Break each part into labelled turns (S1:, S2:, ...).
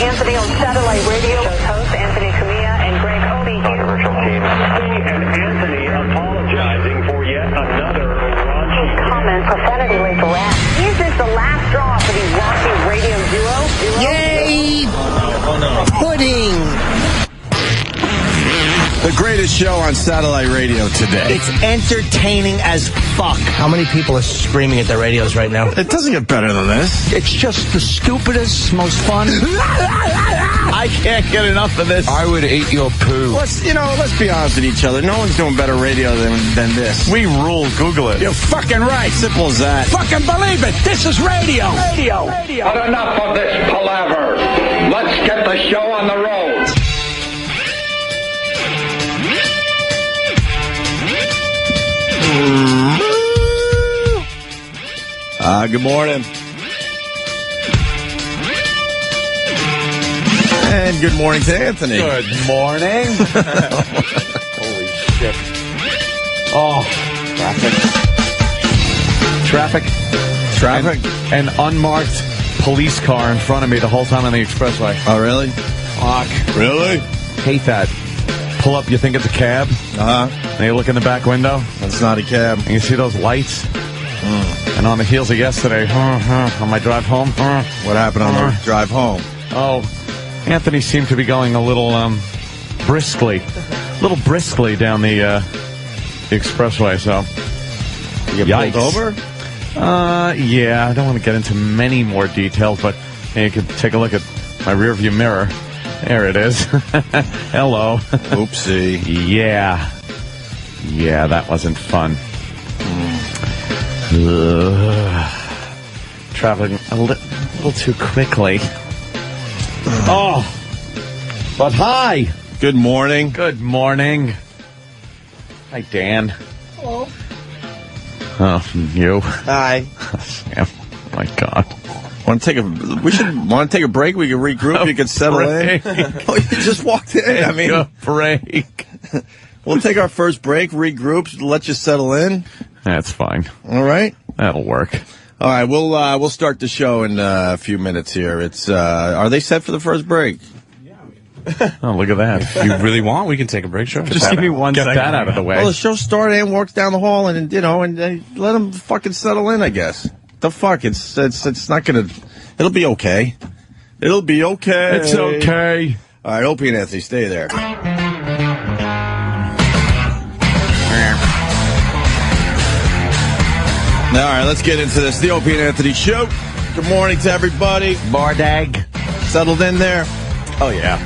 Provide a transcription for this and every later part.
S1: Anthony on satellite radio. Host Anthony Cumia and Greg Opie.
S2: Controversial team. And Anthony apologizing for yet another raunchy
S1: comment profanity like rants. Is this the last straw for the raunchy radio duo?
S3: Yay!
S4: Oh no.
S3: Pudding!
S4: The greatest show on satellite radio today.
S3: It's entertaining as fuck. How many people are screaming at their radios right now?
S4: It doesn't get better than this.
S3: It's just the stupidest, most fun. I can't get enough of this.
S4: I would eat your poo. Let's be honest with each other. No one's doing better radio than this. We rule. Google it.
S3: You're fucking right.
S4: Simple as that.
S3: Fucking believe it. This is radio. Radio.
S2: But enough of this palaver. Let's get the show on the road.
S4: Good morning. And good morning to Anthony.
S5: Good morning. Holy shit. Oh, traffic. An unmarked police car in front of me the whole time on the expressway.
S4: Oh, really?
S5: Fuck.
S4: Really?
S5: Hate that. Pull up, you think it's a cab?
S4: Uh-huh.
S5: And you look in the back window.
S4: That's not a cab.
S5: And you see those lights? And on the heels of yesterday, on my drive home.
S4: What happened on the drive home?
S5: Oh, Anthony seemed to be going a little briskly down the expressway. So,
S4: You get pulled over?
S5: Yeah. I don't want to get into many more details, but you could take a look at my rearview mirror. There it is. Hello.
S4: Oopsie.
S5: Yeah, that wasn't fun. Traveling a little too quickly. Oh, but hi.
S4: Good morning.
S5: Good morning. Hi, Dan.
S3: Hello.
S5: Oh, you.
S3: Hi.
S5: Sam. Oh, my God.
S4: Want to take a break? We can regroup. You can settle in. Oh, you just walked in. I mean,
S5: a break.
S4: We'll take our first break, regroup, let you settle in.
S5: That's fine.
S4: All right.
S5: That'll work.
S4: All right. We'll start the show in a few minutes here. It's are they set for the first break?
S5: Oh, look at that.
S6: If you really want, we can take a break. Sure.
S5: Just give me one second. Get that out of the way.
S4: Well, the show started and works down the hall, and let them fucking settle in. I guess. The fuck, it's not gonna. It'll be okay. It'll be okay.
S5: It's okay.
S4: All right, Opie and Anthony, stay there. All right, let's get into this. The Opie and Anthony Show. Good morning to everybody.
S5: Bardag.
S4: Settled in there?
S5: Oh, yeah.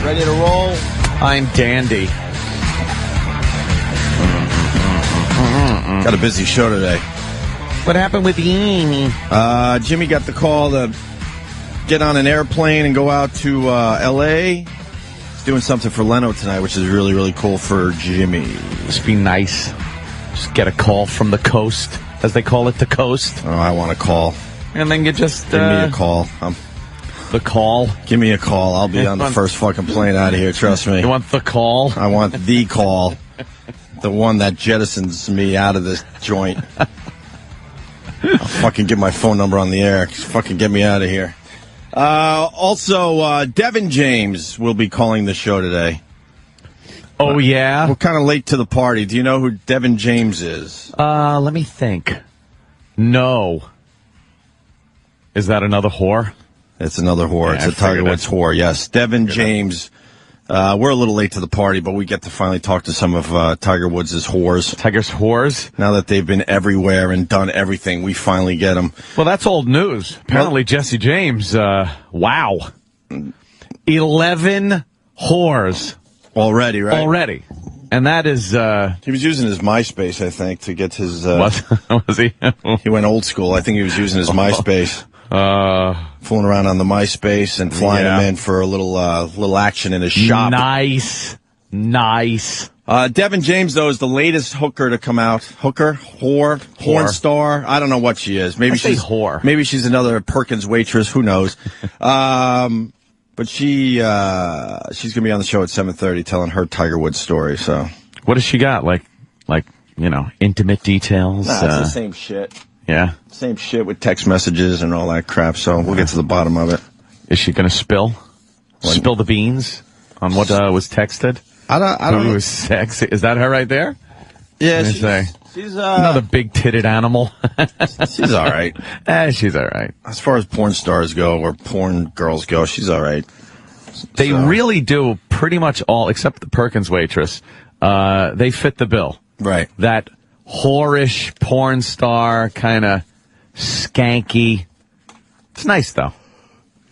S4: Ready to roll?
S5: I'm dandy.
S4: Got a busy show today.
S5: What happened with Amy?
S4: Jimmy got the call to get on an airplane and go out to L.A. He's doing something for Leno tonight, which is really, really cool for Jimmy.
S5: Must be nice. Just get a call from the coast, as they call it, the coast.
S4: Oh, I want a call.
S5: And then you just...
S4: Give me a call.
S5: The call?
S4: Give me a call. I'll be on the first fucking plane out of here, trust me.
S5: You want the call?
S4: I want the call. The one that jettisons me out of this joint. I'll fucking get my phone number on the air. Fucking get me out of here. Also, Devin James will be calling the show today.
S5: Oh, yeah?
S4: We're kind of late to the party. Do you know who Devin James is?
S5: Let me think. No. Is that another whore?
S4: It's another whore.
S5: Yeah,
S4: It's a Tiger Woods whore, yes. Devin James. We're a little late to the party, but we get to finally talk to some of Tiger Woods' whores.
S5: Tiger's whores?
S4: Now that they've been everywhere and done everything, we finally get them.
S5: Well, that's old news. Apparently, Jesse James, wow. 11 whores.
S4: Already, right?
S5: Already. And that is...
S4: He was using his MySpace, I think, to get his...
S5: Was he?
S4: He went old school. I think he was using his MySpace. Fooling around on the MySpace and flying him in for a little action in his shop.
S5: Nice.
S4: Devin James, though, is the latest hooker to come out. Hooker? Whore? Porn star? I don't know what she is. Maybe she's
S5: whore.
S4: Maybe she's another Perkins waitress. Who knows? But she's going to be on the show at 7:30 telling her Tiger Woods story. So,
S5: what does she got? Like intimate details?
S4: Nah, it's the same shit.
S5: Yeah?
S4: Same shit with text messages and all that crap. So we'll get to the bottom of it.
S5: Is she going to spill? spill the beans on what was texted?
S4: I don't
S5: Who
S4: know.
S5: was sexy? Is that her right there?
S4: Yeah,
S5: she's another big-titted animal.
S4: she's all right.
S5: She's all right.
S4: As far as porn stars go, or porn girls go, she's all right.
S5: They really do pretty much all, except the Perkins waitress. They fit the bill.
S4: Right.
S5: That whorish porn star, kind of skanky. It's nice, though.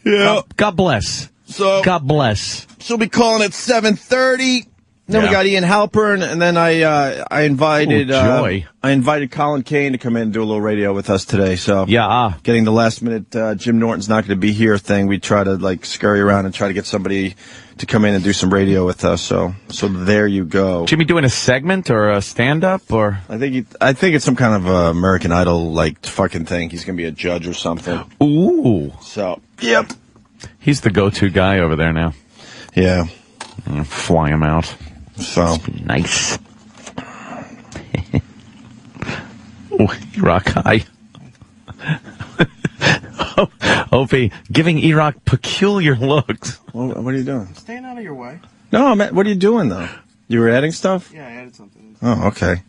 S4: Yeah.
S5: God bless.
S4: So
S5: God bless.
S4: she'll be calling at 7:30. Then we got Ian Halprin, and then I invited I invited Colin Kane to come in and do a little radio with us today. So getting the last minute Jim Norton's not going to be here thing. We try to scurry around and try to get somebody to come in and do some radio with us. So there you go.
S5: Jimmy doing a segment or a stand up or?
S4: I think it's some kind of American Idol fucking thing. He's going to be a judge or something.
S5: Ooh.
S4: So yep.
S5: He's the go-to guy over there now.
S4: Yeah.
S5: Fly him out.
S4: So
S5: nice. E-Rock, hi. Opie, giving E-Rock peculiar looks.
S4: What are you doing?
S7: Staying out of your way.
S4: No, what are you doing, though? You were adding stuff?
S7: Yeah, I added something.
S4: Oh, okay.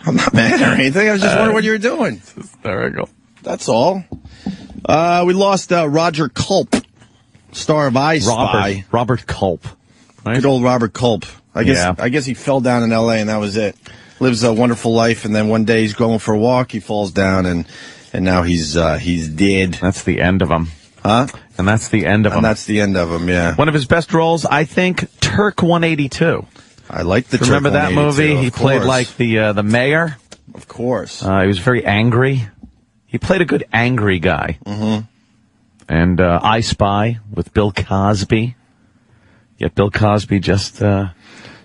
S4: I'm not mad or anything. I was just wondering what you were doing.
S5: Hysterical.
S4: That's all. We lost Roger Culp, star of I Spy.
S5: Robert Culp. Right?
S4: Good old Robert Culp. I guess he fell down in L.A. and that was it. Lives a wonderful life, and then one day he's going for a walk. He falls down, and now he's dead.
S5: That's the end of him.
S4: Huh?
S5: And that's the end of him.
S4: And that's the end of him, yeah.
S5: One of his best roles, I think, Turk 182.
S4: I like the Turk 182.
S5: Remember that movie? He played like the mayor.
S4: Of course.
S5: He was very angry. He played a good angry guy.
S4: Mm-hmm.
S5: And I Spy with Bill Cosby. Yet Bill Cosby just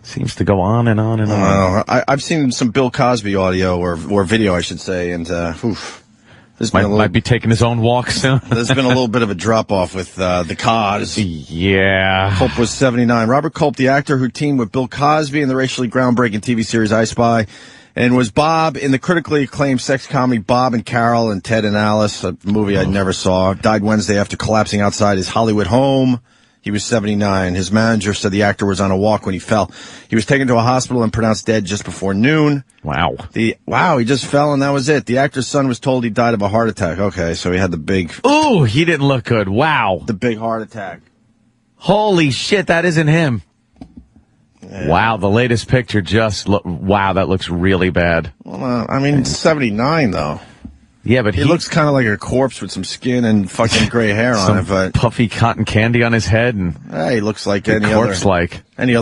S5: seems to go on and on and on.
S4: I've seen some Bill Cosby audio or video, I should say, and
S5: might be taking his own walk soon.
S4: There's been a little bit of a drop-off with the Cos.
S5: Yeah.
S4: Culp was 79. Robert Culp, the actor who teamed with Bill Cosby in the racially groundbreaking TV series I Spy, and was Bob in the critically acclaimed sex comedy Bob and Carol and Ted and Alice, a movie I never saw. Died Wednesday after collapsing outside his Hollywood home. He was 79. His manager said the actor was on a walk when he fell. He was taken to a hospital and pronounced dead just before noon.
S5: Wow.
S4: He just fell and that was it. The actor's son was told he died of a heart attack. Okay, so he had the big...
S5: Ooh, he didn't look good. Wow.
S4: The big heart attack.
S5: Holy shit, that isn't him.
S4: Yeah.
S5: Wow, the latest picture wow, that looks really bad.
S4: Well, it's 79, though.
S5: Yeah, but
S4: he looks kind of like a corpse with some skin and fucking gray hair on it, but
S5: puffy cotton candy on his head, and
S4: he looks like any other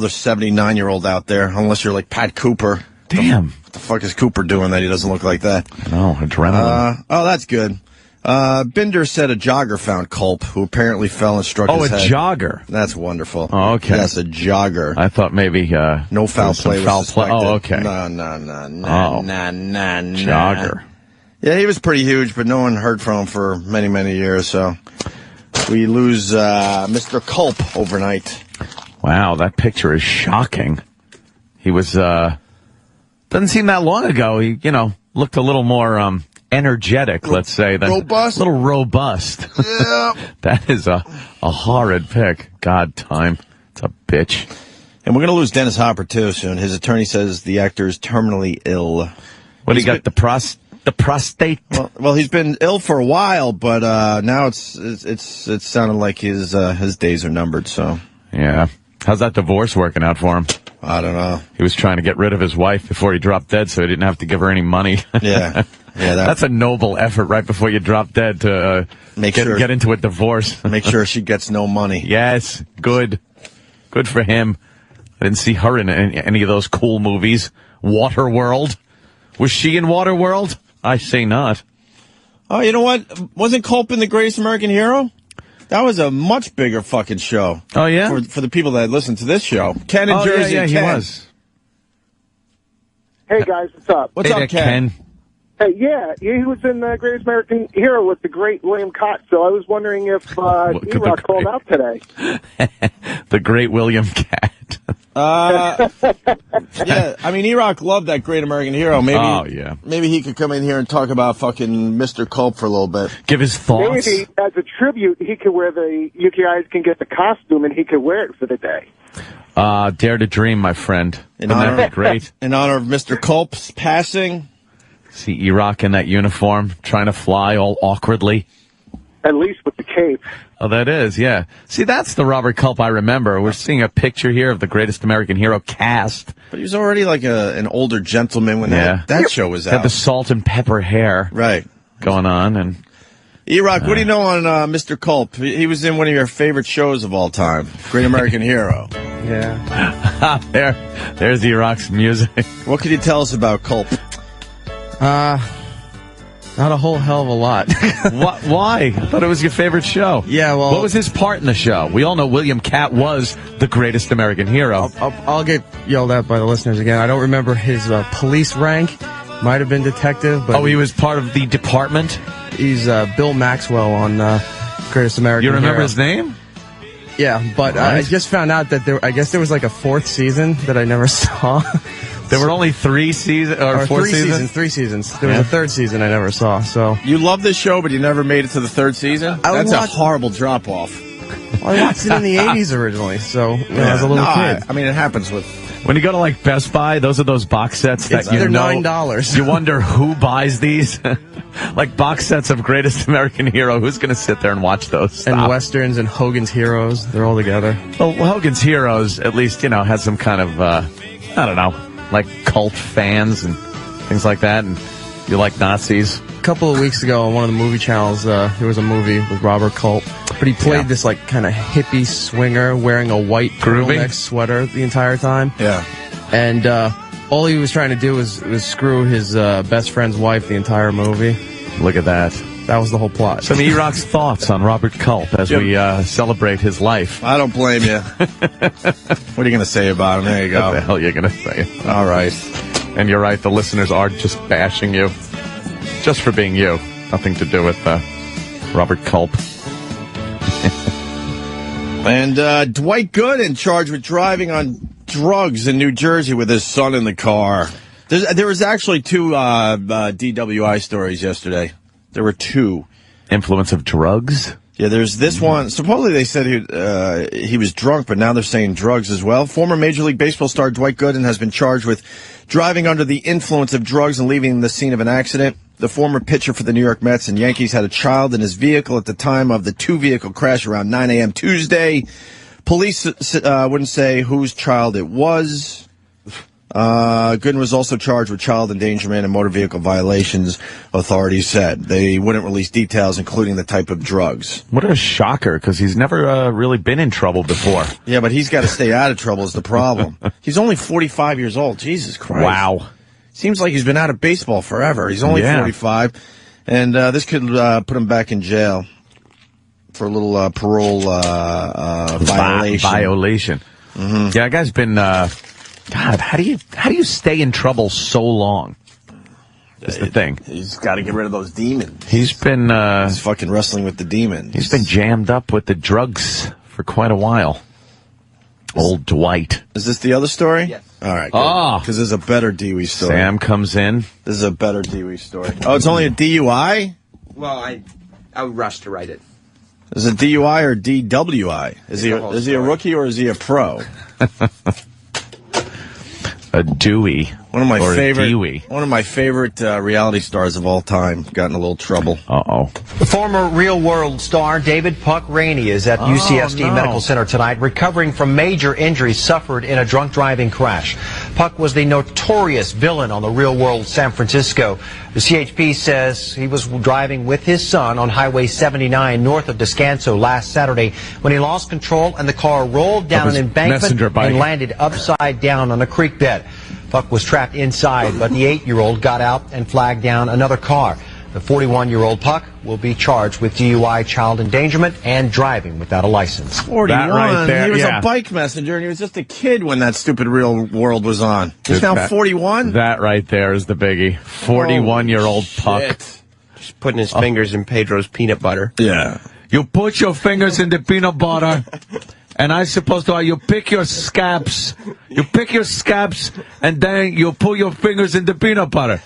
S4: 79-year-old out there, unless you're like Pat Cooper.
S5: Damn,
S4: what the fuck is Cooper doing that he doesn't look like that?
S5: No, adrenaline.
S4: That's good. Binder said a jogger found Culp, who apparently fell and struck his head.
S5: Oh, a jogger.
S4: That's wonderful.
S5: Oh, okay.
S4: Yes, a jogger.
S5: I thought maybe
S4: no foul play was suspected.
S5: Oh, okay.
S4: No.
S5: Jogger.
S4: Yeah, he was pretty huge, but no one heard from him for many, many years, so we lose Mr. Culp overnight.
S5: Wow, that picture is shocking. He was, doesn't seem that long ago. He, looked a little more energetic, let's say.
S4: Robust?
S5: A little robust.
S4: Yeah.
S5: That is a horrid pic. God, time. It's a bitch.
S4: And we're going to lose Dennis Hopper, too, soon. His attorney says the actor is terminally ill.
S5: What, he got the prostate?
S4: Well, he's been ill for a while, but now it's sounding like his days are numbered. So
S5: yeah, how's that divorce working out for him?
S4: I don't know.
S5: He was trying to get rid of his wife before he dropped dead, so he didn't have to give her any money.
S4: Yeah.
S5: That's a noble effort right before you drop dead to get into a divorce.
S4: Make sure she gets no money.
S5: Yes, good for him. I didn't see her in any of those cool movies. Waterworld. Was she in Waterworld? I say not.
S4: Oh, you know what? Wasn't Culp in The Greatest American Hero? That was a much bigger fucking show.
S5: Oh, yeah?
S4: For the people that listen to this show. Ken in Jersey.
S5: Yeah,
S4: Ken.
S5: he was.
S8: Hey, guys, what's up?
S4: What's up, Ken?
S8: Hey, he was in The Greatest American Hero with the great William Cott, so I was wondering if E-Rock called out today.
S5: The great William Cott.
S4: Yeah, I mean, E-Rock loved that Great American Hero. Maybe, maybe he could come in here and talk about fucking Mr. Culp for a little bit.
S5: Give his thoughts.
S8: Maybe as a tribute, he could wear you guys can get the costume and he could wear it for the day.
S5: Dare to dream, my friend. Wouldn't that be great?
S4: In honor of Mr. Culp's passing.
S5: See E-Rock in that uniform, trying to fly all awkwardly.
S8: At least with the cape.
S5: Oh, that is, yeah. See, that's the Robert Culp I remember. We're seeing a picture here of the Greatest American Hero cast.
S4: But he was already like an older gentleman when that show was out.
S5: Had the salt and pepper hair going on. And
S4: E-Rock, what do you know on Mr. Culp? He was in one of your favorite shows of all time, Great American Hero.
S6: Yeah.
S5: There's E-Rock's music.
S4: What could you tell us about Culp?
S6: Not a whole hell of a lot.
S5: Why? I thought it was your favorite show.
S6: Yeah, well...
S5: What was his part in the show? We all know William Catt was the Greatest American Hero.
S6: I'll get yelled at by the listeners again. I don't remember his police rank. Might have been detective, but...
S5: Oh, he was part of the department?
S6: He's Bill Maxwell on Greatest American Hero.
S5: You remember his name?
S6: Yeah, but I just found out that I guess there was like a fourth season that I never saw.
S5: There were only 3 seasons or 4 seasons?
S6: 3 seasons. There was a third season I never saw. So
S4: you love this show, but you never made it to the third season? That's a horrible drop-off.
S6: Well, I watched it in the 80s originally, so as a little kid.
S4: I mean, it happens with...
S5: When you go to, like, Best Buy, those are those box sets that
S6: they're $9.
S5: You wonder who buys these. Like, box sets of Greatest American Hero. Who's going to sit there and watch those? Stop.
S6: And Westerns and Hogan's Heroes. They're all together.
S5: Well, Hogan's Heroes, at least, had some kind of, I don't know, like cult fans and things like that. And you like Nazis.
S6: A couple of weeks ago on one of the movie channels, there was a movie with Robert Culp. But he played this like kind of hippie swinger wearing a white turtleneck sweater the entire time.
S4: Yeah.
S6: And all he was trying to do was screw his best friend's wife the entire movie.
S5: Look at that.
S6: That was the whole plot.
S5: Some E-Rock's thoughts on Robert Culp as we celebrate his life.
S4: I don't blame you. What are you going to say about him? There you go.
S5: What the hell are you going to say?
S4: All right.
S5: And you're right, the listeners are just bashing you. Just for being you. Nothing to do with Robert Culp.
S4: And Dwight Gooden charged with driving on drugs in New Jersey with his son in the car. There was actually 2 DWI stories yesterday. There were 2.
S5: Influence of drugs?
S4: Yeah, there's this one. Supposedly they said he was drunk, but now they're saying drugs as well. Former Major League Baseball star Dwight Gooden has been charged with driving under the influence of drugs and leaving the scene of an accident. The former pitcher for the New York Mets and Yankees had a child in his vehicle at the time of the 2-vehicle crash around 9 a.m. Tuesday. Police wouldn't say whose child it was. Gooden was also charged with child endangerment and motor vehicle violations, authorities said. They wouldn't release details, including the type of drugs.
S5: What a shocker, because he's never really been in trouble before.
S4: Yeah, but he's got to stay out of trouble is the problem. He's only 45 years old. Jesus Christ.
S5: Wow.
S4: Seems like he's been out of baseball forever. He's only 45, and this could put him back in jail for a little parole violation.
S5: Mm-hmm. Yeah, that guy's been... God, how do you stay in trouble so long? That's the thing.
S4: He's got to get rid of those demons.
S5: He's been...
S4: he's fucking wrestling with the demons.
S5: He's been jammed up with the drugs for quite a while. Old Dwight.
S4: Is this the other story?
S7: Yes.
S4: All right. Because there's a better DWI story.
S5: Sam comes in.
S4: This is a better DWI story. Oh, it's only a DUI?
S7: Well, I would rush to write it.
S4: Is it DUI or DWI? Is he a rookie or is he a pro?
S5: A Dewey.
S4: One of my favorite reality stars of all time got in a little trouble.
S5: Uh-oh.
S9: The former Real World star David Puck Rainey is at UCSD Medical Center tonight, recovering from major injuries suffered in a drunk driving crash. Puck was the notorious villain on the Real World San Francisco. The CHP says he was driving with his son on Highway 79 north of Descanso last Saturday when he lost control and the car rolled down an embankment and landed upside down on a creek bed. Puck was trapped inside, but the 8-year-old got out and flagged down another car. The 41-year-old Puck will be charged with DUI, child endangerment, and driving without a license.
S4: 41.
S5: That right there,
S4: he was a bike messenger, and he was just a kid when that stupid Real World was on. He's now 41?
S5: That right there is the biggie. 41-year-old Puck.
S7: Just putting his fingers in Pedro's peanut butter.
S4: Yeah.
S5: You put your fingers in the peanut butter. And I'm supposed to, you pick your scabs. You pick your scabs, and then you pull your fingers into peanut butter.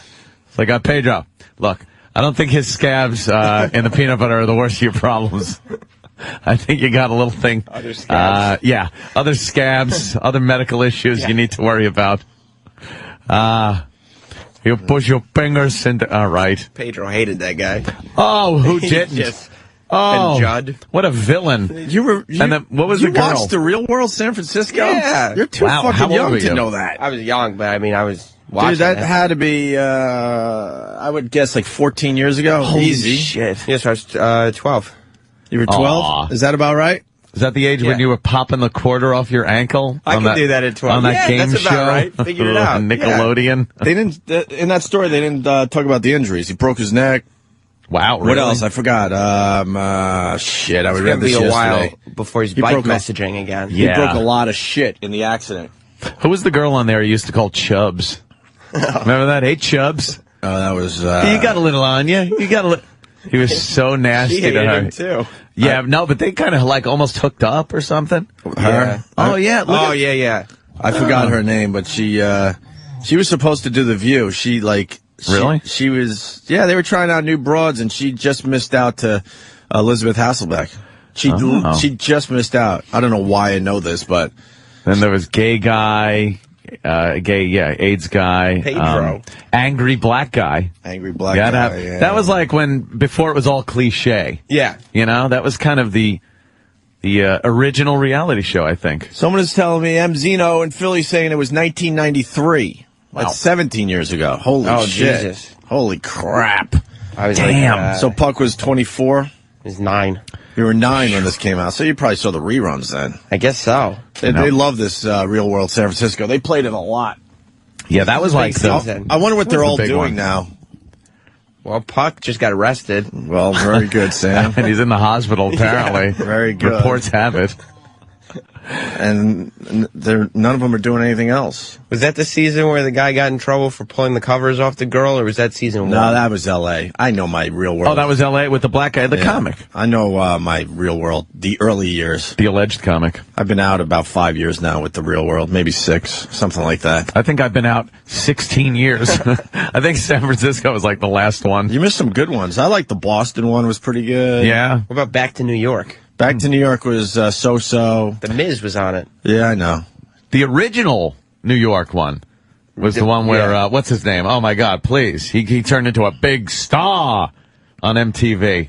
S5: It's like, Pedro, look, I don't think his scabs in the peanut butter are the worst of your problems. I think you got a little thing.
S7: Other scabs.
S5: Other scabs, other medical issues you need to worry about. You push your fingers into... All right.
S7: Pedro hated that guy.
S5: Oh, who didn't?
S7: And Judd.
S5: What a villain.
S4: And
S5: then, what was the girl?
S4: You watched The Real World San Francisco?
S7: Yeah.
S4: You're too fucking young to know that.
S7: I was young, but I mean, I was watching
S4: Dude, that had to be, I would guess, like 14 years ago.
S5: Holy
S4: Easy.
S5: shit.
S7: Yes, I was 12.
S4: You were 12?
S5: Aw.
S4: Is that about right?
S5: Is that the age when you were popping the quarter off your ankle?
S7: I could do that at 12.
S5: On that game
S7: that's
S5: show?
S7: about right. Figured it out.
S5: Nickelodeon.
S7: Yeah.
S4: They didn't, in that story, they didn't talk about the injuries. He broke his neck.
S5: Wow, really?
S4: What else? I forgot. Shit, I would read this
S7: It's going to be a
S4: yesterday.
S7: while before he's bike messaging again.
S5: Yeah.
S4: He broke a lot of shit in the accident.
S5: Who was the girl on there he used to call Chubbs? Remember that? Hey, Chubbs.
S4: Oh, that was...
S5: You got a little on you. You got a little... He was so nasty
S7: She
S5: to
S7: hated
S5: her.
S7: him, too.
S5: Yeah, no, but they kind of like almost hooked up or something.
S4: Her?
S5: Oh, yeah.
S7: Yeah.
S4: I forgot her name, but she was supposed to do The View. She, like...
S5: Really?
S4: She was... Yeah, they were trying out new broads, and she just missed out to Elizabeth Hasselbeck. She just missed out. I don't know why I know this, but...
S5: Then there was gay guy... AIDS guy.
S7: Pedro.
S5: Angry black guy.
S4: Angry black guy, yeah.
S5: That was like before it was all cliche.
S7: Yeah.
S5: You know, that was kind of the original reality show, I think.
S4: Someone is telling me M. Zeno in Philly saying it was 1993.
S5: Wow.
S4: That's 17 years ago. Holy shit.
S7: Jesus.
S4: Holy crap.
S7: I was
S5: Damn.
S4: So Puck was 24?
S7: He was 9.
S4: You were 9 when this came out, so you probably saw the reruns then.
S7: I guess so.
S4: They love this Real World San Francisco. They played it a lot.
S5: Yeah, that was like
S4: I wonder what they're all doing now.
S7: Well, Puck just got arrested.
S4: Well, very good, Sam.
S5: And he's in the hospital, apparently.
S4: Very good.
S5: Reports have it.
S4: And none of them are doing anything else.
S7: Was that the season where the guy got in trouble for pulling the covers off the girl, or was that season 1?
S4: No, that was L.A. I know my Real World.
S5: Oh, that was L.A. with the black guy, the comic.
S4: I know my Real World, the early years.
S5: The alleged comic.
S4: I've been out about 5 years now with the Real World, maybe 6, something like that.
S5: I think I've been out 16 years. I think San Francisco was like the last one.
S4: You missed some good ones. I like the Boston one, was pretty good.
S5: Yeah.
S7: What about Back to New York?
S4: Back to New York was so-so.
S7: The Miz was on it.
S4: Yeah, I know.
S5: The original New York one was the one where, what's his name? Oh, my God, please. He turned into a big star on MTV.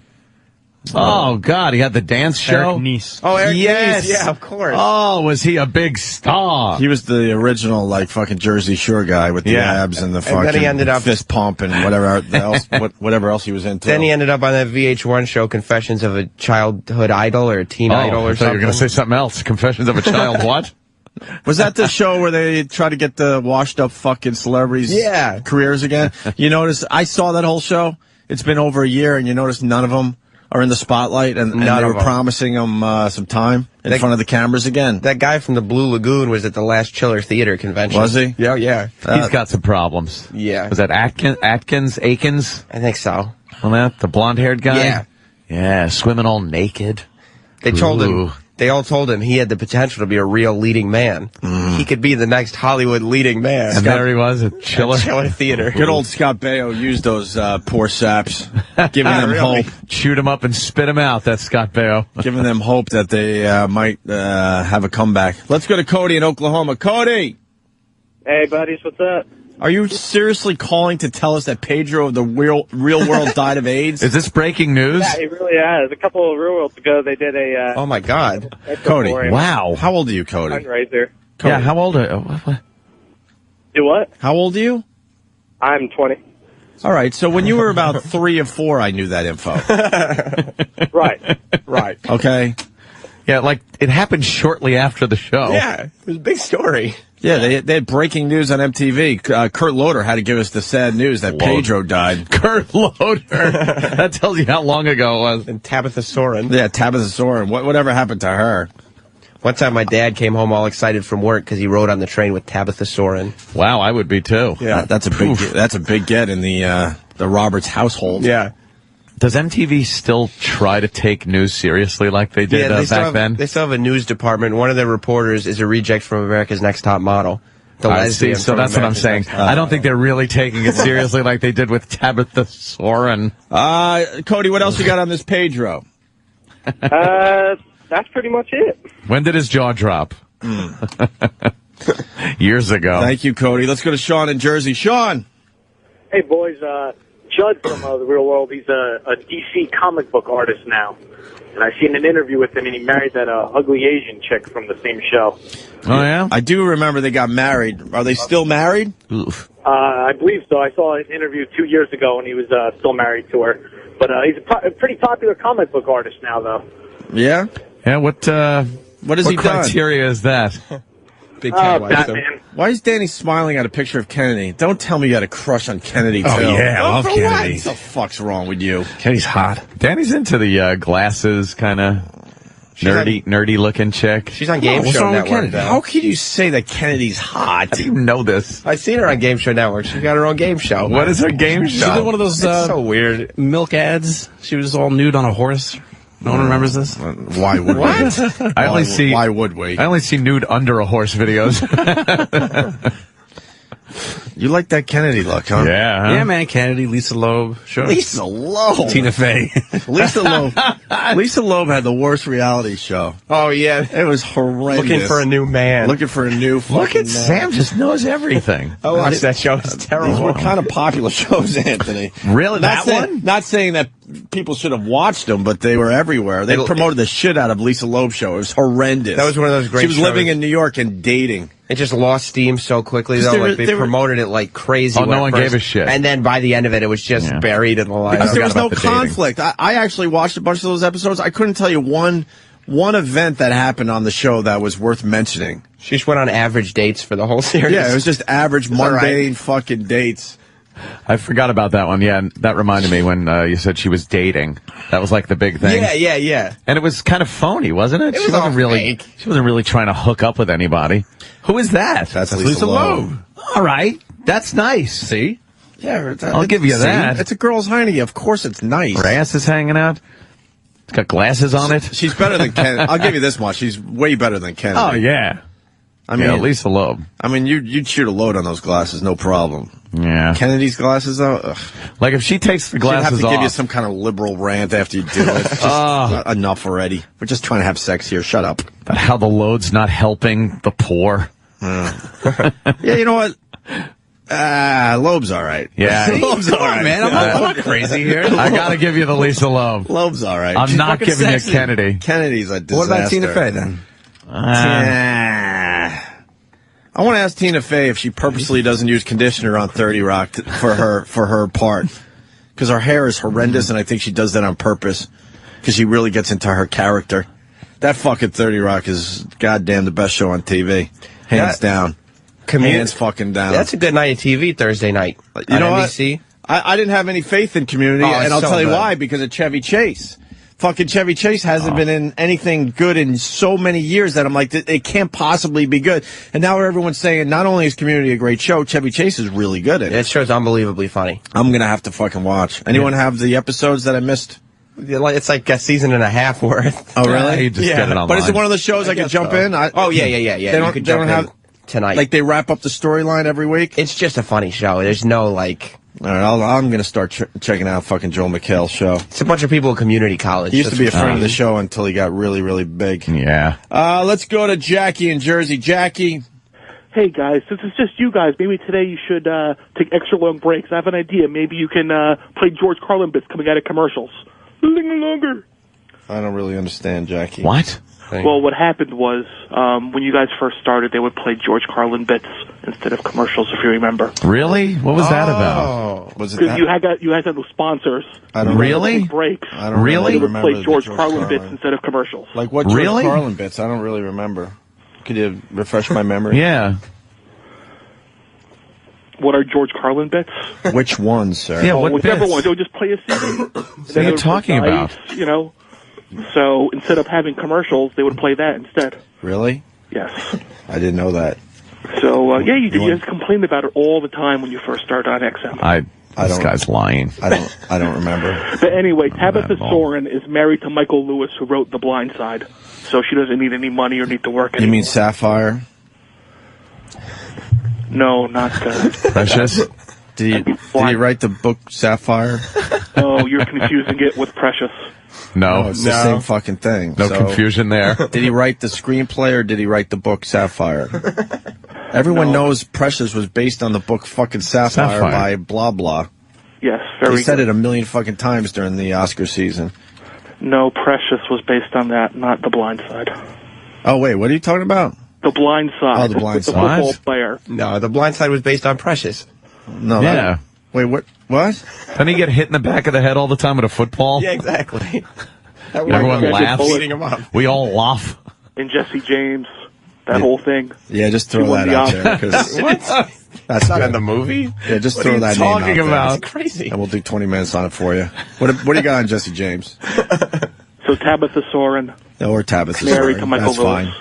S5: Oh, God, he had the dance show?
S6: Eric Nies.
S7: Oh, Eric
S5: Yes.
S7: Nies. Yeah, of course.
S5: Oh, was he a big star?
S4: He was the original, like, fucking Jersey Shore guy with the abs and the
S7: then
S4: fucking
S7: he ended up-
S4: fist pump and whatever else he was into.
S7: Then he ended up on that VH1 show, Confessions of a Childhood Idol or a Teen Idol or
S5: I thought you were
S7: something.
S5: going to say something else. Confessions of a Child, what?
S4: Was that the show where they try to get the washed-up fucking celebrities' careers again? You notice, I saw that whole show. It's been over a year, and you notice none of them are in the spotlight, and they were promising them some time in front of the cameras again.
S7: That guy from the Blue Lagoon was at the last Chiller Theater convention.
S4: Was he?
S7: Yeah.
S5: He's got some problems.
S7: Yeah.
S5: Was that Akins?
S7: I think so.
S5: On that? The blonde-haired guy?
S7: Yeah.
S5: Yeah, swimming all naked.
S7: They told him. They all told him he had the potential to be a real leading man. He could be the next Hollywood leading man.
S5: And there he was at Chiller.
S7: Chiller Theater.
S4: Good old Scott Baio used those poor saps, giving them hope.
S5: Chewed him up and spit him out, that's Scott Baio.
S4: Giving them hope that they might have a comeback. Let's go to Cody in Oklahoma. Cody!
S8: Hey, buddies, what's up?
S4: Are you seriously calling to tell us that Pedro of the Real World died of AIDS?
S5: Is this breaking news?
S8: Yeah, it really has. A couple of Real Worlds ago, they did a...
S7: Oh, my God.
S4: Cody,
S5: wow.
S4: How old are you, Cody?
S8: fundraiser.
S5: Yeah, how old are you?
S8: Do what?
S4: How old are you?
S8: I'm 20.
S4: All right, so when you were about 3 or 4, I knew that info.
S8: Right.
S4: Okay?
S5: Yeah, like, it happened shortly after the show.
S7: Yeah, it was a big story.
S4: Yeah, they had breaking news on MTV. Kurt Loder had to give us the sad news that Pedro died.
S5: Kurt Loder. That tells you how long ago it was.
S7: And Tabitha Soren.
S4: Yeah, Tabitha Soren. Whatever happened to her?
S7: One time my dad came home all excited from work because he rode on the train with Tabitha Soren.
S5: Wow, I would be too.
S7: Yeah.
S4: That's a big get in the Roberts household.
S7: Yeah.
S5: Does MTV still try to take news seriously like they did back then?
S7: They still have a news department. One of the reporters is a reject from America's Next Top Model.
S5: I see. So that's what I'm saying. I don't think they're really taking it seriously like they did with Tabitha Soren.
S4: Cody, what else you got on this page, Ro?
S8: That's pretty much it.
S5: When did his jaw drop? Years ago.
S4: Thank you, Cody. Let's go to Sean in Jersey. Sean!
S10: Hey, boys. Judd from The Real World, he's a DC comic book artist now. And I seen an interview with him, and he married that ugly Asian chick from the same show.
S5: Oh, yeah?
S4: I do remember they got married. Are they still married?
S5: Oof.
S10: I believe so. I saw an interview 2 years ago, and he was still married to her. But he's a pretty popular comic book artist now, though.
S4: Yeah?
S5: Yeah, what has he done? What criteria is that?
S7: Big Batman.
S4: Why is Danny smiling at a picture of Kennedy? Don't tell me you had a crush on Kennedy, too.
S3: Oh, yeah, I love Kennedy.
S4: What the fuck's wrong with you?
S3: Kennedy's hot.
S5: Danny's into the glasses, kind of nerdy-looking chick.
S7: She's on Game Show Network.
S4: How can you say that Kennedy's hot?
S5: I didn't even know this.
S7: I've seen her on Game Show Network. She's got her own game show.
S5: What is her game show?
S3: She did one of those
S7: so weird
S3: milk ads. She was all nude on a horse. No one remembers this?
S4: Why would we? Why would we?
S5: I only see nude under a horse videos.
S4: You like that Kennedy look, huh?
S5: Yeah. Huh?
S3: Yeah, man. Kennedy, Lisa Loeb. Sure.
S4: Lisa Loeb.
S3: Tina Fey.
S4: Lisa Loeb had the worst reality show.
S7: Oh, yeah.
S4: It was horrendous.
S7: Looking for a new man.
S4: Looking for a new fucking
S5: Look at
S4: man.
S5: Sam just knows everything.
S7: I watched that show. It's terrible.
S4: These were kind of popular shows, Anthony.
S5: Really?
S4: Not saying that people should have watched them, but they were everywhere. They promoted the shit out of Lisa Loeb's show. It was horrendous.
S7: That was one of those great
S4: She was
S7: shows.
S4: living in New York and dating.
S7: It just lost steam so quickly, though. They promoted it like crazy.
S5: Oh, no one gave a shit.
S7: And then by the end of it, it was just buried in the light.
S4: Because there was no conflict. I actually watched a bunch of those episodes. I couldn't tell you one event that happened on the show that was worth mentioning.
S7: She just went on average dates for the whole series.
S4: Yeah, it was just average mundane fucking dates.
S5: I forgot about that one. Yeah, and that reminded me when you said she was dating. That was like the big thing.
S7: Yeah.
S5: And it was kind of phony, wasn't it?
S7: She wasn't
S5: really trying to hook up with anybody. Who is that?
S4: That's Lisa Loeb.
S5: All right, that's nice. See?
S4: Yeah,
S5: I'll give you that.
S4: It's a girl's Heineke. Of course, it's nice.
S5: Her ass is hanging out. It's got glasses on it.
S4: She's better than Kennedy. I'll give you this much. She's way better than Kennedy.
S5: Oh yeah. I mean, Lisa Loeb.
S4: I mean, you'd shoot a load on those glasses, no problem.
S5: Yeah.
S4: Kennedy's glasses, though? Ugh.
S5: Like, if she takes the glasses off...
S4: She'd have to give you some kind of liberal rant after you do it. Just enough already. We're just trying to have sex here. Shut up.
S5: About how the load's not helping the poor.
S4: Yeah, you know what? Loeb's all right.
S5: Yeah.
S4: Loeb's all right.
S3: Man, I'm not crazy here.
S5: I gotta give you the Lisa Loeb.
S4: Loeb's all right.
S5: I'm not giving
S3: sexy.
S5: you Kennedy.
S4: Kennedy's a disaster.
S3: What about Tina Fey, then?
S4: I want to ask Tina Fey if she purposely doesn't use conditioner on 30 Rock for her part. Because her hair is horrendous, and I think she does that on purpose. Because she really gets into her character. That fucking 30 Rock is goddamn the best show on TV. Hands down. Hands fucking down.
S7: That's a good night of TV Thursday night.
S4: You know
S7: NBC.
S4: what? I didn't have any faith in Community, and I'll tell you why. Because of Chevy Chase. Fucking Chevy Chase hasn't been in anything good in so many years that I'm like, it can't possibly be good. And now everyone's saying not only is Community a great show, Chevy Chase is really good at it.
S7: That show's unbelievably funny.
S4: I'm going to have to fucking watch. Anyone have the episodes that I missed?
S7: It's like a season and a half worth.
S4: Oh, really?
S5: You just get it online.
S4: But is it one of the shows I could jump in?
S7: Yeah.
S4: They don't have
S7: tonight.
S4: Like they wrap up the storyline every week?
S7: It's just a funny show. There's no like...
S4: All right, I'm going to start checking out fucking Joel McHale's show.
S7: It's a bunch of people at community college.
S4: He used to be a friend of the show until he got really, really big.
S5: Yeah.
S4: Let's go to Jackie in Jersey. Jackie.
S8: Hey, guys, since it's just you guys, maybe today you should take extra long breaks. I have an idea. Maybe you can play George Carlin bits coming out of commercials. A little longer.
S4: I don't really understand, Jackie.
S5: What?
S8: Well, what happened was when you guys first started, they would play George Carlin bits instead of commercials, if you remember.
S5: Really? What was that about?
S4: Was it
S8: Because you guys had those sponsors.
S4: I don't
S5: really?
S8: Breaks.
S4: I don't
S5: really?
S8: They would
S4: remember
S8: play George Carlin bits instead of commercials.
S4: Like what George
S5: Really?
S4: Carlin bits? I don't really remember. Could you refresh my memory?
S5: Yeah.
S8: What are George Carlin bits?
S4: Which ones, sir?
S5: Yeah, what
S8: whichever
S5: bits?
S8: ones. They would just play a CD.
S5: What are you talking about?
S8: You know. So instead of having commercials, they would play that instead.
S4: Really?
S8: Yes.
S4: I didn't know that.
S8: So, you guys complained about it all the time when you first started on XM.
S5: This guy's lying.
S4: I don't remember.
S8: But anyway, Tabitha Soren is married to Michael Lewis, who wrote The Blind Side. So she doesn't need any money or need to work anymore.
S4: You mean Sapphire?
S8: No, not
S5: Precious?
S4: Did he write the book Sapphire?
S8: No, you're confusing it with Precious.
S5: No.
S4: It's the same fucking thing.
S5: No confusion there.
S4: Did he write the screenplay or did he write the book Sapphire? Everyone knows Precious was based on the book fucking Sapphire by blah blah.
S8: Yes, very
S4: They said
S8: good.
S4: it a million fucking times during the Oscar season.
S8: No, Precious was based on that, not The Blind Side.
S4: Oh, wait, what are you talking about?
S8: The Blind Side.
S4: Oh, The Blind
S8: with the
S4: Side.
S8: football player.
S7: No, The Blind Side was based on Precious.
S4: No.
S5: Yeah.
S4: Wait, what?
S5: Doesn't he get hit in the back of the head all the time with a football?
S7: Yeah, exactly.
S5: Everyone laughs.
S7: Beating him up.
S5: We all laugh.
S8: And Jesse James. That whole thing.
S4: Yeah, just throw
S8: He won
S4: that
S8: the
S4: out
S8: Oscar.
S4: there. 'Cause
S7: What?
S4: that's
S7: not
S4: good.
S7: in the movie?
S4: Yeah, just
S7: What
S4: throw
S7: are you
S4: that
S7: talking
S4: name out
S7: about?
S4: there.
S7: It's crazy.
S4: And we'll do 20 minutes on it for you. What do you got on Jesse James?
S8: So Tabitha Soren.
S4: Or Tabitha
S8: Married
S4: Soren.
S8: to Michael
S4: That's
S8: Lewis.
S4: fine.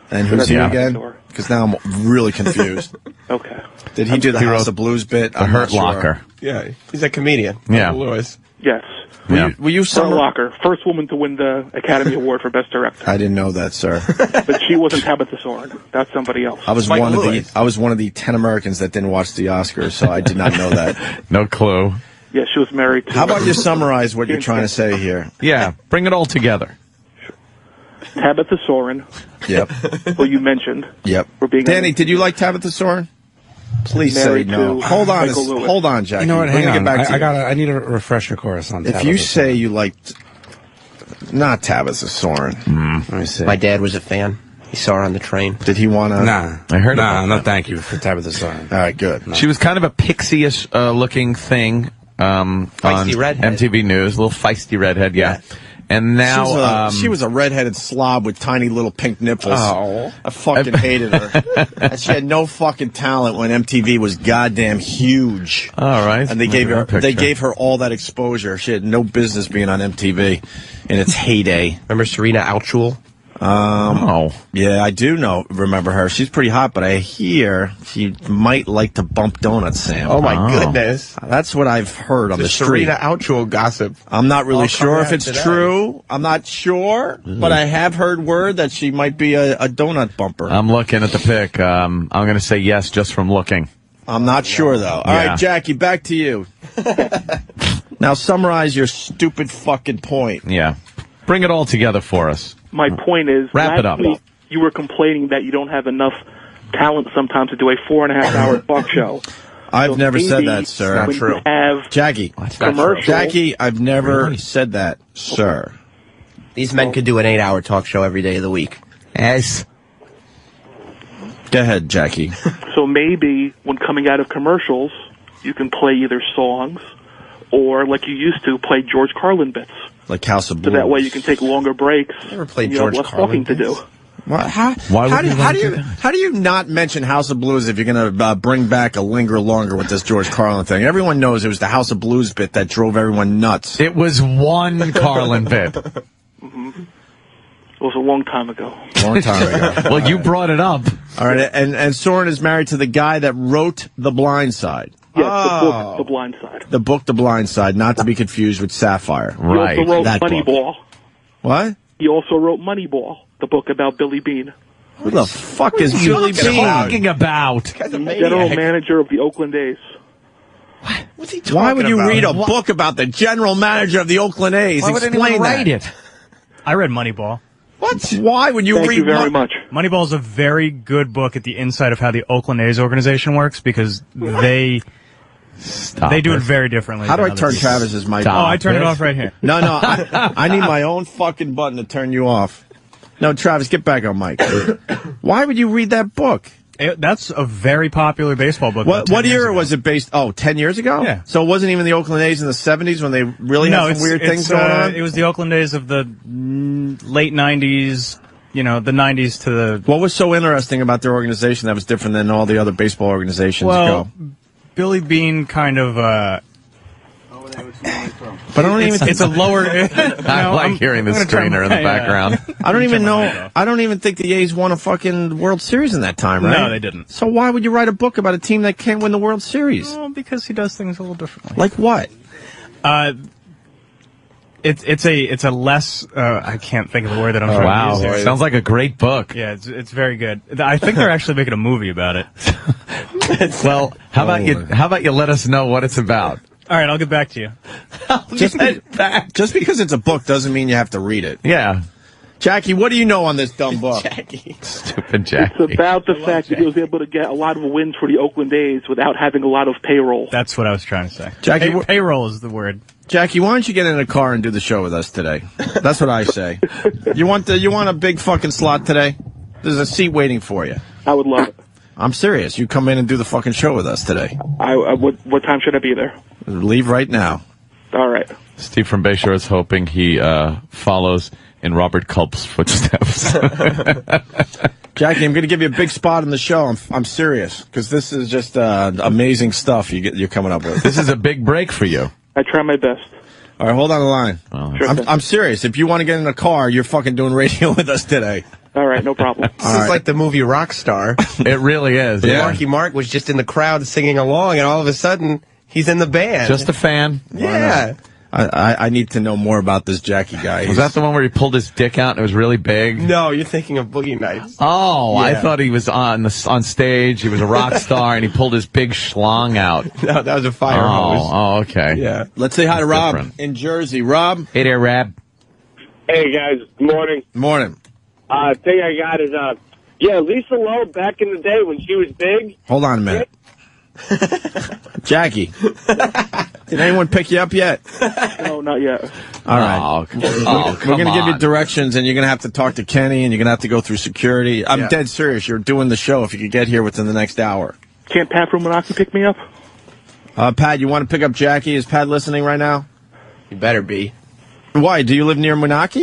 S4: And who's he again? Because now I'm really confused.
S8: Okay.
S4: Did he do the House of Blues bit?
S5: The Hurt Locker.
S7: Yeah, he's a comedian.
S5: Yeah.
S7: Lewis.
S8: Yes.
S4: Were you
S8: Hurt Locker. First woman to win the Academy Award for Best Director.
S4: I didn't know that, sir.
S8: But she wasn't Tabitha Soren. That's somebody else.
S4: I was one of the 10 Americans that didn't watch the Oscars, so I did not know that.
S5: No clue.
S8: Yeah, she was married to...
S4: How about you summarize what you're trying to say here?
S5: Yeah, bring it all together.
S8: Tabitha Soren,
S4: Yep.
S8: who you mentioned.
S4: Yep.
S8: For being
S4: Danny, did you like Tabitha Soren? Please say
S8: Married
S4: no.
S8: to
S4: Hold on,
S8: Michael Lewis.
S4: hold on, Jackie.
S11: You know what?
S4: We're
S11: Hang
S4: gonna
S11: on.
S4: get back to you.
S11: I need a refresher course on
S4: If
S11: Tabitha
S4: you
S11: Soren.
S4: say you liked, not Tabitha Soren. Let me see.
S7: My dad was a fan. He saw her on the train.
S4: Did he want to?
S11: Nah.
S5: I heard
S11: Nah,
S5: about
S11: no
S5: that.
S11: thank you for Tabitha Soren.
S4: All right, good.
S5: She was kind of a pixie-ish looking thing on
S7: redhead.
S5: MTV News. A little feisty redhead, yeah. And now
S4: she was a redheaded slob with tiny little pink nipples.
S7: Oh.
S4: I fucking hated her. And she had no fucking talent when MTV was goddamn huge.
S5: all right.
S4: And they gave her all that exposure. She had no business being on MTV in its heyday.
S7: Remember Serena Altschul?
S4: Yeah, I do remember her. She's pretty hot, but I hear she might like to bump donuts, Sam.
S7: Oh, my goodness.
S4: That's what I've heard on the street.
S7: Serena Altschul gossip.
S4: I'm not really
S7: All
S4: sure
S7: coming
S4: if
S7: out
S4: it's
S7: today.
S4: true. I'm not sure, but I have heard word that she might be a donut bumper.
S5: I'm looking at the pic. I'm going to say yes just from looking.
S4: I'm not sure, though. All right, Jackie, back to you. Now summarize your stupid fucking point.
S5: Yeah. Bring it all together for us.
S8: My point is,
S5: Wrap it up.
S8: last week you were complaining that you don't have enough talent sometimes to do a 4.5-hour talk show.
S4: I've
S8: So
S4: never said
S8: maybe
S4: that, sir.
S8: when you have
S4: Jackie,
S8: commercial.
S4: Jackie, I've never said that, sir.
S7: These men could do an 8-hour talk show every day of the week.
S5: Yes.
S4: Go ahead, Jackie.
S8: So maybe when coming out of commercials, you can play either songs or, like you used to, play George Carlin bits.
S4: Like House of
S8: So
S4: Blues.
S8: that way you can take longer breaks.
S7: Never played
S8: and you
S7: George
S8: have less
S7: Carlin
S8: talking to do.
S4: What? How do you not mention House of Blues if you're going to bring back a linger longer with this George Carlin thing? Everyone knows it was the House of Blues bit that drove everyone nuts.
S5: It was one Carlin bit.
S8: It was a long time ago.
S4: Long time ago.
S5: Well, you brought it up.
S4: All right, and Soren is married to the guy that wrote The Blind Side.
S8: Yes, the book, The Blind Side.
S4: The book, The Blind Side, not to be confused with Sapphire.
S8: He also wrote
S4: That book.
S8: Moneyball.
S4: What?
S8: He also wrote Moneyball, the book about Billy Bean.
S4: Who the fuck is Billy
S5: What are you
S4: Bean?
S5: talking about?
S8: General manager of the Oakland A's.
S7: What's he talking
S4: Why would you
S7: about?
S4: read a book about the general manager of the Oakland A's?
S5: Why would
S4: Explain
S5: anyone
S4: that.
S5: write it?
S12: I read Moneyball.
S4: What? Why would you
S8: Thank
S4: read
S8: you very much.
S12: Moneyball is a very good book at the inside of how the Oakland A's organization works because they do it very differently.
S4: How do I
S12: than
S4: turn
S12: others.
S4: Travis's mic
S12: Oh,
S4: off?
S12: I turned it off right here.
S4: No, I need my own fucking button to turn you off. No, Travis, get back on mic. Why would you read that book?
S12: That's a very popular baseball book.
S4: What era was it based? Oh, 10 years ago?
S12: Yeah.
S4: So it wasn't even the Oakland A's in the 70s when they really had some weird things going on?
S12: It was the Oakland A's of the late 90s, the 90s to the...
S4: What was so interesting about their organization that was different than all the other baseball organizations?
S12: Well, Billy Bean kind of...
S4: But I don't even.
S12: It's a lower.
S5: I like hearing the screener in the background.
S4: I don't even know. I don't even think the A's won a fucking World Series in that time, right?
S12: No, they didn't.
S4: So why would you write a book about a team that can't win the World Series?
S12: Well, because he does things a little differently.
S4: Like what?
S12: It's a less. I can't think of the word that I'm trying to use here.
S5: Sounds like a great book.
S12: Yeah, it's very good. I think they're actually making a movie about it.
S5: Well, how about you let us know what it's about?
S12: All right, I'll get back to you.
S4: Just because it's a book doesn't mean you have to read it.
S5: Yeah.
S4: Jackie, what do you know on this dumb book?
S5: Stupid Jackie.
S8: It's about the fact that he was able to get a lot of wins for the Oakland A's without having a lot of payroll.
S12: That's what I was trying to say.
S4: Jackie,
S12: payroll is the word.
S4: Jackie, why don't you get in a car and do the show with us today? That's what I say. You want a big fucking slot today? There's a seat waiting for you.
S8: I would love it.
S4: I'm serious. You come in and do the fucking show with us today.
S8: What time should I be there?
S4: Leave right now.
S8: All right.
S5: Steve from Bayshore is hoping he follows in Robert Culp's footsteps.
S4: Jackie, I'm going to give you a big spot in the show. I'm serious, because this is just amazing stuff you're coming up with.
S5: This is a big break for you.
S8: I try my best.
S4: All right, hold on the line. I'm serious. If you want to get in a car, you're fucking doing radio with us today.
S8: All right, no problem.
S7: This is like the movie Rockstar.
S5: It really is.
S7: Yeah. Marky Mark was just in the crowd singing along, and all of a sudden, he's in the band.
S5: Just a fan.
S7: Yeah.
S4: I need to know more about this Jackie guy.
S5: Was that the one where he pulled his dick out and it was really big?
S7: No, you're thinking of Boogie Nights.
S5: Oh,
S7: Yeah.
S5: I thought he was on stage. He was a rock star and he pulled his big schlong out.
S7: No, that was a fire hose.
S5: Oh, okay.
S7: Yeah.
S4: Let's say hi to Rob
S5: different.
S4: in Jersey. Rob.
S5: Hey there, Rab.
S10: Hey, guys. Good morning.
S4: Morning.
S10: Thing I got is, Lisa Loeb back in the day when she was big.
S4: Hold on a minute. Jackie, did anyone pick you up yet?
S8: No, not yet.
S4: All right. We're going to give you directions, and you're going to have to talk to Kenny, and you're going to have to go through security. I'm dead serious. You're doing the show if you could get here within the next hour.
S8: Can't Pat from Monaco pick me up?
S4: Pat, you want to pick up Jackie? Is Pat listening right now?
S7: You better be.
S4: Why? Do you live near Monaco?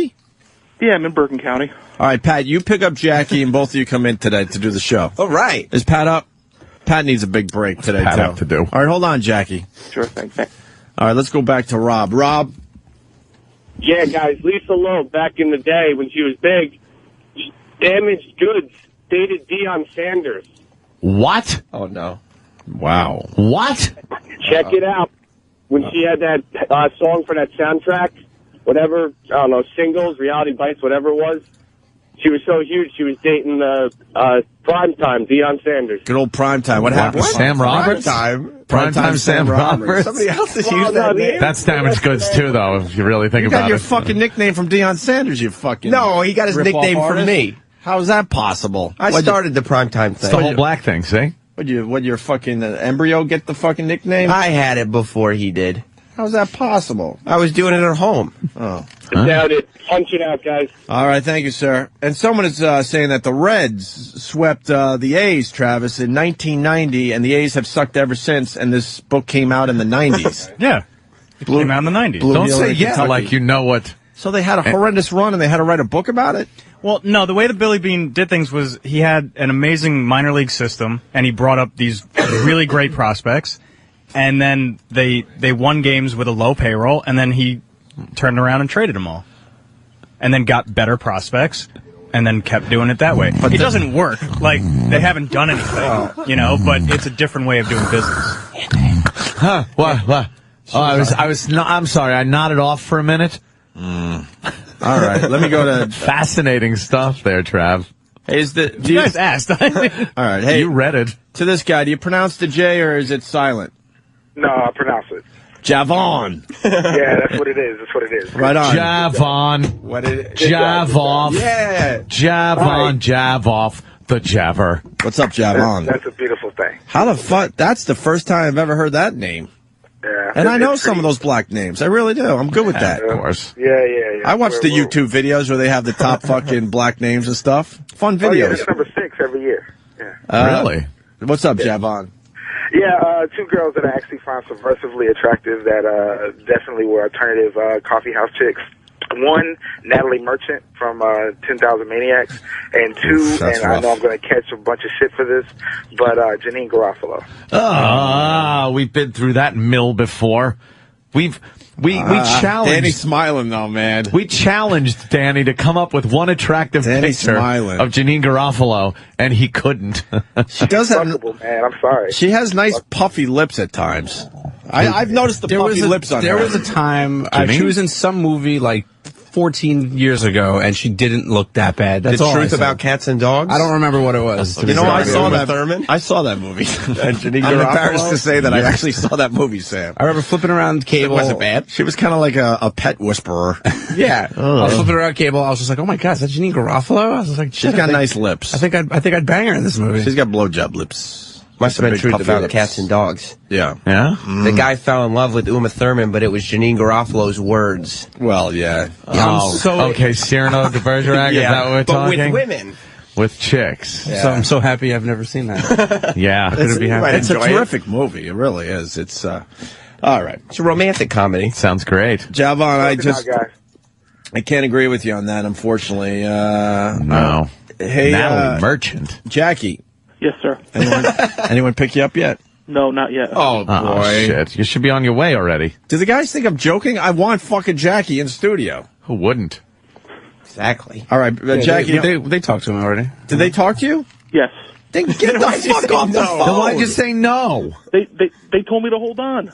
S8: Yeah, I'm in Bergen County.
S4: All right, Pat, you pick up Jackie, and both of you come in today to do the show.
S7: All right.
S4: Is Pat up? Pat needs a big break today,
S5: Pat
S4: too.
S5: have to do?
S4: All right, hold on, Jackie.
S8: Sure thing. Thanks.
S4: All right, let's go back to Rob. Rob?
S10: Yeah, guys, Lisa Loeb back in the day when she was big, damaged goods, dated Deion Sanders.
S5: What?
S7: Oh, no.
S4: Wow.
S5: What?
S10: Check it out. When she had that song for that soundtrack, whatever, I don't know, Singles, Reality Bites, whatever it was, she was so huge she was dating Primetime, Deion Sanders.
S4: Good old Primetime. What happened?
S5: Sam Roberts?
S4: Primetime
S5: Sam Roberts?
S7: Somebody else has used that name.
S5: That's damaged goods, too, though, if you really think
S4: You
S5: about
S4: got your
S5: it.
S4: fucking nickname from Deion Sanders, you fucking...
S7: No, he got his
S4: rip-off
S7: nickname from
S4: artist?
S7: me.
S4: How is that possible?
S7: I started the Primetime
S5: It's the
S7: thing.
S5: whole black thing, see?
S4: What your fucking embryo get the fucking nickname?
S7: I had it before he did.
S4: How's that possible?
S7: I was doing it at home.
S4: Oh.
S10: Doubt it. Punch it out, guys.
S4: All right, thank you, sir. And someone is saying that the Reds swept the A's, Travis, in 1990, and the A's have sucked ever since, and this book came out in the 90s.
S12: Yeah. It came out in the 90s.
S5: Don't
S4: Dealer
S5: say
S4: in
S5: yeah
S4: Kentucky.
S5: like you know what.
S4: So they had a horrendous run, and they had to write a book about it?
S12: Well, no, the way that Billy Beane did things was he had an amazing minor league system, and he brought up these really great prospects, and then they won games with a low payroll, and then he turned around and traded them all. And then got better prospects, and then kept doing it that way. But it doesn't work. Like, they haven't done anything, you know, but it's a different way of doing business.
S5: Huh? What? Oh, I'm sorry, I nodded off for a minute.
S4: All right, let me go to...
S5: Fascinating stuff there, Trav.
S4: Hey,
S12: You guys asked.
S4: All right, hey,
S5: You read it.
S4: to this guy, do you pronounce the J or is it silent?
S13: No, I pronounce it.
S4: Javon.
S13: Yeah, that's what it is. That's what it is.
S4: Right on.
S5: Javon.
S4: What is
S5: Jav off.
S7: Yeah.
S5: Javon, Jav off. The Javer.
S4: What's up, Javon?
S13: That's a beautiful thing.
S4: How the fuck? That's the first time I've ever heard that name.
S13: Yeah.
S4: And I know some of those black names. I really do. I'm good with that.
S5: Of course.
S13: Yeah.
S4: I watch the YouTube videos where they have the top fucking black names and stuff. Fun
S13: Oh, yeah,
S4: videos.
S13: it's number 6 every year. Yeah.
S5: Really?
S4: What's up, Javon?
S13: Yeah, 2 girls that I actually find subversively attractive that definitely were alternative coffee house chicks. 1, Natalie Merchant from 10,000 Maniacs, and 2,
S4: That's
S13: and I
S4: rough.
S13: know I'm going to catch a bunch of shit for this, but Janine Garofalo.
S5: We've been through that mill before. We've We challenged.
S4: Danny's smiling though, man.
S5: We challenged Danny to come up with one attractive picture of Janine Garofalo, and he couldn't.
S4: She does have.
S13: Man, I'm sorry.
S4: She has nice puffy lips at times. I've noticed the puffy lips on her.
S11: There was a time she was in some movie like 14 years ago, and she didn't look that bad. That's
S7: The
S11: all
S7: Truth
S11: I said.
S7: About Cats and Dogs?
S11: I don't remember what it was.
S4: You know, I saw that.
S7: Thurman?
S4: I saw that movie.
S7: And Janine
S4: I'm
S7: Garofalo?
S4: embarrassed to say that I actually saw that movie, Sam.
S11: I remember flipping around cable.
S4: Was it bad? She was kind of like a pet whisperer.
S11: Yeah. I was flipping around cable. I was just like, oh my God, is that Janine Garofalo? I was like,
S4: She's got nice lips.
S11: I think I'd bang her in this movie.
S4: She's got blowjob lips.
S7: Must have been
S4: Big
S7: Truth
S4: puffy
S7: About
S4: lips.
S7: Cats and Dogs.
S4: Yeah.
S5: Yeah?
S7: The guy fell in love with Uma Thurman, but it was Janine Garofalo's words.
S4: Well, yeah.
S5: Okay, Cyrano de Bergerac, is that what we're
S7: but
S5: talking?
S7: with women.
S5: With chicks.
S11: So I'm so happy I've never seen that.
S5: Yeah.
S4: It's,
S5: Be happy.
S4: it's a terrific movie. It really is. It's, all right.
S7: It's a romantic comedy.
S5: Sounds great.
S4: Javon, I can't agree with you on that, unfortunately.
S5: No.
S4: Hey,
S5: Natalie Merchant.
S4: Jackie.
S8: Yes, sir.
S4: Anyone pick you up yet?
S8: No, not yet.
S4: Oh, boy.
S5: Oh, shit. You should be on your way already.
S4: Do the guys think I'm joking? I want fucking Jackie in studio.
S5: Who wouldn't?
S7: Exactly.
S4: All right, Jackie.
S11: They talked to him already.
S4: Did they talk to you?
S8: Yes.
S4: Then get the fuck off the phone.
S5: Then why'd you say no?
S8: They told me to hold on.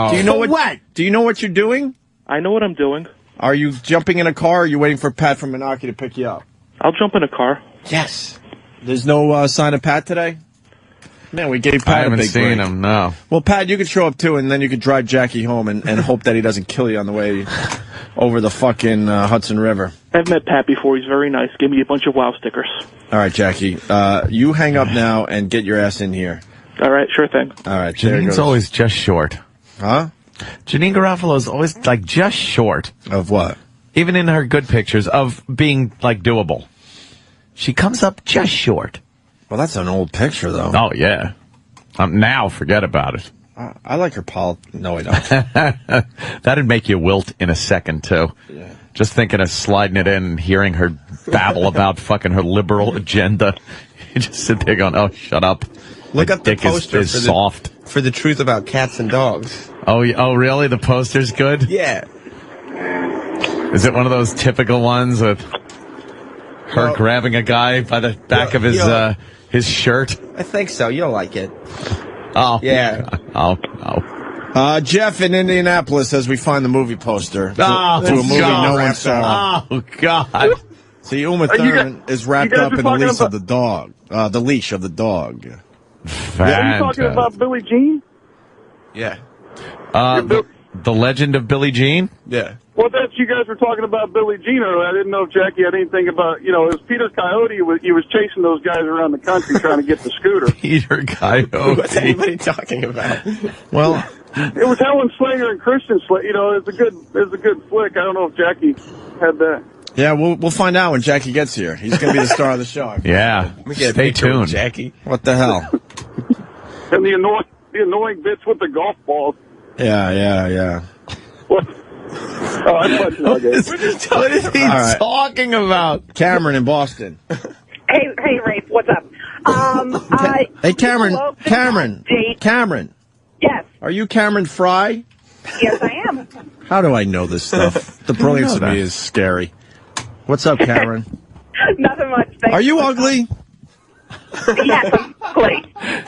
S4: Do you know what? Do you know what you're doing?
S8: I know what I'm doing.
S4: Are you jumping in a car, or are you waiting for Pat from Menaki to pick you up?
S8: I'll jump in a car.
S7: Yes.
S4: There's no sign of Pat today? Man, we gave Pat
S5: I haven't
S4: a big
S5: seen
S4: break.
S5: him, no.
S4: Well, Pat, you could show up too, and then you could drive Jackie home and hope that he doesn't kill you on the way over the fucking Hudson River.
S8: I've met Pat before. He's very nice. Gave me a bunch of WoW stickers.
S4: All right, Jackie. You hang up now and get your ass in here.
S8: All right, sure thing.
S4: All right, there it
S5: Janine's
S4: goes.
S5: always just short.
S4: Huh?
S5: Janine Garofalo's always, like, just short.
S4: Of what?
S5: Even in her good pictures of being, like, doable. She comes up just short.
S4: Well, that's an old picture, though.
S5: Oh, yeah. Now, forget about it.
S4: I like her No, I don't.
S5: That'd make you wilt in a second, too.
S4: Yeah.
S5: Just thinking of sliding it in and hearing her babble about fucking her liberal agenda. You just sit there going, oh, shut up.
S7: Look
S5: My
S7: up the
S5: dick
S7: poster
S5: is soft.
S7: for the Truth About Cats and Dogs.
S5: Oh, really? The poster's good?
S7: Yeah.
S5: Is it one of those typical ones with her grabbing a guy by the back of his shirt?
S7: I think so. You'll like it.
S5: Oh.
S7: Yeah.
S5: Oh.
S4: Jeff in Indianapolis as we find the movie poster to a movie
S5: God.
S4: no one saw.
S5: Oh, God.
S4: See, Uma Thurman is wrapped up in the leash of the dog. The leash of the dog.
S8: Are you talking about Billie Jean?
S7: Yeah.
S5: The Legend of Billie Jean?
S7: Yeah.
S8: Well, you guys were talking about Billie Jean earlier. I didn't know if Jackie had anything about, it was Peter Coyote. He was chasing those guys around the country trying to get the scooter.
S5: Peter Coyote.
S7: What's anybody talking about?
S4: Well,
S8: it was Helen Slater and Christian Slater. It's a good flick. I don't know if Jackie had that.
S4: Yeah, we'll find out when Jackie gets here. He's going to be the star of the show.
S5: Yeah. Stay tuned.
S7: Jackie.
S4: What the hell?
S8: And the annoying bits with the golf balls.
S4: Yeah.
S8: What? Oh, I'm punching out, guys.
S5: What is he talking about?
S4: Cameron in Boston.
S1: Hey, Rafe, what's up?
S4: Hey, Cameron.
S1: Yes.
S4: Are you Cameron Fry?
S1: Yes, I am.
S4: How do I know this stuff? The brilliance of me is scary. What's up, Cameron?
S1: Nothing much. Thanks.
S4: Are you ugly?
S1: Yes, I'm ugly.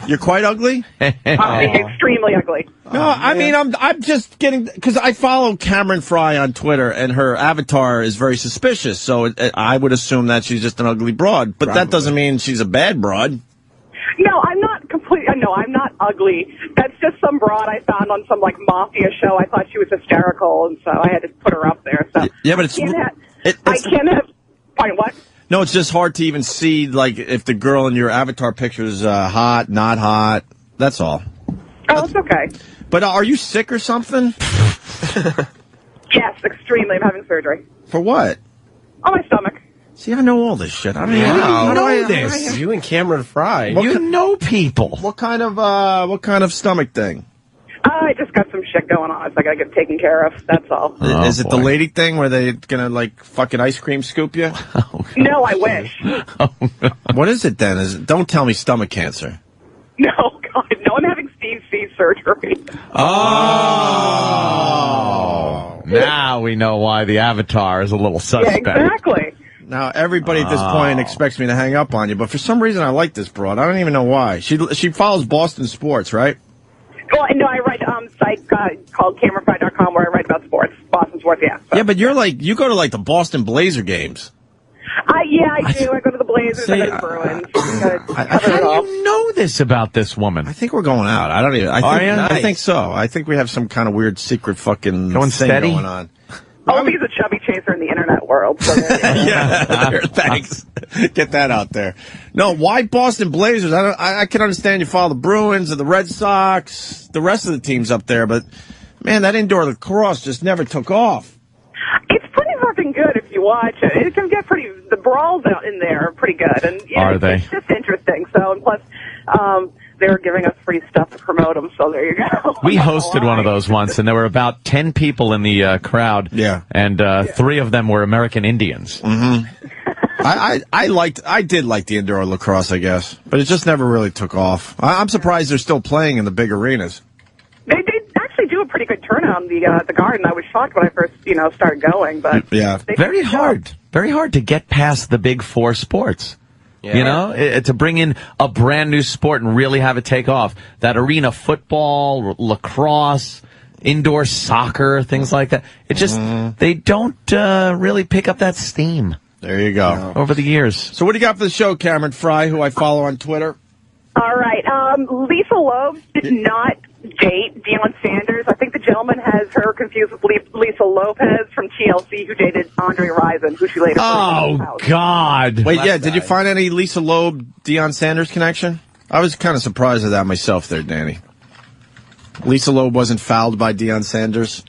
S4: You're quite ugly?
S1: Extremely ugly.
S4: No, I mean, I'm just getting, because I follow Cameron Fry on Twitter, and her avatar is very suspicious, so I would assume that she's just an ugly broad, but that doesn't mean she's a bad broad.
S1: No, I'm not completely. No, I'm not ugly. That's just some broad I found on some mafia show. I thought she was hysterical, and so I had to put her up there. So
S4: yeah, but
S1: I can't have. Wait, what?
S4: No, it's just hard to even see if the girl in your avatar picture is hot, not hot. That's all.
S1: Oh, it's okay.
S4: But are you sick or something?
S1: Yes, extremely. I'm having surgery.
S4: For what?
S1: On my stomach.
S4: See, I know all this shit. I mean,
S7: Wow.
S4: how do I
S7: know this? You and Cameron Fry.
S5: You know people.
S4: What kind of stomach thing?
S1: I just got some shit going on. So I gotta get taken care of. That's all.
S4: Is it the lady thing where they gonna fucking ice cream scoop you?
S1: No, I wish.
S4: What is it then? Don't tell me stomach cancer.
S1: No, God, no. I'm having Steve C surgery.
S5: Oh. Now we know why the Avatar is a little suspect.
S1: Yeah, exactly.
S4: Now, everybody at this point expects me to hang up on you, but for some reason I like this broad. I don't even know why. She follows Boston sports, right?
S1: Well, no, I write a site called CameraFry.com where I write about sports, Boston sports, yeah. So.
S4: Yeah, but you go to the Boston Blazer games.
S1: Yeah, I do. I go to the Blazers, I go to the Bruins.
S5: How do you know this about this woman?
S4: I think we're going out. I don't even. I think so. I think we have some kind of weird secret fucking thing going on.
S1: Opie's a chubby chaser in the internet world. So
S4: yeah, thanks. Get that out there. No, why Boston Blazers? I can understand you follow the Bruins and the Red Sox, the rest of the teams up there, but man, that indoor lacrosse just never took off.
S1: It's pretty fucking good if you watch it. It can get pretty. The brawls out in there are pretty good, and
S5: are they?
S1: It's just interesting. So, and plus, they're giving us free stuff to promote them. So there you go.
S5: We hosted one of those once, and there were about 10 people in the crowd.
S4: Yeah,
S5: and 3 of them were American Indians.
S4: Mm-hmm. I did like the indoor lacrosse, I guess, but it just never really took off. I'm surprised they're still playing in the big arenas.
S1: They actually do a pretty good turnout in the Garden. I was shocked when I first started going, but
S4: yeah,
S5: very hard to get past the big 4 sports. Yeah. You know, to bring in a brand new sport and really have it take off. That arena football, lacrosse, indoor soccer, things like that. It just, they don't really pick up that steam.
S4: There you go.
S5: Over the years.
S4: So what do you got for the show, Cameron Fry, who I follow on Twitter?
S1: All right. Lisa Loeb did not date Deion Sanders. I think the gentleman has her confused with Lisa Lopez from TLC, who dated Andre Rison, who she later...
S5: Oh, God.
S4: Wait, yeah, did you find any Lisa Loeb, Deion Sanders connection? I was kind of surprised at that myself there, Danny. Lisa Loeb wasn't fouled by Deion Sanders?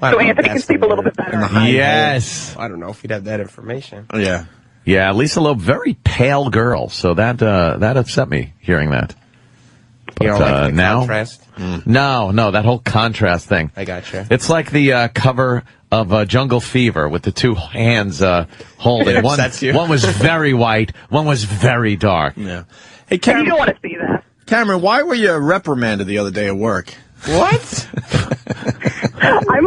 S1: So Anthony can sleep a little bit better.
S5: Yes.
S7: I don't know if he'd have that information.
S4: Yeah.
S5: Yeah, Lisa Loeb, very pale girl, so that upset me hearing that. But,
S7: you don't like the
S5: now,
S7: contrast?
S5: No, that whole contrast thing.
S7: I gotcha.
S5: It's like the cover of Jungle Fever with the 2 hands holding. One was very white, one was very dark.
S4: Yeah. Hey, Cameron,
S1: you don't want to see that.
S4: Cameron, why were you reprimanded the other day at work?
S7: What?
S1: I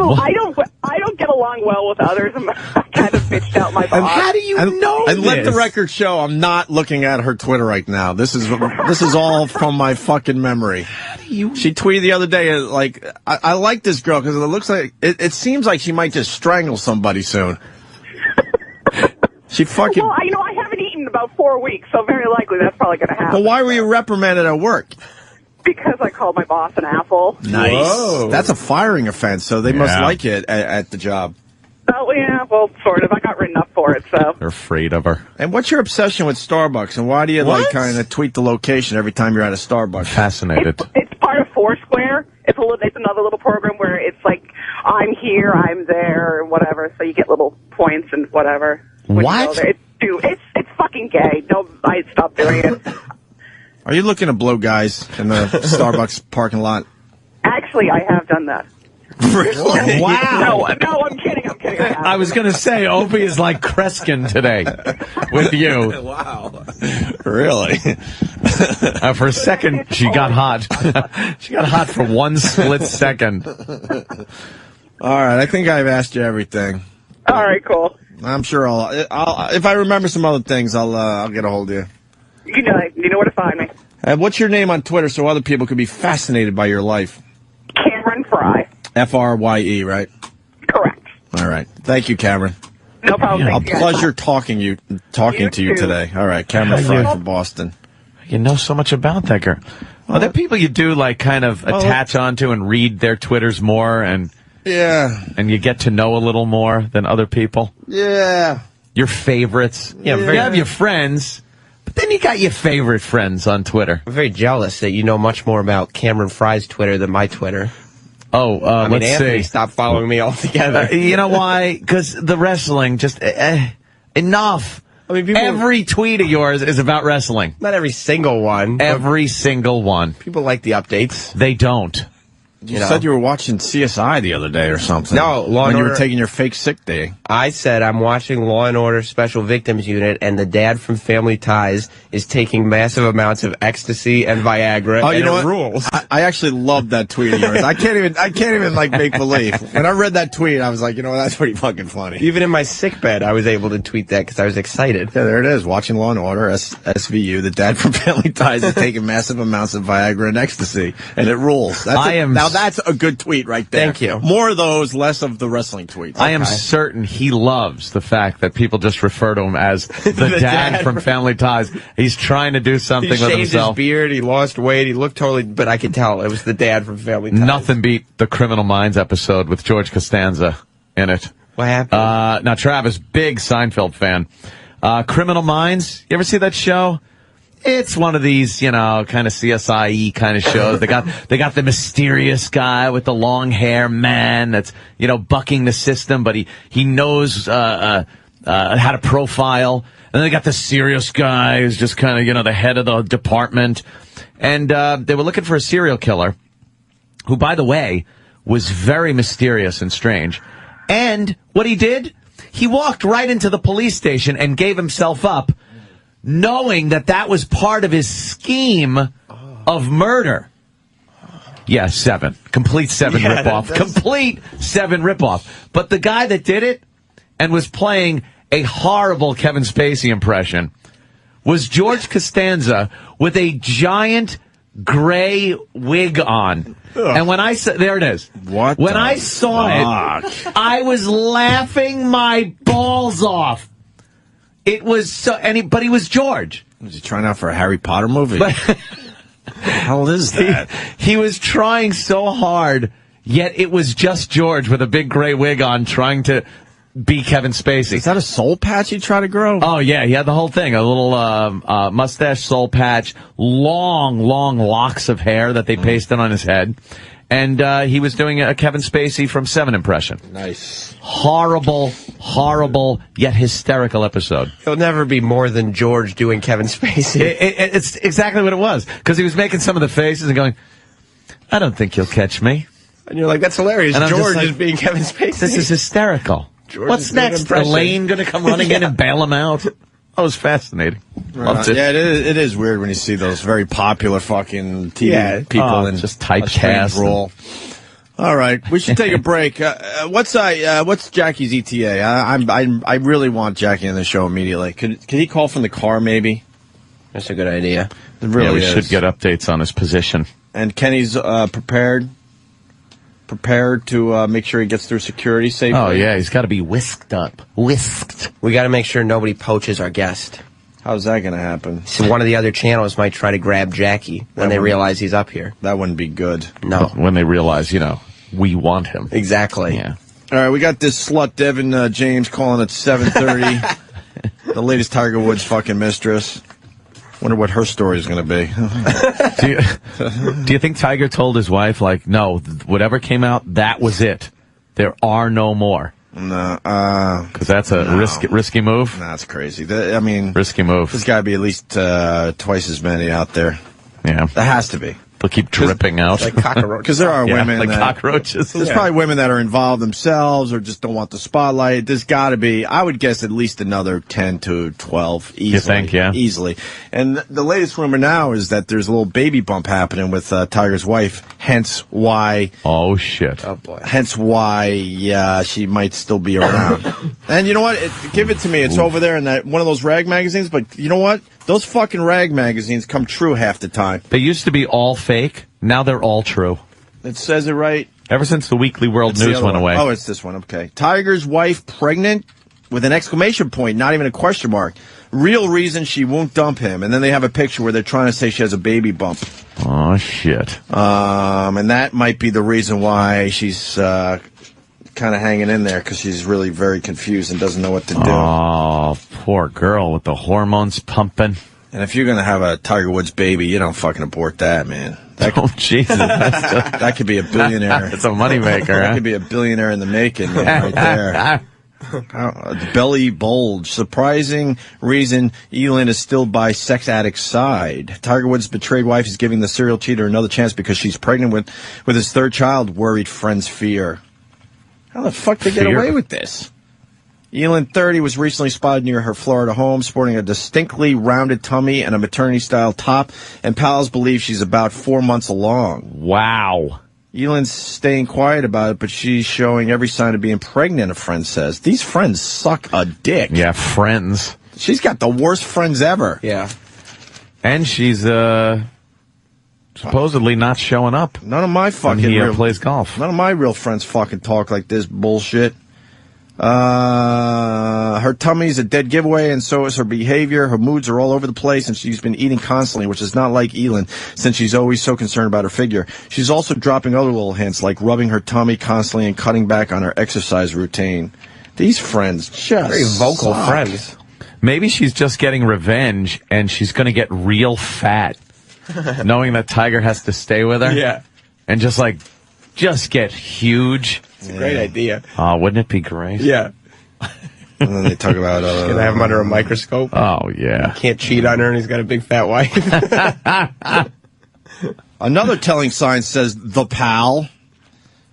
S1: don't get along well with others. I'm kind of bitched out my boss.
S5: How do you know
S4: And
S5: this?
S4: let the record show I'm not looking at her Twitter right now. This is all from my fucking memory.
S5: How do you...
S4: She tweeted the other day, like, I like this girl because it looks like, it seems like she might just strangle somebody soon. She fucking...
S1: Well, I haven't eaten in about 4 weeks, so very likely that's probably going to happen.
S4: But why were you reprimanded at work?
S1: Because I called my boss an apple.
S4: Nice.
S7: Whoa.
S4: That's a firing offense, so they must like it at the job.
S1: Oh, yeah, well, sort of. I got written up for it, so.
S5: They're afraid of her.
S4: And what's your obsession with Starbucks, and why do you, kind of tweet the location every time you're at a Starbucks?
S5: Fascinated.
S1: It's part of Foursquare. It's another little program where it's like, I'm here, I'm there, and whatever, so you get little points and whatever.
S5: What?
S1: It's fucking gay. I stopped doing it.
S4: Are you looking to blow guys in the Starbucks parking lot?
S1: Actually, I have done that.
S4: Really?
S5: Wow.
S1: No, I'm kidding.
S5: I was going to say, Opie is like Kreskin today with you.
S4: Wow. Really?
S5: For a second, she got hot. She got hot for 1 split second.
S4: All right, I think I've asked you everything.
S1: All right, cool.
S4: I'm sure I'll if I remember some other things, I'll get a hold of you.
S1: You know where to find me.
S4: What's your name on Twitter so other people could be fascinated by your life?
S1: Cameron Fry.
S4: Frye, right?
S1: Correct.
S4: All right. Thank you, Cameron.
S1: No problem.
S4: A pleasure talking to you today. All right, Cameron Fry from Boston.
S5: You know so much about that girl. Are there people you do like kind of attach onto and read their Twitters more and you get to know a little more than other people?
S4: Yeah.
S5: Your favorites.
S7: Yeah,
S5: you have your friends. But then you got your favorite friends on Twitter.
S7: I'm very jealous that you know much more about Cameron Fry's Twitter than my Twitter.
S5: Oh, let's
S7: Anthony
S5: see.
S7: Stopped following me altogether.
S5: You know why? Because the wrestling, just enough.
S7: I mean,
S5: every tweet of yours is about wrestling.
S7: Not every single one.
S5: Every single one.
S7: People like the updates.
S5: They don't.
S4: You said you were watching CSI the other day or something.
S7: No,
S4: when you were taking your fake sick day.
S7: I said I'm watching Law & Order Special Victims Unit, and the dad from Family Ties is taking massive amounts of ecstasy and Viagra,
S4: Oh,
S7: and
S4: you know
S7: it
S4: what?
S7: rules.
S4: I actually love that tweet of yours. I can't even like make believe. When I read that tweet, I was like, you know what? That's pretty fucking funny.
S7: Even in my sick bed, I was able to tweet that because I was excited.
S4: Yeah, there it is. Watching Law & Order, SVU. The dad from Family Ties is taking massive amounts of Viagra and ecstasy, and it rules. Now that's a good tweet right there.
S7: Thank you.
S4: More of those, less of the wrestling tweets.
S5: I am certain he loves the fact that people just refer to him as the dad from Family Ties. He's trying to do something
S7: He
S5: with
S7: shaved
S5: himself.
S7: his beard, he lost weight, he looked totally, but I could tell it was the dad from Family Ties.
S5: Nothing beat the Criminal Minds episode with George Costanza in it.
S7: What happened?
S5: Now, Travis, big Seinfeld fan. Criminal Minds, you ever see that show? It's one of these, kind of CSI-y kind of shows. They got the mysterious guy with the long hair man that's, bucking the system, but he knows, how to profile. And then they got the serious guy who's just kind of, the head of the department. And, they were looking for a serial killer who, by the way, was very mysterious and strange. And what he did, he walked right into the police station and gave himself up, knowing that was part of his scheme of murder. Yeah, 7. Complete 7 ripoff. Complete 7 ripoff. But the guy that did it and was playing a horrible Kevin Spacey impression was George Costanza with a giant gray wig on. Ugh. And when I saw, there it is. When I saw it, I was laughing my balls off. It was so, but he was George.
S4: Was he trying out for a Harry Potter movie? What the hell is that?
S5: He was trying so hard, yet it was just George with a big gray wig on trying to be Kevin Spacey.
S4: Is that a soul patch he tried to grow?
S5: Oh, yeah, he had the whole thing. A little mustache, soul patch, long locks of hair that they pasted on his head. And he was doing a Kevin Spacey from 7 impression.
S4: Nice.
S5: Horrible, yet hysterical episode.
S7: He'll never be more than George doing Kevin Spacey.
S5: It's exactly what it was. Because he was making some of the faces and going, I don't think you'll catch me.
S7: And you're like, that's hilarious.
S5: And
S7: George is being Kevin Spacey.
S5: This is hysterical.
S7: George
S5: What's next? Elaine going to come running in and bail him out? That was fascinating. Loved it.
S4: Yeah, it is weird when you see those very popular fucking TV people in
S5: just typecast
S4: role. All right, we should take a break. What's Jackie's ETA? I really want Jackie on the show immediately. Could he call from the car? Maybe
S7: that's a good idea.
S4: It really
S5: we should get updates on his position.
S4: And Kenny's prepared to make sure he gets through security safely.
S5: Oh yeah, he's got to be whisked up. Whisked.
S7: We got to make sure nobody poaches our guest.
S4: How's that going to happen?
S7: So one of the other channels might try to grab Jackie when they realize he's up here.
S4: That wouldn't be good.
S7: No.
S5: When they realize, we want him.
S7: Exactly.
S5: Yeah.
S4: All right, we got this slut Devin James calling at 7:30. The latest Tiger Woods fucking mistress. Wonder what her story is going to be.
S5: Do you think Tiger told his wife, no, whatever came out, that was it. There are no more.
S4: No,
S5: because that's a risky move.
S4: No, that's crazy. Risky
S5: move.
S4: There's got to be at least twice as many out there.
S5: Yeah,
S4: there has to be.
S5: They'll keep dripping out
S7: like cockroaches.
S4: Because there are women
S5: like cockroaches.
S4: There's probably women that are involved themselves or just don't want the spotlight. There's got to be, I would guess, at least another 10 to 12 easily.
S5: You think? Yeah,
S4: easily. And the latest rumor now is that there's a little baby bump happening with Tiger's wife. Hence why.
S5: Oh shit.
S7: Oh boy.
S4: Hence why she might still be around. And you know what? Give it to me. It's over there in that one of those rag magazines. But you know what? Those fucking rag magazines come true half the time.
S5: They used to be all fake. Now they're all true.
S4: It says it right.
S5: Ever since the Weekly World News went away.
S4: Oh, it's this one. Okay. Tiger's wife pregnant with an exclamation point, not even a question mark. Real reason she won't dump him. And then they have a picture where they're trying to say she has a baby bump.
S5: Oh, shit.
S4: And that might be the reason why she's kind of hanging in there, because she's really very confused and doesn't know what to do.
S5: Oh, poor girl with the hormones pumping.
S4: And if you're going to have a Tiger Woods baby, you don't fucking abort that, man.
S5: Jesus.
S4: That could be a billionaire.
S5: It's a moneymaker,
S4: That could be a billionaire in the making, man, right there. Belly bulge. Surprising reason Elin is still by sex addict's side. Tiger Woods' betrayed wife is giving the serial cheater another chance because she's pregnant with his third child, worried friends fear. How the fuck did they get away with this? Elin, 30, was recently spotted near her Florida home sporting a distinctly rounded tummy and a maternity-style top, and pals believe she's about 4 months along.
S5: Wow.
S4: Elin's staying quiet about it, but she's showing every sign of being pregnant, a friend says. These friends suck a dick.
S5: Yeah, friends.
S4: She's got the worst friends ever.
S7: Yeah.
S5: And she's supposedly not showing up.
S4: None of my fucking
S5: when he
S4: real,
S5: plays golf.
S4: None of my real friends fucking talk like this bullshit. Her tummy's a dead giveaway, and so is her behavior. Her moods are all over the place, and she's been eating constantly, which is not like Elin, since she's always so concerned about her figure. She's also dropping other little hints, like rubbing her tummy constantly and cutting back on her exercise routine. These friends just
S7: very vocal
S4: suck.
S7: friends.
S5: Maybe she's just getting revenge, and she's going to get real fat, knowing that Tiger has to stay with her.
S7: Yeah.
S5: And just get huge.
S7: It's a great idea.
S5: Oh, wouldn't it be great?
S7: Yeah.
S4: And then they talk about
S7: gonna have him under a microscope.
S5: Oh, yeah.
S7: Can't cheat on her, and he's got a big fat wife.
S4: Another telling sign, says the pal,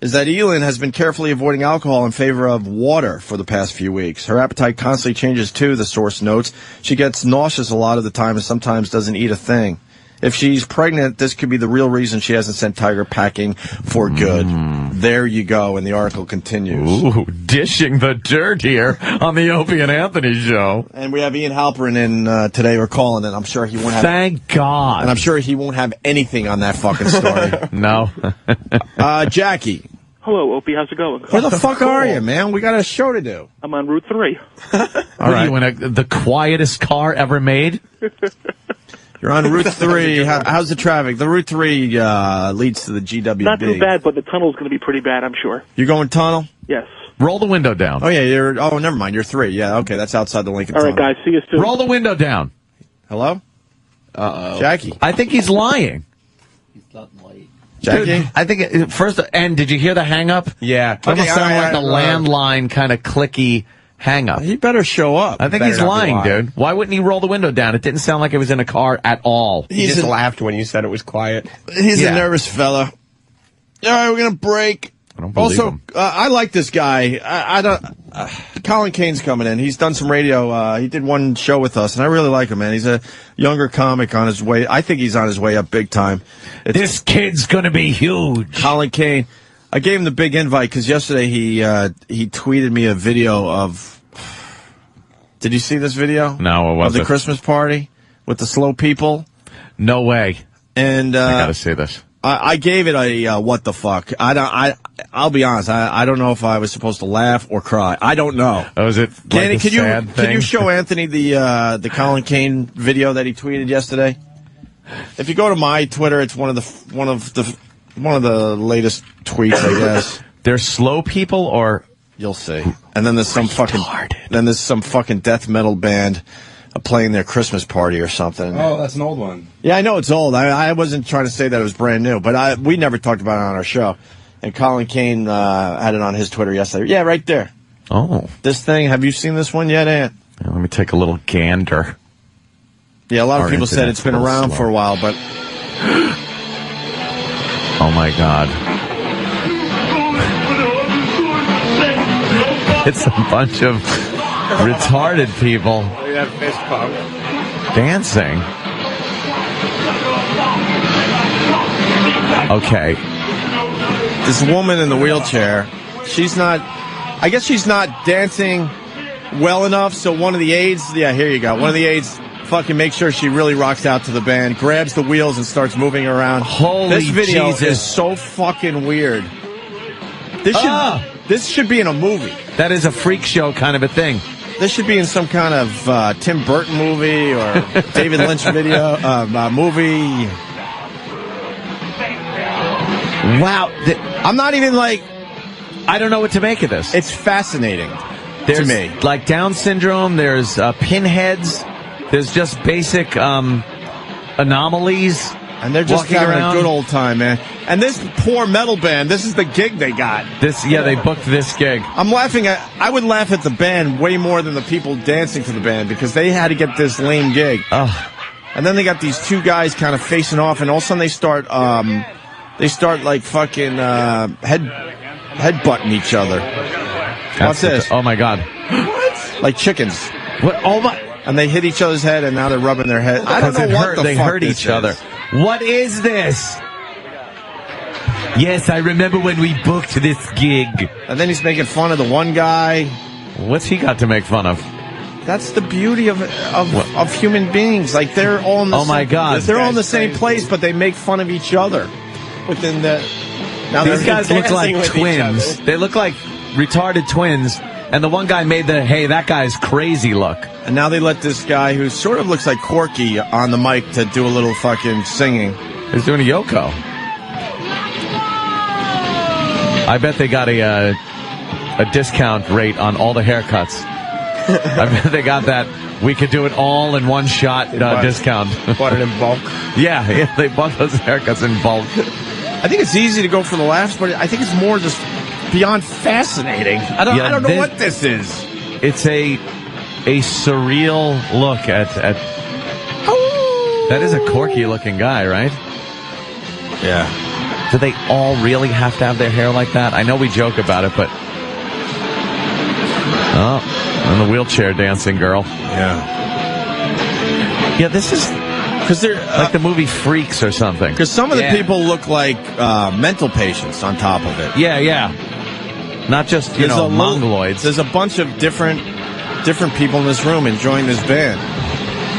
S4: is that Elin has been carefully avoiding alcohol in favor of water for the past few weeks. Her appetite constantly changes too, the source notes. She gets nauseous a lot of the time and sometimes doesn't eat a thing. If she's pregnant, this could be the real reason she hasn't sent Tiger packing for good. There you go, and the article continues.
S5: Ooh, dishing the dirt here on the Opie and Anthony show.
S4: And we have Ian Halprin in today. We're calling, and I'm sure he won't have...
S5: Thank God.
S4: And I'm sure he won't have anything on that fucking story.
S5: No.
S4: Jackie.
S8: Hello, Opie. How's it going?
S4: Where the fuck are you, man? We got a show to do.
S8: I'm on Route 3.
S5: All right. You in the quietest car ever made?
S4: You're on Route 3. How's the traffic? The Route 3 leads to the GWB.
S8: Not too bad, but the tunnel's going to be pretty bad, I'm sure.
S4: You're going tunnel?
S8: Yes.
S5: Roll the window down.
S4: Oh, yeah. Oh, never mind. You're 3. Yeah, okay. That's outside the Lincoln
S8: All
S4: Tunnel.
S8: right, guys. See you soon.
S5: Roll the window down.
S4: Hello?
S7: Uh-oh.
S4: Jackie.
S5: I think he's lying.
S4: Jackie?
S5: Dude, I think first, and did you hear the hang up?
S7: Yeah.
S5: It almost sounded like a landline kind of clicky hang up.
S4: He better show up.
S5: I think he's lying, dude. Why wouldn't he roll the window down? It didn't sound like it was in a car at all.
S7: He just laughed when you said it was quiet.
S4: He's a nervous fella. All right, we're going to break.
S5: I don't believe him.
S4: I like this guy. I don't. Colin Kane's coming in. He's done some radio. He did one show with us, and I really like him, man. He's a younger comic on his way. I think he's on his way up big time.
S5: This kid's going to be huge.
S4: Colin Kane. I gave him the big invite because yesterday he tweeted me a video of. Did you see this video?
S5: No, what was
S4: of the
S5: it?
S4: Christmas party with the slow people.
S5: No way.
S4: And
S5: I got to see this.
S4: I gave it a what the fuck. I'll be honest. I don't know if I was supposed to laugh or cry. I don't know.
S5: Oh, is it like
S4: can you show Anthony the Colin Kane video that he tweeted yesterday? If you go to my Twitter, it's one of the latest tweets, I guess.
S5: They're slow people, or
S4: you'll see. And then there's some fucking death metal band playing their Christmas party or something.
S11: Oh, that's an old one.
S4: Yeah, I know it's old. I wasn't trying to say that it was brand new, but we never talked about it on our show. And Colin Kane had it on his Twitter yesterday. Yeah, right there.
S5: Oh.
S4: This thing, have you seen this one yet, Ant?
S5: Yeah, let me take a little gander.
S4: Yeah, a lot of people said it's been around for a while, but...
S5: Oh, my God. It's a bunch of retarded people
S7: Fist pump.
S5: dancing. Okay.
S4: This woman in the wheelchair, I guess she's not dancing well enough, so one of the aides, here you go, one of the aides fucking makes sure she really rocks out to the band, grabs the wheels and starts moving around.
S5: Holy
S4: This video
S5: Jesus.
S4: is so fucking weird. This should be in a movie.
S5: That is a freak show kind of a thing.
S4: This should be in some kind of Tim Burton movie or David Lynch video movie.
S5: Wow.
S4: I'm not even
S5: I don't know what to make of this.
S4: It's fascinating to me.
S5: Like Down syndrome, there's pinheads, there's just basic anomalies.
S4: And they're just
S5: walking
S4: having
S5: around.
S4: a good old time, man. And this poor metal band, this is the gig they got.
S5: They booked this gig.
S4: I'm laughing I would laugh at the band way more than the people dancing to the band because they had to get this lame gig.
S5: Oh.
S4: And then they got these two guys kind of facing off, and all of a sudden they start like fucking headbutting each other. Watch this.
S5: Oh my God.
S4: What? like chickens.
S5: What? Oh my!
S4: And they hit each other's head, and now they're rubbing their head. I don't know what the
S5: they
S4: fuck
S5: hurt
S4: this
S5: each
S4: is.
S5: other. What is this? Yes, I remember when we booked this gig.
S4: And then he's making fun of the one guy.
S5: What's he got to make fun of?
S4: That's the beauty of human beings. Like they're all in the
S5: my God,
S4: they're all in the same place, but they make fun of each other within the. Now
S5: These guys look like
S4: with
S5: twins. They look like retarded twins. And the one guy made the, hey, that guy's crazy look.
S4: And now they let this guy who sort of looks like Corky on the mic to do a little fucking singing.
S5: He's doing a Yoko. I bet they got a discount rate on all the haircuts. I bet they got that. We could do it all in one shot discount.
S7: Bought it in bulk.
S5: Yeah, they bought those haircuts in bulk.
S4: I think it's easy to go for the laughs, but I think it's more just beyond fascinating. I don't know what this is.
S5: It's a surreal look at. That is a Corky looking guy, right?
S4: Yeah.
S5: Do they all really have to have their hair like that? I know we joke about it, but and the wheelchair dancing girl. Yeah, this is because they're like the movie Freaks or something.
S4: Because some of the people look like mental patients on top of it.
S5: Yeah. Not just, mongoloids.
S4: There's a bunch of different people in this room enjoying this band.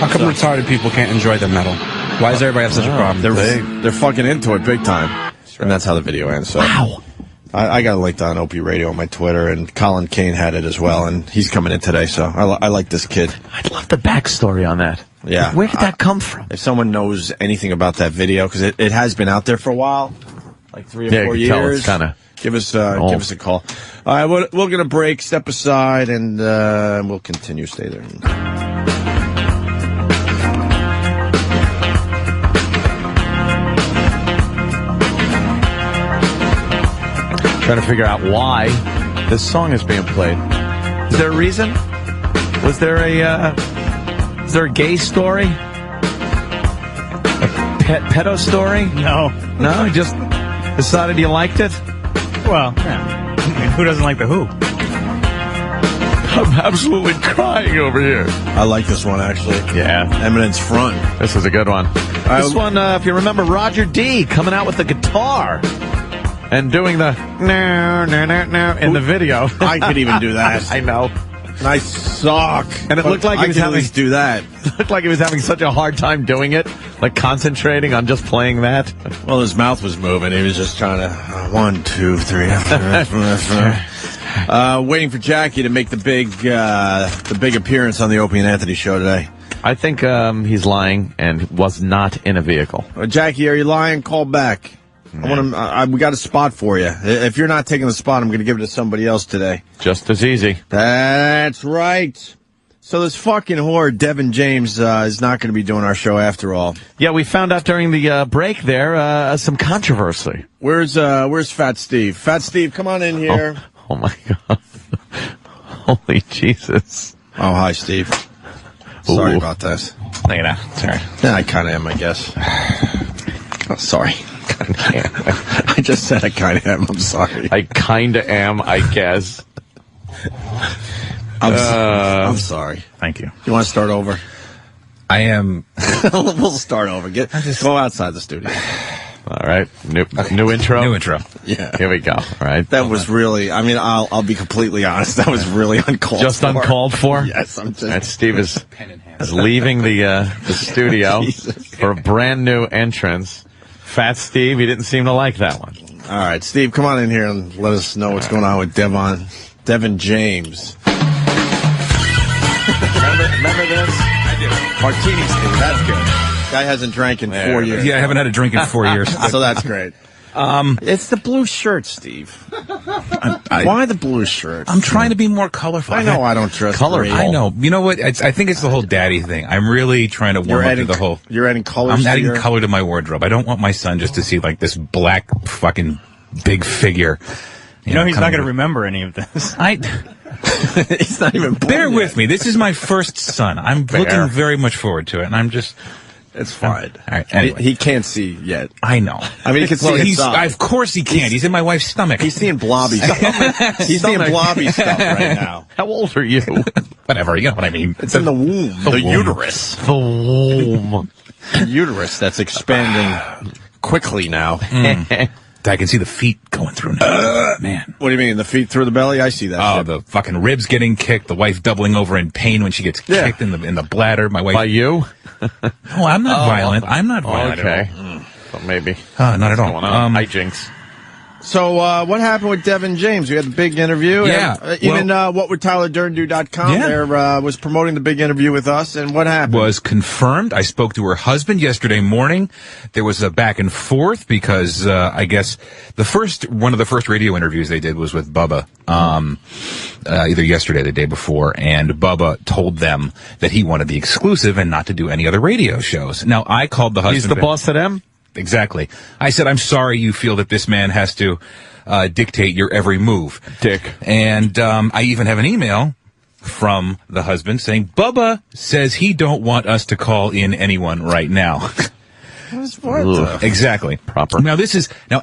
S11: How come retarded people can't enjoy the metal? Why does everybody have such a problem?
S4: They're fucking into it big time. And that's how the video ends. So.
S5: Wow.
S4: I got it linked on Opie Radio on my Twitter, and Colin Kane had it as well, and he's coming in today, so I like this kid.
S5: I'd love the backstory on that.
S4: Yeah.
S5: Like, where did that come from?
S4: If someone knows anything about that video, because it has been out there for a while, like 3 or 4 years. Give us a call. All right, we're going to break, step aside, and we'll continue. Stay there.
S5: Trying to figure out why this song is being played. Is there a reason? Was there a gay story? A pedo story?
S12: No.
S5: No, you just decided you liked it?
S12: Well, yeah. I mean, who doesn't like the Who?
S5: I'm absolutely crying over here.
S4: I like this one, actually.
S5: Yeah.
S4: Eminence Front.
S5: This is a good one. This one, if you remember, Roger D. coming out with the guitar and doing the no in the video.
S4: I could even do that.
S5: I know.
S4: And I suck.
S5: And it looked like he was having
S4: at least do that.
S5: It looked like he was having such a hard time doing it, like concentrating on just playing that.
S4: Well, his mouth was moving. He was just trying to 1, 2, 3. Waiting for Jackie to make the big appearance on the Opie and Anthony show today.
S5: I think he's lying and was not in a vehicle.
S4: Jackie, are you lying? Call back. We got a spot for you. If you're not taking the spot, I'm going to give it to somebody else today.
S5: Just as easy.
S4: That's right. So this fucking whore, Devin James, is not going to be doing our show after all.
S5: Yeah, we found out during the break there some controversy.
S4: Where's Fat Steve? Fat Steve, come on in here.
S5: Oh my God. Holy Jesus.
S4: Oh, hi, Steve. Sorry about that.
S11: Look at that. Sorry.
S4: Yeah, I kind of am, I guess. Oh, sorry. I just said I kind of am. I'm sorry.
S5: I kind of am, I guess.
S4: I'm sorry.
S11: Thank you.
S4: You want to start over?
S11: I am.
S4: We'll start over. Go outside the studio.
S5: All right. New intro?
S11: New intro.
S4: Yeah.
S5: Here we go. All right.
S4: That was really, I mean, I'll be completely honest. That was really uncalled for.
S5: Just uncalled for?
S4: Yes, I'm just.
S5: And Steve is leaving the studio for a brand new entrance. Fat Steve, he didn't seem to like that one.
S4: All right, Steve, come on in here and let us know what's going on with Devin James.
S5: Remember this?
S4: I do. Martini, Steve. That's good. Guy hasn't drank in 4 years.
S11: Yeah, I haven't had a drink in 4 years.
S4: So that's great. It's the blue shirt, Steve. Why the blue shirt?
S11: I'm trying to be more colorful.
S4: I know I don't trust
S5: colorful.
S11: I know. You know what? I think it's the whole daddy thing. I'm really trying to warm up to the whole.
S4: You're adding colors.
S11: I'm adding color to my wardrobe. I don't want my son just to see like this black fucking big figure.
S12: You know he's not going to remember any of this.
S4: He's not even born
S11: Bear
S4: yet.
S11: with me. This is my first son. I'm looking very much forward to it, and I'm just
S4: It's fine.
S11: All right. Anyway.
S4: He can't see yet.
S11: I know.
S4: I mean, he can see inside.
S11: Of course he can't. He's in my wife's stomach.
S4: He's seeing blobby stuff. He's seeing blobby stuff right now.
S5: How old are you?
S11: Whatever, you know what I mean.
S4: It's in the womb.
S11: The womb.
S4: Uterus.
S5: The womb.
S4: The uterus that's expanding quickly now.
S11: I can see the feet going through now. Man.
S4: What do you mean? The feet through the belly? I see that.
S11: Oh,
S4: shit.
S11: the fucking ribs getting kicked. The wife doubling over in pain when she gets kicked in the bladder. My wife.
S5: By you?
S11: No, I'm not violent. I'm not violent
S5: okay.
S11: at all.
S5: So maybe.
S11: Not at all.
S5: Hijinks.
S4: So, what happened with Devin James? We had the big interview.
S11: Yeah.
S4: And, whatwouldTylerDurden.com there was promoting the big interview with us. And what happened?
S11: Was confirmed. I spoke to her husband yesterday morning. There was a back and forth because I guess one of the first radio interviews they did was with Bubba, either yesterday or the day before, and Bubba told them that he wanted the exclusive and not to do any other radio shows. Now, I called the husband.
S5: He's the boss of them?
S11: Exactly. I said, I'm sorry you feel that this man has to dictate your every move.
S5: Dick.
S11: And I even have an email from the husband saying, Bubba says he don't want us to call in anyone right now. Exactly.
S5: Proper.
S11: Now,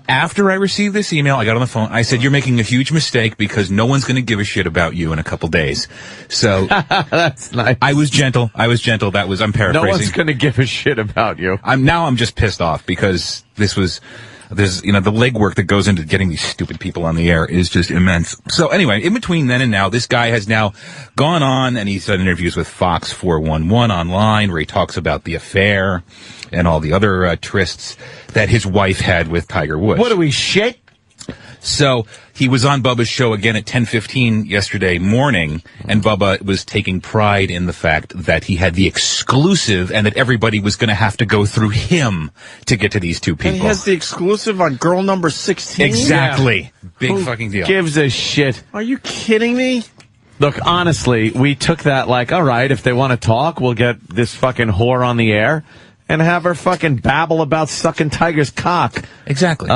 S11: after I received this email, I got on the phone. I said, you're making a huge mistake because no one's going to give a shit about you in a couple days. So
S5: that's nice.
S11: I was gentle. I'm paraphrasing.
S5: No one's going to give a shit about you.
S11: I'm just pissed off because there's the legwork that goes into getting these stupid people on the air is just immense. So anyway, in between then and now, this guy has now gone on and he's done interviews with Fox 411 online where he talks about the affair and all the other trysts that his wife had with Tiger Woods.
S5: What are we, shit?
S11: So he was on Bubba's show again at 10:15 yesterday morning, and Bubba was taking pride in the fact that he had the exclusive and that everybody was going to have to go through him to get to these two people.
S4: And he has the exclusive on girl number 16?
S11: Exactly.
S4: Yeah.
S11: Big
S4: Who
S11: fucking deal.
S5: Gives a shit.
S4: Are you kidding me?
S5: Look, honestly, we took that like, all right, if they want to talk, we'll get this fucking whore on the air and have her fucking babble about sucking Tiger's cock.
S11: Exactly.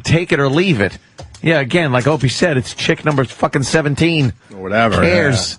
S5: Take it or leave it. Yeah, again, like Opie said, it's chick number fucking 17.
S4: Or whatever.
S5: Cares.
S4: Yeah.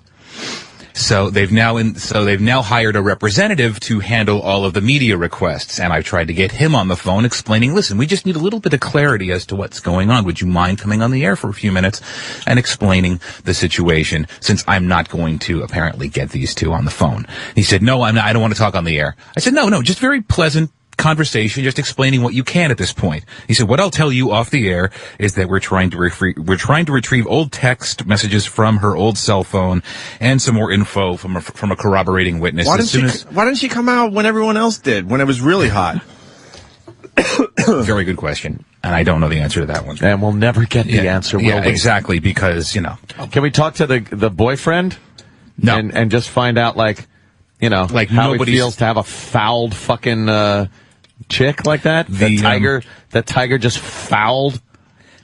S11: So they've now hired a representative to handle all of the media requests, and I've tried to get him on the phone explaining, listen, we just need a little bit of clarity as to what's going on. Would you mind coming on the air for a few minutes and explaining the situation, since I'm not going to apparently get these two on the phone? He said, no, I don't want to talk on the air. I said, no, just very pleasant conversation, just explaining what you can at this point. He said, what I'll tell you off the air is that we're trying to retrieve old text messages from her old cell phone and some more info from a corroborating witness.
S4: Why didn't she come out when everyone else did, when it was really hot?
S11: Very good question. And I don't know the answer to that one.
S5: And we'll never get the answer, will we?
S11: Exactly, because,
S5: Can we talk to the boyfriend?
S11: No.
S5: And just find out, like how he feels to have a fouled fucking chick like that? That Tiger just fouled?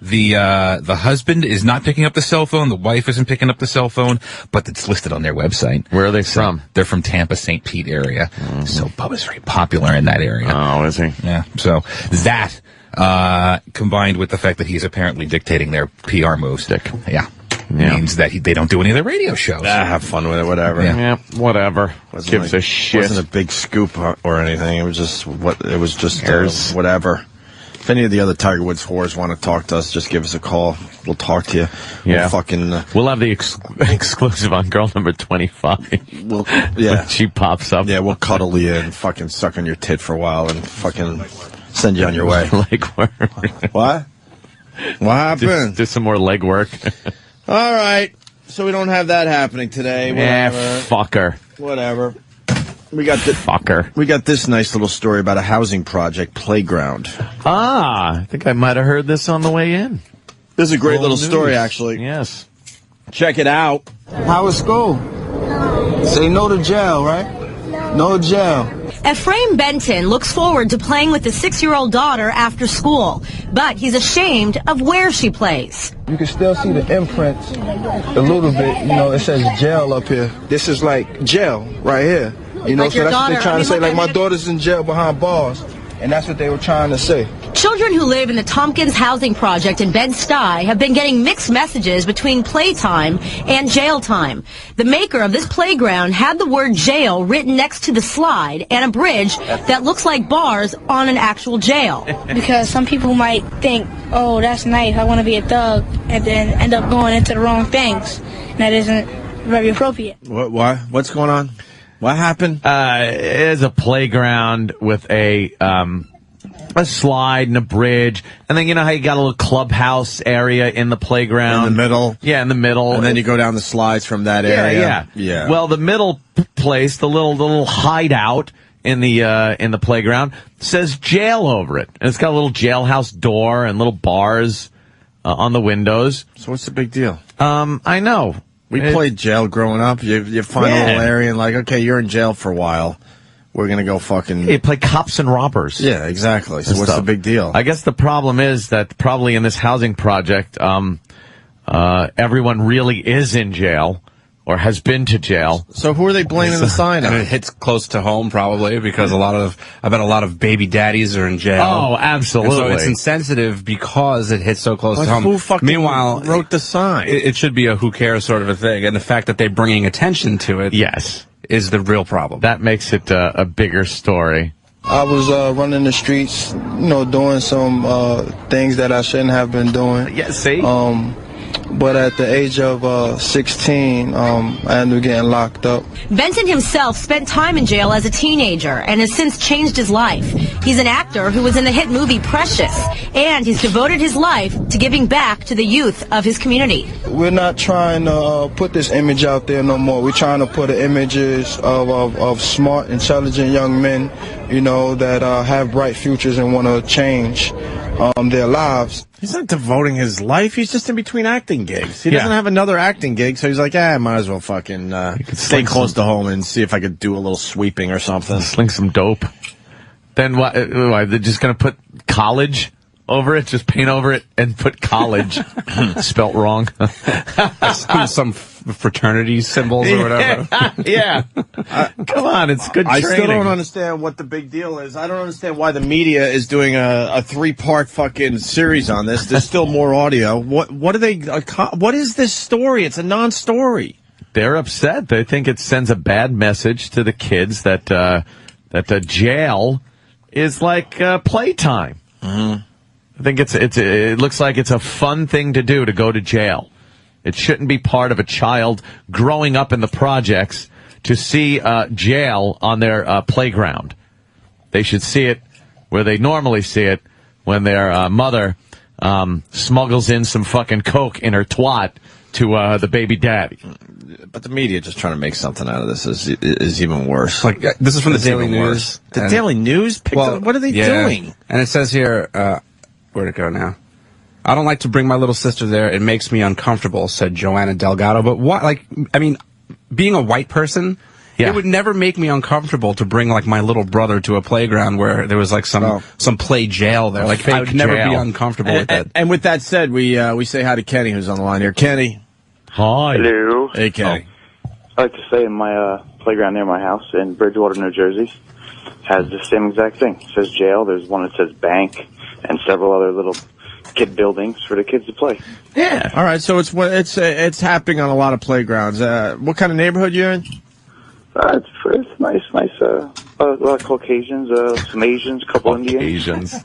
S11: The husband is not picking up the cell phone. The wife isn't picking up the cell phone, but it's listed on their website.
S5: Where are they from?
S11: They're from Tampa, St. Pete area. Mm-hmm. So Bubba's very popular in that area.
S5: Oh, is he?
S11: Yeah. So that, combined with the fact that he's apparently dictating their PR moves. Means that they don't do any of the radio shows.
S4: Have fun with it, whatever.
S5: Yeah, whatever. Gives a shit.
S4: It wasn't a big scoop or anything. It was just whatever. If any of the other Tiger Woods whores want to talk to us, just give us a call. We'll talk to you.
S5: Yeah.
S4: We'll
S5: have the exclusive on girl number 25. When she pops up.
S4: Yeah, we'll cuddle you and fucking suck on your tit for a while and fucking send you on your way.
S5: Legwork.
S4: What? What happened?
S5: Do some more legwork.
S4: All right. So we don't have that happening today. Whatever.
S5: Fucker.
S4: Whatever. We got
S5: fucker.
S4: We got this nice little story about a housing project, Playground.
S5: I think I might have heard this on the way in.
S4: This is a great little story, actually.
S5: Yes.
S4: Check it out.
S14: How was school? Say no to jail, right? No to jail.
S15: Ephraim Benton looks forward to playing with his 6-year-old daughter after school, but he's ashamed of where she plays.
S14: You can still see the imprints a little bit. It says jail up here. This is like jail right here.
S15: Like
S14: so that's what they're trying to say. Like, my
S15: daughter.
S14: daughter's in jail behind bars, and that's what they were trying to say.
S15: Children who live in the Tompkins housing project in Bed-Stuy have been getting mixed messages between playtime and jail time. The maker of this playground had the word jail written next to the slide and a bridge that looks like bars on an actual jail.
S16: Because some people might think, oh, that's nice, I want to be a thug, and then end up going into the wrong things. And that isn't very appropriate.
S4: Why? What's going on? What happened?
S5: It's a playground with a slide and a bridge, and then you know how you got a little clubhouse area in the playground,
S4: in the middle.
S5: Yeah, in the middle,
S4: and then you go down the slides from that area.
S5: Yeah. Well, the middle place, the little hideout in the playground, says jail over it, and it's got a little jailhouse door and little bars on the windows.
S4: So what's the big deal?
S5: I know.
S4: We played jail growing up. You find a little area and like, okay, you're in jail for a while. We're going to go fucking...
S5: You play cops and robbers.
S4: Yeah, exactly. So what's the big deal?
S5: I guess the problem is that probably in this housing project, everyone really is in jail or has been to jail.
S4: So who are they blaming the sign on?
S17: And it hits close to home probably because I bet a lot of baby daddies are in jail.
S5: Oh, absolutely.
S17: And so it's insensitive because it hits so close to home.
S4: Who fucking
S17: Meanwhile,
S4: wrote the sign?
S17: It should be a who cares sort of a thing. And the fact that they're bringing attention to it is the real problem.
S5: That makes it a bigger story.
S14: I was running the streets, doing some things that I shouldn't have been doing.
S5: Yeah, see?
S14: But at the age of 16, I ended up getting locked up.
S15: Benson himself spent time in jail as a teenager and has since changed his life. He's an actor who was in the hit movie Precious, and he's devoted his life to giving back to the youth of his community.
S14: We're not trying to put this image out there no more. We're trying to put images of smart, intelligent young men, that have bright futures and want to change their lives.
S4: He's not devoting his life. He's just in between acting gigs. He doesn't have another acting gig, so he's like, I might as well fucking stay close to home and see if I could do a little sweeping or something.
S5: Sling some dope. Then what? They're just going to put college over it? Just paint over it and put college spelt wrong?
S17: Some fraternity symbols or whatever.
S5: Yeah. Come on, it's good training.
S4: I still don't understand what the big deal is. I don't understand why the media is doing a 3-part fucking series on this. There's still more audio. What are they? What is this story? It's a non-story.
S5: They're upset. They think it sends a bad message to the kids that the jail is like playtime.
S4: Mm-hmm.
S5: I think it looks like it's a fun thing to do to go to jail. It shouldn't be part of a child growing up in the projects to see jail on their playground. They should see it where they normally see it when their mother smuggles in some fucking coke in her twat to the baby daddy.
S4: But the media just trying to make something out of this is even worse.
S17: Like this is from the Daily News.
S4: The Daily News? What are they doing?
S17: And it says here, where'd it go now? I don't like to bring my little sister there. It makes me uncomfortable, said Joanna Delgado. But what, being a white person, it would never make me uncomfortable to bring, my little brother to a playground where there was, some play jail there. I would never be uncomfortable with that.
S4: And with that said, we say hi to Kenny, who's on the line here. Kenny.
S5: Hi.
S18: Hello.
S4: Hey, Kenny.
S18: I like to say in my playground near my house in Bridgewater, New Jersey, has the same exact thing. It says jail. There's one that says bank and several other little kid buildings for the kids to play.
S4: Yeah. All right. So it's happening on a lot of playgrounds. What kind of neighborhood you in?
S18: It's nice. A lot of Caucasians, some Asians, a couple
S5: Indians.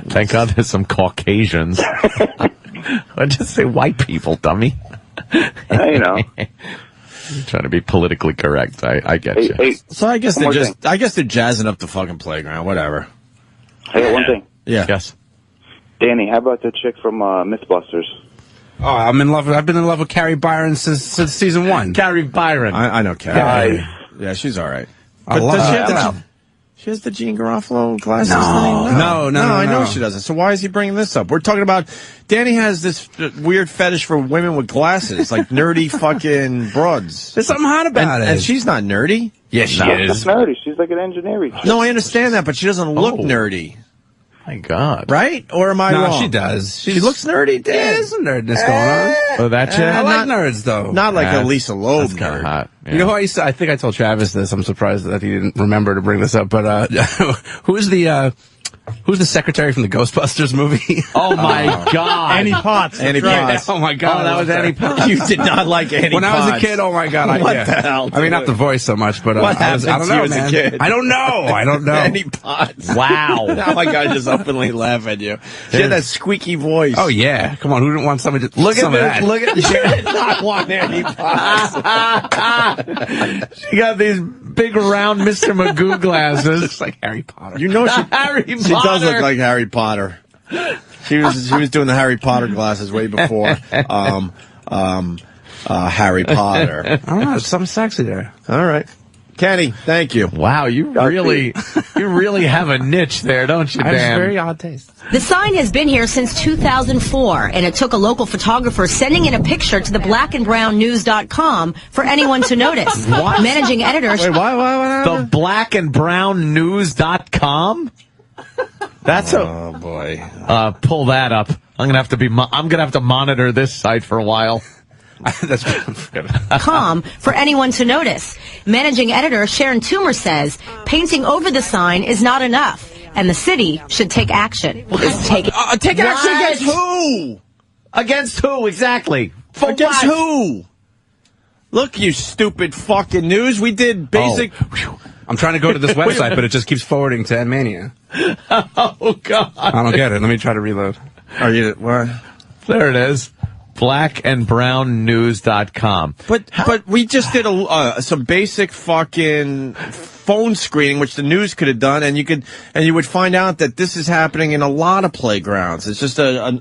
S5: Thank God there's some Caucasians. I just say white people, dummy.
S18: You're
S5: trying to be politically correct. I get you.
S4: So I guess they're jazzing up the fucking playground. Whatever.
S18: Hey, one thing.
S4: Yeah.
S5: Yes.
S18: Danny, how about the chick from Mythbusters?
S17: Oh, I'm in love. I've been in love with Carrie Byron since season 1.
S5: Carrie Byron.
S4: I know Carrie. Yeah, she's all right. But does she has the Jean Garofalo glasses thing?
S17: No,
S4: I know she doesn't. So why is he bringing this up? We're talking about Danny has this weird fetish for women with glasses, like nerdy fucking broads.
S17: There's something hot about it.
S4: And she's not nerdy.
S17: Yes, she is.
S18: She's nerdy. She's like an engineering chick.
S4: No, I understand that, but she doesn't look nerdy.
S5: My God.
S4: Right? Or am I wrong?
S17: No, she does.
S4: She looks nerdy, Dan.
S17: Yeah, there's some nerdness going on.
S5: Oh, that chick?
S17: I like nerds, though.
S4: Not like a Lisa Loeb
S5: That's kind of hot. Yeah.
S17: You know who I think I told Travis this. I'm surprised that he didn't remember to bring this up. But who is the Who's the secretary from the Ghostbusters movie?
S5: Oh my God,
S12: Annie Potts.
S4: Annie Potts.
S17: Oh my God,
S5: Oh, that was Annie Potts.
S4: You did not like Annie
S17: when
S4: Potts.
S17: I was a kid. Oh my God,
S4: What the hell?
S17: I mean, not the voice so much, but
S4: What
S17: I
S4: happened
S17: don't
S4: to
S17: know,
S4: you as a
S17: man.
S4: kid?
S17: I don't know.
S4: Annie Potts.
S5: Wow.
S4: Now my God, just openly laugh at you. She had that squeaky voice.
S17: Oh yeah, come on. Who didn't want somebody to
S5: Look
S17: some
S5: at
S17: of
S5: this.
S17: that?
S5: Look at
S4: You did not want Annie Potts.
S5: She got these big round Mr. Magoo glasses.
S17: It's like Harry Potter.
S4: You know she
S5: Harry
S4: She does
S5: Potter.
S4: look like Harry Potter. She was doing the Harry Potter glasses way before Harry Potter.
S17: I don't know. There's something sexy there.
S4: All right. Kenny, thank you.
S5: Wow, you really have a niche there, don't you,
S17: I have
S5: Dan?
S17: very odd taste.
S15: The sign has been here since 2004, and it took a local photographer sending in a picture to the blackandbrownnews.com for anyone to notice.
S5: What?
S15: Managing editor...
S4: Wait, what?
S5: The blackandbrownnews.com? That's
S4: Oh boy.
S5: pull that up. I'm gonna have to monitor this site for a while.
S17: That's
S15: for anyone to notice. Managing editor Sharon Toomer says painting over the sign is not enough, and the city should take action.
S4: Take action against who?
S5: Against who exactly?
S4: Against who? Look, you stupid fucking news. We did basic.
S17: I'm trying to go to this website, but it just keeps forwarding to Mania.
S5: Oh God!
S17: I don't get it. Let me try to reload.
S4: Are you what?
S5: There it is. blackandbrownnews.com.
S4: But we just did some basic fucking phone screening, which the news could have done, and you would find out that this is happening in a lot of playgrounds. It's just a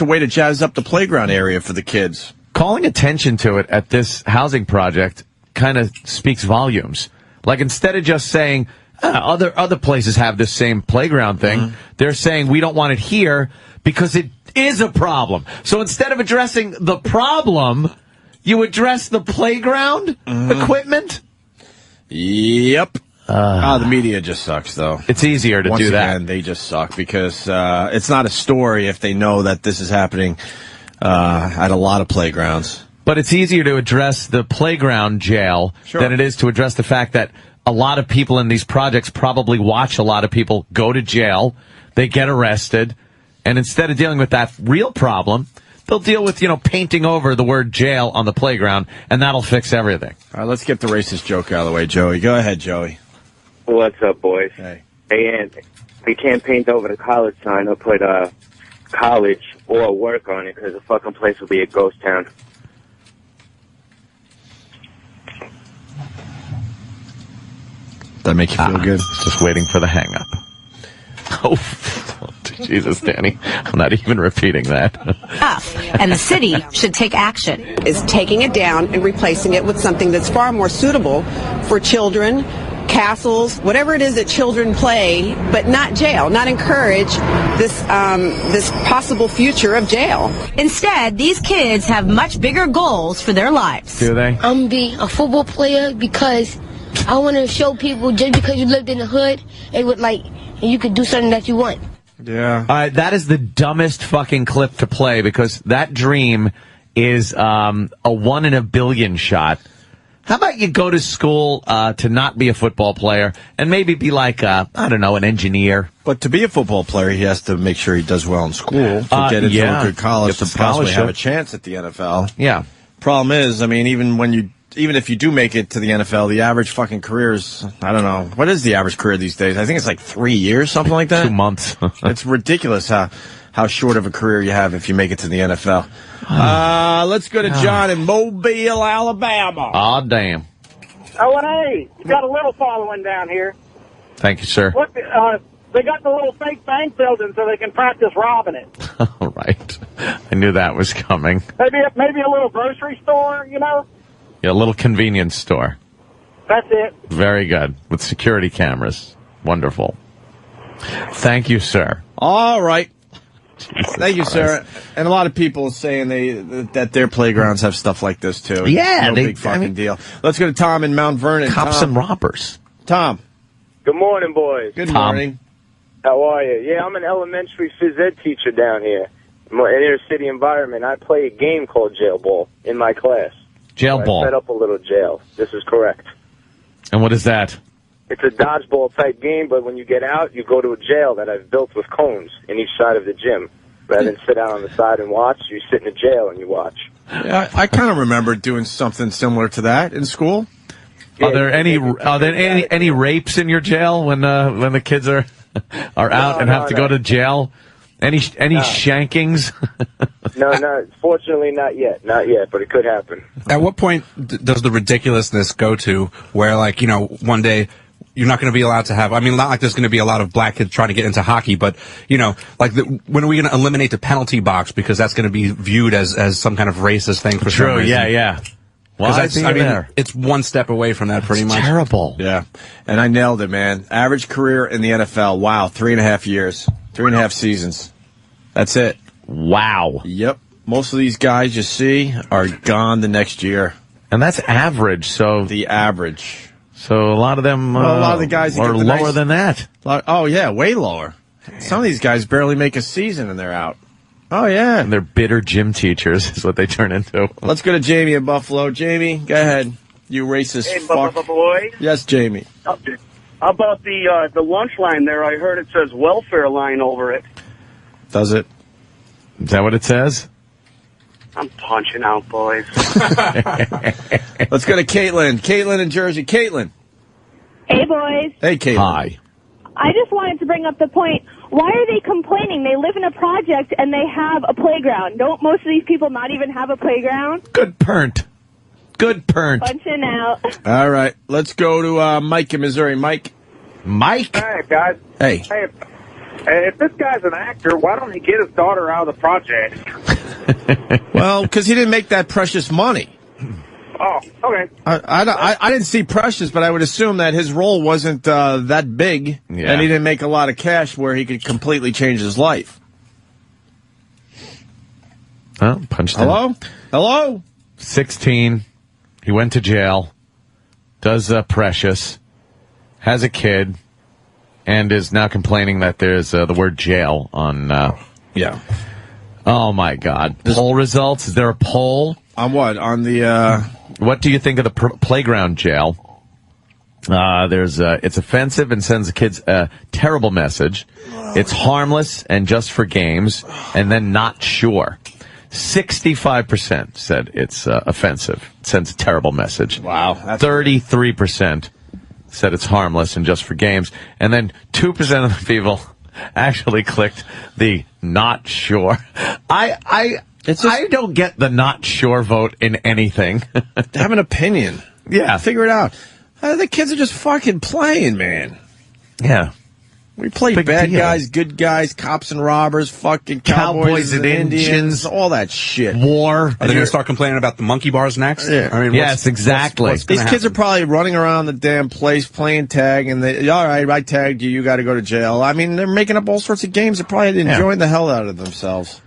S4: way to jazz up the playground area for the kids.
S5: Calling attention to it at this housing project kind of speaks volumes. Like, instead of just saying other places have this same playground thing, they're saying we don't want it here because it is a problem. So instead of addressing the problem, you address the playground equipment?
S4: Yep. The media just sucks, though.
S5: It's easier to do that.
S4: Once again, they just suck because it's not a story if they know that this is happening at a lot of playgrounds.
S5: But it's easier to address the playground jail than it is to address the fact that a lot of people in these projects probably watch a lot of people go to jail. They get arrested. And instead of dealing with that real problem, they'll deal with, painting over the word jail on the playground, and that'll fix everything.
S4: All right, let's get the racist joke out of the way, Joey. Go ahead, Joey.
S10: What's up, boys?
S4: Hey.
S10: Hey, and they can't paint over the college sign or put college or work on it because the fucking place will be a ghost town.
S4: That make you feel good?
S5: Just waiting for the hang-up. Oh, Jesus, Danny. I'm not even repeating that.
S15: And the city should take action.
S19: Is taking it down and replacing it with something that's far more suitable for children, castles, whatever it is that children play, but not jail, not encourage this possible future of jail.
S15: Instead, these kids have much bigger goals for their lives.
S5: Do they?
S16: I'm going to be a football player because I want to show people just because you lived in the hood, you could do something that you want.
S4: Yeah.
S5: All right, that is the dumbest fucking clip to play because that dream is a 1 in a billion shot. How about you go to school to not be a football player and maybe be like, an engineer?
S4: But to be a football player, he has to make sure he does well in school to get into a good college to possibly have a chance at the NFL.
S5: Yeah.
S4: Problem is, I mean, even if you do make it to the NFL, the average fucking career is, I don't know. What is the average career these days? I think it's like 3 years, something like that.
S5: 2 months.
S4: It's ridiculous how short of a career you have if you make it to the NFL. Let's go to John in Mobile, Alabama.
S5: Aw, damn.
S20: Oh, and hey, you got a little following down here.
S5: Thank you, sir.
S20: Look, they got the little fake bank building so they can practice robbing it.
S5: All right. I knew that was coming.
S20: Maybe a little grocery store,
S5: Yeah, a little convenience store.
S20: That's it.
S5: Very good. With security cameras. Wonderful. Thank you, sir.
S4: All right. Thank you, sir. And a lot of people saying that their playgrounds have stuff like this, too.
S5: Yeah.
S4: No big fucking deal. Let's go to Tom in Mount Vernon.
S5: Cops
S4: Tom.
S5: and robbers.
S4: Tom.
S10: Good morning, boys.
S4: Good morning.
S10: How are you? Yeah, I'm an elementary phys ed teacher down here. In an inner city environment. I play a game called Jail Ball in my class.
S5: Jail
S10: So
S5: Ball.
S10: I set up a little jail. This is correct.
S5: And what is that?
S10: it's a dodgeball type game, but when you get out, you go to a jail that I've built with cones in each side of the gym. Rather than sit out on the side and watch, you sit in a jail and you watch.
S4: Yeah, I kind of remember doing something similar to that in school.
S5: Are there any rapes in your jail when the kids are out and have to go to jail? Any shankings?
S10: No, fortunately not yet, but it could happen.
S17: At what point does the ridiculousness go to where, like, one day you're not going to be allowed to have, I mean, not like there's going to be a lot of black kids trying to get into hockey, but, like, when are we going to eliminate the penalty box because that's going to be viewed as some kind of racist thing for some reason?
S5: Yeah. Well,
S17: I mean, it's one step away from that pretty much.
S5: Terrible.
S4: Yeah. And I nailed it, man. Average career in the NFL. Wow. 3.5 years. 3.5 seasons. That's it.
S5: Wow.
S4: Yep. Most of these guys you see are gone the next year.
S5: And that's average, so.
S4: The average.
S5: So a lot of them
S4: a lot of the guys
S5: are lower than that.
S4: Oh, yeah, way lower. Some of these guys barely make a season and they're out. Oh, yeah.
S5: And they're bitter gym teachers is what they turn into.
S4: Let's go to Jamie in Buffalo. Jamie, go ahead. You racist fuck.
S21: Boy.
S4: Yes, Jamie.
S21: How about the lunch line there? I heard it says welfare line over it.
S4: Does it?
S5: Is that what it says?
S21: I'm punching out, boys.
S4: Let's go to Caitlin. Caitlin in Jersey. Caitlin.
S22: Hey, boys.
S4: Hey, Caitlin.
S5: Hi.
S22: I just wanted to bring up the point. Why are they complaining? They live in a project and they have a playground. Don't most of these people not even have a playground?
S5: Good pernt.
S22: Punching out.
S4: All right. Let's go to Mike in Missouri. Mike.
S21: Hey, guys.
S4: Hey.
S21: Hey, if this guy's an actor, why don't he get his daughter out of the project?
S4: Well, because he didn't make that precious money.
S21: Oh, okay.
S4: I didn't see Precious, but I would assume that his role wasn't that big, and he didn't make a lot of cash where he could completely change his life.
S5: Oh, punched him.
S4: Hello?
S5: 16. He went to jail. Does Precious. Has a kid. And is now complaining that there's the word jail on...
S4: Yeah.
S5: Oh, my God. Poll results? Is there a poll?
S4: On what? On the...
S5: What do you think of the playground jail? It's offensive and sends the kids a terrible message. It's harmless and just for games, and then not sure. 65% said it's offensive. It sends a terrible message.
S4: Wow.
S5: 33% said it's harmless and just for games. And then 2% of the people actually clicked the not sure. I don't get the not sure vote in anything.
S4: Have an opinion.
S5: Yeah.
S4: Figure it out. The kids are just fucking playing, man.
S5: Yeah.
S4: We play
S5: Big
S4: bad
S5: deal.
S4: guys, good guys, cops and robbers, fucking cowboys and Indians, all that shit.
S5: War.
S17: Are they going to start complaining about the monkey bars next?
S4: Yeah.
S17: I mean,
S5: yes, exactly.
S4: These kids are probably running around the damn place playing tag, and all right, I tagged you, you got to go to jail. I mean, they're making up all sorts of games. They're probably enjoying the hell out of themselves.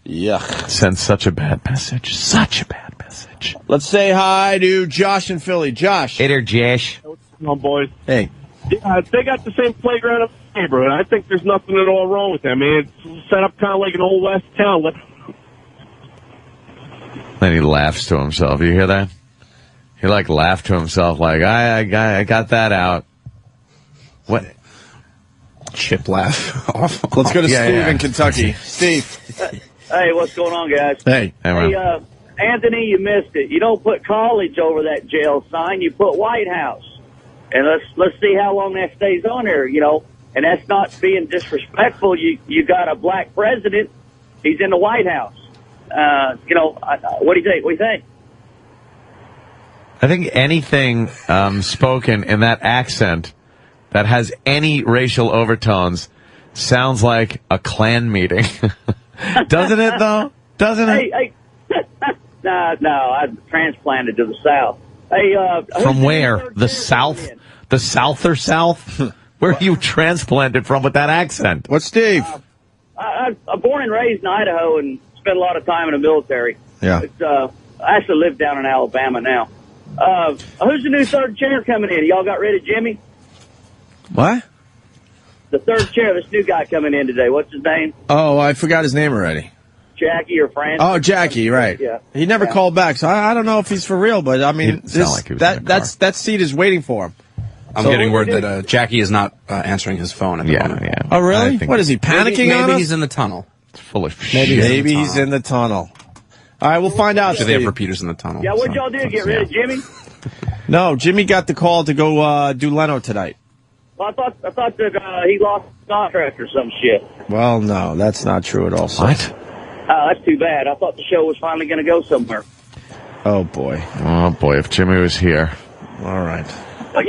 S4: Yuck.
S5: Sends such a bad message. Such a bad message.
S4: Let's say hi to Josh in Philly. Josh.
S5: Hey there, Josh.
S21: What's going on, boys?
S4: Hey.
S21: Yeah, they got the same playground in the neighborhood. I think there's nothing at all wrong with that. I mean, it's set up kind of like an old west town.
S5: Then he laughs to himself. You hear that? He laughed to himself like, I got that out. What?
S17: Chip laugh. Awful.
S4: Let's go to Steve in Kentucky. Steve.
S20: Hey, what's going on, guys?
S4: Hey.
S20: Hey, Anthony, you missed it. You don't put college over that jail sign. You put White House. And let's see how long that stays on there, And that's not being disrespectful. You got a black president. He's in the White House. What do you think? What do you think?
S5: I think anything spoken in that accent that has any racial overtones sounds like a Klan meeting. Doesn't it, though? Doesn't it?
S20: Hey. No, I'm transplanted to the South. Hey,
S5: from where? The South? The South or South? Where are you transplanted from with that accent?
S4: What's Steve?
S20: I'm born and raised in Idaho and spent a lot of time in the military.
S4: Yeah.
S20: I actually live down in Alabama now. Who's the new third chair coming in? Y'all got rid of Jimmy?
S4: What?
S20: The third chair, this new guy coming in today. What's his name?
S4: Oh, I forgot his name already.
S20: Jackie or Francis?
S4: Oh, Jackie, right.
S20: Yeah.
S4: He never called back, so I don't know if he's for real, but I mean,
S5: He sounded like he was in the car.
S4: that seat is waiting for him.
S17: I'm getting word that Jackie is not answering his phone at the moment.
S5: Yeah.
S4: Oh, really? What is he, panicking on
S17: Maybe
S4: us?
S17: he's in the tunnel.
S5: It's full of
S4: Maybe
S5: shit.
S4: he's in the tunnel. All right, we'll find out.
S17: So they have repeaters in the tunnel.
S20: Yeah, what'd y'all do? Get rid of Jimmy?
S4: No, Jimmy got the call to go do Leno tonight.
S20: Well, I thought that he lost the contract or some shit.
S4: Well, no, that's not true at all. Sir.
S5: What?
S20: That's too bad. I thought the show was finally going to go somewhere.
S4: Oh, boy.
S5: Oh, boy, if Jimmy was here.
S4: All right.
S20: But,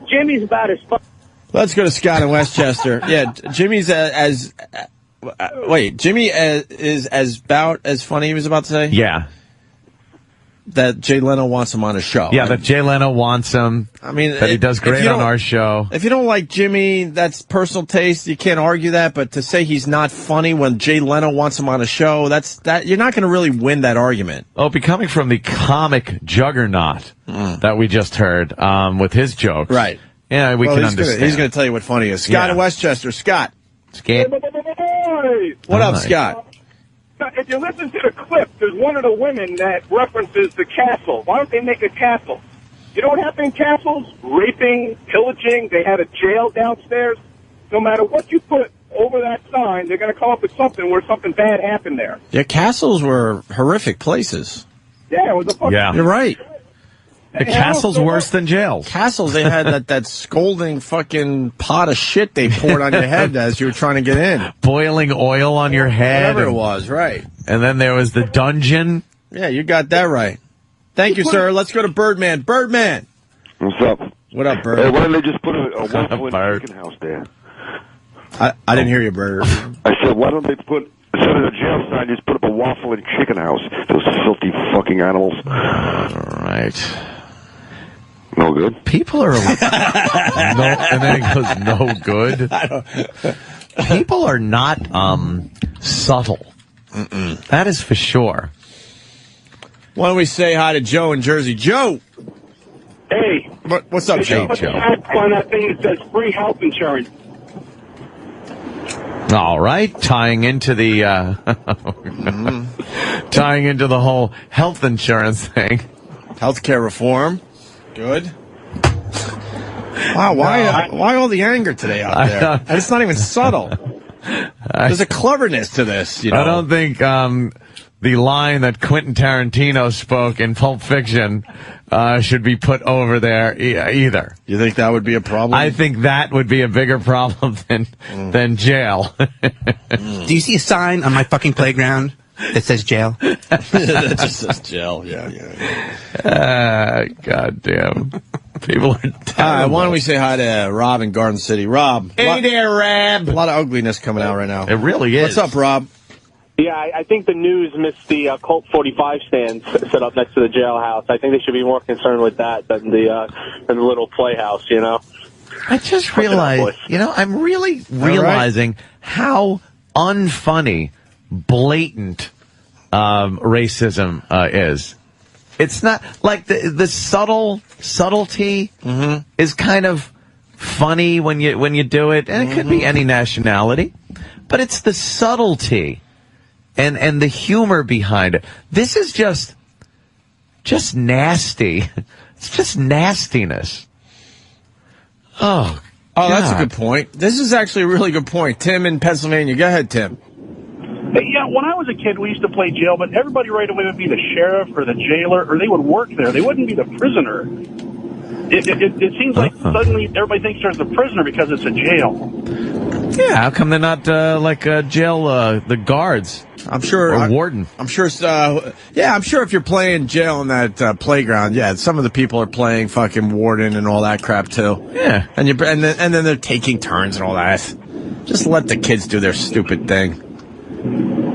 S20: Jimmy's about as fun.
S4: Let's go to Scott in Westchester. Yeah, Jimmy's Jimmy is about as funny, he was about to say?
S5: Yeah.
S4: That Jay Leno wants him on his show.
S5: Yeah, that Jay Leno wants him.
S4: I mean,
S5: that he does great on our show.
S4: If you don't like Jimmy, that's personal taste. You can't argue that. But to say he's not funny when Jay Leno wants him on a show, that you're not going to really win that argument.
S5: Opie, coming from the comic juggernaut that we just heard with his jokes.
S4: Right.
S5: Yeah, we can understand.
S4: He's going to tell you what funny is. Scott in Westchester. Scott. What up, Scott?
S21: If you listen to the clip, there's one of the women that references the castle. Why don't they make a castle? You know what happened in castles? Raping, pillaging. They had a jail downstairs. No matter what you put over that sign, they're going to come up with something where something bad happened there.
S4: Yeah, castles were horrific places.
S21: Yeah, it was a fucking...
S5: Yeah.
S4: You're right.
S5: The castle's worse than jails.
S4: Castles, they had that scolding fucking pot of shit they poured on your head as you were trying to get in.
S5: Boiling oil on your head.
S4: Whatever it was, right.
S5: And then there was the dungeon.
S4: Yeah, you got that right. Thank you, sir. Let's go to Birdman. Birdman.
S2: What's up?
S4: What up, Bird?
S2: Hey, why don't they just put a one-foot chicken house there?
S4: I didn't hear you, Bird.
S2: I said, why don't they put, instead of the jail sign, just put up a waffle and chicken house? Those filthy fucking animals.
S5: All right.
S2: No good.
S5: People are and then it goes no good. People are not subtle. That is for sure.
S4: Why don't we say hi to Joe in Jersey? Joe.
S21: Hey.
S4: What's up, Joe?
S21: Put the hat on that thing that says free health insurance.
S5: All right, tying into the tying into the whole health insurance thing,
S4: healthcare reform. Good. Wow, why all the anger today out there? And it's not even subtle. There's a cleverness to this, you know.
S5: I don't think the line that Quentin Tarantino spoke in Pulp Fiction should be put over there either.
S4: You think that would be a problem?
S5: I think that would be a bigger problem than jail.
S17: Do you see a sign on my fucking playground that says jail?
S4: That just says jail, yeah.
S5: God damn. People are terrible.
S4: Why don't we say hi to Rob in Garden City? Rob.
S5: Hey there, Rob.
S4: A lot of ugliness coming out right now.
S5: It really is.
S4: What's up, Rob?
S9: Yeah, I think the news missed the Culp 45 stand set up next to the jailhouse. I think they should be more concerned with that than the little playhouse, you know?
S5: I just realized, I'm really realizing how unfunny, blatant racism is. It's not like the subtlety is kind of funny when you do it, and it could be any nationality, but it's the subtlety and the humor behind it. This is just nasty. It's just nastiness. Oh,
S4: that's a good point. This is actually a really good point. Tim in Pennsylvania. Go ahead, Tim.
S8: Yeah, when I was a kid, we used to play jail, but everybody right away would be the sheriff or the jailer, or they would work there. They wouldn't be the prisoner. It seems like suddenly everybody thinks there's a prisoner because it's a jail.
S5: Yeah, how come they're not like jail, the guards?
S4: I'm sure.
S5: Or warden.
S4: I'm sure. I'm sure if you're playing jail in that playground, some of the people are playing fucking warden and all that crap too.
S5: Yeah,
S4: and then they're taking turns and all that. Just let the kids do their stupid thing.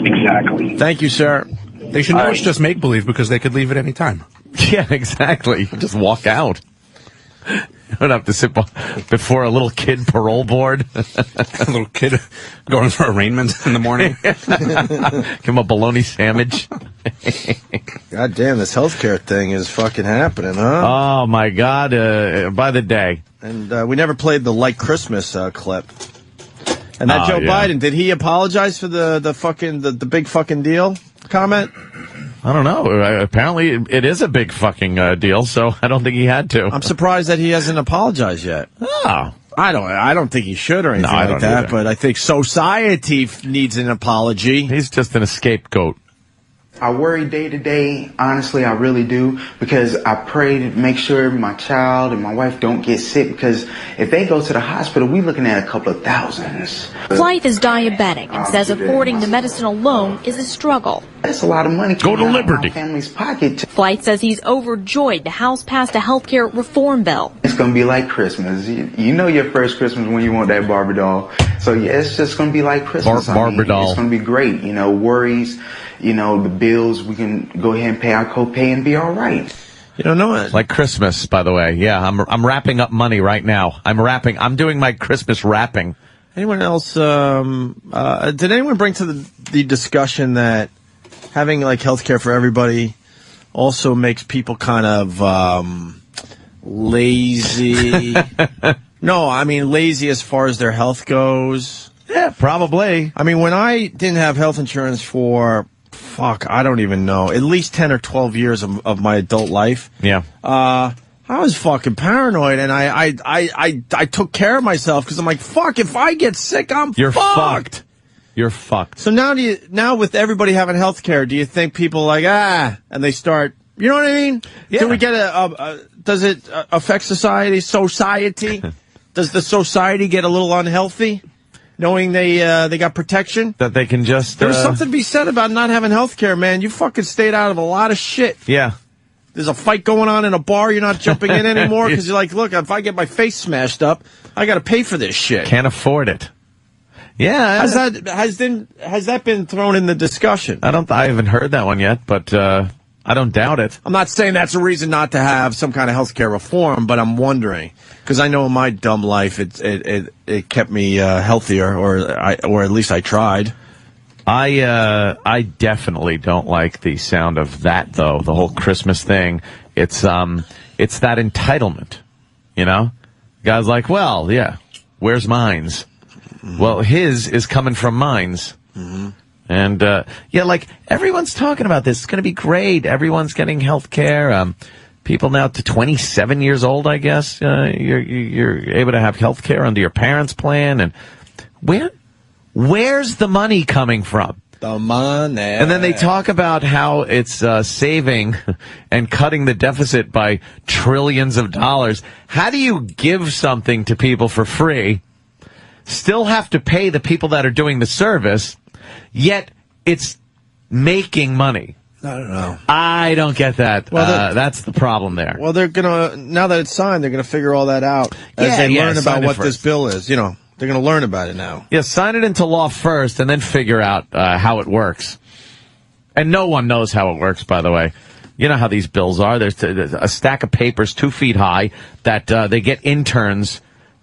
S8: Exactly.
S4: Thank you, sir.
S17: They should know it's just make-believe because they could leave at any time.
S5: Yeah, exactly. You just walk out. You don't have to sit before a little kid parole board.
S17: A little kid going for arraignment in the morning.
S5: Give him a bologna sandwich.
S4: God damn, this healthcare thing is fucking happening, huh?
S5: Oh, my God. By the day.
S4: And we never played the Like Christmas clip. And that Joe Biden, did he apologize for the big fucking deal comment?
S5: I don't know. Apparently, it is a big fucking deal, so I don't think he had to.
S4: I'm surprised that he hasn't apologized yet.
S5: Oh.
S4: I don't think he should or anything like that,
S5: either.
S4: but I think society needs an apology.
S5: He's just an scapegoat.
S3: I worry day to day, honestly, I really do, because I pray to make sure my child and my wife don't get sick, because if they go to the hospital, we're looking at a couple of thousands.
S6: Blythe is diabetic and says affording the medicine alone is a struggle.
S3: That's a lot of money.
S6: Go to
S3: coming out of
S6: Liberty.
S3: my family's pocket.
S6: Blythe says he's overjoyed the House passed a healthcare reform bill.
S3: It's going to be like Christmas. You know your first Christmas when you want that Barbie doll. So yeah, it's just going to be like Christmas.
S5: Barbie doll.
S3: It's going to be great. You know, worries, you know, the bills, we can go ahead and pay our copay and be all right.
S4: You don't know it.
S5: Like Christmas, by the way. Yeah, I'm wrapping up money right now. I'm doing my Christmas wrapping.
S4: Anyone else, did anyone bring to the discussion that having like healthcare for everybody also makes people kind of lazy? No, I mean lazy as far as their health goes.
S5: Yeah, probably.
S4: I mean, when I didn't have health insurance for, I don't even know, at least 10 or 12 years of my adult life.
S5: Yeah.
S4: I was fucking paranoid, and I took care of myself because I'm like, fuck, if I get sick,
S5: You're
S4: fucked.
S5: fucked. You're fucked.
S4: So now with everybody having health care, do you think people like, and they start, you know what I mean?
S5: Yeah.
S4: Do we get does it affect society? Does the society get a little unhealthy? Knowing they got protection?
S5: That they can just...
S4: There's something to be said about not having health care, man. You fucking stayed out of a lot of shit.
S5: Yeah.
S4: There's a fight going on in a bar, you're not jumping in anymore because you're like, look, if I get my face smashed up, I got to pay for this shit.
S5: Can't afford it. Yeah.
S4: Has that been thrown in the discussion?
S5: I haven't heard that one yet, but I don't doubt it.
S4: I'm not saying that's a reason not to have some kind of healthcare reform, but I'm wondering because I know in my dumb life it kept me healthier, or at least I tried.
S5: I definitely don't like the sound of that though. The whole Christmas thing. It's that entitlement, you know. Guy's like, well, yeah, where's mine's? Mm-hmm. Well, his is coming from mine's. Mm-hmm. And, yeah, like, everyone's talking about this. It's going to be great. Everyone's getting health care. People now to 27 years old, I guess, you're able to have health care under your parents' plan. And where's the money coming from?
S4: The money.
S5: And then they talk about how it's saving and cutting the deficit by trillions of dollars. How do you give something to people for free, still have to pay the people that are doing the service, yet it's making money?
S4: I don't know.
S5: I don't get that. Well, that's the problem there.
S4: Well, they're now that it's signed, they're gonna figure all that out as they learn about what this bill is. You know, they're gonna learn about it now.
S5: Yeah, sign it into law first, and then figure out how it works. And no one knows how it works, by the way. You know how these bills are. There's a stack of papers 2 feet high that they get interns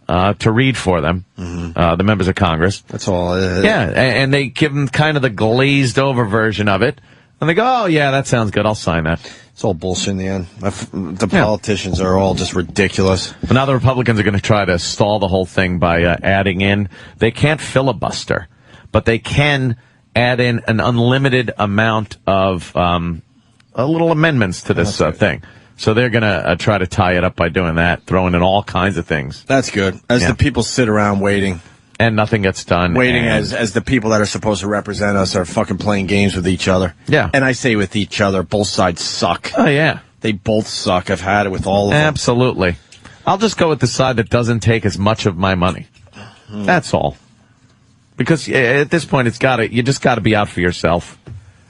S5: to read for them, the members of Congress.
S4: That's all.
S5: Yeah, and they give them kind of the glazed over version of it. And they go, oh, yeah, that sounds good. I'll sign that.
S4: It's all bullshit in the end. The politicians are all just ridiculous.
S5: But now the Republicans are going to try to stall the whole thing by adding in. They can't filibuster, but they can add in an unlimited amount of little amendments to this thing. So they're going to try to tie it up by doing that, throwing in all kinds of things.
S4: That's good. As the people sit around waiting.
S5: And nothing gets done.
S4: Waiting as the people that are supposed to represent us are fucking playing games with each other.
S5: Yeah.
S4: And I say with each other, both sides suck.
S5: Oh, yeah.
S4: They both suck. I've had it with all of them.
S5: Absolutely. I'll just go with the side that doesn't take as much of my money. That's all. Because at this point, you just got to be out for yourself.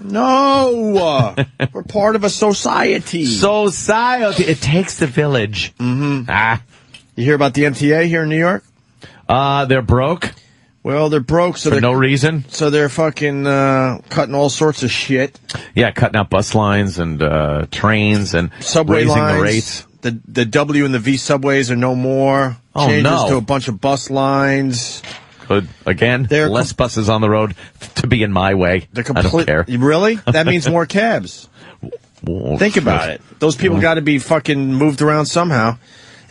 S4: No! We're part of a society.
S5: Society. It takes the village.
S4: Mm-hmm. You hear about the MTA here in New York?
S5: They're broke.
S4: Well, they're broke
S5: for no reason.
S4: So they're fucking cutting all sorts of shit.
S5: Yeah, cutting out bus lines and trains and
S4: subway
S5: raising
S4: lines.
S5: the rates.
S4: The W and the V subways are no more.
S5: Oh,
S4: Changes to a bunch of bus lines.
S5: Good. Again, less buses on the road to be in my way. I don't care.
S4: Really? That means more cabs. Think about it. Those people got to be fucking moved around somehow.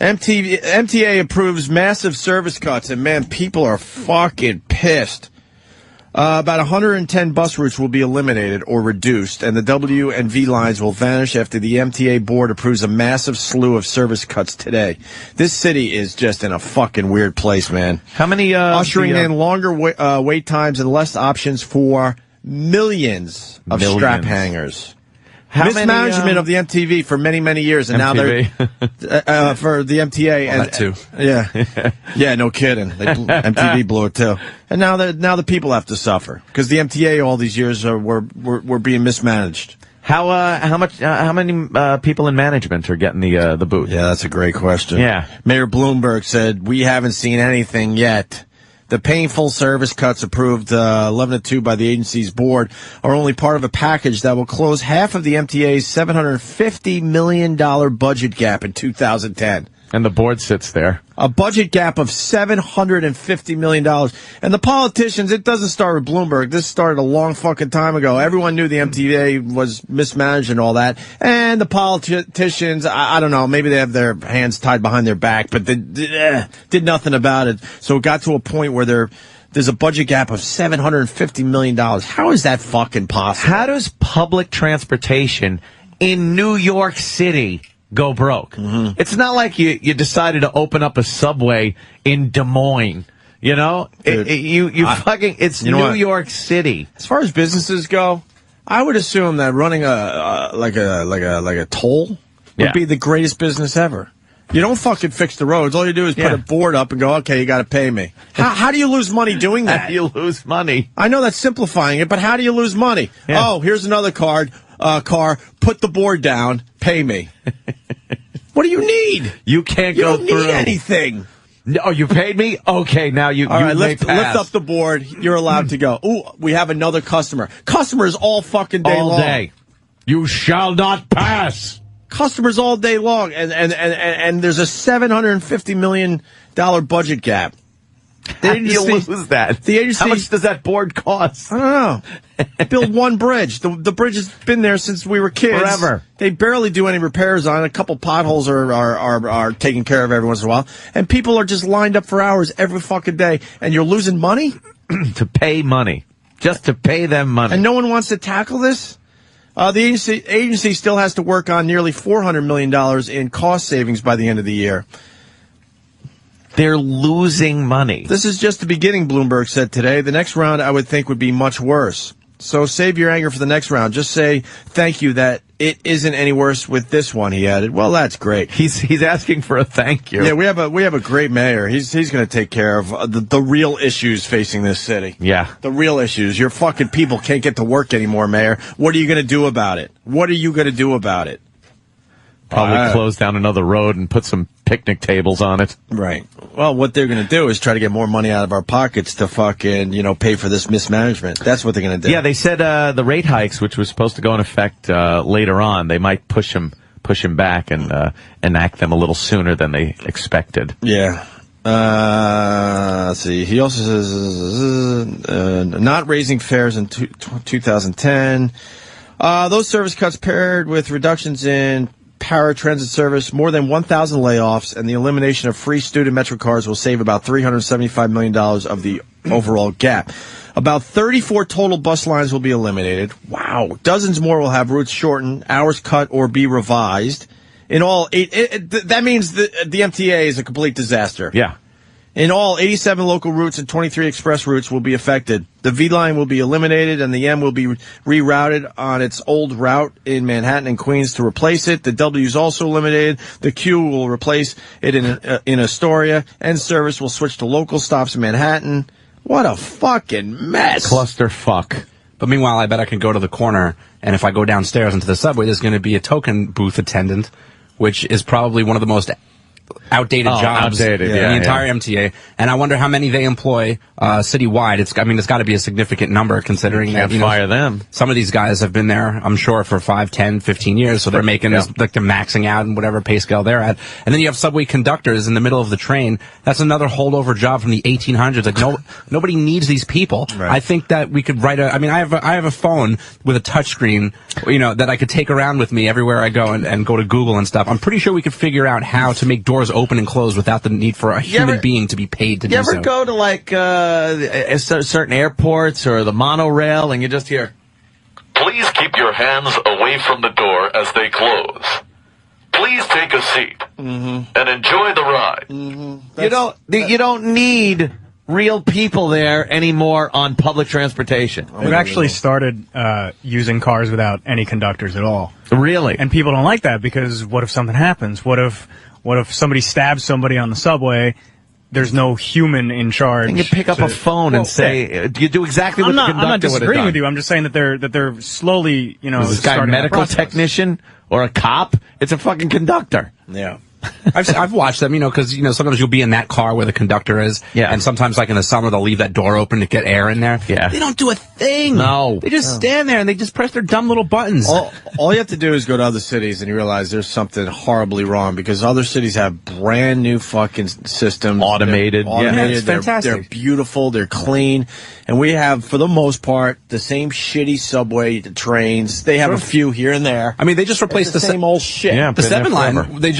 S4: MTA approves massive service cuts, and man, people are fucking pissed. About 110 bus routes will be eliminated or reduced, and the W and V lines will vanish after the MTA board approves a massive slew of service cuts today. This city is just in a fucking weird place, man.
S5: How many
S4: ushering in longer wait times and less options for millions of strap hangers. Mismanagement of the MTV for many, many years, and now they're for the MTA and
S17: that too.
S4: Yeah, no kidding. MTV blew it too, and now the people have to suffer because the MTA all these years were being mismanaged.
S5: How many people in management are getting the boot?
S4: Yeah, that's a great question.
S5: Yeah,
S4: Mayor Bloomberg said we haven't seen anything yet. The painful service cuts approved 11-2 by the agency's board are only part of a package that will close half of the MTA's $750 million budget gap in 2010.
S5: And the board sits there.
S4: A budget gap of $750 million. And the politicians, it doesn't start with Bloomberg. This started a long fucking time ago. Everyone knew the MTA was mismanaged and all that. And the politicians, I don't know, maybe they have their hands tied behind their back, but they did nothing about it. So it got to a point where there's a budget gap of $750 million. How is that fucking possible?
S5: How does public transportation in New York City go broke?
S4: Mm-hmm.
S5: It's not like you decided to open up a Subway in Des Moines. You know, it's New York City.
S4: As far as businesses go, I would assume that running a toll would be the greatest business ever. You don't fucking fix the roads. All you do is put a board up and go, okay, you got to pay me. How do you lose money doing that?
S5: How do you lose money?
S4: I know that's simplifying it, but how do you lose money? Yeah. Oh, here's another car, put the board down, pay me. What do you need?
S5: You can't go through.
S4: You don't need anything.
S5: Oh, you paid me? Okay, now you
S4: all right,
S5: may pass.
S4: Lift up the board. You're allowed to go. Ooh, we have another customer. Customers all fucking day long.
S5: All day. You shall not pass.
S4: Customers all day long. And there's a $750 million budget gap.
S5: How do you lose that?
S4: The agency,
S5: how much does that board cost?
S4: I don't know. Build one bridge. The bridge has been there since we were kids.
S5: Forever.
S4: They barely do any repairs on it. A couple potholes are taken care of every once in a while. And people are just lined up for hours every fucking day. And you're losing money?
S5: To pay money. Just to pay them money.
S4: And no one wants to tackle this? The agency still has to work on nearly $400 million in cost savings by the end of the year.
S5: They're losing money.
S4: This is just the beginning, Bloomberg said today. The next round, I would think, would be much worse. So save your anger for the next round. Just say thank you that it isn't any worse with this one, he added. Well, that's great.
S5: He's asking for a thank you.
S4: Yeah, we have a great mayor. He's going to take care of the real issues facing this city.
S5: Yeah.
S4: The real issues. Your fucking people can't get to work anymore, Mayor. What are you going to do about it? What are you going to do about it?
S5: Probably close down another road and put some picnic tables on it.
S4: Right. Well, what they're going to do is try to get more money out of our pockets to fucking, pay for this mismanagement. That's what they're going to do.
S5: Yeah, they said the rate hikes, which was supposed to go in effect later on, they might push them back and enact them a little sooner than they expected.
S4: Yeah. Let's see. He also says not raising fares in 2010. Those service cuts paired with reductions in paratransit service, more than 1,000 layoffs, and the elimination of free student Metro cards will save about $375 million of the overall gap. About 34 total bus lines will be eliminated. Wow. Dozens more will have routes shortened, hours cut, or be revised. In all, that means the MTA is a complete disaster.
S5: Yeah.
S4: In all, 87 local routes and 23 express routes will be affected. The V line will be eliminated, and the M will be rerouted on its old route in Manhattan and Queens to replace it. The W is also eliminated. The Q will replace it in Astoria, and service will switch to local stops in Manhattan. What a fucking mess.
S5: Clusterfuck.
S17: But meanwhile, I bet I can go to the corner, and if I go downstairs into the subway, there's going to be a token booth attendant, which is probably one of the most outdated jobs in the entire MTA, and I wonder how many they employ citywide. It's got to be a significant number considering
S5: that fire them.
S17: Some of these guys have been there, I'm sure, for 5, 10, 15 years, so they're making they're maxing out in whatever pay scale they're at. And then you have subway conductors in the middle of the train. That's another holdover job from the 1800s. Like nobody needs these people. Right. I think that we could write I have a phone with a touchscreen, that I could take around with me everywhere I go and go to Google and stuff. I'm pretty sure we could figure out how to make doors open open and close without the need for a human being to be paid to do so.
S5: You ever go to like certain airports or the monorail and you just hear,
S1: Please keep your hands away from the door as they close. Please take a seat and enjoy the ride.
S5: You don't need real people there anymore on public transportation.
S12: We've actually started using cars without any conductors at all.
S5: Really?
S12: And people don't like that because what if something happens? What if somebody stabs somebody on the subway? There's no human in charge.
S5: And you pick up a phone and say, you do exactly what the conductor would have done.
S12: I'm not disagreeing with you. I'm just saying that they're slowly,
S5: Is this guy a medical technician or a cop? It's a fucking conductor.
S17: Yeah. I've watched them, because sometimes you'll be in that car where the conductor is, and sometimes like in the summer they'll leave that door open to get air in there.
S5: Yeah,
S17: they don't do a thing.
S5: No,
S17: they just stand there and they just press their dumb little buttons.
S4: All you have to do is go to other cities and you realize there's something horribly wrong because other cities have brand new fucking systems,
S5: automated.
S4: Yeah,
S17: it's fantastic.
S4: They're beautiful, they're clean, and we have for the most part the same shitty subway trains. They have a few here and there.
S17: I mean, they just replaced the
S4: same old shit.
S17: Yeah, the 7 line. They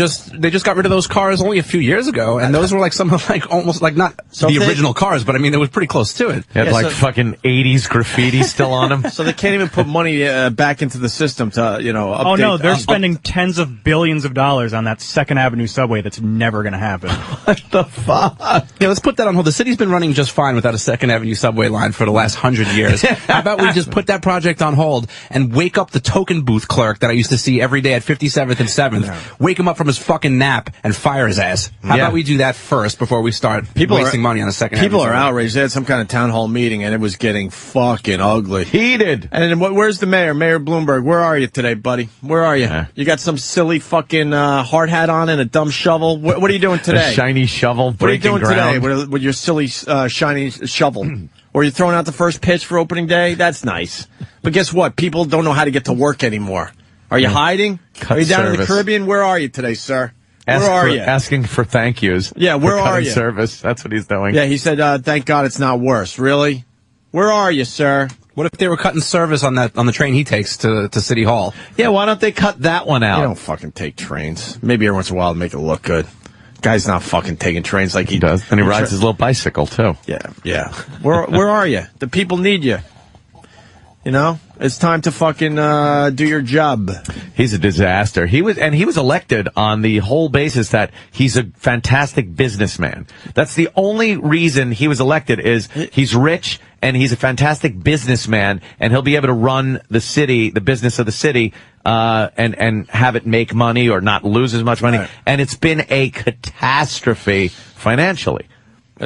S17: just got rid of those cars only a few years ago, and those were like some of almost like not the original cars, but I mean they were pretty close to it.
S5: They had fucking 80s graffiti still on them.
S4: So they can't even put money back into the system to update.
S12: Oh no, they're spending tens of billions of dollars on that 2nd Avenue subway. That's never going to happen.
S5: What the fuck?
S17: Yeah, let's put that on hold. The city's been running just fine without a 2nd Avenue subway line for the last 100 years. How about we just put that project on hold and wake up the token booth clerk that I used to see every day at 57th and 7th, wake him up from his fucking nap and fire his ass. How about we do that first before we start wasting money on a 2nd Avenue?
S4: People are outraged. They had some kind of town hall meeting and it was getting fucking ugly.
S5: Heated.
S4: And where's the mayor? Mayor Bloomberg, where are you today, buddy? Where are you? You got some silly fucking hard hat on and a dumb shovel? What are you doing today?
S5: A shiny shovel breaking
S4: What are you doing
S5: ground?
S4: today with your silly shiny shovel? Or you're throwing out the first pitch for opening day? That's nice. But guess what? People don't know how to get to work anymore. Are you hiding? Are you down in the Caribbean? Where are you today, sir? Where are you?
S5: Asking for thank yous.
S4: Yeah, where are you?
S5: Service. That's what he's doing.
S4: Yeah, he said, thank God it's not worse. Really? Where are you, sir?
S17: What if they were cutting service on the train he takes to City Hall?
S5: Yeah, why don't they cut that one out?
S4: You don't fucking take trains. Maybe every once in a while to make it look good. Guy's not fucking taking trains like he does.
S5: And he rides his little bicycle, too.
S4: Yeah. Where are you? The people need you. It's time to fucking do your job.
S5: He's a disaster. He was elected on the whole basis that he's a fantastic businessman. That's the only reason he was elected is he's rich and he's a fantastic businessman and he'll be able to run the city, the business of the city, and have it make money or not lose as much money. Right. And it's been a catastrophe financially.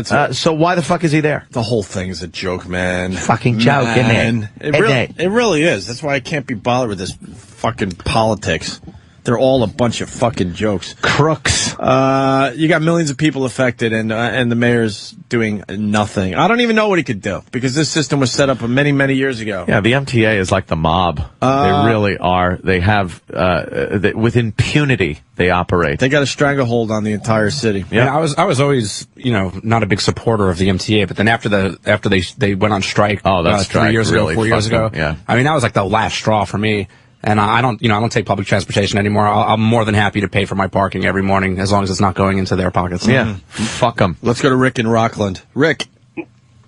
S5: So why the fuck is he there?
S4: The whole thing is a joke, man.
S5: Fucking joke, isn't it?
S4: It really is. That's why I can't be bothered with this fucking politics. They're all a bunch of fucking jokes.
S5: Crooks.
S4: You got millions of people affected, and the mayor's doing nothing. I don't even know what he could do, because this system was set up many, many years ago.
S5: Yeah, the MTA is like the mob. They really are. They have, with impunity, they operate.
S4: They got a stranglehold on the entire city.
S17: Yeah, I was always, not a big supporter of the MTA, but then after they went on strike,
S5: that strike
S17: 3 years
S5: really
S17: ago, 4 years ago,
S5: yeah.
S17: I mean, that was like the last straw for me. And I don't take public transportation anymore. I'm more than happy to pay for my parking every morning as long as it's not going into their pockets.
S5: Yeah, fuck them.
S4: Let's go to Rick in Rockland. Rick.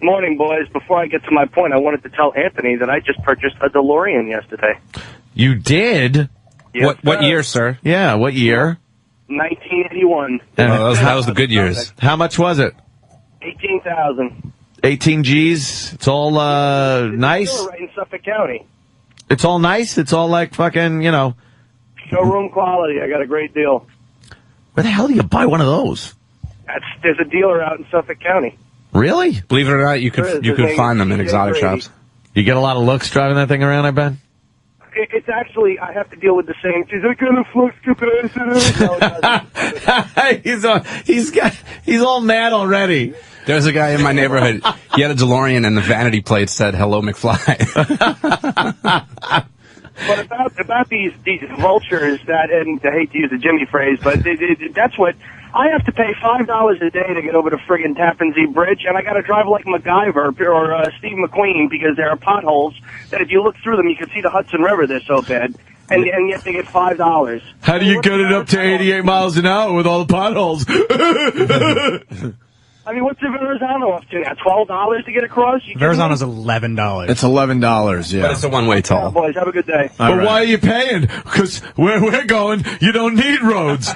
S13: Morning, boys. Before I get to my point, I wanted to tell Anthony that I just purchased a DeLorean yesterday.
S5: You did?
S13: Yes,
S17: what year, sir?
S5: Yeah, what year?
S13: 1981.
S17: That was the good years.
S5: How much was it?
S13: $18,000.
S5: 18 G's. It's all nice.
S13: Right in Suffolk County.
S5: It's all nice. It's all like fucking,
S13: Showroom quality. I got a great deal.
S5: Where the hell do you buy one of those?
S13: There's a dealer out in Suffolk County.
S5: Really?
S17: Believe it or not, you could find them in exotic shops. You
S5: get a lot of looks driving that thing around, I bet?
S13: It's actually, I have to deal with the same. She's like, kind of flux
S5: He's all mad already.
S17: There's a guy in my neighborhood. He had a DeLorean and the vanity plate said, "Hello, McFly."
S13: But about these vultures and I hate to use a Jimmy phrase, but that's what I have to pay $5 a day to get over the friggin' Tappan Zee Bridge, and I got to drive like MacGyver or Steve McQueen because there are potholes that if you look through them, you can see the Hudson River. They're so bad. and yet they get $5.
S5: How do you get it up to 88 miles an hour with all the potholes?
S13: I mean, what's the Verrazano up to now? $12 to get across?
S12: Verrazano's $11.
S4: It's $11, yeah.
S17: But it's a one-way toll.
S13: Oh, boys, have a good day.
S5: But why are you paying? Because where we're going, you don't need roads.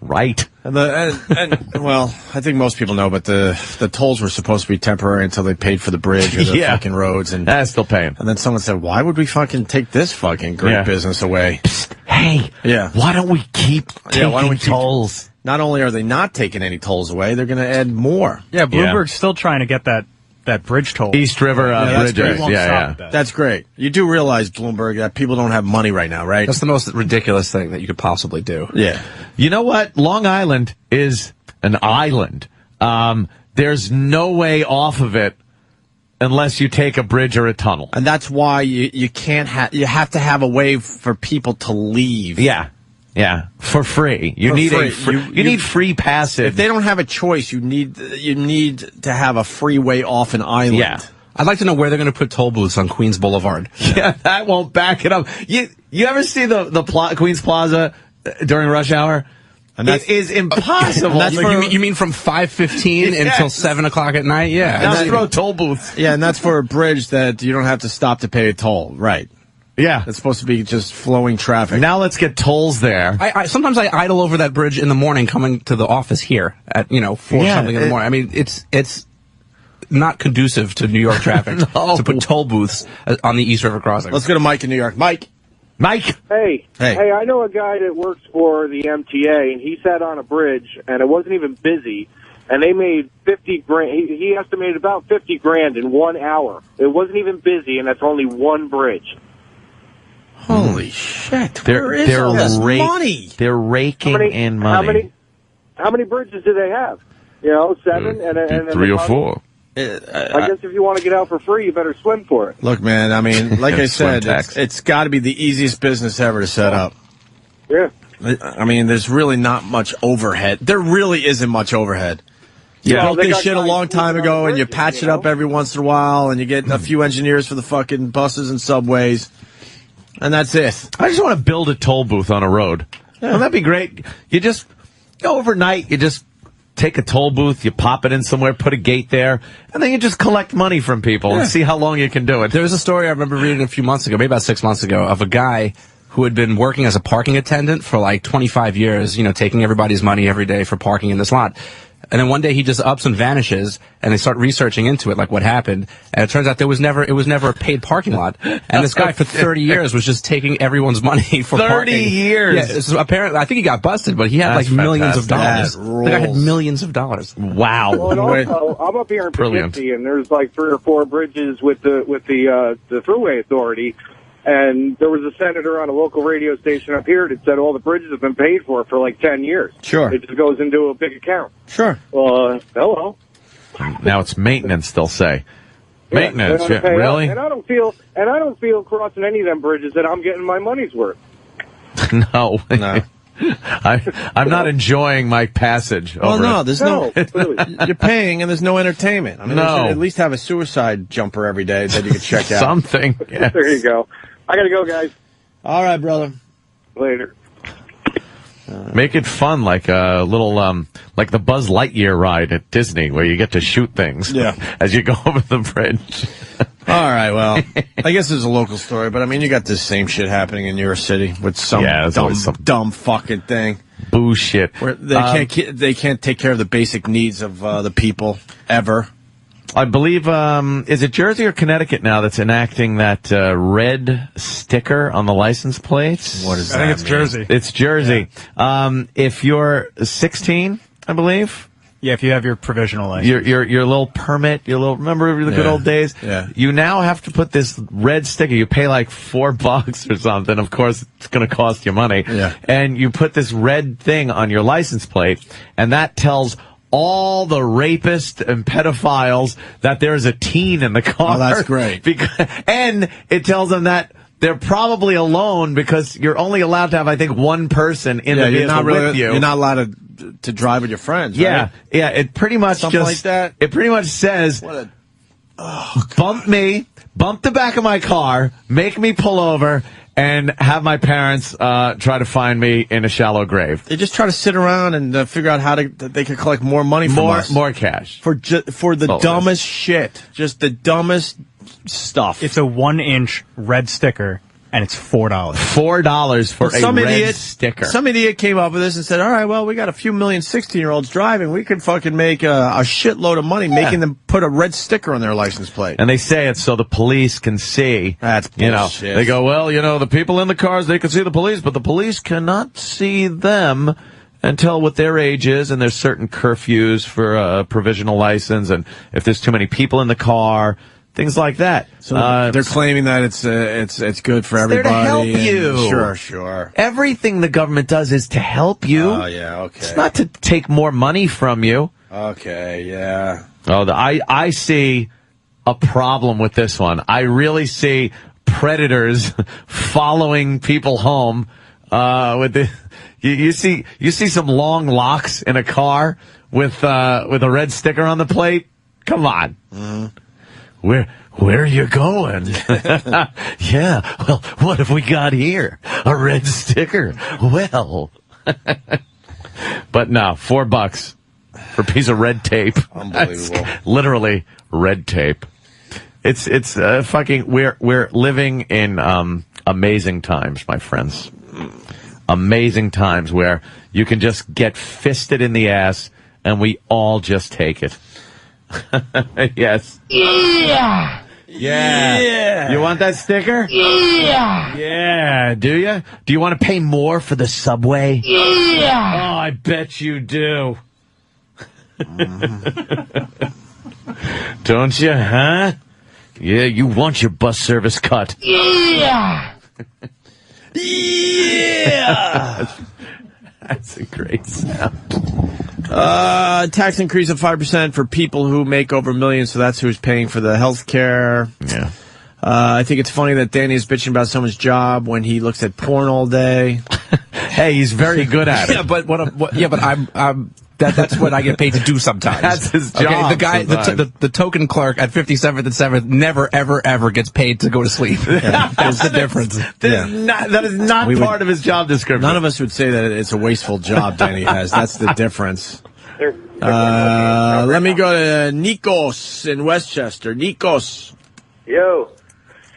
S5: Right.
S4: And well, I think most people know, but the tolls were supposed to be temporary until they paid for the bridge or the fucking roads. And
S5: that's still paying.
S4: And then someone said, why would we fucking take this fucking great business away?
S5: Psst, hey, why don't we keep taking tolls?
S4: Not only are they not taking any tolls away, they're going to add more.
S12: Yeah, Bloomberg's still trying to get that bridge toll.
S5: East River bridges.
S4: That's great. You do realize, Bloomberg, that people don't have money right now, right?
S17: That's the most ridiculous thing that you could possibly do.
S4: Yeah.
S5: You know what? Long Island is an island. There's no way off of it unless you take a bridge or a tunnel.
S4: And that's why you can't you have to have a way for people to leave.
S5: Yeah, for free. You need free passage.
S4: If they don't have a choice, you need to have a free way off an island.
S17: Yeah. I'd like to know where they're going to put toll booths on Queens Boulevard.
S5: Yeah, that won't back it up. You ever see the Queens Plaza during rush hour? And it is impossible.
S17: You mean from 5:15 until 7 o'clock at night? Yeah.
S5: Now throw toll booths.
S4: Yeah, and that's for a bridge that you don't have to stop to pay a toll. Right.
S5: Yeah.
S4: It's supposed to be just flowing traffic.
S5: Now let's get tolls there.
S17: Sometimes I idle over that bridge in the morning coming to the office here at, 4 something in the morning. I mean, it's not conducive to New York traffic to put toll booths on the East River crossing.
S4: Let's go to Mike in New York. Mike.
S7: Hey, I know a guy that works for the MTA, and he sat on a bridge, and it wasn't even busy, and they made 50 grand. He estimated about 50 grand in 1 hour. It wasn't even busy, and that's only one bridge.
S4: Holy shit!
S5: They're
S4: all this
S5: money? They're raking in money.
S7: How many bridges do they have? 7 and
S5: 3 or 4.
S7: I guess if you want to get out for free, you better swim for it.
S4: Look, man. I mean, like I said, it's got to be the easiest business ever to set up.
S7: Yeah.
S4: I mean, there's really not much overhead. There really isn't much overhead. You
S5: Yeah.
S4: built this shit a long time ago, and you patch it up every once in a while, and you get a few engineers for the fucking buses and subways, and that's it.
S5: I just want to build a toll booth on a road. Yeah. Well, that'd be great. You just overnight, you just take a toll booth, you pop it in somewhere, put a gate there, and then you just collect money from people and see how long you can do it.
S17: There was a story I remember reading a few months ago, maybe about 6 months ago, of a guy who had been working as a parking attendant for like 25 years, taking everybody's money every day for parking in this lot. And then one day he just ups and vanishes, and they start researching into it, like what happened. And it turns out it was never a paid parking lot. And this guy for 30 years was just taking everyone's money for
S5: 30
S17: parking.
S5: 30 years.
S17: Yeah, so apparently, I think he got busted, but he had
S5: That's
S17: millions of dollars.
S5: fantastic.
S17: The guy had millions of dollars.
S5: Wow.
S7: Well, and also, I'm up here in Poughkeepsie, and there's like 3 or 4 bridges with the Thruway Authority. And there was a senator on a local radio station up here that said all the bridges have been paid for like 10 years.
S4: Sure.
S7: It just goes into a big account.
S4: Sure.
S7: Hello.
S5: Now it's maintenance, they'll say. Maintenance,
S7: Yeah,
S5: really?
S7: And I don't feel crossing any of them bridges that I'm getting my money's worth.
S5: No. I'm not enjoying my passage.
S4: Well, no, there's no.
S7: Really.
S4: You're paying, and there's no entertainment. I mean,
S5: No.
S4: they should at least have a suicide jumper every day that you can check out.
S5: Something. Yes.
S7: There you go. I gotta go, guys.
S4: All right, brother.
S7: Later.
S5: Make it fun, like a little, like the Buzz Lightyear ride at Disney, where you get to shoot things as you go over the bridge.
S4: All right, well, I guess it's a local story, but I mean, you got this same shit happening in your city with some dumb fucking thing.
S5: Bullshit.
S4: Where they can't take care of the basic needs of the people ever.
S5: I believe, is it Jersey or Connecticut now that's enacting that red sticker on the license plates?
S4: What is that?
S12: I think it's Jersey.
S5: It's Jersey.
S12: Yeah.
S5: If you're 16, I believe.
S12: Yeah, if you have your provisional license.
S5: Your little permit, remember the good old days?
S4: Yeah.
S5: You now have to put this red sticker. You pay like $4 or something. Of course, it's going to cost you money.
S4: Yeah.
S5: And you put this red thing on your license plate, and that tells all the rapists and pedophiles that there's a teen in the car.
S4: Oh, that's great.
S5: And it tells them that they're probably alone because you're only allowed to have, I think, one person in the vehicle with you.
S4: You're not allowed to drive with your friends, right?
S5: Yeah, yeah. It pretty much
S4: Something like that?
S5: It pretty much says, bump the back of my car, make me pull over, and have my parents try to find me in a shallow grave.
S4: They just try to sit around and figure out how they can collect more money from us.
S5: More cash.
S4: For the dumbest shit. Just the dumbest stuff.
S12: It's a 1-inch red sticker, and it's $4.
S5: $4 for a red sticker.
S4: Some idiot came up with this and said, all right, well, we got a few million 16-year-olds driving. We could fucking make a shitload of money making them put a red sticker on their license plate.
S5: And they say it so the police can see.
S4: That's bullshit.
S5: You know, they go, well, you know, the people in the cars, they can see the police, but the police cannot see them and tell what their age is, and there's certain curfews for a provisional license, and if there's too many people in the car, things like that.
S4: So they're claiming that it's good for everybody.
S5: They're to help you.
S4: Sure.
S5: Everything the government does is to help you.
S4: Oh, yeah, okay.
S5: It's not to take more money from you.
S4: Okay, yeah.
S5: Oh, I see a problem with this one. I really see predators following people home with the. You see some long locks in a car with a red sticker on the plate. Come on. Where are you going? Yeah, well, what have we got here? A red sticker. Well. But no, $4 for a piece of red tape.
S4: Unbelievable.
S5: That's literally red tape. It's fucking, we're living in, amazing times, my friends. Amazing times where you can just get fisted in the ass and we all just take it. Yes.
S11: Yeah.
S5: Yeah. You want that sticker?
S11: Yeah.
S5: Yeah. Do you? Do you want to pay more for the subway?
S11: Yeah.
S5: Oh, I bet you do. Don't you, huh? Yeah, you want your bus service cut.
S11: Yeah.
S4: Yeah.
S5: That's a great sound.
S4: Tax increase of 5% for people who make over $1 million, so that's who's paying for the health care.
S5: Yeah.
S4: I think it's funny that Danny is bitching about someone's job when he looks at porn all day.
S5: Hey, he's very good at it.
S17: Yeah, but that's what I get paid to do sometimes.
S5: That's his job.
S17: Okay, the guy, the token clerk at 57th and 7th never, ever gets paid to go to sleep.
S4: Yeah.
S17: That's the difference.
S5: That is not part of his job description.
S4: None of us would say that it's a wasteful job Danny has. That's the difference. Let me go to Nikos in Westchester. Nikos.
S14: Yo.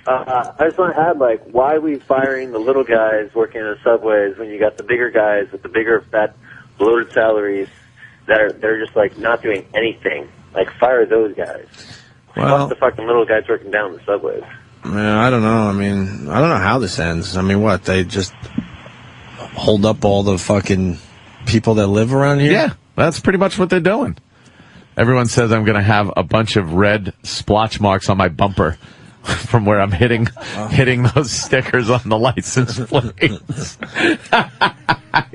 S14: I just want to add, why are we firing the little guys working in the subways when you got the bigger guys with the bigger, fat, bloated salaries they're just, not doing anything? Fire those guys.
S4: Well,
S14: fuck the fucking little guys working down the subways.
S4: Man, I don't know. I mean, I don't know how this ends. I mean, what? They just hold up all the fucking people that live around here?
S5: Yeah, that's pretty much what they're doing. Everyone says I'm going to have a bunch of red splotch marks on my bumper from where I'm hitting those stickers on the license plates.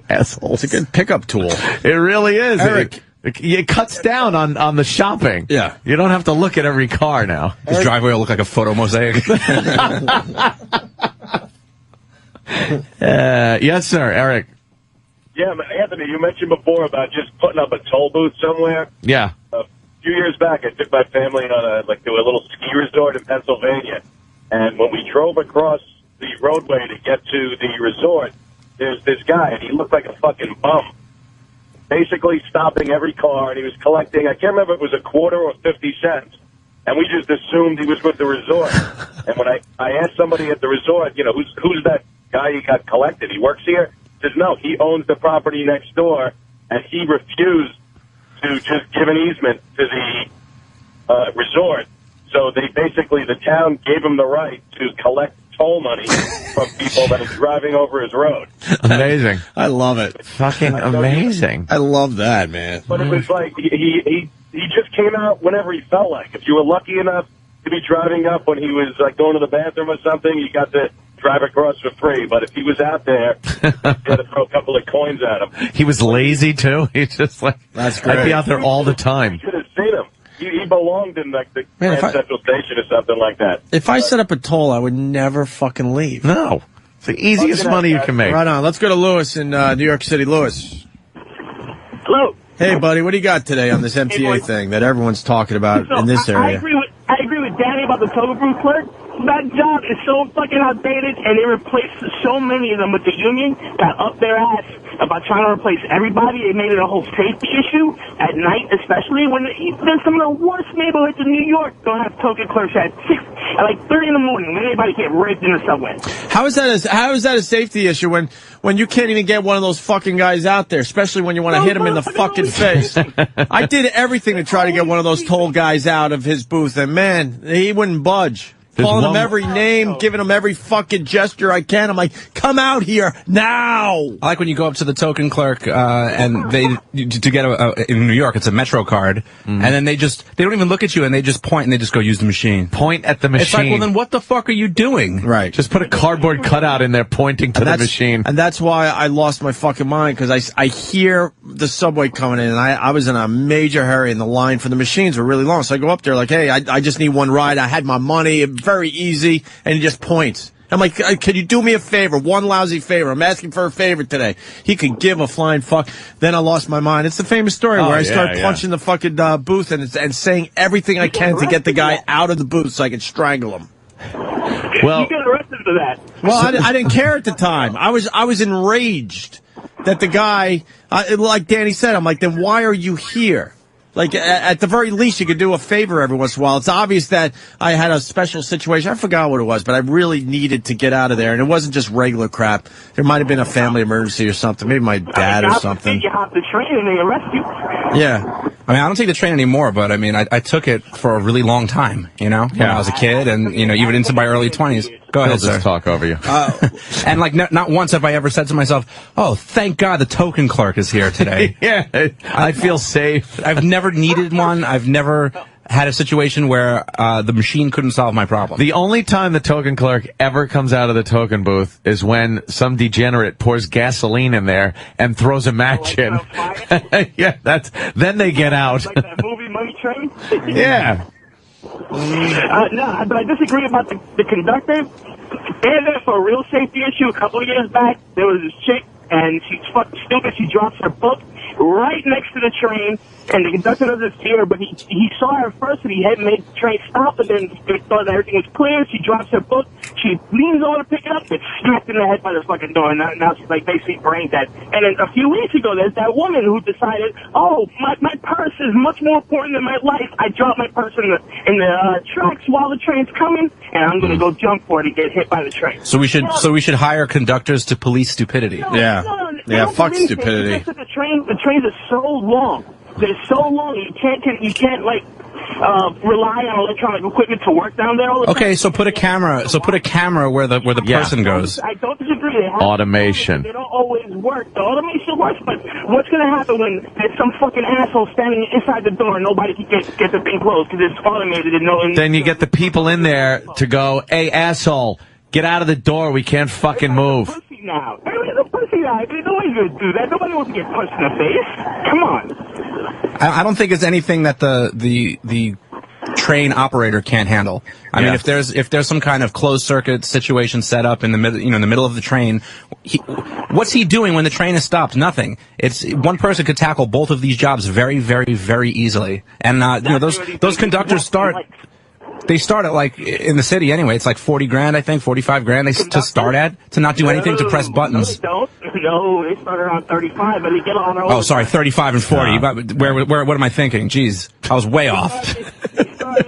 S5: Assholes.
S4: It's a good pickup tool.
S5: It really is.
S4: Eric.
S5: It cuts down on the shopping.
S4: Yeah.
S5: You don't have to look at every car now.
S17: His driveway will look like a photo mosaic.
S5: Yes, sir, Eric.
S21: Yeah, Anthony, you mentioned before about just putting up a toll booth somewhere.
S5: Yeah.
S21: A few years back, I took my family on to a little ski resort in Pennsylvania. And when we drove across the roadway to get to the resort, there's this guy, and he looked like a fucking bum. Basically stopping every car, and he was collecting, I can't remember if it was a quarter or 50 cents. And we just assumed he was with the resort. And when I asked somebody at the resort, who's that guy you got collected? He works here? He says, no, he owns the property next door, and he refused to just give an easement to the resort. So the town gave him the right to collect toll money from people that are driving over his road.
S5: Amazing.
S4: I love it.
S5: Fucking amazing.
S4: I love that, man.
S21: But it was like he just came out whenever he felt like. If you were lucky enough to be driving up when he was going to the bathroom or something, you got to drive across for free. But if he was out there, you had to throw a couple of coins at him.
S5: He was lazy too. He's just
S4: that's great.
S5: I'd be out there all the time.
S21: You should have seen him. He belonged in the Grand Central Station or something like that.
S4: If I set up a toll, I would never fucking leave.
S5: No. It's the easiest money you can make.
S4: Right on. Let's go to Lewis in New York City. Lewis.
S23: Hello.
S4: Hey, buddy. What do you got today on this MTA thing that everyone's talking about in this area?
S23: I agree with
S21: Danny about the toll booth clerk. That job is so fucking outdated, and they replaced so many of them with the union. Got up their ass about trying to replace everybody. They made it a whole safety issue at night, especially when there's some of the worst neighborhoods in New York don't have token clerks at 30 in the morning when anybody get raped in the subway.
S4: How is that a safety issue when you can't even get one of those fucking guys out there, especially when you want to hit him in the fucking face? I did everything to try to get one of those toll guys out of his booth, and man, he wouldn't budge. Calling him every name, giving him every fucking gesture I can. I'm like, come out here now.
S17: I like when you go up to the token clerk, and to get in New York, it's a Metro card, and then they don't even look at you, and they just point and they just go use the machine.
S5: Point at the machine.
S17: It's like, well, then what the fuck are you doing?
S4: Right.
S5: Just put a cardboard cutout in there pointing to the machine.
S4: And that's why I lost my fucking mind, because I hear the subway coming in, and I was in a major hurry, and the line for the machines were really long. So I go up there like, hey, I just need one ride. I had my money. Very easy, and he just points. I'm like, could you do me a favor? One lousy favor. I'm asking for a favor today. He could give a flying fuck. Then I lost my mind. It's the famous story where I start punching the fucking booth and saying everything I can to get the guy out of the booth so I can strangle him.
S21: Well, you got arrested for that.
S4: Well, I didn't care at the time. I was enraged that the guy, like Danny said, I'm like, then why are you here? Like, at the very least, you could do a favor every once in a while. It's obvious that I had a special situation. I forgot what it was, but I really needed to get out of there. And it wasn't just regular crap. There might have been a family emergency or something. Maybe my dad or something.
S21: You hop the train and they arrest you.
S4: Yeah.
S17: I mean, I don't take the train anymore, but I mean, I took it for a really long time, when I was a kid and, even into my early 20s. Go ahead, sir.
S5: Just talk over you.
S17: And not once have I ever said to myself, oh, thank God the token clerk is here today.
S5: Yeah, I feel safe.
S17: I've never needed one. I've never had a situation where the machine couldn't solve my problem.
S5: The only time the token clerk ever comes out of the token booth is when some degenerate pours gasoline in there and throws a match in. Yeah, then they get out.
S21: Like that movie Money Train?
S5: Yeah.
S21: No, but I disagree about the conductor. They're there for a real safety issue. A couple of years back, there was this chick, and she's fucking stupid. She drops her book right next to the train, and the conductor doesn't see her, but he saw her first, and he had made the train stop, and then they thought that everything was clear. She drops her book. She leans over to pick it up, and smacked in the head by the fucking door, and now she's like basically brain dead. And then a few weeks ago, there's that woman who decided, oh, my purse is much more important than my life. I dropped my purse in the tracks while the train's coming, and I'm going to go jump for it and get hit by the train.
S17: So we should hire conductors to police stupidity.
S4: Fuck stupidity.
S21: The trains are so long. They're so long. You can't rely on electronic equipment to work down there all the time.
S17: Okay, so put a camera where the person goes.
S21: I don't disagree. They have
S5: automation.
S21: They don't always work. The automation works, but what's going to happen when there's some fucking asshole standing inside the door and nobody can get the thing closed because it's automated and no?
S5: Then you get the people in there to go, hey, asshole, get out of the door. We can't fucking move.
S21: Now, everybody's a pussy now. Nobody's going to do that. Nobody wants to get punched in the face. Come on.
S17: I don't think it's anything that the train operator can't handle. I mean, if there's some kind of closed circuit situation set up in the middle, in the middle of the train, what's he doing when the train is stopped? Nothing. It's one person could tackle both of these jobs very, very, very easily. And those conductors start. They start at in the city anyway. It's like 40 grand, I think, 45 grand to start at, to not do anything, to press buttons.
S21: No, they start around 35, and they get on.
S17: Oh, sorry, 35 and 40. What am I thinking? Jeez, I was way off.
S21: They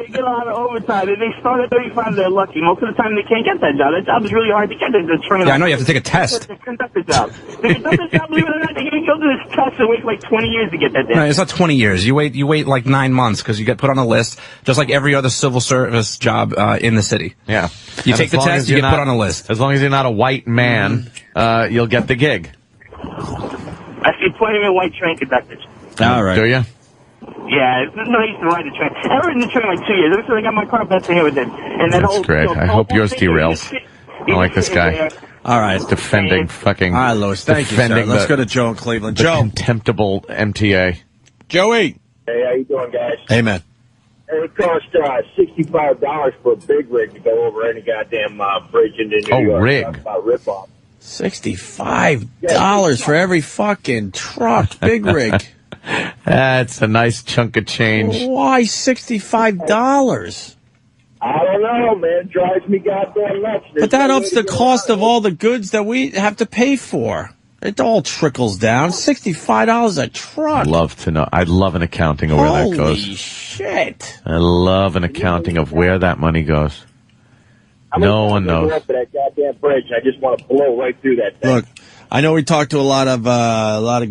S21: get a lot of overtime. If they start at 35, they're lucky. Most of the time, they can't get that job. That job is really hard to get. The train.
S17: Yeah, I know. You have to take a test.
S21: The conductor job. The conductor job, believe it or not, they go through this test and wait like 20 years to get that.
S17: No, it's not 20 years. You wait like 9 months because you get put on a list, just like every other civil service job in the city.
S5: Yeah.
S17: You take the test, you get put on a list.
S5: As long as you're not a white man, you'll get the gig.
S21: I see plenty of white train conductors.
S5: All right. Do you?
S21: Yeah, no, I used to ride the train. I rode the train like 2 years. Ever since I got my car, that's the with it. And
S5: that's great. I hope yours derails. I like this guy.
S4: All right.
S5: Defending fucking.
S4: All right, Louis. Thank you, sir. Let's go to Joe in Cleveland. Joe.
S5: Contemptible MTA.
S4: Joey.
S18: Hey, how you doing, guys?
S4: Hey, man.
S18: It cost $65 for a big rig to go over any goddamn bridge into New York.
S5: Rig.
S18: That's about rip-off.
S4: $65 for every fucking truck, big rig.
S5: That's a nice chunk of change.
S4: Why $65?
S18: I don't know, man. It drives me goddamn nuts.
S4: But that ups the cost of all the goods that we have to pay for. It all trickles down. $65 a truck.
S5: I'd love to know. I'd love an accounting of where that goes.
S4: Holy shit.
S5: I love an accounting of where that money goes. No one knows.
S18: For that goddamn bridge, I just want to blow right through that thing.
S4: Look, I know we talked to a lot of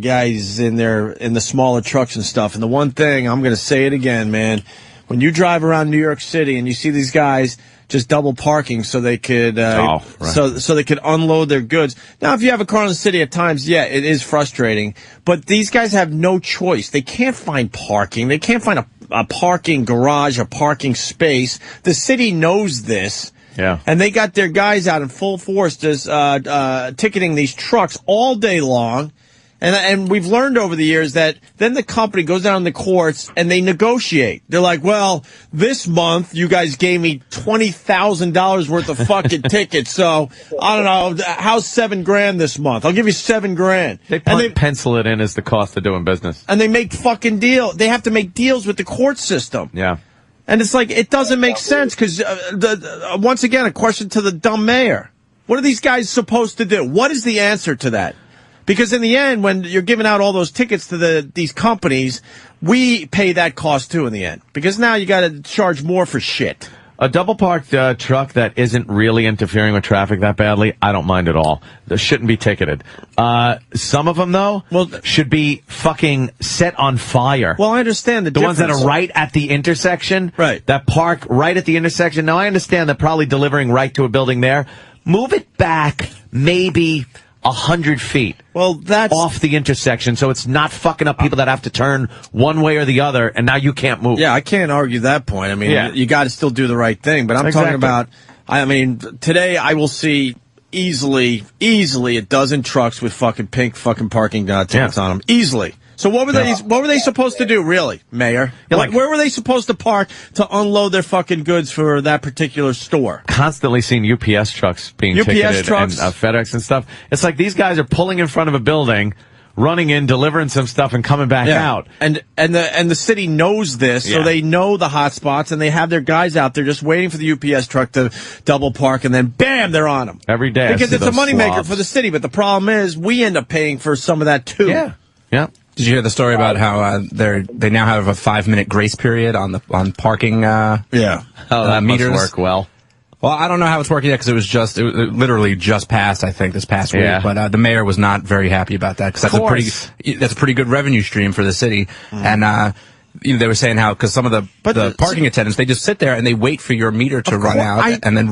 S4: guys in the smaller trucks and stuff, and the one thing, I'm going to say it again, man, when you drive around New York City and you see these guys just double parking so they could so they could unload their goods. Now, if you have a car in the city at times, yeah, it is frustrating, but these guys have no choice. They can't find parking. They can't find a parking garage, a parking space. The city knows this.
S5: Yeah.
S4: And they got their guys out in full force just ticketing these trucks all day long. And we've learned over the years that then the company goes down in the courts and they negotiate. They're like, well, this month you guys gave me $20,000 worth of fucking tickets. So I don't know, how's $7,000 this month? I'll give you $7,000.
S5: They pencil it in as the cost of doing business.
S4: And they make fucking deal. They have to make deals with the court system.
S5: Yeah.
S4: And it's like, it doesn't make sense because, once again, a question to the dumb mayor. What are these guys supposed to do? What is the answer to that? Because in the end, when you're giving out all those tickets to these companies, we pay that cost too in the end. Because now you got to charge more for shit.
S5: A double parked truck that isn't really interfering with traffic that badly, I don't mind at all. They shouldn't be ticketed. Some of them, though, should be fucking set on fire.
S4: Well, I understand the
S5: ones that are right at the intersection.
S4: Right.
S5: That park right at the intersection. Now, I understand that probably delivering right to a building there. Move it back maybe 100 feet.
S4: Well, that's
S5: off the intersection, so it's not fucking up people that have to turn one way or the other, and now you can't move.
S4: Yeah, I can't argue that point. I mean, you got to still do the right thing. But I'm talking about, I mean, today I will see easily a dozen trucks with fucking pink fucking parking tickets on them. Easily. So what were they supposed to do, really, Mayor? Where were they supposed to park to unload their fucking goods for that particular store?
S5: Constantly seeing UPS trucks being ticketed
S4: trucks
S5: and FedEx and stuff. It's like these guys are pulling in front of a building, running in, delivering some stuff, and coming back out.
S4: And the city knows this, so they know the hot spots, and they have their guys out there just waiting for the UPS truck to double park, and then bam, they're on them
S5: every day.
S4: Because it's a moneymaker for the city. But the problem is, we end up paying for some of that too.
S5: Yeah.
S17: Did you hear the story about how they now have a 5-minute grace period on parking?
S5: Oh, that
S17: meters?
S5: must work well.
S17: Well, I don't know how it's working yet because it literally just passed, I think, this past week. But the mayor was not very happy about that because that's a pretty good revenue stream for the city. And they were saying how because some of the parking attendants, they just sit there and they wait for your meter to run out and then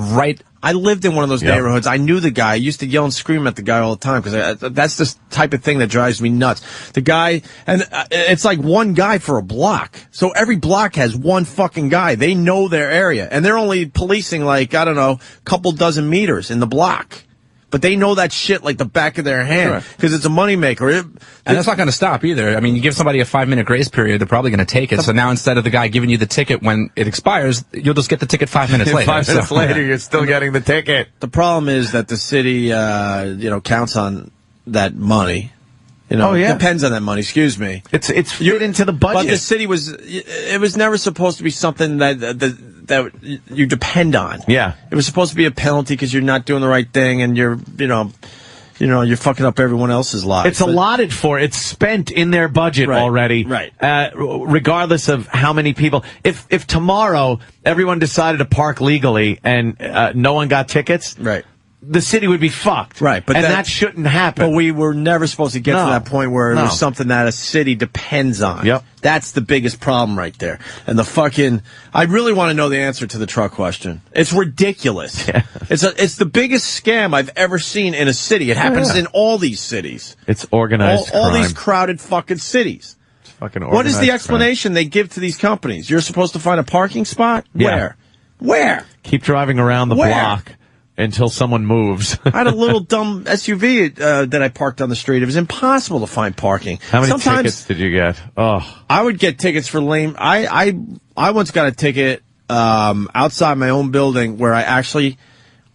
S4: I lived in one of those neighborhoods. I knew the guy. I used to yell and scream at the guy all the time because that's the type of thing that drives me nuts. The guy, and it's like one guy for a block. So every block has one fucking guy. They know their area. And they're only policing like, I don't know, a couple dozen meters in the block. But they know that shit like the back of their hand because it's a moneymaker.
S17: And that's not going to stop either. I mean, you give somebody a 5-minute grace period, they're probably going to take it. So now instead of the guy giving you the ticket when it expires, you'll just get the ticket 5 minutes later.
S5: 5 minutes later, you're still getting the ticket.
S4: The problem is that the city, counts on that money. Depends on that money. Excuse me.
S5: It's fit into the budget.
S4: But the city it was never supposed to be something that you depend on.
S5: Yeah.
S4: It was supposed to be a penalty because you're not doing the right thing and you're fucking up everyone else's lives.
S5: It's allotted for. It's spent in their budget already.
S4: Right.
S5: Regardless of how many people. If tomorrow everyone decided to park legally and no one got tickets.
S4: Right.
S5: The city would be fucked.
S4: Right. But
S5: that shouldn't happen.
S4: But we were never supposed to get to that point where it was something that a city depends on.
S5: Yep.
S4: That's the biggest problem right there. And I really want to know the answer to the truck question. It's ridiculous.
S5: Yeah.
S4: It's the biggest scam I've ever seen in a city. It happens in all these cities.
S5: It's organized
S4: all
S5: crime.
S4: these crowded fucking cities.
S5: It's fucking organized
S4: What is the explanation they give to these companies? You're supposed to find a parking spot?
S5: Yeah.
S4: Where?
S5: Keep driving around the block until someone moves.
S4: I had a little dumb SUV that I parked on the street. It was impossible to find parking.
S5: How many tickets did you get? Oh,
S4: I would get tickets for lame. I once got a ticket outside my own building where I actually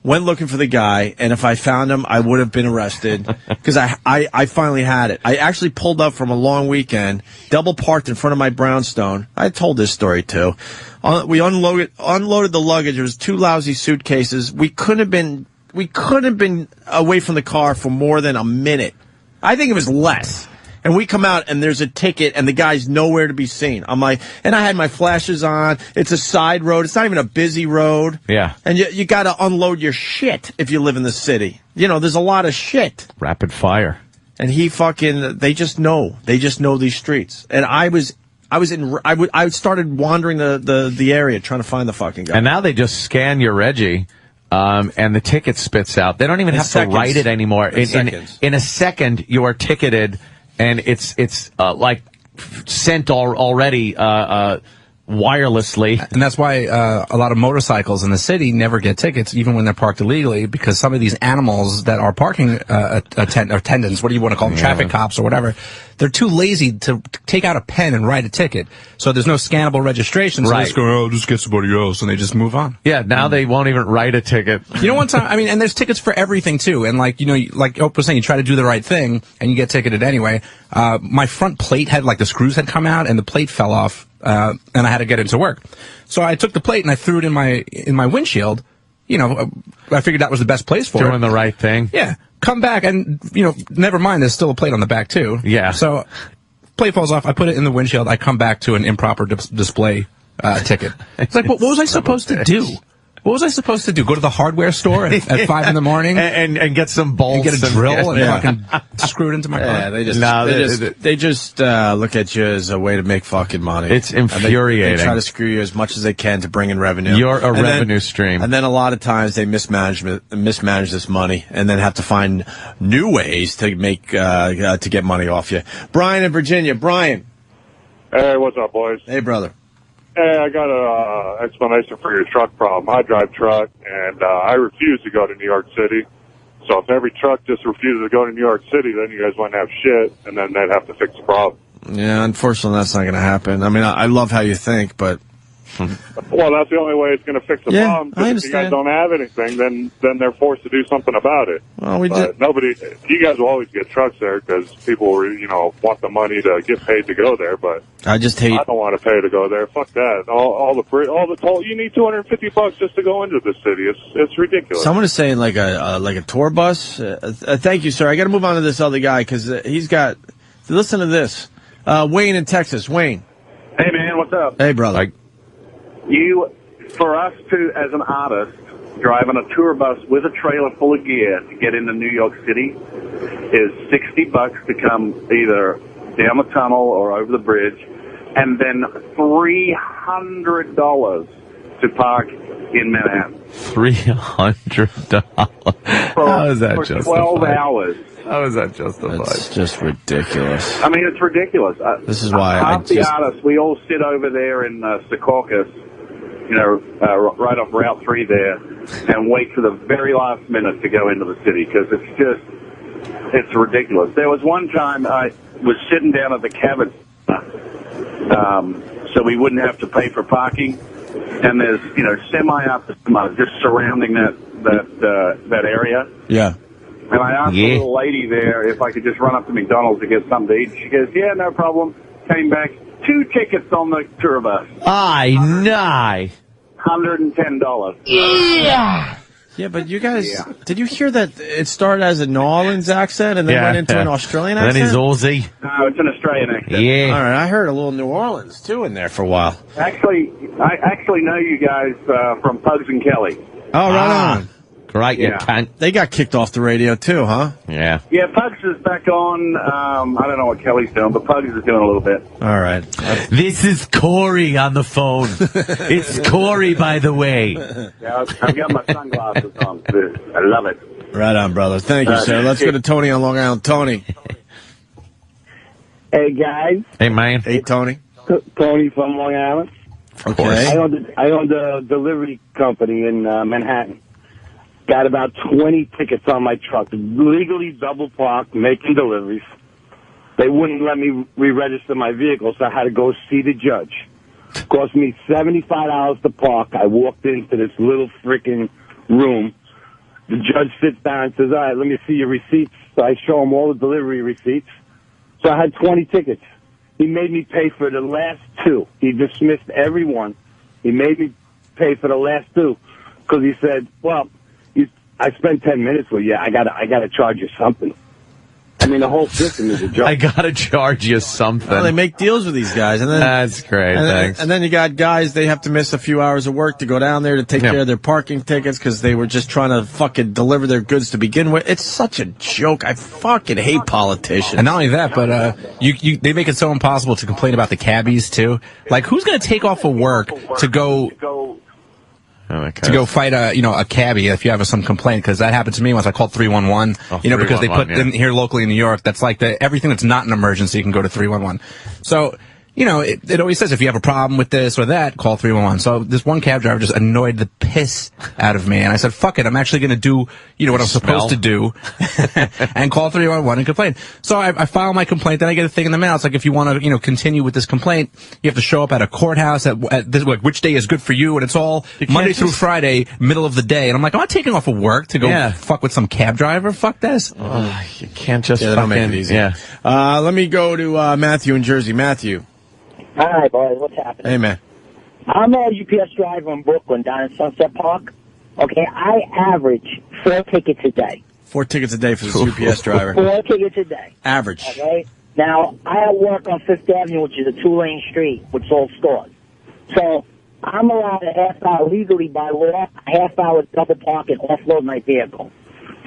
S4: went looking for the guy, and if I found him, I would have been arrested because I finally had it. I actually pulled up from a long weekend, double parked in front of my brownstone. I told this story too. We unloaded the luggage. There was 2 lousy suitcases. We couldn't have been away from the car for more than a minute. I think it was less. And we come out, and there's a ticket, and the guy's nowhere to be seen. I'm like, and I had my flashes on. It's a side road. It's not even a busy road.
S5: Yeah.
S4: And you got to unload your shit if you live in the city. You know, there's a lot of shit.
S5: Rapid fire.
S4: And they just know. They just know these streets. And I started wandering the area trying to find the fucking guy.
S5: And now they just scan your Reggie. And the ticket spits out. They don't even have to write it anymore. In a second, you are ticketed, and it's like sent already wirelessly.
S17: And that's why a lot of motorcycles in the city never get tickets, even when they're parked illegally, because some of these animals that are parking attendants, what do you want to call them, traffic cops or whatever, they're too lazy to take out a pen and write a ticket. So there's no scannable registration. So they just go, oh, just get somebody else, and they just move on.
S5: Yeah, now they won't even write a ticket.
S17: You know, one time, I mean, and there's tickets for everything too. And like, you know, like Opie was saying, you try to do the right thing and you get ticketed anyway. My front plate had, like, the screws had come out and the plate fell off. And I had to get into work. So I took the plate and I threw it in my windshield. You know, I figured that was the best place for it.
S5: Doing the right thing.
S17: Yeah. Come back and, you know, never mind, there's still a plate on the back too.
S5: Yeah.
S17: So plate falls off. I put it in the windshield. I come back to an improper display ticket. It's like, what was I supposed to do? What was I supposed to do? Go to the hardware store at 5 in the morning
S5: and get some bolts
S17: and get a drill and fucking screw it into my car?
S4: Yeah, they just look at you as a way to make fucking money.
S5: It's infuriating.
S4: They try to screw you as much as they can to bring in revenue.
S5: You're a revenue stream.
S4: And then a lot of times they mismanage this money and then have to find new ways to make to get money off you. Brian in Virginia. Brian.
S21: Hey, what's up, boys?
S4: Hey, brother.
S21: Hey, I got an explanation for your truck problem. I drive truck, and I refuse to go to New York City. So if every truck just refuses to go to New York City, then you guys wouldn't have shit, and then they'd have to fix the problem.
S4: Yeah, unfortunately, that's not going to happen. I mean, I love how you think, but...
S21: Well, that's the only way it's going to fix the problem.
S4: I understand.
S21: If you guys don't have anything, then they're forced to do something about it.
S4: Well,
S21: you guys will always get trucks there because people, you know, want the money to get paid to go there. But
S4: I don't
S21: want to pay to go there. Fuck that. All the toll. You need $250 just to go into the city. It's ridiculous.
S4: Someone is saying like a tour bus. Thank you, sir. I got to move on to this other guy because he's got. Listen to this. Wayne in Texas. Wayne.
S15: Hey man, what's up?
S4: Hey brother.
S15: For us to, as an artist, drive on a tour bus with a trailer full of gear to get into New York City is $60 to come either down the tunnel or over the bridge, and then $300 to park in Manhattan.
S5: $300. How is that
S15: for
S5: justified?
S15: 12 hours.
S5: How is that justified?
S4: It's just ridiculous.
S15: I mean, it's ridiculous.
S4: This is why
S15: half the artists, we all sit over there in Secaucus, you know, right off Route 3 there, and wait for the very last minute to go into the city because it's ridiculous. There was one time I was sitting down at the cabin, so we wouldn't have to pay for parking, and there's, you know, semi after semi just surrounding that area.
S4: Yeah.
S15: And I asked the little lady there if I could just run up to McDonald's to get something to eat. She goes, yeah, no problem. Came back, 2 tickets on the tour bus.
S5: Aye, nigh.
S15: $110.
S11: Yeah.
S4: Yeah, but you guys, did you hear that it started as a New Orleans accent and then went into an Australian accent?
S5: Then he's Aussie.
S15: No, it's an Australian accent.
S5: Yeah.
S4: All right, I heard a little New Orleans, too, in there for a while.
S15: Actually, I actually know you guys from Pugs and Kelly.
S4: Oh, right on.
S5: Great, you cunt.
S4: They got kicked off the radio, too, huh?
S5: Yeah.
S15: Yeah, Pugs is back on. I don't know what Kelly's doing, but Pugs is doing a little bit.
S4: All right.
S5: This is Corey on the phone. It's Corey, by the way.
S15: Yeah, I've got my sunglasses on. I love it.
S4: Right on, brother. Thank you, sir. Let's go to Tony on Long Island. Tony.
S19: Hey, guys.
S5: Hey, man.
S4: Hey, Tony.
S19: Tony from Long Island.
S4: Okay.
S19: I own the delivery company in Manhattan. Got about 20 tickets on my truck, legally double parked, making deliveries. They wouldn't let me re-register my vehicle, so I had to go see the judge. It cost me $75 to park. I walked into this little freaking room. The judge sits down and says, all right, let me see your receipts. So I show him all the delivery receipts. So I had 20 tickets. He made me pay for the last 2. He dismissed every one. He made me pay for the last 2 because he said, well, I spent 10 minutes with you. I gotta charge you something. I mean, the whole system is a joke.
S5: I gotta charge you something.
S4: Well, they make deals with these guys, and then
S5: that's great. Thanks.
S4: And then you got guys, they have to miss a few hours of work to go down there to take care of their parking tickets because they were just trying to fucking deliver their goods to begin with. It's such a joke. I fucking hate politicians.
S17: And not only that, but they make it so impossible to complain about the cabbies too. Like, who's going to take off of work to go fight a cabbie if you have some complaint? Because that happened to me once. I called 311. Because they put in here locally in New York. That's like everything that's not an emergency can go to 311. So. It always says if you have a problem with this or that, call 311. So this one cab driver just annoyed the piss out of me, and I said, "Fuck it, I'm actually going to do what I'm supposed to do, and call 311 and complain." So I file my complaint, then I get a thing in the mail. It's like if you want to continue with this complaint, you have to show up at a courthouse at this, which day is good for you, and it's all Monday through Friday, middle of the day. And I'm like, I'm not taking off of work to go fuck with some cab driver. Fuck this.
S5: You can't just
S4: fucking make it easy.
S5: Yeah.
S4: Let me go to Matthew in Jersey. Matthew.
S10: Hi, boys. What's happening?
S4: Hey, man.
S10: I'm a UPS driver in Brooklyn down in Sunset Park. Okay, I average 4 tickets a day.
S4: 4 tickets a day for this UPS driver.
S10: 4 tickets a day.
S4: Average.
S10: Okay? Now, I work on 5th Avenue, which is a 2-lane street, which is all stores. So, I'm allowed a half hour legally by law, a half hour double park and offload my vehicle.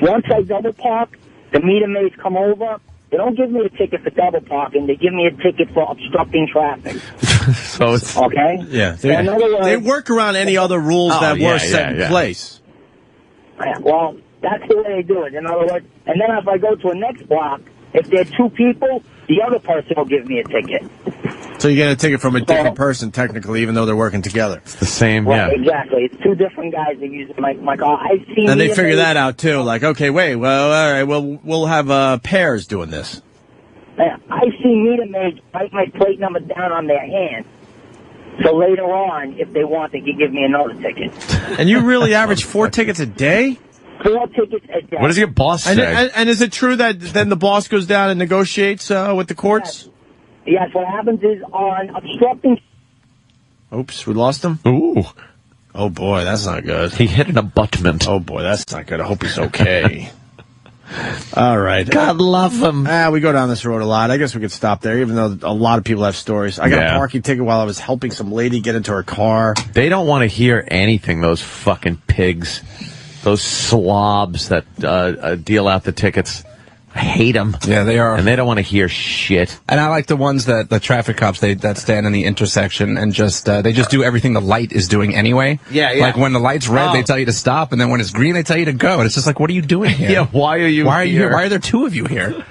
S10: Once I double park, the meter maids come over. They don't give me a ticket for double parking. They give me a ticket for obstructing traffic.
S5: So it's
S10: okay.
S4: Yeah,
S10: So in other words,
S4: they work around any other rules that were set in place.
S10: Yeah, well, that's the way they do it. In other words, and then if I go to a next block, if there are 2 people, the other person will give me a ticket.
S4: So you get a ticket from a different person, technically, even though they're working together.
S5: It's the same,
S10: Well, exactly. It's 2 different guys that use my car. I've seen.
S4: And they figure that out too. Like, okay, wait, well, all right, we'll have pairs doing this.
S10: I've seen meter maids write my plate number down on their hand. So later on, if they want, they can give me another ticket.
S4: And you really average 4 tickets a day?
S10: 4 tickets a day.
S5: What does your boss say?
S4: And is it true that then the boss goes down and negotiates with the courts?
S10: Yes, what happens is on obstructing.
S4: Oops, we lost him?
S5: Ooh.
S4: Oh, boy, that's not good.
S5: He hit an abutment.
S4: Oh, boy, that's not good. I hope he's okay. All right.
S5: God love him.
S4: We go down this road a lot. I guess we could stop there, even though a lot of people have stories. I got a parking ticket while I was helping some lady get into her car.
S5: They don't want to hear anything, those fucking pigs. Those slobs that deal out the tickets. I hate them.
S17: Yeah, they are.
S5: And they don't want to hear shit.
S17: And I like the ones that the traffic cops that stand in the intersection and just they just do everything the light is doing anay.
S4: Yeah.
S17: Like when the light's red, they tell you to stop, and then when it's green, they tell you to go. And it's just like, what are you doing here?
S5: Yeah, why are you here?
S17: Why are there 2 of you here?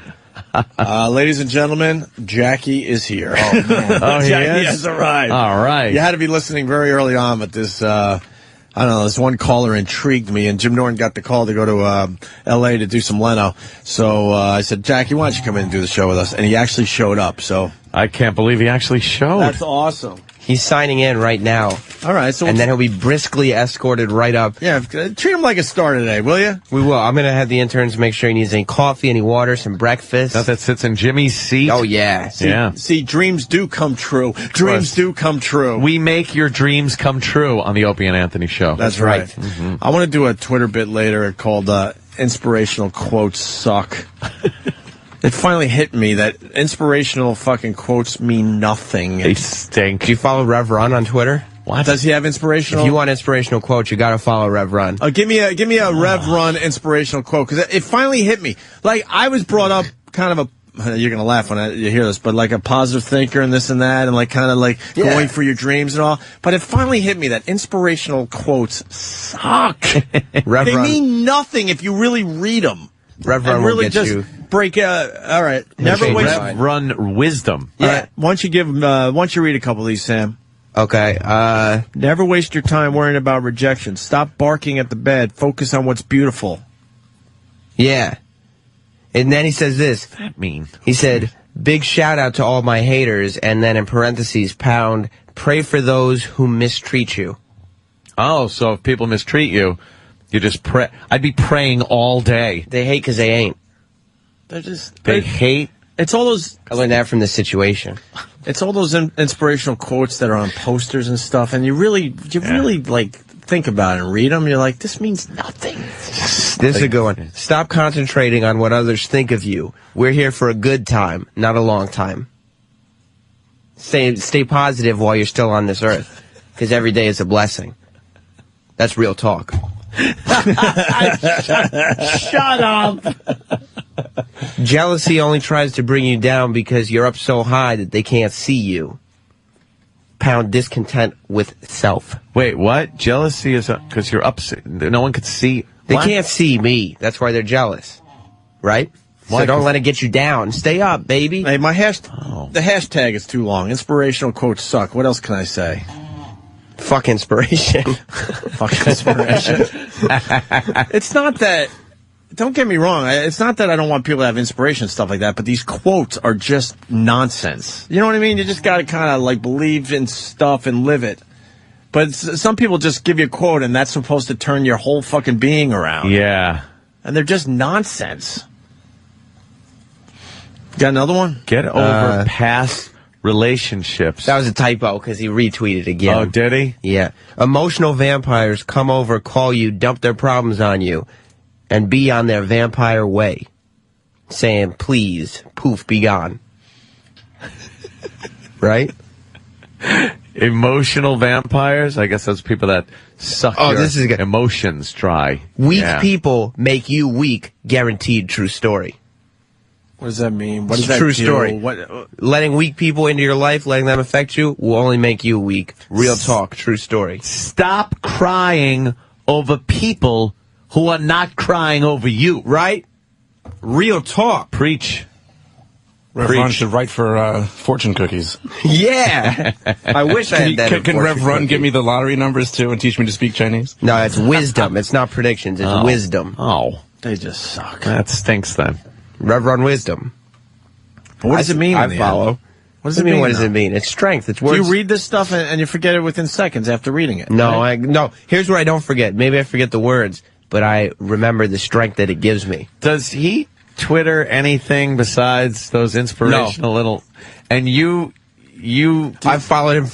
S4: Ladies and gentlemen, Jackie is here.
S5: Oh, man.
S4: Jackie has arrived.
S5: All right.
S4: You had to be listening very early on, but this I don't know, this one caller intrigued me, and Jim Norton got the call to go to L.A. to do some Leno. So I said, Jackie, why don't you come in and do the show with us? And he actually showed up. So
S5: I can't believe he actually showed.
S4: That's awesome.
S16: He's signing in right now.
S4: All right. So
S16: and then he'll be briskly escorted right up.
S4: Yeah, treat him like a star today, will you?
S16: We will. I'm going to have the interns make sure he needs any coffee, any water, some breakfast.
S5: That sits in Jimmy's seat.
S16: Oh, yeah.
S4: See, dreams do come true. Dreams do come true.
S5: We make your dreams come true on the Opie and Anthony show.
S4: That's right. Mm-hmm. I want to do a Twitter bit later called Inspirational Quotes Suck. It finally hit me that inspirational fucking quotes mean nothing.
S5: They stink.
S16: Do you follow Rev Run on Twitter?
S4: What? Does he have inspirational?
S16: If you want inspirational quotes, you got to follow Rev Run.
S4: Give me a Rev Run inspirational quote, because it finally hit me. Like, I was brought up kind of you're going to laugh when you hear this, but like a positive thinker and this and that, and like kind of like going for your dreams and all. But it finally hit me that inspirational quotes suck. They mean nothing if you really read them.
S16: Rev Run
S4: really
S16: will get
S4: just
S16: you.
S4: Break. All right. Never waste.
S5: Rev Run wisdom.
S4: Yeah. Right. Why don't you read a couple of these, Sam?
S16: Okay.
S4: Never waste your time worrying about rejection. Stop barking at the bed. Focus on what's beautiful.
S16: Yeah. And then he says this.
S5: What does that mean?
S16: He said, big shout out to all my haters, and then in parentheses, pound, pray for those who mistreat you.
S5: Oh, so if people mistreat you, You just pray. I'd be praying all day.
S16: They hate because they ain't.
S5: They hate.
S4: It's all those.
S16: I learned that from this situation.
S4: It's all those inspirational quotes that are on posters and stuff, and you really like think about it and read them. You're like, this means nothing.
S16: This is a good one. Stop concentrating on what others think of you. We're here for a good time, not a long time. Stay positive while you're still on this earth, because every day is a blessing. That's real talk.
S4: Shut up.
S16: Jealousy only tries to bring you down because you're up so high that they can't see you. Pound discontent with self.
S5: Wait, what? Jealousy is because you're up. No one could see.
S16: They
S5: What?
S16: can't see me. That's why they're jealous. Right?
S5: Why?
S16: So don't let it get you down. Stay up, baby.
S4: Hey, the hashtag is too long. Inspirational quotes suck. What else can I say?
S16: Fuck inspiration.
S4: Fuck inspiration. It's not that. Don't get me wrong. It's not that I don't want people to have inspiration and stuff like that, but these quotes are just nonsense. You know what I mean? You just got to kind of like believe in stuff and live it. But some people just give you a quote, and that's supposed to turn your whole fucking being around.
S5: Yeah.
S4: And they're just nonsense. Got another one?
S5: Get over past relationships.
S16: That was a typo because he retweeted again.
S5: Oh, did he?
S16: Yeah. Emotional vampires come over, call you, dump their problems on you, and be on their vampire way, saying, please, poof, be gone. Right?
S5: Emotional vampires? I guess those people that suck your
S16: this is good.
S5: emotions dry.
S16: Weak people make you weak, guaranteed true story.
S4: What does that mean? What
S16: It's
S4: does
S16: a true
S4: that do?
S16: story.
S4: What?
S16: Letting weak people into your life, letting them affect you, will only make you weak. Real talk, true story.
S5: Stop crying over people who are not crying over you.
S16: Right? Real talk.
S5: Preach.
S17: Rev Run should write for fortune cookies.
S16: Yeah. I wish I had that.
S17: Can Rev Run give me the lottery numbers too and teach me to speak Chinese?
S16: No, it's wisdom. It's not predictions. It's wisdom.
S5: Oh.
S4: They just suck.
S5: That stinks then.
S16: Rev Run wisdom.
S4: But what does it mean?
S16: I
S4: in the
S16: follow.
S4: end?
S16: What does it mean? What does it mean? It's strength. It's words.
S4: Do you read this stuff and you forget it within seconds after reading it?
S16: No,
S4: right?
S16: no. Here's where I don't forget. Maybe I forget the words, but I remember the strength that it gives me.
S5: Does he Twitter anything besides those inspirational little... And
S16: I've followed him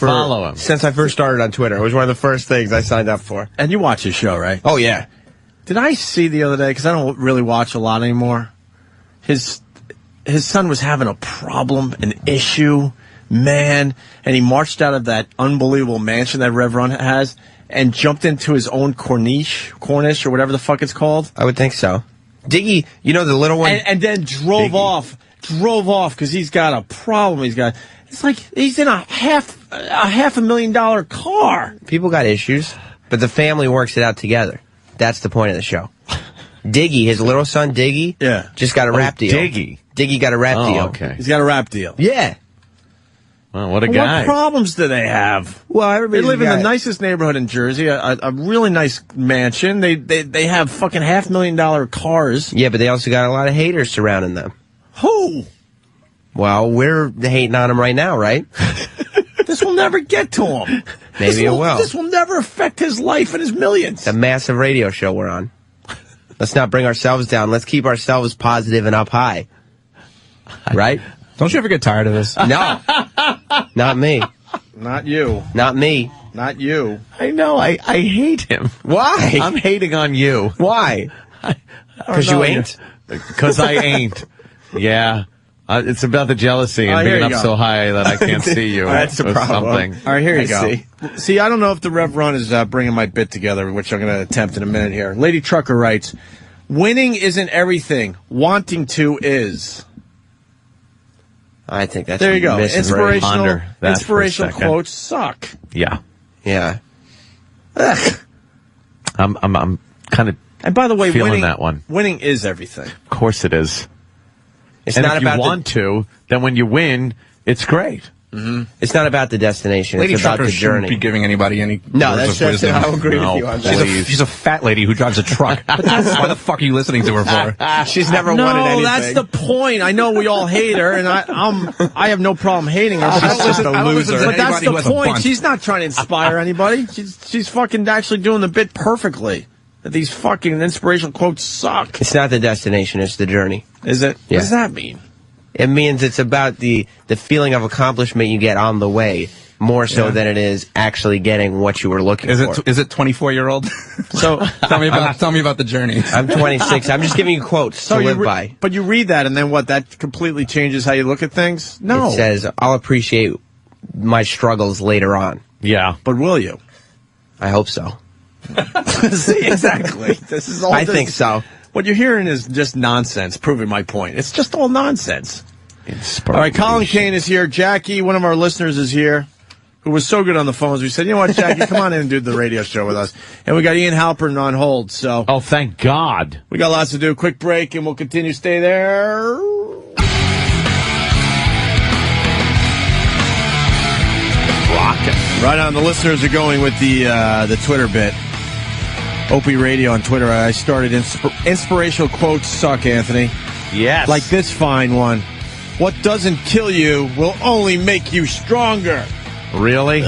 S16: since I first started on Twitter. It was one of the first things I signed up for.
S4: And you watch his show, right?
S16: Oh, yeah.
S4: Did I see the other day, because I don't really watch a lot anymore, his son was having a problem, an issue, man, and he marched out of that unbelievable mansion that Rev Run has and jumped into his own Corniche, or whatever the fuck it's called.
S16: I would think so. Diggy, you know the little one?
S4: And then drove off because he's got a problem. It's like he's in a $500,000 car.
S16: People got issues, but the family works it out together. That's the point of the show. Diggy, his little son Diggy, just got a rap deal. Diggy got a rap deal.
S5: Okay.
S4: He's got a rap deal.
S16: Yeah.
S5: Well, what a guy.
S4: What problems do they have?
S16: Well,
S4: they live in the nicest neighborhood in Jersey, a really nice mansion. They have fucking $500,000 cars.
S16: Yeah, but they also got a lot of haters surrounding them.
S4: Who?
S16: Well, we're hating on him right now, right?
S4: This will never get to him.
S16: Maybe it will.
S4: This will never affect his life and his millions.
S16: It's a massive radio show we're on. Let's not bring ourselves down. Let's keep ourselves positive and up high. Right?
S17: Don't you ever get tired of this?
S16: No. Not me.
S4: Not you.
S16: Not me.
S4: Not you.
S5: I know. I hate him.
S16: Why?
S5: I'm hating on you.
S16: Why? Because you ain't?
S5: Because I ain't. Yeah. It's about the jealousy and being up so high that I can't see you.
S4: That's the problem.
S5: Something.
S4: All right, here you go. See, I don't know if the Rev Run is bringing my bit together, which I'm going to attempt in a minute here. Lady Trucker writes, winning isn't everything. Wanting to is.
S16: I think that's
S4: there you go.
S5: Inspirational
S4: quotes suck.
S5: Yeah.
S16: Yeah.
S4: Ugh.
S5: I'm kind of
S4: and by the way,
S5: feeling that one.
S4: Winning is everything.
S5: Of course it is.
S16: It's
S5: and
S16: not
S5: if
S16: about
S5: you want to, then when you win, it's great.
S16: Mm-hmm. It's not about the destination.
S17: Lady
S16: it's about
S17: Trucker
S16: the journey.
S17: shouldn't be giving anybody any
S16: no,
S17: words of wisdom.
S16: I'll agree with you on that.
S17: She's a fat lady who drives a truck. Why the fuck are you listening to her for?
S16: She's never wanted anything.
S4: No, that's the point. I know we all hate her, and I have no problem hating her. She's just a loser. But that's the point. She's not trying to inspire anybody. She's fucking actually doing the bit perfectly. that these fucking inspirational quotes suck.
S16: It's not the destination, it's the journey.
S4: Is it?
S16: Yeah.
S4: What does that mean?
S16: It means it's about the feeling of accomplishment you get on the way, more so than it is actually getting what you were looking for.
S17: Is it 24-year-old?
S16: So
S17: tell me about the journey.
S16: I'm 26. I'm just giving you quotes to live by.
S4: But you read that, and then what? That completely changes how you look at things? No.
S16: It says, I'll appreciate my struggles later on.
S5: Yeah.
S4: But will you?
S16: I hope so.
S4: See, exactly. This is all.
S16: I think so.
S4: What you're hearing is just nonsense, proving my point. It's just all nonsense. All right, Colin Kane is here. Jackie, one of our listeners, is here, who was so good on the phones. We said, you know what, Jackie, come on in and do the radio show with us. And we got Ian Halprin on hold. So,
S5: oh, thank God.
S4: We got lots to do. Quick break, and we'll continue. Stay there. Rockin'. Right on. The listeners are going with the Twitter bit. Opie Radio on Twitter. I started inspirational quotes suck, Anthony.
S5: Yes.
S4: Like this fine one. What doesn't kill you will only make you stronger.
S5: Really?
S4: Yeah.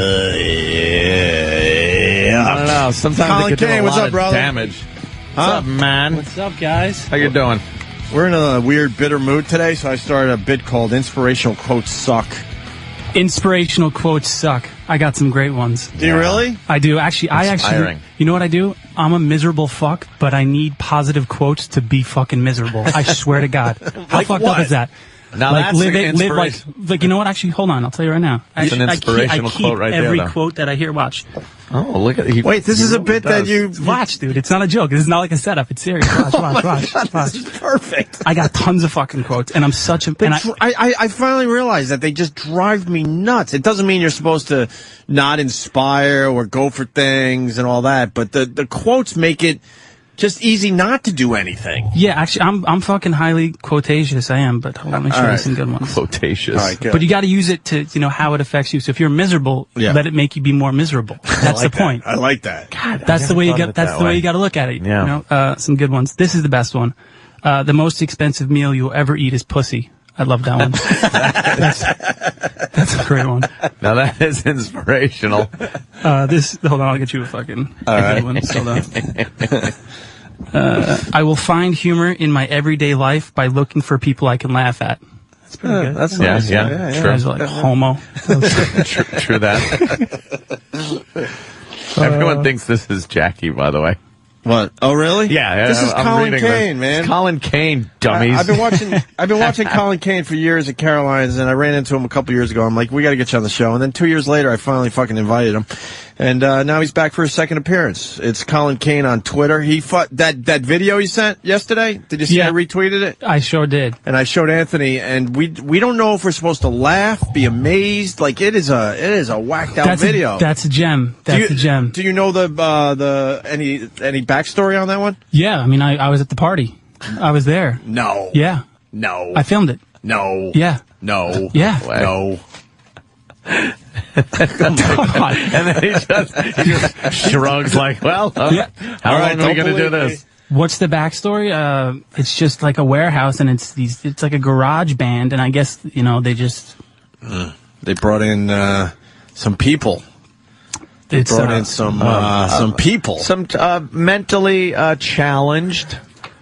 S5: I don't know. Sometimes
S4: Colin
S5: it could
S4: Kane,
S5: do a
S4: what's
S5: lot
S4: up,
S5: of
S4: brother?
S5: damage. What's up, man?
S20: What's up, guys?
S5: How you doing?
S4: We're in a weird, bitter mood today, so I started a bit called Inspirational Quotes Suck.
S20: Inspirational quotes suck. I got some great ones.
S4: Do you really?
S20: I do. Actually, you know what I do? I'm a miserable fuck, but I need positive quotes to be fucking miserable. I swear to God. How fucked up is that?
S5: Now
S20: like,
S5: that's
S20: live
S5: an
S20: like, you know what? Actually, hold on. I'll tell you right now.
S5: That's an inspirational
S20: I keep
S5: quote right there,
S20: every
S5: though.
S20: quote that I hear. Watch.
S5: Oh, look at
S4: Wait, this is a bit that you
S20: watch, dude. It's not a joke. This is not like a setup. It's serious. Watch.
S4: This is perfect.
S20: I got tons of fucking quotes, and I'm such a. And
S4: I finally realized that they just drive me nuts. It doesn't mean you're supposed to not inspire or go for things and all that, but the quotes make it just easy not to do anything.
S20: Yeah, actually, I'm fucking highly quotacious. I am, but hold on, let me show you some good ones.
S5: Quotacious.
S4: All right, good.
S20: But you got to use it to, how it affects you. So if you're miserable, let it make you be more miserable. That's the point.
S4: I like that.
S20: God, that's the way you got. That's the way you got to look at it.
S5: Yeah.
S20: Some good ones. This is the best one. The most expensive meal you'll ever eat is pussy. I love that one. That's a great one.
S5: Now that is inspirational.
S20: Hold on, I'll get you a fucking good one. Hold on. I will find humor in my everyday life by looking for people I can laugh at. That's pretty good.
S4: That's
S5: nice.
S20: You guys are like homo.
S5: True that. Everyone thinks this is Jackie, by the way.
S4: What? Oh, really?
S5: Yeah.
S4: This is
S5: I'm
S4: Colin
S5: reading
S4: Kane,
S5: this.
S4: man.
S5: It's Colin Kane, dummies.
S4: I've been watching Colin Kane for years at Caroline's, and I ran into him a couple years ago. I'm like, we got to get you on the show. And then 2 years later, I finally fucking invited him. And now he's back for his second appearance. It's Colin Kane on Twitter. He fought that video he sent yesterday. Did you see I retweeted it?
S20: I sure did.
S4: And I showed Anthony, and we don't know if we're supposed to laugh, be amazed. Like it is a whacked out video.
S20: That's a gem. That's a gem.
S4: Do you know any backstory on that one?
S20: Yeah, I mean, I was at the party. I was there.
S4: No.
S20: Yeah.
S4: No.
S20: I filmed it.
S4: No.
S20: Yeah.
S4: No.
S20: Yeah.
S4: No.
S5: And then he just shrugs like, well, how long are we going to do this?
S20: What's the backstory? It's just like a warehouse, and it's like a garage band, and I guess, they just...
S4: They brought in some people. They brought in some people.
S5: Some mentally challenged,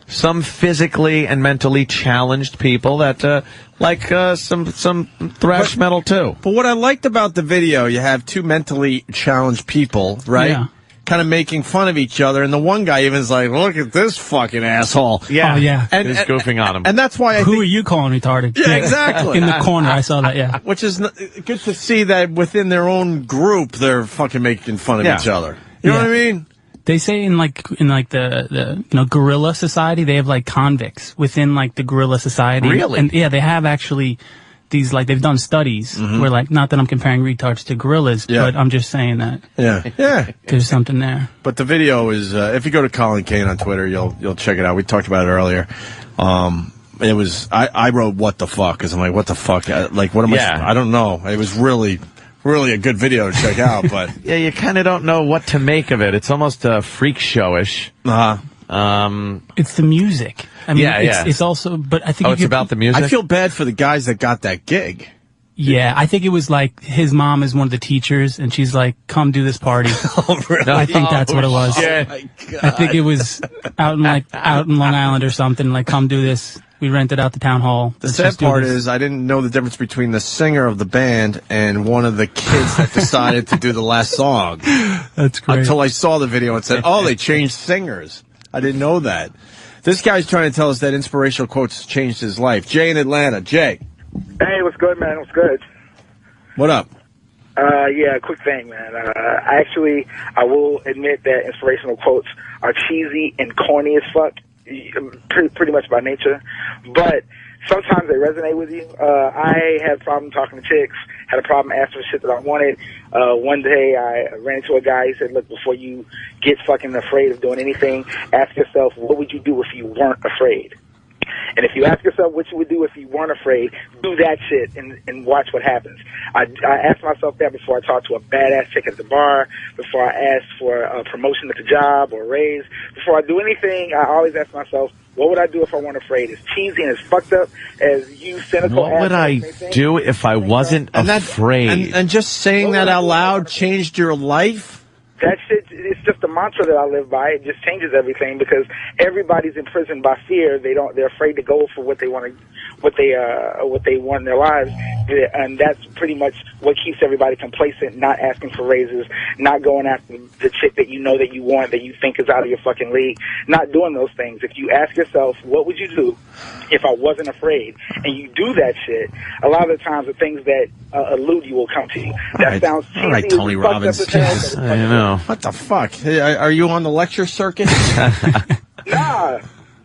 S5: some physically and mentally challenged people that like some thrash metal too.
S4: But what I liked about the video, you have two mentally challenged people, right?
S20: Yeah.
S4: Kind of making fun of each other, and the one guy even's like, "Look at this fucking asshole."
S20: Yeah. Oh, yeah.
S4: And
S5: he's goofing on him.
S4: And that's why
S20: Who are you calling retarded?
S4: Yeah, exactly.
S20: In the corner, I saw that, yeah.
S4: Which is good to see that within their own group, they're fucking making fun of each other. You know what I mean?
S20: They say in the guerrilla society, they have like convicts within like the guerrilla society.
S5: Really?
S20: And yeah, they have actually these, like, they've done studies where, like, not that I'm comparing retards to gorillas, but I'm just saying that.
S4: Yeah.
S20: There's something there.
S4: But the video is, if you go to Colin Kane on Twitter, you'll check it out. We talked about it earlier. It was, I wrote, what the fuck? Because I'm like, what the fuck? Like, what am I don't know. It was really a good video to check out, but.
S5: Yeah, you kind of don't know what to make of it. It's almost freak showish.
S20: It's the music. I mean,
S5: it's
S20: also, but I think
S5: it's about the music?
S4: I feel bad for the guys that got that gig.
S20: Yeah, I think it was like his mom is one of the teachers, and she's like, "Come do this party."
S4: Oh, really?
S20: I think that's what it was.
S4: Oh, my God.
S20: I think it was out in Long Island or something. Like, come do this. We rented out the town hall.
S4: The sad part is I didn't know the difference between the singer of the band and one of the kids that decided to do the last song.
S20: That's great.
S4: Until I saw the video and said, oh, they changed singers. I didn't know that. This guy's trying to tell us that inspirational quotes changed his life. Jay in Atlanta. Jay.
S2: Hey, what's good, man? What's good?
S4: What up?
S2: Yeah, quick thing, man. I will admit that inspirational quotes are cheesy and corny as fuck, pretty much by nature. But sometimes they resonate with you. I had a problem talking to chicks, had a problem asking for shit that I wanted. One day I ran into a guy, he said, look, before you get fucking afraid of doing anything, ask yourself, what would you do if you weren't afraid? And if you ask yourself what you would do if you weren't afraid, do that shit and watch what happens. I asked myself that before I talked to a badass chick at the bar, before I asked for a promotion at the job or a raise. Before I do anything, I always ask myself, what would I do if I weren't afraid? As cheesy and as fucked up as you cynical
S5: What would I do if I wasn't afraid?
S4: And just saying that out loud changed your life?
S2: That shit, it's just a mantra that I live by. It just changes everything because everybody's imprisoned by fear. They're afraid to go for what they want in their lives, and that's pretty much what keeps everybody complacent, not asking for raises, not going after the chick that you know that you want, that you think is out of your fucking league, not doing those things. If you ask yourself, what would you do if I wasn't afraid, and you do that shit, a lot of the times the things that elude you will come to you. That sounds cheesy.
S4: All right, Tony Robbins.
S5: I know.
S4: What the fuck? Hey, are you on the lecture circuit?
S2: Nah,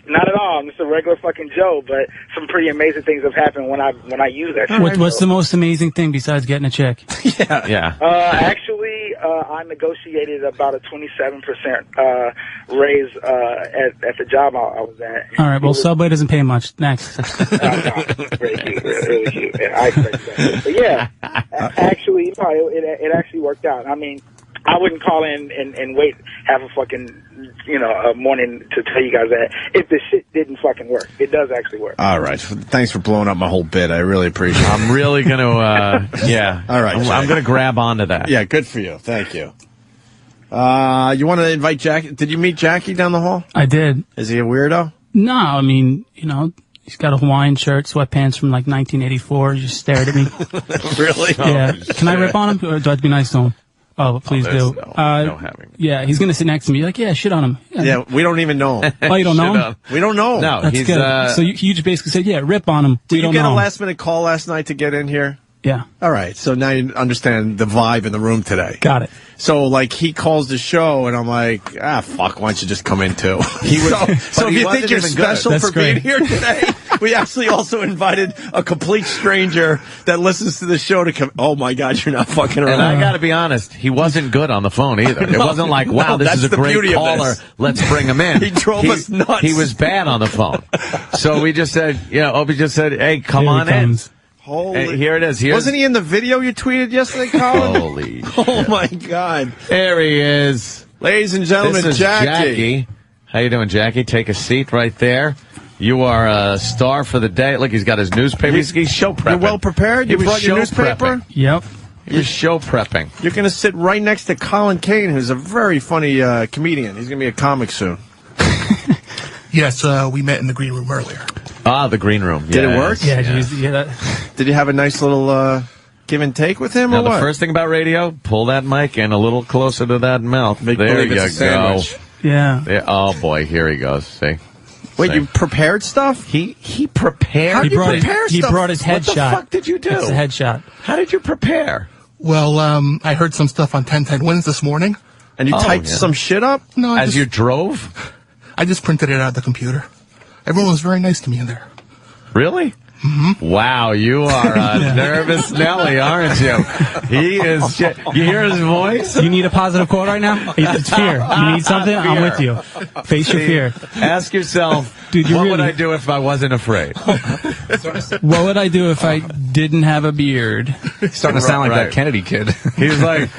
S2: not at all. I'm just a regular fucking Joe, but some pretty amazing things have happened when I use that shit.
S20: What's the most amazing thing besides getting a check?
S5: Yeah.
S2: Actually, I negotiated about a 27% raise at the job I was at.
S20: All right, well, Subway doesn't pay much. Next.
S2: Very cute, really cute. I expect that. But yeah, actually, it actually worked out. I mean, I wouldn't call in and wait half a fucking, a morning to tell you guys that if the shit didn't fucking work. It does actually work.
S4: All right. Thanks for blowing up my whole bit. I really appreciate it.
S5: I'm really going to, yeah.
S4: All right.
S5: I'm going to grab onto that.
S4: Yeah, good for you. Thank you. You want to invite Jackie? Did you meet Jackie down the hall?
S20: I did.
S4: Is he a weirdo?
S20: No, I mean, he's got a Hawaiian shirt, sweatpants from like 1984. He just stared at me.
S4: Really?
S20: Yeah.
S5: Oh,
S20: Can I rip on him, or do I have to be nice to him? Oh, please do.
S5: No having.
S20: Yeah, he's going to sit next to me. Like, yeah, shit on him.
S4: Yeah, we don't even know him.
S20: Oh, you don't know him?
S4: We don't know him.
S5: No,
S20: That's
S5: he's
S20: good. So you just basically said, yeah, rip on him.
S4: Did you get a last-minute call last night to get in here?
S20: Yeah.
S4: All right, so now you understand the vibe in the room today.
S20: Got it.
S4: So, he calls the show, and I'm like, fuck, why don't you just come in, too? So if you think you're special for being here today, we actually also invited a complete stranger that listens to the show to come. Oh, my God, you're not fucking around.
S5: And I got to be honest, he wasn't good on the phone either. It wasn't like, wow, this is a great caller. Let's bring him in.
S4: He drove us nuts.
S5: He was bad on the phone. So we just said, Opie just said, hey, come on in.
S4: Holy.
S5: Here it is.
S4: Wasn't he in the video you tweeted yesterday, Colin?
S5: Holy
S4: Oh, my God.
S5: There he is.
S4: Ladies and gentlemen,
S5: This is Jackie. How you doing, Jackie? Take a seat right there. You are a star for the day. Look, he's got his newspaper. He's show prepping.
S4: You're well prepared? You brought your newspaper?
S5: Prepping.
S20: Yep.
S5: He was show prepping.
S4: You're going to sit right next to Colin Kane, who's a very funny comedian. He's going to be a comic soon.
S22: Yes, we met in the green room earlier.
S5: Ah, the green room.
S4: Did it work?
S20: Yeah.
S4: Did you have a nice little give and take with him,
S5: now,
S4: or what?
S5: The first thing about radio, pull that mic in a little closer to that mouth.
S4: Make
S5: there
S4: believe
S5: you
S4: it's a
S5: go.
S4: sandwich.
S20: Yeah.
S5: Oh, boy, here he goes. See?
S4: Wait, you prepared stuff?
S5: He prepared.
S4: How did you prepare
S20: He
S4: stuff?
S20: brought his headshot.
S5: What the fuck did you do?
S20: It's a headshot.
S5: How did you prepare?
S22: Well, I heard some stuff on 1010 Wins this morning.
S4: And you typed some shit up?
S22: No,
S5: As you drove?
S22: I just printed it out of the computer. Everyone was very nice to me in there.
S5: Really? Mm-hmm. Wow, you are a nervous Nelly, aren't you? He is. You hear his voice?
S20: You need a positive quote right now? It's fear. You need something? I'm with you. Face your fear.
S5: Ask yourself, dude, what would I do if I wasn't afraid?
S20: What would I do if I didn't have a beard?
S17: He's starting to sound like that Kennedy kid.
S5: He's like,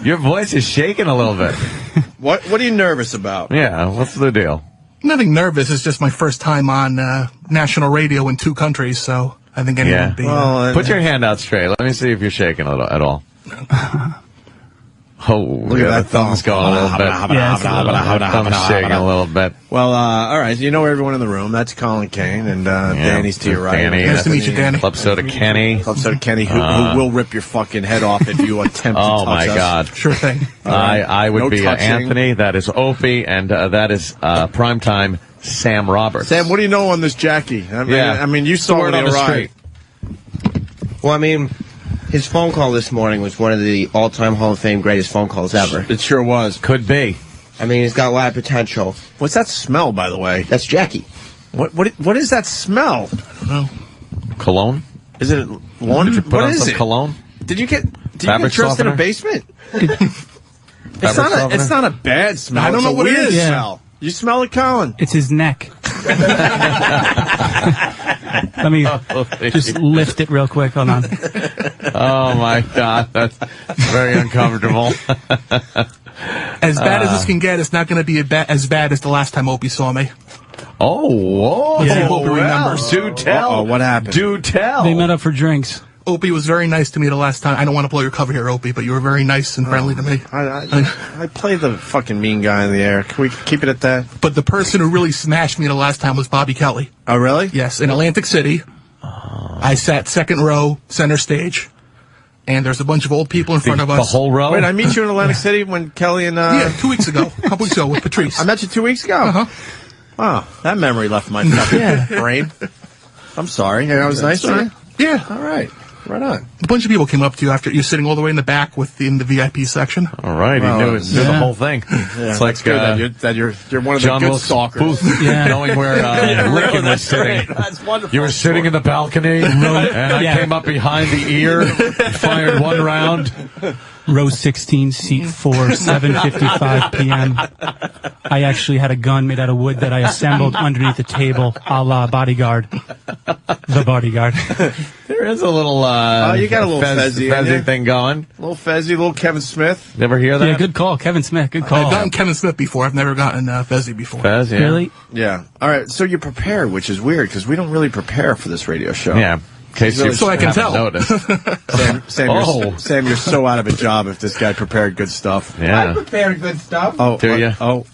S5: your voice is shaking a little bit.
S4: What are you nervous about?
S5: Yeah, what's the deal?
S22: Nothing nervous. It's just my first time on national radio in 2 countries, so I think anyone would be.
S5: Well, put your hand out straight. Let me see if you're shaking at all. Oh, look at that thumb's going a little bit. Thumb's shaking a little bit.
S4: Well, all right. So you know everyone in the room. That's Colin Kane, and Danny's to your right.
S5: Danny,
S22: nice to meet you, Danny.
S5: Club Soda Kenny.
S4: Club Soda Kenny, who will rip your fucking head off if you attempt to touch us.
S5: Oh, my God.
S22: Sure thing.
S5: I would
S4: No
S5: be
S4: touching.
S5: Anthony. That is Opie, and that is primetime Sam Roberts.
S4: Sam, what do you know on this Jackie? I mean, you saw
S5: word
S4: when
S5: on
S4: he
S5: the
S4: arrived.
S5: street.
S16: Well, I mean, his phone call this morning was one of the all-time Hall of Fame greatest phone calls ever.
S4: It sure was.
S5: Could be.
S16: I mean, he's got a lot of potential.
S4: What's that smell, by the way?
S16: That's Jackie.
S4: What is that smell?
S22: I don't know.
S5: Cologne?
S4: Is it laundry?
S5: Put
S4: What
S5: on
S4: is
S5: some
S4: it?
S5: cologne?
S4: Did you get
S5: Fabric
S4: dressed in a
S5: softener?
S4: basement?
S5: Fabric
S4: It's not a bad smell.
S22: I don't know
S4: It's a
S22: what it
S4: weird
S22: is.
S4: smell. You smell it, Colin?
S20: It's his neck. Let me just lift it real quick. Hold on.
S5: Oh, my God. That's very uncomfortable.
S22: As bad as this can get, it's not going to be as bad as the last time Opie saw me.
S5: Oh, whoa.
S22: Let's see if Opie remembers.
S5: Do tell.
S4: Uh-oh, what happened?
S5: Do tell.
S20: They met up for drinks.
S22: Opie was very nice to me the last time. I don't want to blow your cover here, Opie, but you were very nice and friendly to me.
S4: I play the fucking mean guy in the air. Can we keep it at that?
S22: But the person who really smashed me the last time was Bobby Kelly.
S4: Oh, really?
S22: Yes, in Atlantic City. I sat second row, center stage, and there's a bunch of old people in front of us.
S5: The whole row?
S4: Wait, I meet you in Atlantic City when Kelly and...
S22: Yeah, 2 weeks ago. A couple weeks ago with Patrice.
S4: I met you 2 weeks ago?
S22: Uh-huh.
S4: Wow, that memory left my fucking brain. I'm sorry. Yeah, I was nice to you?
S22: Yeah.
S4: All right. Right on.
S22: A bunch of people came up to you after you're sitting all the way in the back in the VIP section.
S5: All right.
S4: Well,
S5: he knew the whole thing.
S4: Yeah,
S5: It's like
S4: that's good that you're one of
S5: John
S4: the good
S5: Wilkes
S4: stalkers.
S5: Booth, knowing where Lincoln was sitting.
S4: That's wonderful.
S5: You were sitting in the balcony, and I came up behind the ear, fired one round.
S20: Row 16, seat 4, 7:55 p.m. I actually had a gun made out of wood that I assembled underneath the table, a la Bodyguard. The Bodyguard.
S5: There is a little,
S4: you got a little Fezzy
S5: thing going.
S4: A little Fezzy, little Kevin Smith.
S5: You ever hear that?
S20: Yeah, good call. Kevin Smith, good call.
S22: I've gotten Kevin Smith before. I've never gotten Fezzy before.
S5: Fez, yeah.
S20: Really?
S4: Yeah. All right. So you're prepared, which is weird because we don't really prepare for this radio show.
S5: Yeah. In case you
S22: So I can
S5: haven't
S22: tell.
S5: noticed.
S4: Sam, you're so out of a job if this guy prepared good stuff.
S5: Yeah.
S16: Prepared good stuff.
S4: Oh,
S5: Do you?
S4: Oh,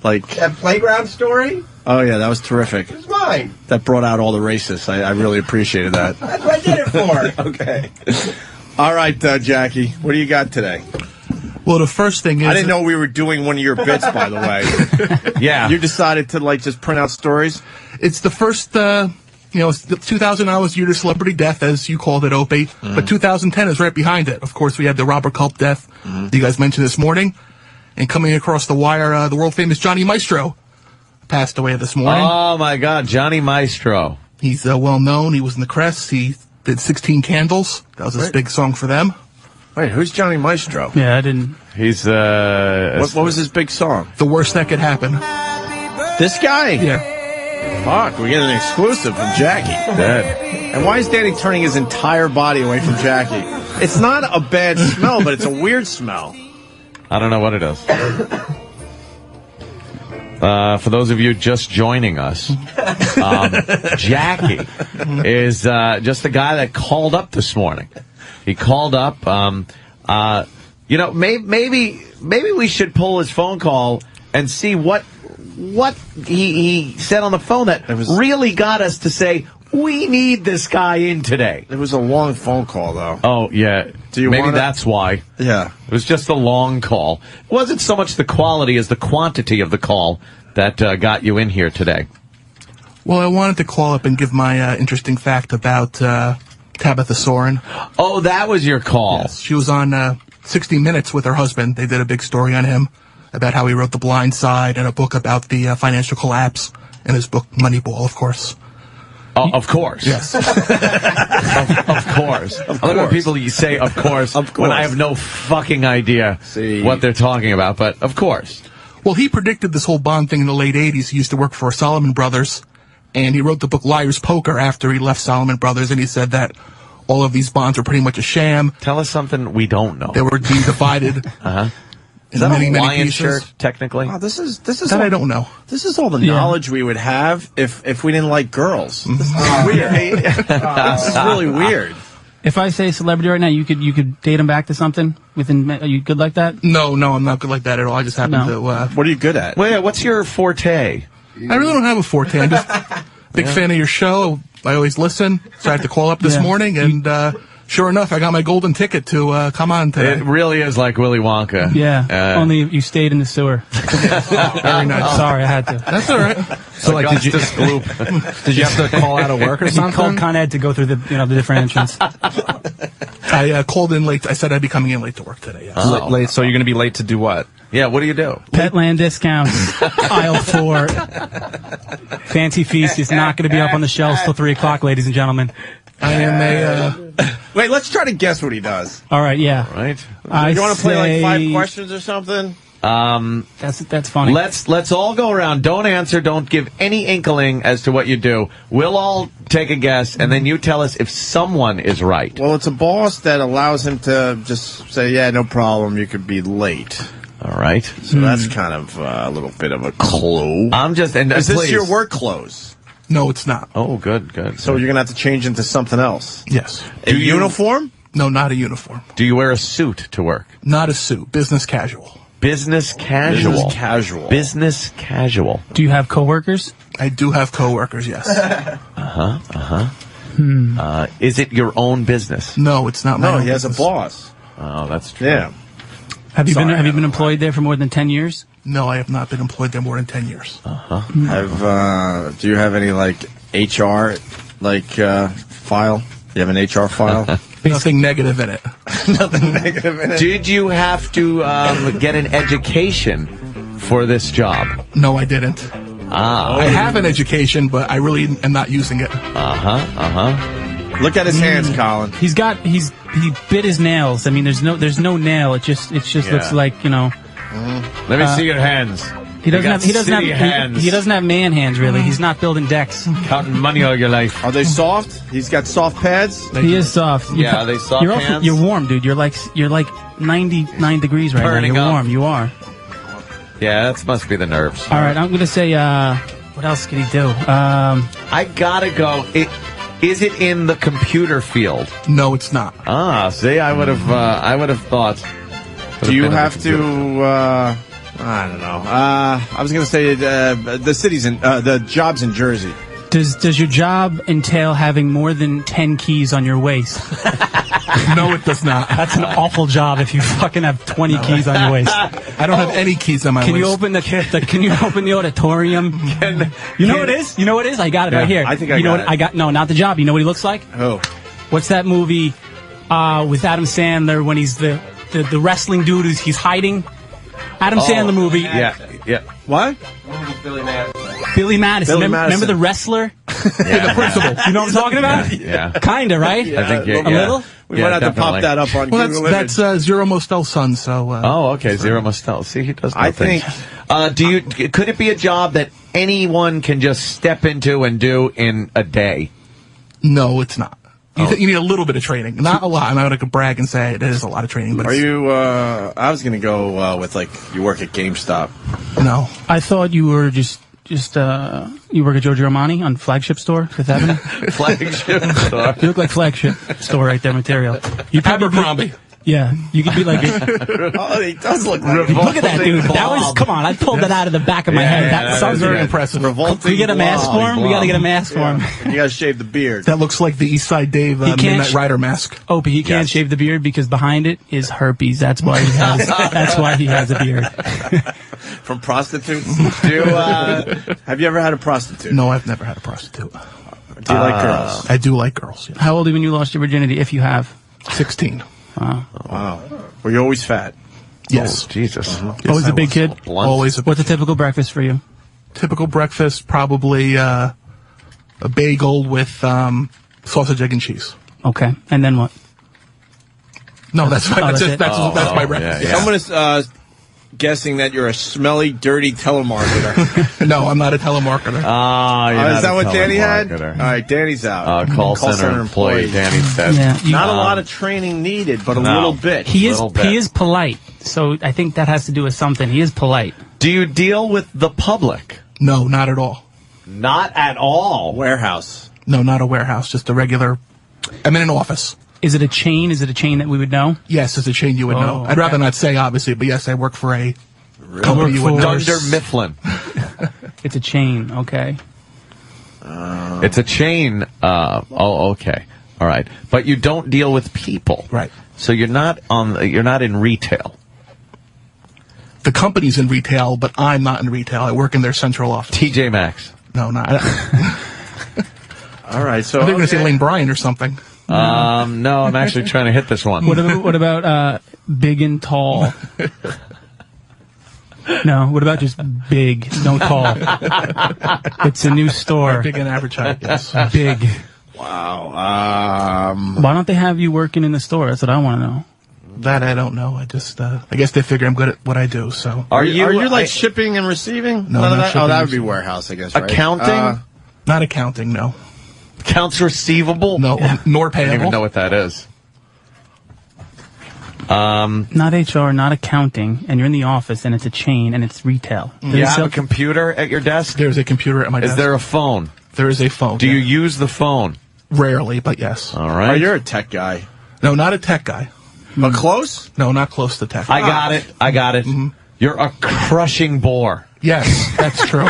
S4: like
S16: That playground story?
S4: Oh yeah, that was terrific.
S16: It's mine.
S4: That brought out all the racists. I really appreciated that.
S16: That's what I did it for.
S4: Okay. All right, Jackie, what do you got today?
S22: Well, the first thing is...
S4: I didn't know we were doing one of your bits, by the way.
S5: Yeah.
S4: You decided to, just print out stories?
S22: It's the first, it's the 2009 was year to celebrity death, as you called it, Opie. But 2010 is right behind it. Of course, we had the Robert Culp death that you guys mentioned this morning. And coming across the wire, the world-famous Johnny Maestro passed away this morning.
S5: Oh, my God, Johnny Maestro.
S22: He's well-known. He was in the Crest. He did 16 Candles. That was his big song for them.
S4: Wait, who's Johnny Maestro?
S20: Yeah, I didn't.
S5: He's,
S4: What was his big song?
S22: The Worst That Could Happen.
S4: This guy?
S22: Yeah.
S4: Fuck, we get an exclusive from Jackie. And why is Danny turning his entire body away from Jackie? It's not a bad smell, but it's a weird smell.
S5: I don't know what it is. For those of you just joining us, Jackie is just the guy that called up this morning. He called up. Maybe we should pull his phone call and see what he said on the phone that really got us to say, we need this guy in today.
S4: It was a long phone call, though.
S5: Oh, yeah. Maybe that's why.
S4: Yeah.
S5: It was just a long call. It wasn't so much the quality as the quantity of the call that got you in here today.
S22: Well, I wanted to call up and give my interesting fact about Tabitha Soren.
S5: Oh, that was your call.
S22: Yes, she was on 60 Minutes with her husband. They did a big story on him about how he wrote The Blind Side and a book about the financial collapse, and his book Moneyball, of course.
S5: Oh, of course.
S22: Yes.
S5: Of course. I love when people say, of course, when I have no fucking idea what they're talking about, but of course.
S22: Well, he predicted this whole bond thing in the late 80s. He used to work for Solomon Brothers, and he wrote the book Liar's Poker after he left Solomon Brothers, and he said that all of these bonds were pretty much a sham.
S5: Tell us something we don't know.
S22: They were being divided
S4: Is that
S22: many,
S4: a
S22: many
S4: Hawaiian
S22: pieces.
S4: shirt,
S5: technically?
S4: Oh, this is
S22: That
S4: all,
S22: I don't know.
S4: This is all the
S20: Yeah.
S4: knowledge we would have if we didn't like girls. This is weird. This is really weird.
S20: If I say celebrity right now, you could date him back to something within. Are you good like that?
S22: No, I'm not good like that at all. I just happen to.
S4: What are you good at?
S5: Well, yeah, what's your forte?
S22: I really don't have a forte. I'm just big fan of your show. I always listen. So I had to call up this morning, and sure enough, I got my golden ticket to come on today.
S5: It really is like Willy Wonka.
S20: Yeah. Only if you stayed in the sewer.
S22: Very nice.
S20: Sorry, I had to.
S22: That's all right.
S17: So, like, did you have to call out of work or
S20: He
S17: something?
S20: called Con Ed to go through the different entrance.
S22: I called in late. I said I'd be coming in late to work today. Yes.
S17: Late, so you're going to be late to do what?
S5: Yeah, what do you do?
S20: Petland discounts, aisle 4. Fancy Feast is not going to be up on the shelves till 3 o'clock, ladies and gentlemen.
S22: I am a.
S4: Wait, let's try to guess what he does.
S20: All right, yeah.
S5: Right.
S4: You want to play like 5 questions or something?
S20: That's funny.
S5: Let's all go around. Don't answer. Don't give any inkling as to what you do. We'll all take a guess, and then you tell us if someone is right.
S4: Well, it's a boss that allows him to just say, yeah, no problem, you could be late.
S5: All right.
S4: So that's kind of a little bit of a clue.
S5: I'm just... And,
S4: is this
S5: please.
S4: your work clothes?
S22: No, it's not.
S5: Oh, good.
S4: So you're going to have to change into something else?
S22: Yes.
S4: A uniform?
S22: No, not a uniform.
S5: Do you wear a suit to work?
S22: Not a suit. Business casual.
S5: Business casual.
S4: Business casual.
S5: Business casual.
S20: Do you have coworkers?
S22: I do have coworkers, yes.
S5: Is it your own business?
S22: No, it's not my
S4: No,
S22: own
S4: he has a
S22: business.
S4: boss.
S5: Oh, that's true.
S4: Yeah.
S20: Have you
S4: Sorry,
S20: been employed there for more than 10 years?
S22: No, I have not been employed there more than 10 years.
S4: Do you have any, like, HR, like, file? You have an HR file?
S22: Nothing negative in it.
S4: Nothing negative in it.
S5: Did you have to get an education for this job?
S22: No, I didn't. I have an education, but I really am not using it.
S4: Look at his hands, Colin.
S20: He bit his nails. I mean, there's no nail. It just looks like,
S5: Let me see your hands.
S20: He doesn't have man hands really. He's not building decks.
S5: Counting money all your life.
S4: Are they soft? He's got soft pads?
S20: He is soft.
S5: Are they soft hands?
S20: You're warm, dude. You're like 99 degrees right
S5: Turning
S20: now. You're
S5: up.
S20: warm. You are.
S5: Yeah, that must be the nerves.
S20: All right, I'm gonna say. What else can he do?
S5: I gotta go. Is it in the computer field?
S22: No, it's not.
S5: See, I would have thought.
S4: Do you have to, I don't know. I was going to say the job's in Jersey.
S20: Does your job entail having more than 10 keys on your waist?
S22: No, it does not.
S20: That's an awful job if you fucking have 20 keys on your waist.
S22: I don't have any keys on my waist.
S20: Can you open can you open the auditorium? You know what it is? You know what it is? I got it right here.
S4: I think
S20: you know what I got. No, not the job. You know what he looks like?
S4: Oh.
S20: What's that movie with Adam Sandler when he's the wrestling dude he's hiding? Adam Sandler movie.
S5: Yeah.
S4: What?
S20: Billy Madison. Remember the wrestler?
S22: The principal.
S20: You know what I'm talking about?
S5: Yeah.
S20: Kinda, right?
S5: I think
S20: a little.
S4: We might have to pop that up on
S22: Well,
S4: Google
S22: that's Zero Mostel's son. So.
S5: Okay. Zero Mostel. See, he does.
S4: I think.
S5: Could it be a job that anyone can just step into and do in a day?
S22: No, it's not. You need a little bit of training, not a lot. I'm not going to brag and say it is a lot of training. But
S4: are you? I was going to go with like you work at GameStop.
S22: No,
S20: I thought you were just you work at Giorgio Armani on Flagship Store, Fifth Avenue.
S5: Flagship Store.
S20: You look like Flagship Store right there, material. You
S22: Abercrombie.
S20: Yeah, you could be like.
S4: Oh, he does look like.
S20: Look at that, dude. That was. Come on, I pulled that out of the back of my head. That sounds
S22: very impressive.
S4: Revolting.
S20: We get a mask for him. We got to get a mask for him.
S4: You got to shave the beard.
S22: That looks like the East Side Dave Midnight Rider mask.
S20: Opie, he can't shave the beard because behind it is herpes. That's why he has. That's why he has a beard.
S4: From prostitutes? Have you ever had a prostitute?
S22: No, I've never had a prostitute.
S4: Do you like girls?
S22: I do like girls. Yeah.
S20: How old are you when you lost your virginity? If you have.
S22: 16.
S4: Wow. Were you always fat?
S22: Yes.
S5: Oh, Jesus.
S22: Yes,
S20: Always
S22: I
S20: a big
S22: was.
S20: kid?
S22: Always a big
S20: What's a typical breakfast for you?
S22: Typical breakfast, probably a bagel with sausage, egg, and cheese.
S20: Okay. And then what?
S22: No, that's my breakfast.
S4: Yeah. Someone is guessing that you're a smelly, dirty telemarketer.
S22: No, I'm not a telemarketer.
S4: Is that what Danny had? All right, Danny's out.
S5: Call center employee. Danny said.
S20: Yeah,
S4: not a lot of training needed, but a little bit.
S20: He is polite. So I think that has to do with something. He is polite.
S5: Do you deal with the public?
S22: No, not at all.
S5: Not at all.
S4: Warehouse.
S22: No, not a warehouse. Just a regular. I'm in an office.
S20: Is it a chain? Is it a chain that we would know?
S22: Yes, it's a chain you would know. I'd rather not say, obviously, but yes, I work for a company you would know.
S5: Dunder Mifflin.
S20: It's a chain. Okay.
S5: It's a chain. Okay. All right. But you don't deal with people.
S22: Right.
S5: So you're not in retail.
S22: The company's in retail, but I'm not in retail. I work in their central office.
S5: TJ Maxx.
S22: No, not.
S4: All right. So
S22: I think you're going to say Lane Bryant or something.
S5: No, I'm actually trying to hit this one.
S20: What about big and tall? No, what about just big, no tall? It's a new store.
S22: Big and average height, yes.
S20: Big.
S4: Wow.
S20: Why don't they have you working in the store? That's what I want to know.
S22: That I don't know. I just, I guess they figure I'm good at what I do, so.
S4: Are you like shipping and receiving?
S22: No,
S4: None of
S22: not
S4: that?
S22: shipping
S4: Oh, that
S22: and
S4: would be
S22: receiving.
S4: warehouse, I guess, right?
S5: Accounting?
S22: Not accounting, no.
S5: Accounts receivable?
S22: No, nor
S5: I don't
S22: payable.
S5: even know what that is.
S20: Not HR, not accounting, and you're in the office, and it's a chain, and it's retail.
S5: Do you have a computer at your desk?
S22: There's a computer at my desk.
S5: Is there a phone?
S22: There is a phone.
S5: Do you use the phone?
S22: Rarely, but yes.
S5: All right.
S4: Oh, you're a tech guy.
S22: No, not a tech guy.
S4: But close?
S22: No, not close to tech.
S5: I got it.
S22: Mm-hmm.
S5: You're a crushing bore.
S22: Yes, that's true.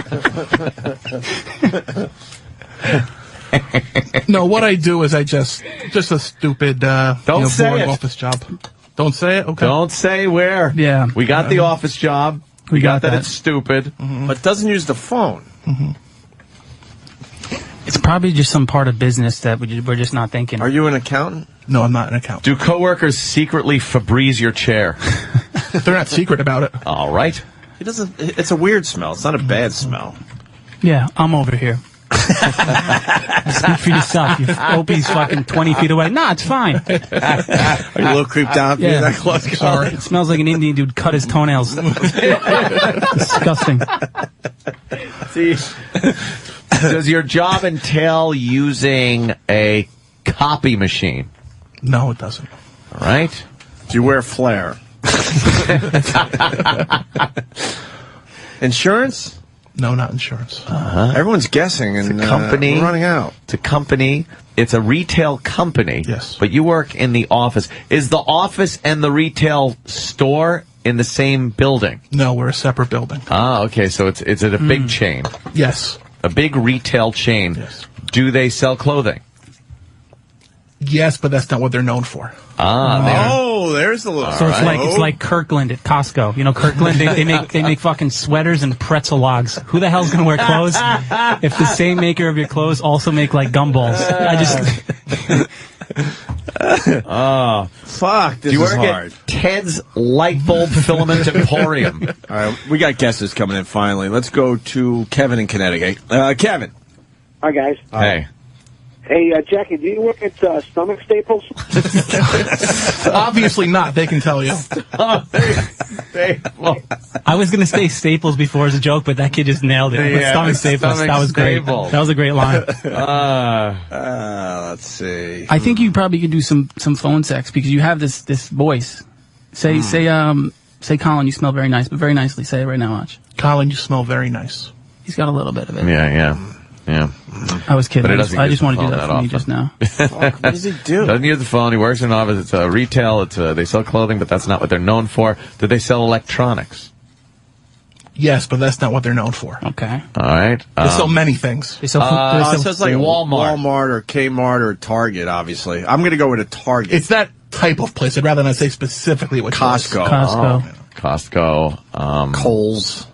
S22: No, what I do is I just a stupid,
S5: Don't say
S22: boring
S5: it.
S22: office job. Don't say it? Okay.
S5: Don't say where.
S20: Yeah.
S5: We got the office job. We got that it's stupid.
S4: But doesn't use the phone.
S20: It's probably just some part of business that we're just not thinking.
S4: Are you an accountant?
S22: No, I'm not an accountant.
S5: Do coworkers secretly Febreze your chair?
S22: They're not secret about it.
S5: All right.
S4: It doesn't. It's a weird smell. It's not a bad smell.
S20: Yeah, I'm over here. Speak for yourself. Opie's fucking 20 feet away. Nah, it's fine.
S4: Are you a little creeped out?
S20: Yeah.
S4: That close.
S22: Sorry.
S20: It smells like an Indian dude cut his toenails. Disgusting.
S5: See, does your job entail using a copy machine?
S22: No, it doesn't.
S5: All right.
S4: Do you wear flair? Insurance?
S22: No, not insurance.
S4: Everyone's guessing, and
S5: It's a company.
S4: we're running out.
S5: It's a company. It's a retail company.
S22: Yes.
S5: But you work in the office. Is the office and the retail store in the same building?
S22: No, we're a separate building.
S5: Ah, okay. So it's at a big chain.
S22: Yes.
S5: A big retail chain.
S22: Yes.
S5: Do they sell clothing?
S22: Yes, but that's not what they're known for.
S5: Ah,
S4: there's the little.
S20: So it's like Kirkland at Costco. You know, Kirkland they make fucking sweaters and pretzel logs. Who the hell's gonna wear clothes if the same maker of your clothes also make like gumballs? I just
S5: Oh,
S4: fuck. This
S5: do you
S4: is
S5: work
S4: hard.
S5: at Ted's Light Bulb Filament Emporium?
S4: All right, we got guesses coming in finally. Let's go to Kevin in Connecticut. Kevin.
S8: Hi, guys.
S5: Hey.
S8: Hey, Jackie, do you work at Stomach Staples?
S22: Obviously not. They can tell you.
S20: I was gonna say Staples before as a joke, but that kid just nailed it.
S5: Yeah,
S20: Stomach Staples.
S5: Stomach
S20: That was great.
S5: Staples.
S20: That was a great line.
S4: Let's see.
S20: I think you probably could do some phone sex because you have this voice. Say Colin, you smell very nice, but very nicely. Say it right now, watch.
S22: Colin, you smell very nice.
S20: He's got a little bit of it.
S5: Yeah.
S20: I was kidding.
S5: But
S20: I just wanted to do
S5: use the
S20: that
S5: phone
S20: for me just now.
S4: Fuck, what does he do?
S5: Doesn't use the phone. He works in an office. It's a retail. It's they sell clothing, but that's not what they're known for. Do they sell electronics?
S22: Yes, but that's not what they're known for.
S20: Okay.
S5: All right.
S22: They sell many things.
S20: They sell
S4: So it's like Walmart or Kmart or Target, obviously. I'm going to go with a Target.
S22: It's that type of place. I'd rather not say specifically what
S4: Costco.
S20: Costco.
S4: Kohl's.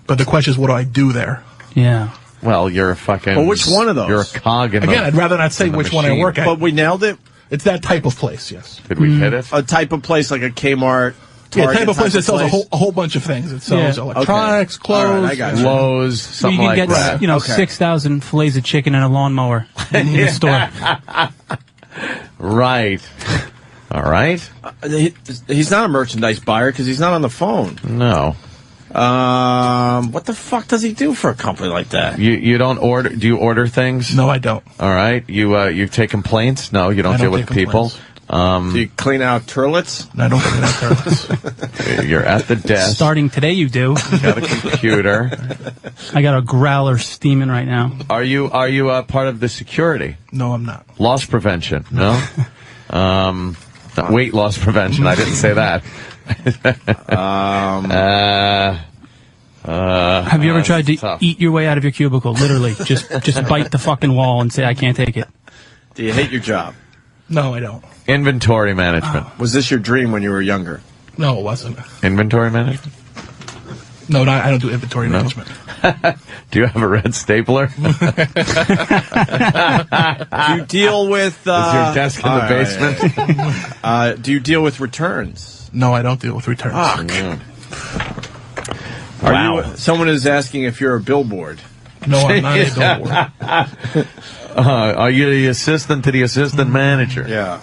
S22: But the question is, what do I do there?
S20: Yeah.
S5: Well, you're a fucking...
S4: Well, which one of those?
S5: You're a cog in
S22: Again,
S5: the...
S22: I'd rather not say which one I work at.
S4: But we nailed it?
S22: It's that type of place, yes.
S5: Did we hit it?
S4: A type of place like a Kmart, Target.
S22: Yeah, type of place that sells
S4: place?
S22: a whole bunch of things. It sells electronics,
S4: Okay. All
S22: clothes.
S4: right, I got you.
S5: Lowe's, something
S20: You can
S5: like
S20: get,
S5: that.
S20: 6,000 fillets of chicken and a lawnmower in the store.
S5: Right. All right.
S4: He's not a merchandise buyer because he's not on the phone.
S5: No.
S4: What the fuck does he do for a company like that?
S5: You don't order... Do you order things?
S22: No, I don't.
S5: All right. You take complaints? No, you don't
S22: I
S5: deal
S22: don't
S5: with
S22: take
S5: people.
S22: complaints.
S4: Do you clean out turlets?
S22: No, I don't clean out turlets.
S5: You're at the desk.
S20: Starting today, you do.
S5: You got a computer.
S20: I got a growler steaming right now.
S5: Are you part of the security?
S22: No, I'm not.
S5: Loss prevention? No. Weight loss prevention. I didn't say that.
S20: Have you ever tried to eat your way out of your cubicle? Literally, just bite the fucking wall and say, "I can't take it."
S4: Do you hate your job?
S22: No, I don't.
S5: Inventory management.
S4: Was this your dream when you were younger?
S22: No, it wasn't.
S5: Inventory management?
S22: No, I don't do inventory management.
S5: Do you have a red stapler?
S4: Do you deal with...
S5: Is your desk in the basement?
S4: Do you deal with returns?
S22: No, I don't deal with returns.
S4: Someone is asking if you're a billboard.
S22: No, I'm not a billboard.
S5: Are you the assistant to the assistant manager?
S4: Yeah.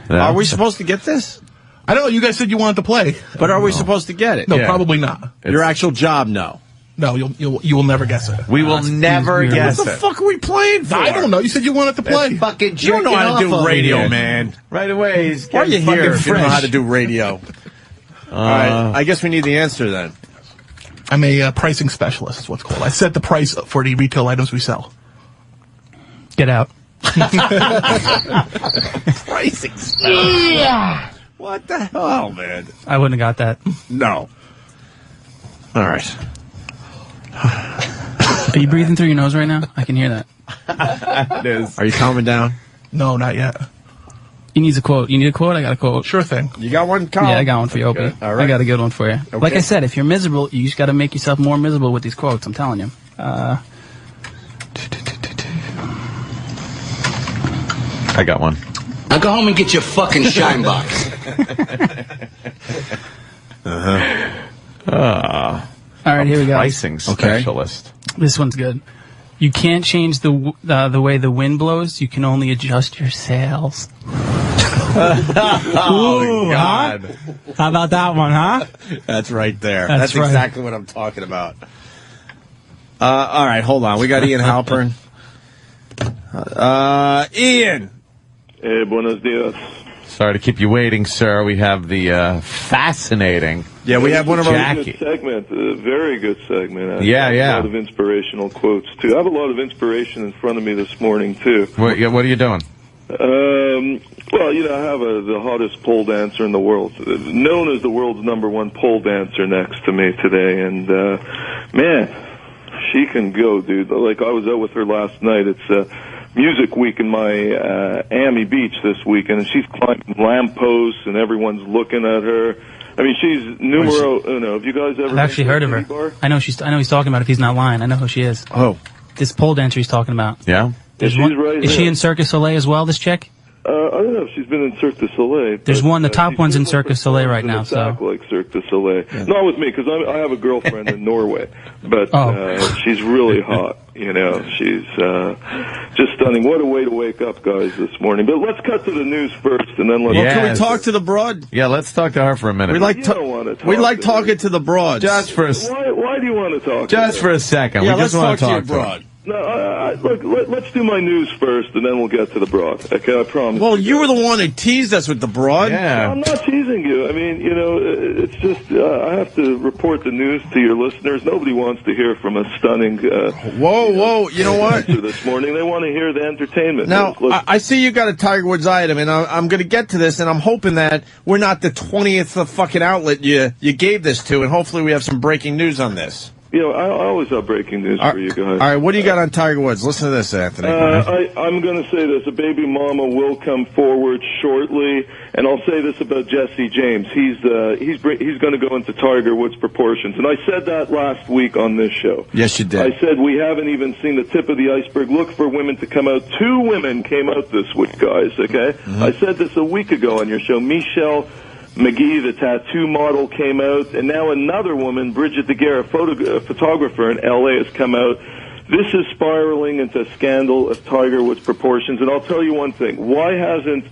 S4: Are we supposed to get this?
S22: I don't know. You guys said you wanted to play.
S4: But are we supposed to get it?
S22: No, probably not.
S4: Your actual job, no.
S22: No, you will never guess it.
S5: We will never guess it.
S4: What the fuck are we playing for?
S22: I don't know. You said you wanted to play.
S4: You don't know how to do radio, man.
S5: Right away.
S4: Why are you here if you don't know how to do radio? All right. I guess we need the answer then.
S22: I'm a pricing specialist, is what's called. I set the price for the retail items we sell.
S20: Get out.
S4: Pricing specialist.
S11: Yeah.
S4: What the hell, man?
S20: I wouldn't have got that.
S4: No. All right.
S20: Are you breathing through your nose right now? I can hear that.
S4: It is. Are you calming down?
S22: No, not yet.
S20: He needs a quote. You need a quote? I got a quote.
S22: Sure thing.
S4: You got one, Colin?
S20: Yeah, I got one for you, Opie.
S4: All right.
S20: I got a good one for you.
S4: Okay.
S20: Like I said, if you're miserable, you just got to make yourself more miserable with these quotes. I'm telling you.
S5: I got one.
S6: Now go home and get your fucking shine box.
S20: All right, here we go.
S5: Pricing specialist.
S20: This one's good. You can't change the way the wind blows. You can only adjust your sails.
S4: Oh, God.
S20: Huh? How about that one, huh?
S4: That's right there.
S20: That's right.
S4: Exactly what I'm talking about. All right, hold on. We got Ian Halprin. Ian.
S9: Hey, buenos dias.
S5: Sorry to keep you waiting, sir. We have the fascinating.
S4: Yeah, we have one of our
S9: Jackie. Good segment, a very good segment.
S5: Yeah.
S9: A lot of inspirational quotes too. I have a lot of inspiration in front of me this morning too.
S5: What are you doing?
S9: Well, I have the hottest pole dancer in the world, known as the world's #1 pole dancer, next to me today, and man, she can go, dude. Like, I was out with her last night. It's Music Week in Miami Beach this weekend, and she's climbing lampposts, and everyone's looking at her. I mean, she's numero uno. Have you guys ever?
S20: I've actually heard of her.
S9: Bar?
S20: I know he's talking about. If he's not lying, I know who she is.
S4: Oh,
S20: this pole dancer he's talking about.
S5: Yeah.
S9: Is
S20: she in Cirque du Soleil as well? This chick?
S9: I don't know if she's been in Cirque du Soleil.
S20: There's one. The top one's in Cirque du Soleil right now. So
S9: like Cirque du Soleil. Yeah. Not with me, because I have a girlfriend in Norway, but she's really hot. She's just stunning. What a way to wake up, guys, this morning. But let's cut to the news first, and then let's.
S4: Well, can we talk to the broad?
S5: Yeah, let's talk to her for a minute.
S9: We like
S4: talking to the broads.
S9: Just for why do you want to talk?
S5: Just for a second.
S9: Yeah,
S5: we just want to talk to
S9: broad. No, look, let's do my news first, and then we'll get to the broad. Okay, I promise.
S4: Well, you were the one who teased us with the broad.
S9: Yeah. I'm not teasing you. I mean, it's just I have to report the news to your listeners. Nobody wants to hear from a stunning.
S4: Whoa! You know what?
S9: This morning, they want to hear the entertainment.
S4: Now, I see you got a Tiger Woods item, and I'm going to get to this, and I'm hoping that we're not the 20th fucking outlet you gave this to, and hopefully we have some breaking news on this.
S9: I always have breaking news for you guys.
S4: All right, what do you got on Tiger Woods? Listen to this, Anthony.
S9: I'm going to say this. A baby mama will come forward shortly, and I'll say this about Jesse James. He's going to go into Tiger Woods proportions, and I said that last week on this show.
S4: Yes, you did.
S9: I said we haven't even seen the tip of the iceberg. Look for women to come out. 2 women came out this week, guys, okay? Mm-hmm. I said this a week ago on your show. Michelle McGee, the tattoo model, came out, and now another woman, Bridget Daguerre, a photographer in L.A., has come out. This is spiraling into a scandal of Tiger Woods proportions, and I'll tell you one thing. Why hasn't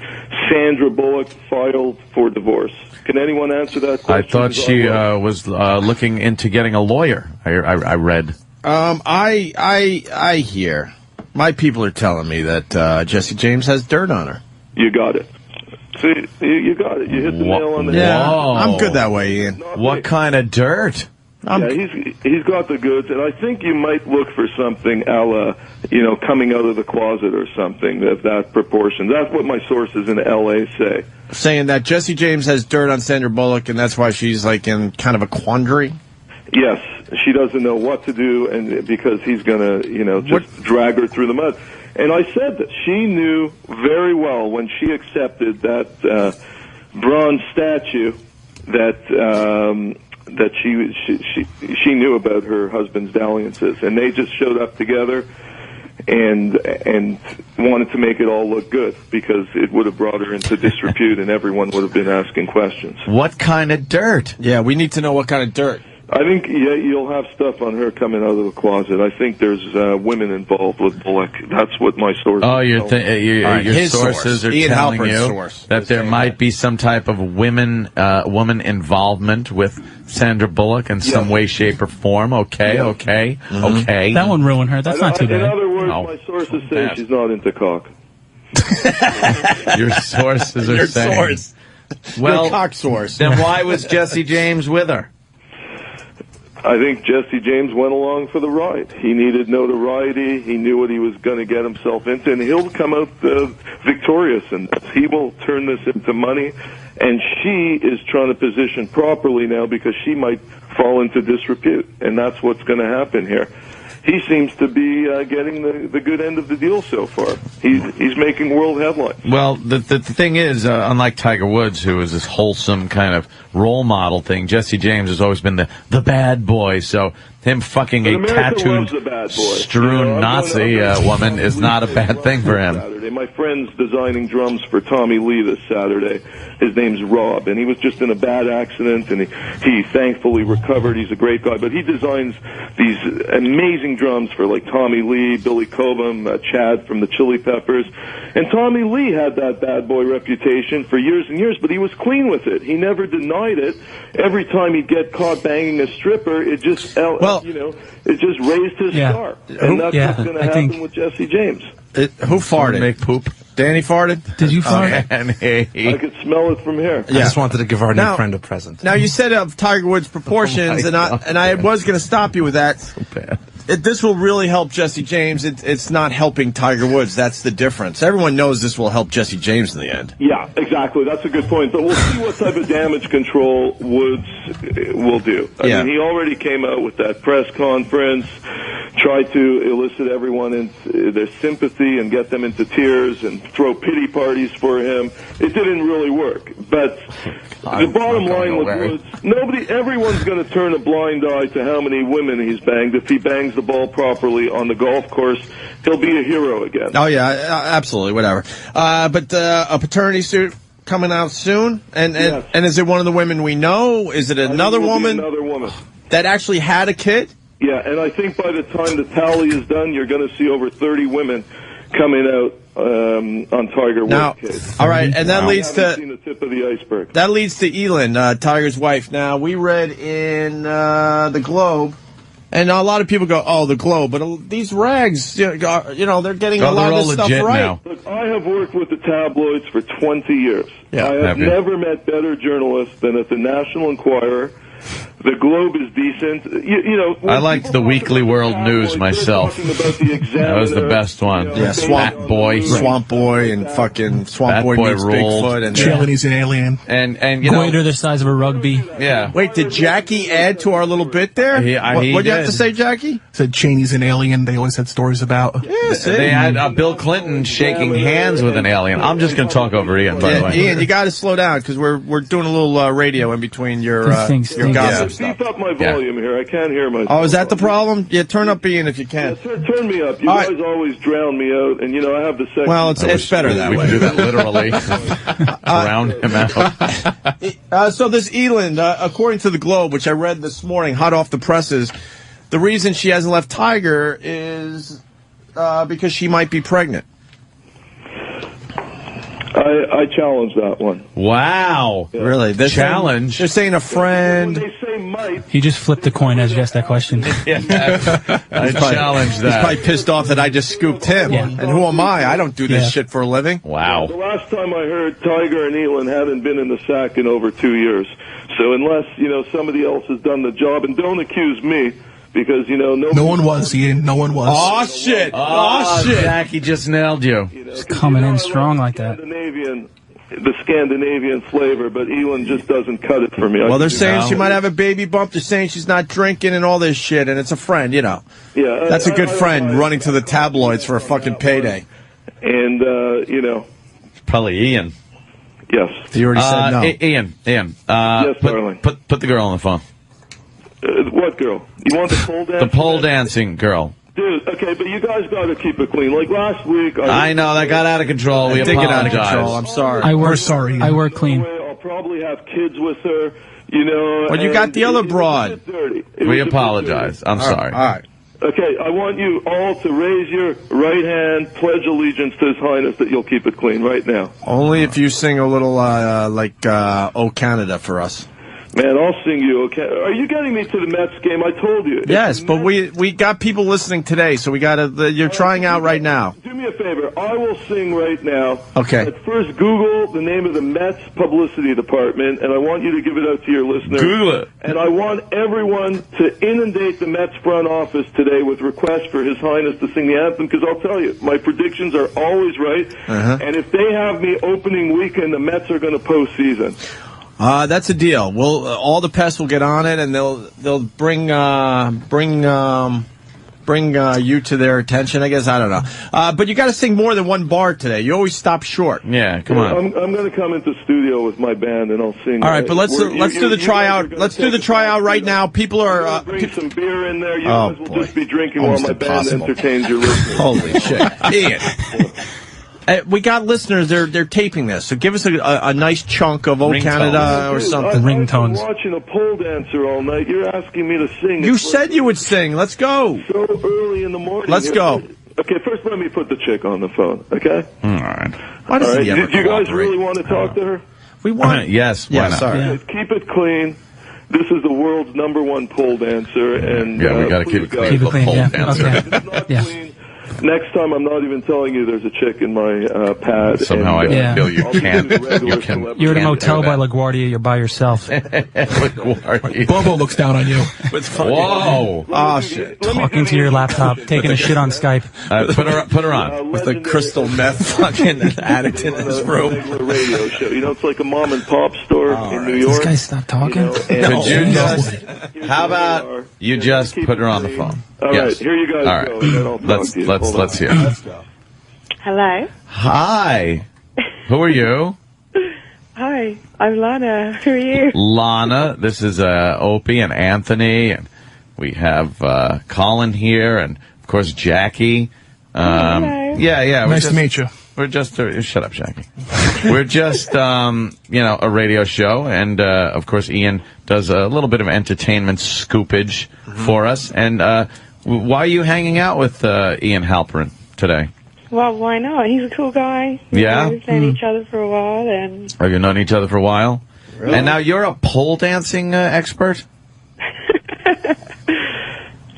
S9: Sandra Bullock filed for divorce? Can anyone answer that question?
S5: I thought she was looking into getting a lawyer, I read.
S4: I hear. My people are telling me that Jesse James has dirt on her.
S9: you got it. See, you got it. You hit the nail on the head.
S4: I'm good that way, Ian.
S5: What kind of dirt?
S9: Yeah, he's got the goods, and I think you might look for something a la, coming out of the closet or something of that proportion. That's what my sources in L.A. say.
S4: Saying that Jesse James has dirt on Sandra Bullock, and that's why she's like in kind of a quandary.
S9: Yes, she doesn't know what to do, and because he's going to, just drag her through the mud. And I said that she knew very well when she accepted that bronze statue that she knew about her husband's dalliances, and they just showed up together and wanted to make it all look good because it would have brought her into disrepute, and everyone would have been asking questions.
S5: What kind of dirt?
S4: Yeah, we need to know what kind of dirt.
S9: I think you'll have stuff on her coming out of the closet. I think there's women involved with Bullock. That's what my sources.
S5: Oh, your sources are
S4: Ian
S5: telling
S4: Halprin's
S5: you
S4: source.
S5: that there might be some type of woman involvement with Sandra Bullock in some way, shape, or form. Okay.
S20: That won't ruin her. That's not too bad.
S9: In other words, my sources say she's not into cock.
S5: Your sources are saying.
S4: Source.
S5: Well,
S4: your cock source.
S5: Then why was Jesse James with her?
S9: I think Jesse James went along for the ride. He needed notoriety. He knew what he was going to get himself into, and he'll come out victorious. And he will turn this into money. And she is trying to position properly now because she might fall into disrepute, and that's what's going to happen here. He seems to be getting the good end of the deal so far. He's making world headlines.
S5: Well, the thing is, unlike Tiger Woods, who is this wholesome kind of role model thing, Jesse James has always been the bad boy. So him fucking a tattooed, strewn Nazi woman is not a bad thing for him.
S9: Saturday. My friend's designing drums for Tommy Lee this Saturday. His name's Rob, and he was just in a bad accident, and he thankfully recovered. He's a great guy, but he designs these amazing drums for like Tommy Lee, Billy Cobham, Chad from the Chili Peppers. And Tommy Lee had that bad boy reputation for years and years, but he was clean with it. He never denied it. Every time he'd get caught banging a stripper, it just it just raised his star. And that's what's going to happen with Jesse James.
S4: Who farted?
S5: Make poop.
S4: Danny farted?
S20: Did you fart?
S9: I could smell it from here.
S17: I just wanted to give our new friend a present.
S4: Now, you said of Tiger Woods' proportions, and I was going to stop you with that.
S5: So bad.
S4: This will really help Jesse James. It's not helping Tiger Woods. That's the difference. Everyone knows this will help Jesse James in the end.
S9: Yeah, exactly. That's a good point. But we'll see what type of damage control Woods will do. I mean, he already came out with that press conference, tried to elicit everyone in their sympathy and get them into tears and throw pity parties for him. It didn't really work. But the bottom line with Woods, everyone's going to turn a blind eye to how many women he's banged. If he bangs the ball properly on the golf course, he'll be a hero again.
S4: Oh, yeah, absolutely, whatever. But a paternity suit coming out soon? And is it one of the women we know? Is it another woman?
S9: Another woman.
S4: That actually had a kid?
S9: Yeah, and I think by the time the tally is done, you're going to see over 30 women coming out on Tiger Woods' case.
S4: All right, and that leads to
S9: seen the tip of the iceberg.
S4: That leads to Elin, Tiger's wife. Now, we read in the Globe, and a lot of people go, "Oh, the Globe," but these rags, they're getting a lot of this stuff right.
S9: Now. Look, I have worked with the tabloids for 20 years.
S4: Yeah,
S9: I have never met better journalists than at the National Enquirer. The Globe is decent.
S5: I liked the Weekly World News myself. That was the best one.
S4: Yeah, Swamp Boy, and fucking Swamp Boy meets Bigfoot, and
S22: Cheney's an alien,
S5: and
S20: goiter the size of a rugby.
S5: Yeah.
S4: Wait, did Jackie add to our little bit there? What did you have to say, Jackie?
S22: Said Cheney's an alien. They always had stories about.
S4: Yeah,
S5: they had Bill Clinton shaking hands with an alien. I'm just going to talk over Ian, by the way.
S4: Ian, you got to slow down because we're doing a little radio in between your gossip.
S9: Keep up my volume here. I can't hear myself.
S4: Oh, is that the problem? Yeah, turn up Ian if you can.
S9: Yeah, turn me up. You guys always drown me out, and I have the second.
S4: Well, it's better that way.
S5: We can do that literally. Drown him out.
S4: So this Elin, according to the Globe, which I read this morning, hot off the presses, the reason she hasn't left Tiger is because she might be pregnant.
S9: I challenge that one.
S5: Wow.
S9: Yeah.
S4: Really? They're
S5: Challenge?
S4: They're saying a friend.
S9: When they say might,
S20: He just flipped the coin as you asked that question.
S5: I challenge that.
S4: He's probably pissed off that I just scooped him.
S20: Yeah.
S4: And who am I? I don't do this shit for a living.
S5: Wow.
S9: the last time I heard, Tiger and Elin hadn't been in the sack in over 2 years. So unless, somebody else has done the job, and don't accuse me, because,
S22: No one was, Ian. No one was.
S4: Oh, shit. Oh, shit.
S5: Jackie just nailed you.
S20: Just coming in strong like that.
S9: The Scandinavian flavor, but Elin just doesn't cut it for me.
S4: Well, they're saying she might have a baby bump. They're saying she's not drinking and all this shit, and it's a friend,
S9: Yeah.
S4: That's a good friend running to the tabloids for a fucking payday.
S9: And,
S5: Probably Ian.
S9: Yes.
S4: You already said no.
S5: Ian.
S9: Yes, darling.
S5: Put the girl on the phone.
S9: What girl? You want the pole dance?
S5: The pole dancing girl.
S9: Dude, okay, but you guys got to keep it clean. Like last week,
S5: I know that got out of control. We
S4: did get out of
S5: apologize.
S4: control. I'm sorry.
S22: We're sorry.
S20: I work clean.
S9: I'll probably have kids with her,
S4: Well, you got the other broad.
S5: We apologize. I'm sorry.
S4: All right.
S9: Okay, I want you all to raise your right hand, pledge allegiance to His Highness that you'll keep it clean right now.
S4: Only if you sing a little "O Canada" for us.
S9: Man, I'll sing you, okay? Are you getting me to the Mets game? I told you.
S4: Yes, but we got people listening today, so we got to. You're trying out right now.
S9: Do me a favor. I will sing right now.
S4: Okay.
S9: But first, Google the name of the Mets publicity department, and I want you to give it out to your listeners.
S5: Google it.
S9: And I want everyone to inundate the Mets front office today with requests for His Highness to sing the anthem, because I'll tell you, my predictions are always right. And if they have me opening weekend, the Mets are going to postseason.
S4: That's a deal. We'll all the pests will get on it, and they'll bring you to their attention. I guess I don't know. But you got to sing more than one bar today. You always stop short.
S5: Yeah, come on.
S9: I'm going to come into studio with my band and I'll sing.
S4: All right, but let's do the tryout. Let's do the tryout right now. People are
S9: bring some beer in there. You
S4: Oh,
S9: guys will
S4: boy.
S9: just be drinking
S4: Almost
S9: while my
S4: impossible.
S9: band entertains your listeners.
S4: Holy shit, Ian. We got listeners. They're taping this, so give us a nice chunk of "O Canada" or something.
S9: I've been watching a pole dancer all night. You're asking me to sing.
S4: You said you would sing. Let's go.
S9: So early in the morning.
S4: Let's go.
S9: Okay, first let me put the chick on the phone, okay?
S5: All right.
S4: Why doesn't he ever
S9: Do you guys
S4: cooperate?
S9: really want to talk to her?
S4: We want.
S5: Yes. Why not?
S4: Sorry.
S9: Okay, keep it clean. This is the world's #1 pole dancer, and
S5: Yeah, we got to keep it clean.
S20: Keep it clean,
S5: Pole
S20: yeah.
S5: dancer.
S20: Okay. Yeah.
S9: next time I'm not even telling you there's a chick in my pad.
S5: Somehow
S9: and,
S5: I feel you
S9: I'll be
S5: can't.
S9: doing regular
S5: You can.
S9: celebrity.
S20: You're at a motel by LaGuardia. You're by yourself.
S22: Bobo looks down on you.
S5: Whoa!
S4: Oh shit!
S20: Talking to your laptop, taking a shit on Skype.
S5: Put her on
S4: with a crystal meth fucking addict in his room.
S9: Regular radio show. You know, it's like a mom and pop store in New York.
S20: This guy stop talking.
S9: You know,
S5: Could you just? How about you just put her on the phone?
S9: All
S5: Yes.
S9: right, here you guys
S5: All right.
S9: go. And then I'll talk to you.
S5: Let's
S9: Hold on.
S5: hear.
S9: Let's go.
S1: Hello.
S5: Hi. Who are you?
S1: Hi, I'm Lana. Who are you?
S5: Lana. This is Opie and Anthony, and we have Colin here, and of course Jackie.
S1: Hello.
S5: Yeah.
S22: Nice to meet you.
S5: We're just shut up, Jackie. We're just a radio show, and of course Ian does a little bit of entertainment scoopage for us. And why are you hanging out with Ian Halprin today?
S1: Well, why not? He's a cool guy.
S5: Yeah?
S1: We've known each other for a while, and
S5: Have you known each other for a while? Really? And now you're a pole dancing expert?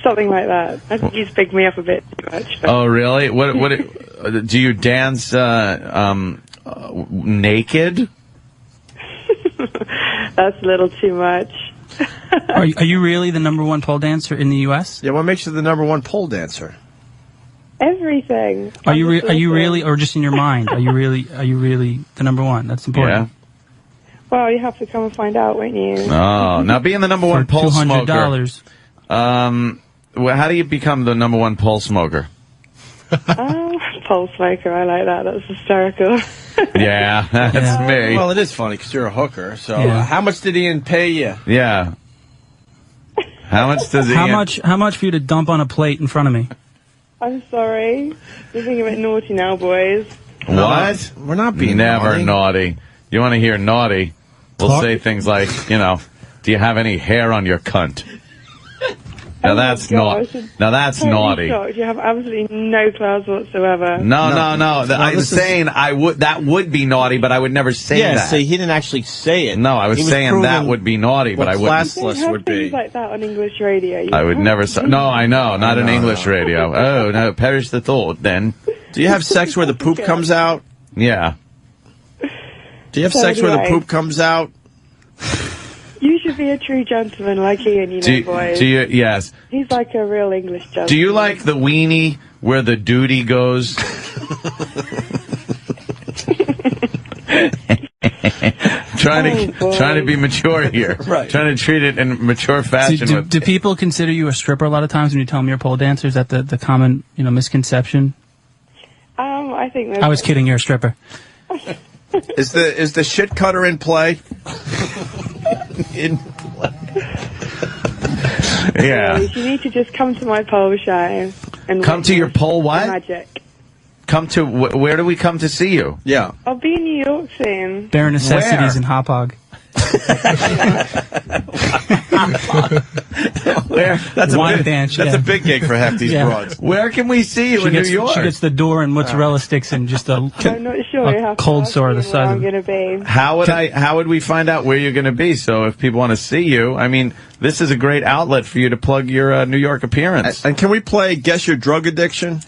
S1: something like that. I think he's picked me up a bit too much.
S5: Oh, really? What do you dance naked?
S1: That's a little too much.
S20: Are you really the #1 pole dancer in the U.S.?
S4: Yeah, what makes you the #1 pole dancer?
S1: Everything.
S20: Are you really, or just in your mind? Are you really the #1? That's important.
S1: Well, you have to come and find out, won't you?
S5: Oh, now being the #1
S20: For
S5: pole smoker.
S20: $200.
S5: How do you become the #1 pole smoker?
S1: Pole smoker, I like that. That's hysterical.
S5: Yeah, that's me.
S4: Well, it is funny because you're a hooker. So,
S20: Yeah.
S4: how much did Ian pay you?
S5: Yeah. How much does
S20: How
S5: Ian...
S20: much for you to dump on a plate in front of me?
S1: I'm sorry. You're being a bit naughty now, boys.
S5: What?
S4: We're not being
S5: Never naughty. You want to hear naughty? We'll say things like, do you have any hair on your cunt? Now that's naughty. Now that's naughty.
S1: Shocked. You have absolutely no class whatsoever.
S5: No. I'm saying that would be naughty, but I would never say that.
S4: Yeah, see, he didn't actually say it.
S5: No, I was saying that would be naughty, but I wouldn't.
S1: Classless would be. Things like that on English radio.
S5: I would never say. No, I know, not on English radio. Oh no, perish the thought. Then,
S4: do you have sex where the poop comes out?
S5: Yeah.
S4: Do you have sex where the poop comes out?
S1: You should be a true gentleman like Ian, boys.
S5: Yes.
S1: He's like a real English gentleman.
S5: Do you like the weenie where the duty goes? trying to be mature here. Right. Trying to treat it in mature fashion.
S20: Do people consider you a stripper a lot of times when you tell them you're a pole dancer? Is that the common misconception?
S1: I think
S20: I was kidding. You're a stripper.
S4: Is the shit cutter in play?
S5: Yeah.
S1: You need to just come to my pole show and
S5: come to your pole what?
S1: Magic.
S5: Come to where do we come to see you?
S4: Yeah.
S1: I'll be in New York soon.
S20: Bare necessities in Hop Hog.
S5: Where?
S4: That's
S20: a
S4: big gig for half these broads.
S5: Where can we see you in New York?
S20: She gets the door and mozzarella sticks and just
S1: I'm not sure
S20: a cold sore the size
S1: I'm going to be.
S5: How would we find out where you're going to be? So if people want to see you, I mean, this is a great outlet for you to plug your New York appearance.
S4: And can we play Guess Your Drug Addiction?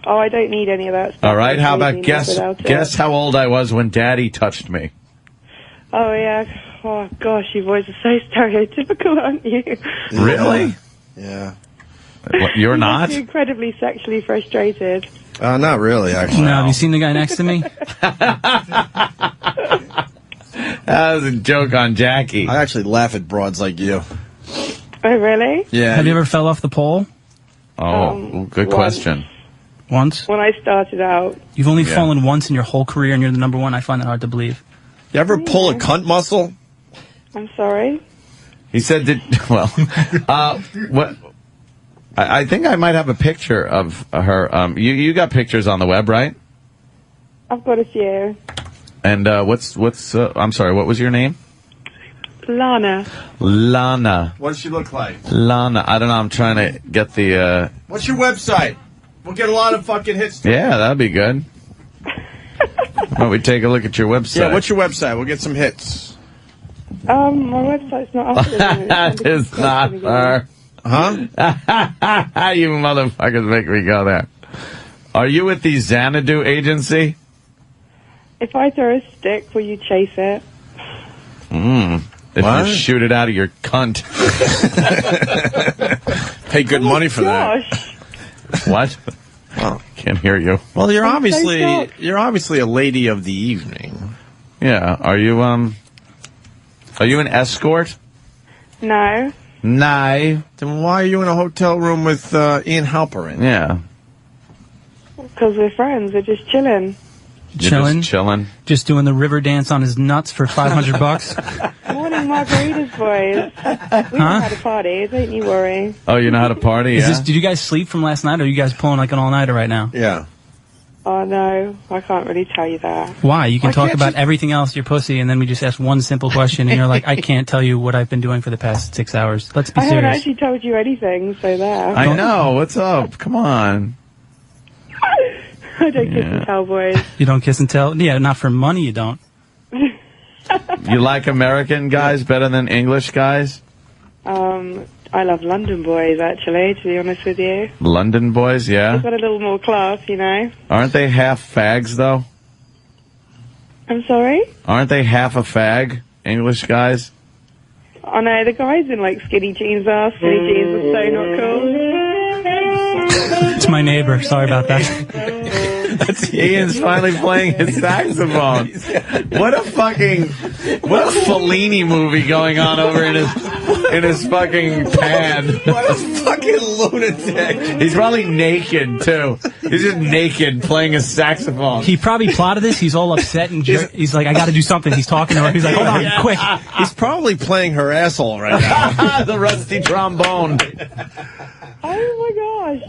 S1: Oh, I don't need any of that stuff.
S5: All right, how about guess how old I was when Daddy touched me?
S1: Oh, yeah. Oh, gosh, you boys are so stereotypical, aren't you?
S5: Really?
S4: Yeah.
S5: You're not?
S1: You're incredibly sexually frustrated.
S4: Not really, actually.
S20: No, have you seen the guy next to me?
S5: That was a joke on Jackie.
S4: I actually laugh at broads like you.
S1: Oh, really?
S4: Yeah.
S20: Have you ever fell off the pole?
S5: Oh, good question.
S20: Once?
S1: When I started out.
S20: You've only fallen once in your whole career and you're the number one? I find that hard to believe.
S4: You ever pull a cunt muscle?
S1: I'm sorry?
S5: He said what? I think I might have a picture of her. You got pictures on the web, right?
S1: I've got a few.
S5: And what's I'm sorry, what was your name?
S1: Lana.
S5: Lana.
S4: What does she look like?
S5: Lana. I don't know. I'm trying to get the.
S4: What's your website? We'll get a lot of fucking hits.
S5: Yeah, that'd be good. Why don't we take a look at your website?
S4: Yeah, what's your website? We'll get some hits.
S1: My website's not up at the moment.
S5: That is not her.
S4: Huh?
S5: You motherfuckers make me go there. Are you with the Xanadu agency?
S1: If I throw a stick, will you chase it?
S5: If you shoot it out of your cunt.
S4: Pay good money for that.
S5: What?
S4: Well,
S5: can't hear you.
S4: Well, you're obviously a lady of the evening.
S5: Yeah. Are you an escort?
S1: No.
S5: No.
S4: Then why are you in a hotel room with Ian Halprin?
S5: Yeah.
S1: Because we're friends. We're just chilling.
S5: Chilling.
S20: Just doing the river dance on his nuts for $500.
S1: Morning margaritas, boys. We had a party. Don't you worry.
S5: Oh, you know how to party? Yeah.
S20: Did you guys sleep from last night, or are you guys pulling like an all-nighter right now?
S4: Yeah.
S1: Oh, no. I can't really tell you that.
S20: Why? You can talk about everything else, your pussy, and then we just ask one simple question, and you're like, I can't tell you what I've been doing for the past 6 hours. Let's be
S1: I
S20: serious.
S1: haven't actually told you anything, so there.
S5: I know. What's up? Come on.
S1: I don't kiss and tell, boys.
S20: You don't kiss and tell? Yeah, not for money, you don't.
S5: You like American guys better than English guys?
S1: I love London boys, actually, to be honest with you.
S5: London boys, yeah?
S1: They've got a little more class, you know.
S5: Aren't they half fags, though?
S1: I'm sorry?
S5: Aren't they half a fag, English guys?
S1: Oh, no, the guys in, like, skinny jeans are. Skinny jeans are so not cool.
S20: It's my neighbor. Sorry about that.
S5: Ian's finally playing his saxophone. What a Fellini movie going on over in his fucking pad.
S4: What a fucking lunatic.
S5: He's probably naked, too. He's just naked playing a saxophone.
S20: He probably plotted this. He's all upset and he's like, I got to do something. He's talking to her. He's like, hold on, quick.
S4: He's probably playing her asshole right now.
S5: The rusty trombone.
S1: Oh, my gosh.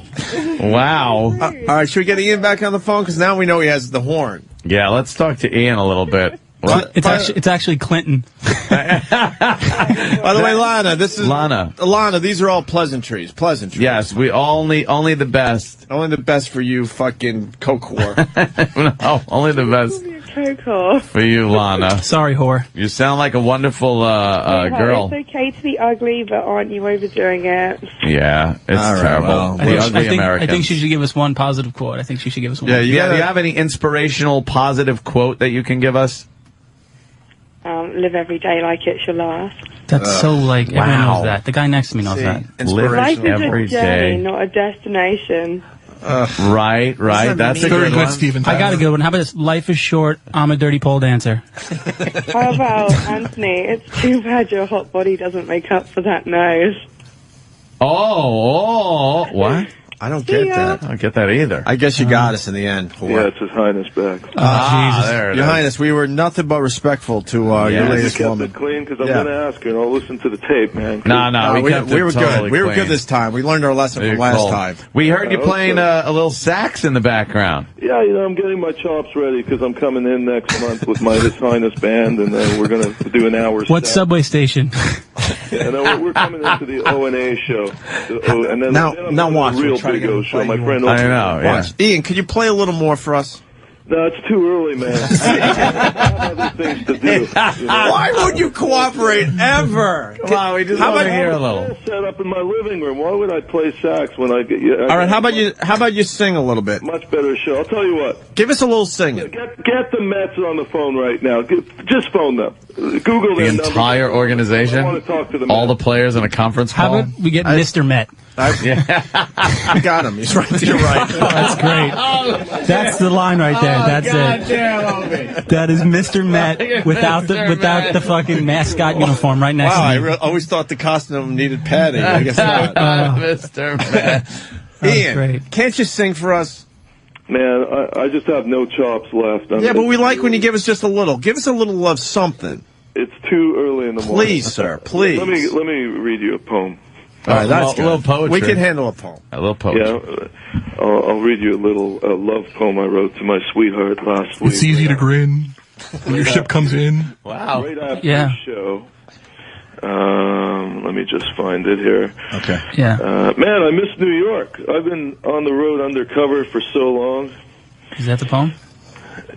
S5: Wow.
S4: All right, should we get Ian back on the phone? Because now we know he has the horn.
S5: Yeah, let's talk to Ian a little bit.
S4: What?
S20: It's actually Clinton.
S4: By the way, Lana, this is
S5: Lana.
S4: Lana, these are all pleasantries. Pleasantries.
S5: Yes, we only the best.
S4: Only the best for you, fucking coke whore.
S5: No, only the best for you, Lana.
S20: Sorry, whore.
S5: You sound like a wonderful girl.
S1: It's okay to be ugly, but aren't you overdoing it?
S5: Yeah, it's
S4: All right,
S5: terrible.
S4: well,
S5: The ugly Americans.
S20: I think she should give us one positive quote. I think she should give us one.
S5: Yeah, do you have any inspirational, positive quote that you can give us?
S1: Live every day like it's your last.
S20: That's so like everyone knows that. The guy next to me knows that.
S1: Life is
S5: every
S1: a journey,
S5: day.
S1: not a destination.
S5: Right. That's a good one.
S22: Steven
S20: I got a good one. How about this? Life is short. I'm a dirty pole dancer.
S1: How about, Anthony, it's too bad your hot body doesn't make up for that nose.
S5: Oh, what?
S4: I don't get that.
S5: I don't get that either.
S4: I guess you got us in the end.
S9: Yeah, it's His Highness back.
S20: Jesus.
S5: There it
S4: Your
S5: is.
S4: Highness, we were nothing but respectful to your
S9: You
S4: latest
S9: kept
S4: woman.
S9: it clean because I'm
S4: Yeah.
S9: going to ask her, and I'll listen to the tape, man.
S5: No, we kept
S4: we
S5: it
S4: were
S5: totally
S4: good. We were
S5: clean.
S4: good this time. We learned our lesson from last time.
S5: We heard you
S9: Yeah,
S5: playing
S9: okay.
S5: a little sax in the background.
S9: Yeah, I'm getting my chops ready because I'm coming in next month with my His Highness band, and we're going to do an hour.
S20: What
S9: set.
S20: subway station?
S9: Yeah, no, we're coming into the O&A show. And then,
S4: Now
S9: then I'm
S4: watch.
S9: the
S4: We'll
S9: real
S4: try to
S9: Big
S4: get
S9: O
S4: him
S9: show.
S4: to
S9: My
S4: play
S9: friend
S4: you.
S5: I know, yeah.
S4: Watch. Ian, could you play a little more for us?
S9: No, it's too early, man. I have other things to do.
S4: Why won't you cooperate ever?
S5: Come on, we just want to hear a little.
S9: Set up in my living room. Why would I play sax when I get you?
S4: All right, how about you sing a little bit?
S9: Much better show. I'll tell you what.
S4: Give us a little singing.
S9: Get the Mets on the phone right now. Just phone them. Google
S5: The
S9: their number.
S5: entire organization?
S9: I want to talk to them.
S5: All the players in a conference
S20: How
S5: call?
S20: about we get Mr. Met?
S4: I got him. He's right to your right.
S20: That's great. That's the line right there. That's it. That is Mr. Met without the fucking mascot uniform right next
S4: Wow, I
S20: to me.
S4: always thought the costume needed padding. I guess not.
S5: Mr. Met.
S4: Ian,
S20: great.
S4: can't you sing for us?
S9: Man, I just have no chops left.
S4: Yeah, but we like when you give us just a little. Give us a little of something.
S9: It's too early in the morning.
S4: Please, sir, please.
S9: Let me read you a poem.
S4: All right, that's
S5: a little
S4: good.
S5: poetry.
S4: We can handle a poem.
S5: A little poetry.
S9: Yeah, I'll read you a little love poem I wrote to my sweetheart last week.
S22: It's easy to grin when your ship comes in.
S5: Wow.
S9: Right after
S20: Yeah.
S9: the show. Let me just find it here.
S4: Okay.
S20: Yeah.
S9: Man, I miss New York. I've been on the road undercover for so long.
S20: Is that the poem?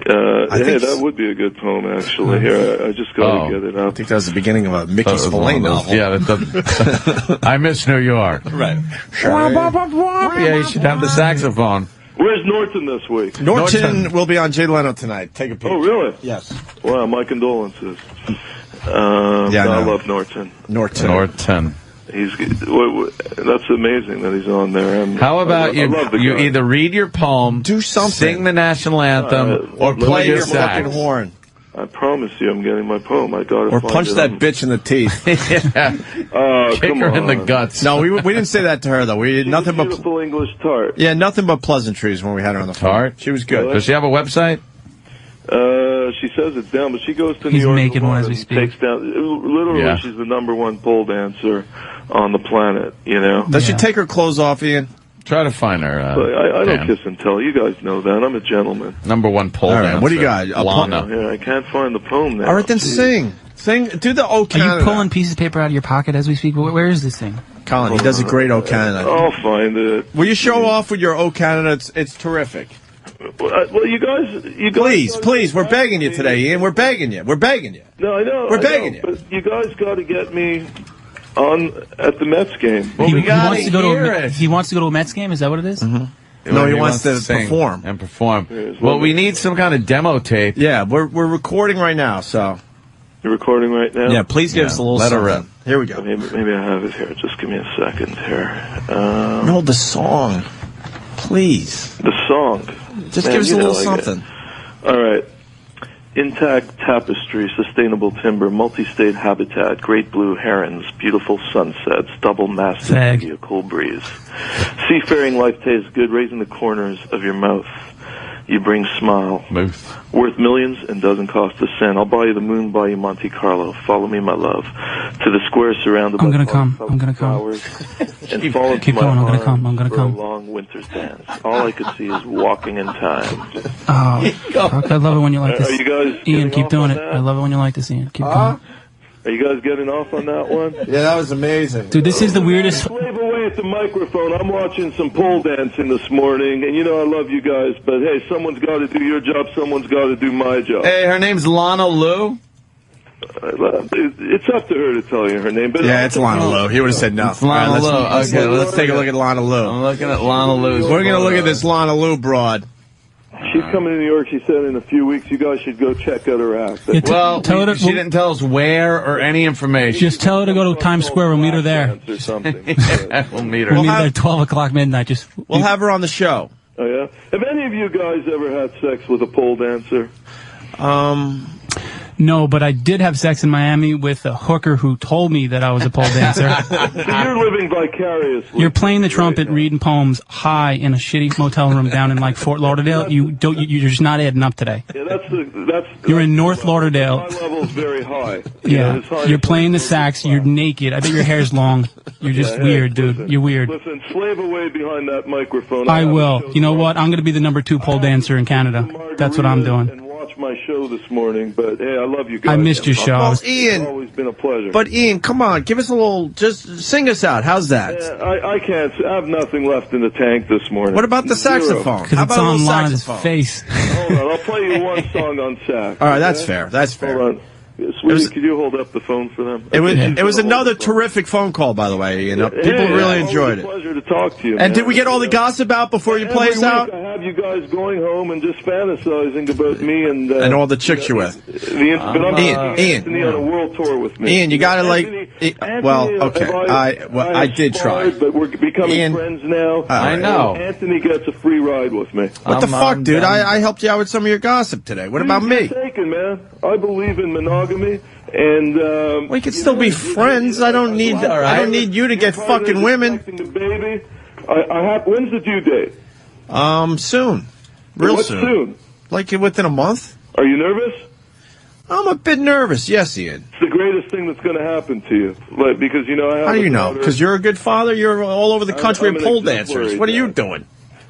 S9: Hey, that would be a good poem, actually. Here, I just got to get it
S4: I
S9: up.
S4: think that was the beginning of a Mickey Spillane novel.
S5: Yeah, I miss New York.
S4: Right.
S5: Yeah, you should have the saxophone.
S9: Where's Norton this week?
S4: Norton will be on Jay Leno tonight. Take a peek.
S9: Oh, really?
S4: Yes.
S9: Wow, my condolences.
S4: Yeah, I
S9: I love Norton.
S5: Norton.
S9: That's amazing that he's on there.
S5: How about
S9: I love the
S5: you
S9: guy.
S5: either read your poem,
S4: do something,
S5: sing the national anthem, or play your sax.
S4: fucking horn.
S9: I promise you, I'm getting my poem. I got to
S4: Or
S9: find
S4: punch
S9: it.
S4: that bitch in the teeth.
S5: Yeah. Kick
S9: come
S5: her
S9: on.
S5: in the guts.
S4: No, we didn't say that to her though. We did nothing but
S9: Beautiful English tart.
S4: yeah, nothing but pleasantries when we had her on the phone.
S5: Tart?
S4: She was good.
S5: Does she have a website?
S9: She says it's down, but she goes to New
S20: He's
S9: York.
S20: making
S9: a lot
S20: one as we
S9: and
S20: speak.
S9: Takes down. Literally,
S5: Yeah.
S9: she's the #1 pole dancer on the planet. You know.
S4: Does she take her clothes off, Ian?
S5: Try to find her.
S9: But I don't
S5: Dan.
S9: kiss and tell. You guys know that. I'm a gentleman.
S5: #1 pole
S4: All right,
S5: dancer.
S4: what do you got? A
S5: Lana.
S9: Yeah, I can't find the poem now.
S4: All right, then sing. Sing. Do the O
S20: Are
S4: Canada.
S20: you pulling pieces of paper out of your pocket as we speak? Where is this thing?
S4: Colin, he does a great O Canada.
S9: I'll find it.
S4: Will you show off with your O Canada? It's terrific.
S9: Well, you guys.
S4: Please, we're begging you today, Ian. We're begging you.
S9: No, I know.
S4: We're begging you.
S9: But you guys got to get me on at the Mets game.
S5: Well, we gotta
S20: wants to go
S5: hear
S20: to
S5: it.
S20: he wants to go to a Mets game. Is that what it is?
S4: Mm-hmm. No, he wants to
S5: sing
S4: perform.
S5: and perform.
S9: Yes,
S5: Well, we need some kind of demo tape.
S4: Yeah, we're recording right now, so
S9: You're recording right now?
S4: yeah. Please give us a little.
S5: Let her
S4: something.
S5: rip.
S4: Here we go.
S9: Maybe I have it here. Just give me a second here.
S4: No, the song, please.
S9: The song.
S4: Just
S9: Man,
S4: give us a
S9: you know,
S4: little
S9: like
S4: something.
S9: All right. Intact tapestry, sustainable timber, multi-state habitat, great blue herons, beautiful sunsets, double-masted
S20: Fag.
S9: maybe a cool breeze. Seafaring life tastes good, raising the corners of your mouth. You bring smile. Worth millions and doesn't cost a cent. I'll buy you the moon, buy you Monte Carlo. Follow me, my love. To the square surrounded by flowers. And fall into my arms for a long winter's dance. All I could see is walking in time.
S20: Oh, fuck, I love it when you like this.
S9: Are you guys
S20: Ian, keep doing it.
S9: on that?
S20: I love it when you like this, Ian. Keep going.
S9: Are you guys getting off on that one?
S4: Yeah, that was amazing.
S20: Dude, this is the weirdest.
S9: Slave away at the microphone. I'm watching some pole dancing this morning, and you know I love you guys, but hey, someone's got to do your job, someone's got to do my job.
S5: Hey, her name's Lana Lou.
S9: It's up to her to tell you her name. But
S4: Yeah, it's Lana Lou. He would have said no.
S5: It's Lana Lou. Okay,
S4: let's take a look at Lana Lou.
S5: I'm looking at Lana Lou.
S4: We're going to look at this Lana Lou broad.
S9: She's coming to New York. She said in a few weeks. You guys should go check out her act.
S5: She didn't tell us where or any information.
S20: Just tell her to go to Times Square. We'll meet her there.
S9: Or something.
S5: We'll meet her.
S20: We'll meet her at 12 o'clock midnight.
S4: We'll have her on the show.
S9: Oh, yeah? Have any of you guys ever had sex with a pole dancer?
S20: No, but I did have sex in Miami with a hooker who told me that I was a pole dancer.
S9: So you're living vicariously.
S20: You're playing the trumpet, reading poems high in a shitty motel room down in like Fort Lauderdale. You're just not adding up today.
S9: Yeah,
S20: You're in North Lauderdale.
S9: My level's very high.
S20: Yeah, you're playing the sax. You're naked. I bet your hair's long. You're just weird, dude. You're weird.
S9: Listen, slave away behind that microphone.
S20: I will. You know what? I'm going to be the number 2 pole dancer in Canada. That's what I'm doing.
S9: Watch my show this morning, but hey, I love you guys.
S20: I missed your show.
S4: Well, Ian,
S9: It's always been a pleasure.
S4: But Ian, come on, give us a little, just sing us out. How's that?
S9: I can't. I have nothing left in the tank this morning.
S4: What about the saxophone?
S20: Because it's on Lana's face.
S9: Hold on, I'll play you one song on sax.
S4: All right, that's fair. That's fair.
S9: Hold on. Sweetie, could you hold up the phone for them?
S4: It was another terrific phone call, by the way. You know, people really enjoyed it.
S9: Pleasure to talk to you.
S4: And
S9: man.
S4: did we get all the gossip out before you play us out?
S9: I have you guys going home and just fantasizing about me and
S4: all the chicks you're with.
S9: But I'm
S4: Ian,
S9: on a world tour with me.
S4: Ian, you got to I did try.
S9: But we're becoming friends now.
S4: I know.
S9: Anthony gets a free ride with me.
S4: What the fuck, dude? I helped you out with some of your gossip today. What about me?
S9: Taken, man. I believe in monogamy, and
S4: we can still be friends. I don't need you to get fucking women.
S9: The baby. When's the due date?
S4: Soon. Real soon. Like within a month.
S9: Are you nervous?
S4: I'm a bit nervous. Yes, Ian.
S9: It's the greatest thing that's going to happen to you. Because you know I have
S4: How do you know? Because you're a good father. You're all over the country
S9: I'm
S4: with pole dancers. What are you doing?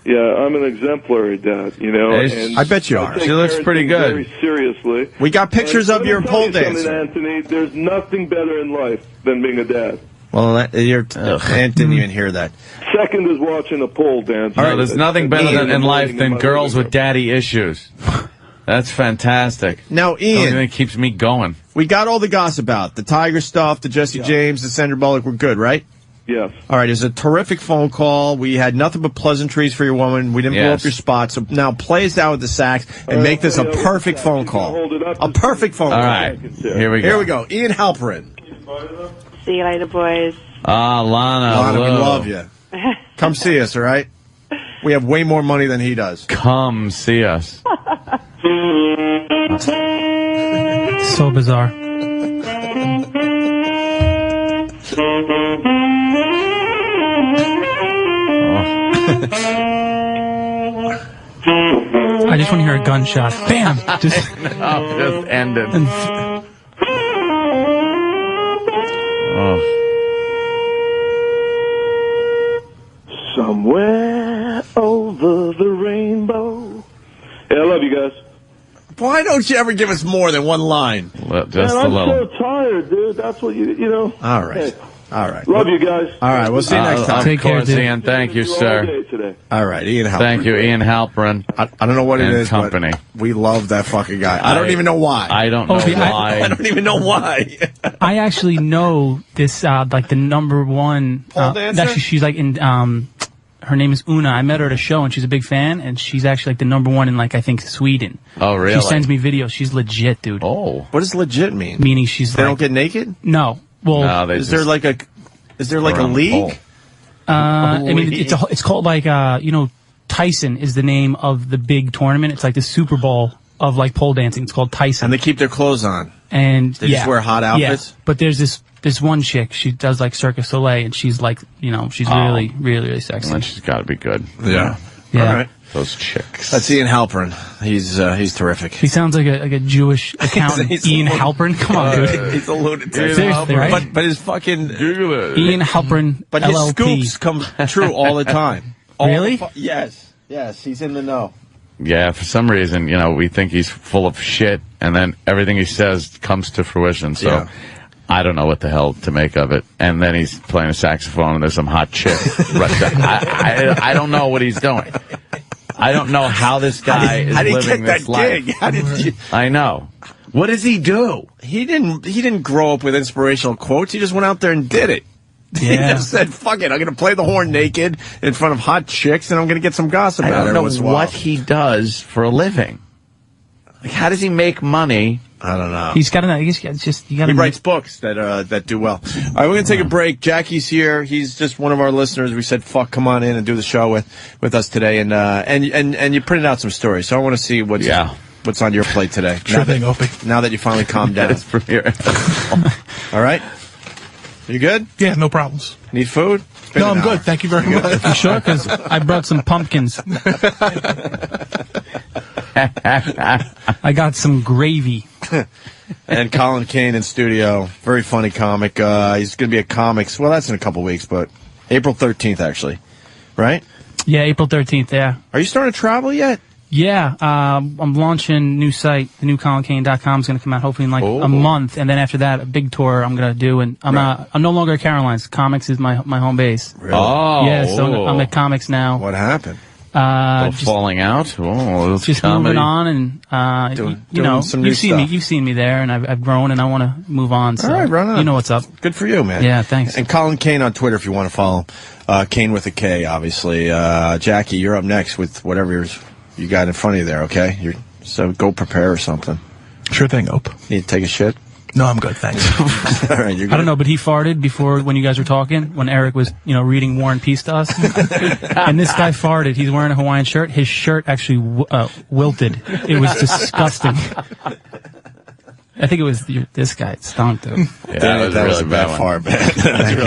S9: Yeah, I'm an exemplary dad, you know. And
S4: I bet you are.
S9: She looks pretty good. Very seriously.
S4: We got pictures of your pole dancer.
S9: Anthony, there's nothing better in life than being a dad.
S4: Well, Ant didn't even hear that.
S9: Second is watching a pole dance.
S5: All right, there's nothing better in life than girls with daddy issues. That's fantastic.
S4: Now, Ian,
S5: it keeps me going.
S4: We got all the gossip out. The Tiger stuff, the Jesse James, the Sandra Bullock were good, right?
S9: Yes.
S4: All right, it was a terrific phone call. We had nothing but pleasantries for your woman. We didn't blow up your spot. So now play us out with the sax and make this a perfect phone call. A perfect phone call.
S5: All right, here we go.
S4: Here we go. Ian Halprin.
S1: See you later, boys.
S5: Lana,
S4: we love you. Come see us, all right? We have way more money than he does.
S5: Come see us.
S20: So bizarre. I just want to hear a gunshot. Bam! Just
S5: ended.
S9: Somewhere over the rainbow. Hey, I love you guys.
S4: Why don't you ever give us more than one line?
S5: Just
S9: Man, I'm so tired, dude. That's what you know.
S4: All right.
S9: Hey.
S4: All right.
S9: Love you guys.
S4: All right. We'll see you next time.
S5: Take care, Ian. Thank you, sir.
S4: All right, Ian Halprin.
S5: Thank you, Ian Halprin.
S4: I don't know what it is,
S5: company.
S4: But we love that fucking guy. I don't even know why.
S5: I don't know why.
S4: I don't even know why.
S20: I actually know this, like the number one
S4: pole dancer.
S20: Actually, she's like in. Her name is Una. I met her at a show, and she's a big fan, and she's actually like the number one in, like, I think, Sweden.
S5: Oh, really?
S20: She sends me videos. She's legit, dude.
S5: Oh.
S4: What does legit mean?
S20: Meaning she's
S4: They don't get naked?
S20: No. Well,
S4: is there like a league?
S20: I mean, it's called like, Tyson is the name of the big tournament. It's like the Super Bowl of like pole dancing. It's called Tyson.
S4: And they keep their clothes on.
S20: And
S4: they just wear hot outfits?
S20: Yeah. But there's this one chick, she does like Cirque du Soleil, and she's like, she's really, really, really sexy.
S5: Well, she's got to be good.
S4: Yeah.
S20: Yeah.
S4: All right.
S5: Those chicks.
S4: That's Ian Halprin. He's terrific.
S20: He sounds like a Jewish accountant. Ian Halprin. Come on, dude.
S4: He's a lunatic.
S20: Seriously, right?
S4: But his fucking
S20: Ian Halprin.
S4: But his
S20: LLP.
S4: scoops come true all the time.
S20: Really?
S4: Yes. He's in the know.
S5: Yeah, for some reason, we think he's full of shit, and then everything he says comes to fruition. So.
S4: Yeah.
S5: I don't know what the hell to make of it. And then he's playing a saxophone and there's some hot chick. I don't know what he's doing. I don't know how this guy is living this life.
S4: How did you?
S5: I know. What does he do?
S4: He didn't grow up with inspirational quotes. He just went out there and did it.
S20: Yeah.
S4: He just said, fuck it, I'm going to play the horn naked in front of hot chicks and I'm going to get some gossip out
S5: I
S4: of
S5: don't
S4: it.
S5: know what he does for a living. Like, how does he make money?
S4: I don't know.
S20: He's got to know. You got to.
S4: He writes books that do well. All right, we're gonna take a break. Jackie's here. He's just one of our listeners. We said, "Fuck, come on in and do the show with us today." And you printed out some stories. So I want to see what's on your plate today.
S22: Sure thing, Opie.
S4: Now that you finally calmed down. All right. You good?
S22: Yeah, no problems.
S4: Need food?
S22: No, I'm good. Thank you very much.
S20: You sure? Because I brought some pumpkins. I got some gravy.
S4: And Colin Kane in studio. Very funny comic. He's going to be at Comics. Well, that's in a couple weeks, but April 13th, actually. Right?
S20: Yeah, April 13th, yeah.
S4: Are you starting to travel yet?
S20: Yeah, I'm launching a new site. The new ColinKane.com is going to come out hopefully in like a month. And then after that, a big tour I'm going to do. And I'm no longer at Caroline's. Comics is my home base.
S4: Really?
S5: Oh.
S20: Yeah, so I'm at Comics now.
S4: What happened?
S20: Just
S5: falling out? Oh,
S20: just
S5: comedy.
S20: moving on, and
S4: doing some new stuff.
S20: You've seen me there, and I've grown, and I want to move on. So
S4: all right, run on.
S20: You know what's up.
S4: Good for you, man.
S20: Yeah, thanks.
S4: And Colin Kane on Twitter if you want to follow him. Kane with a K, obviously. Jackie, you're up next with whatever you got in front of you there. Okay, so go prepare or something.
S22: Sure thing, Ope.
S4: Need to take a shit?
S22: No, I'm good, thanks.
S4: All right, you're good.
S20: I don't know, but he farted before when you guys were talking, when Eric was, reading War and Peace to us. And this guy farted. He's wearing a Hawaiian shirt. His shirt actually wilted. It was disgusting. I think it was this guy. It stunk, dude.
S5: Yeah,
S4: that was a bad fart, man.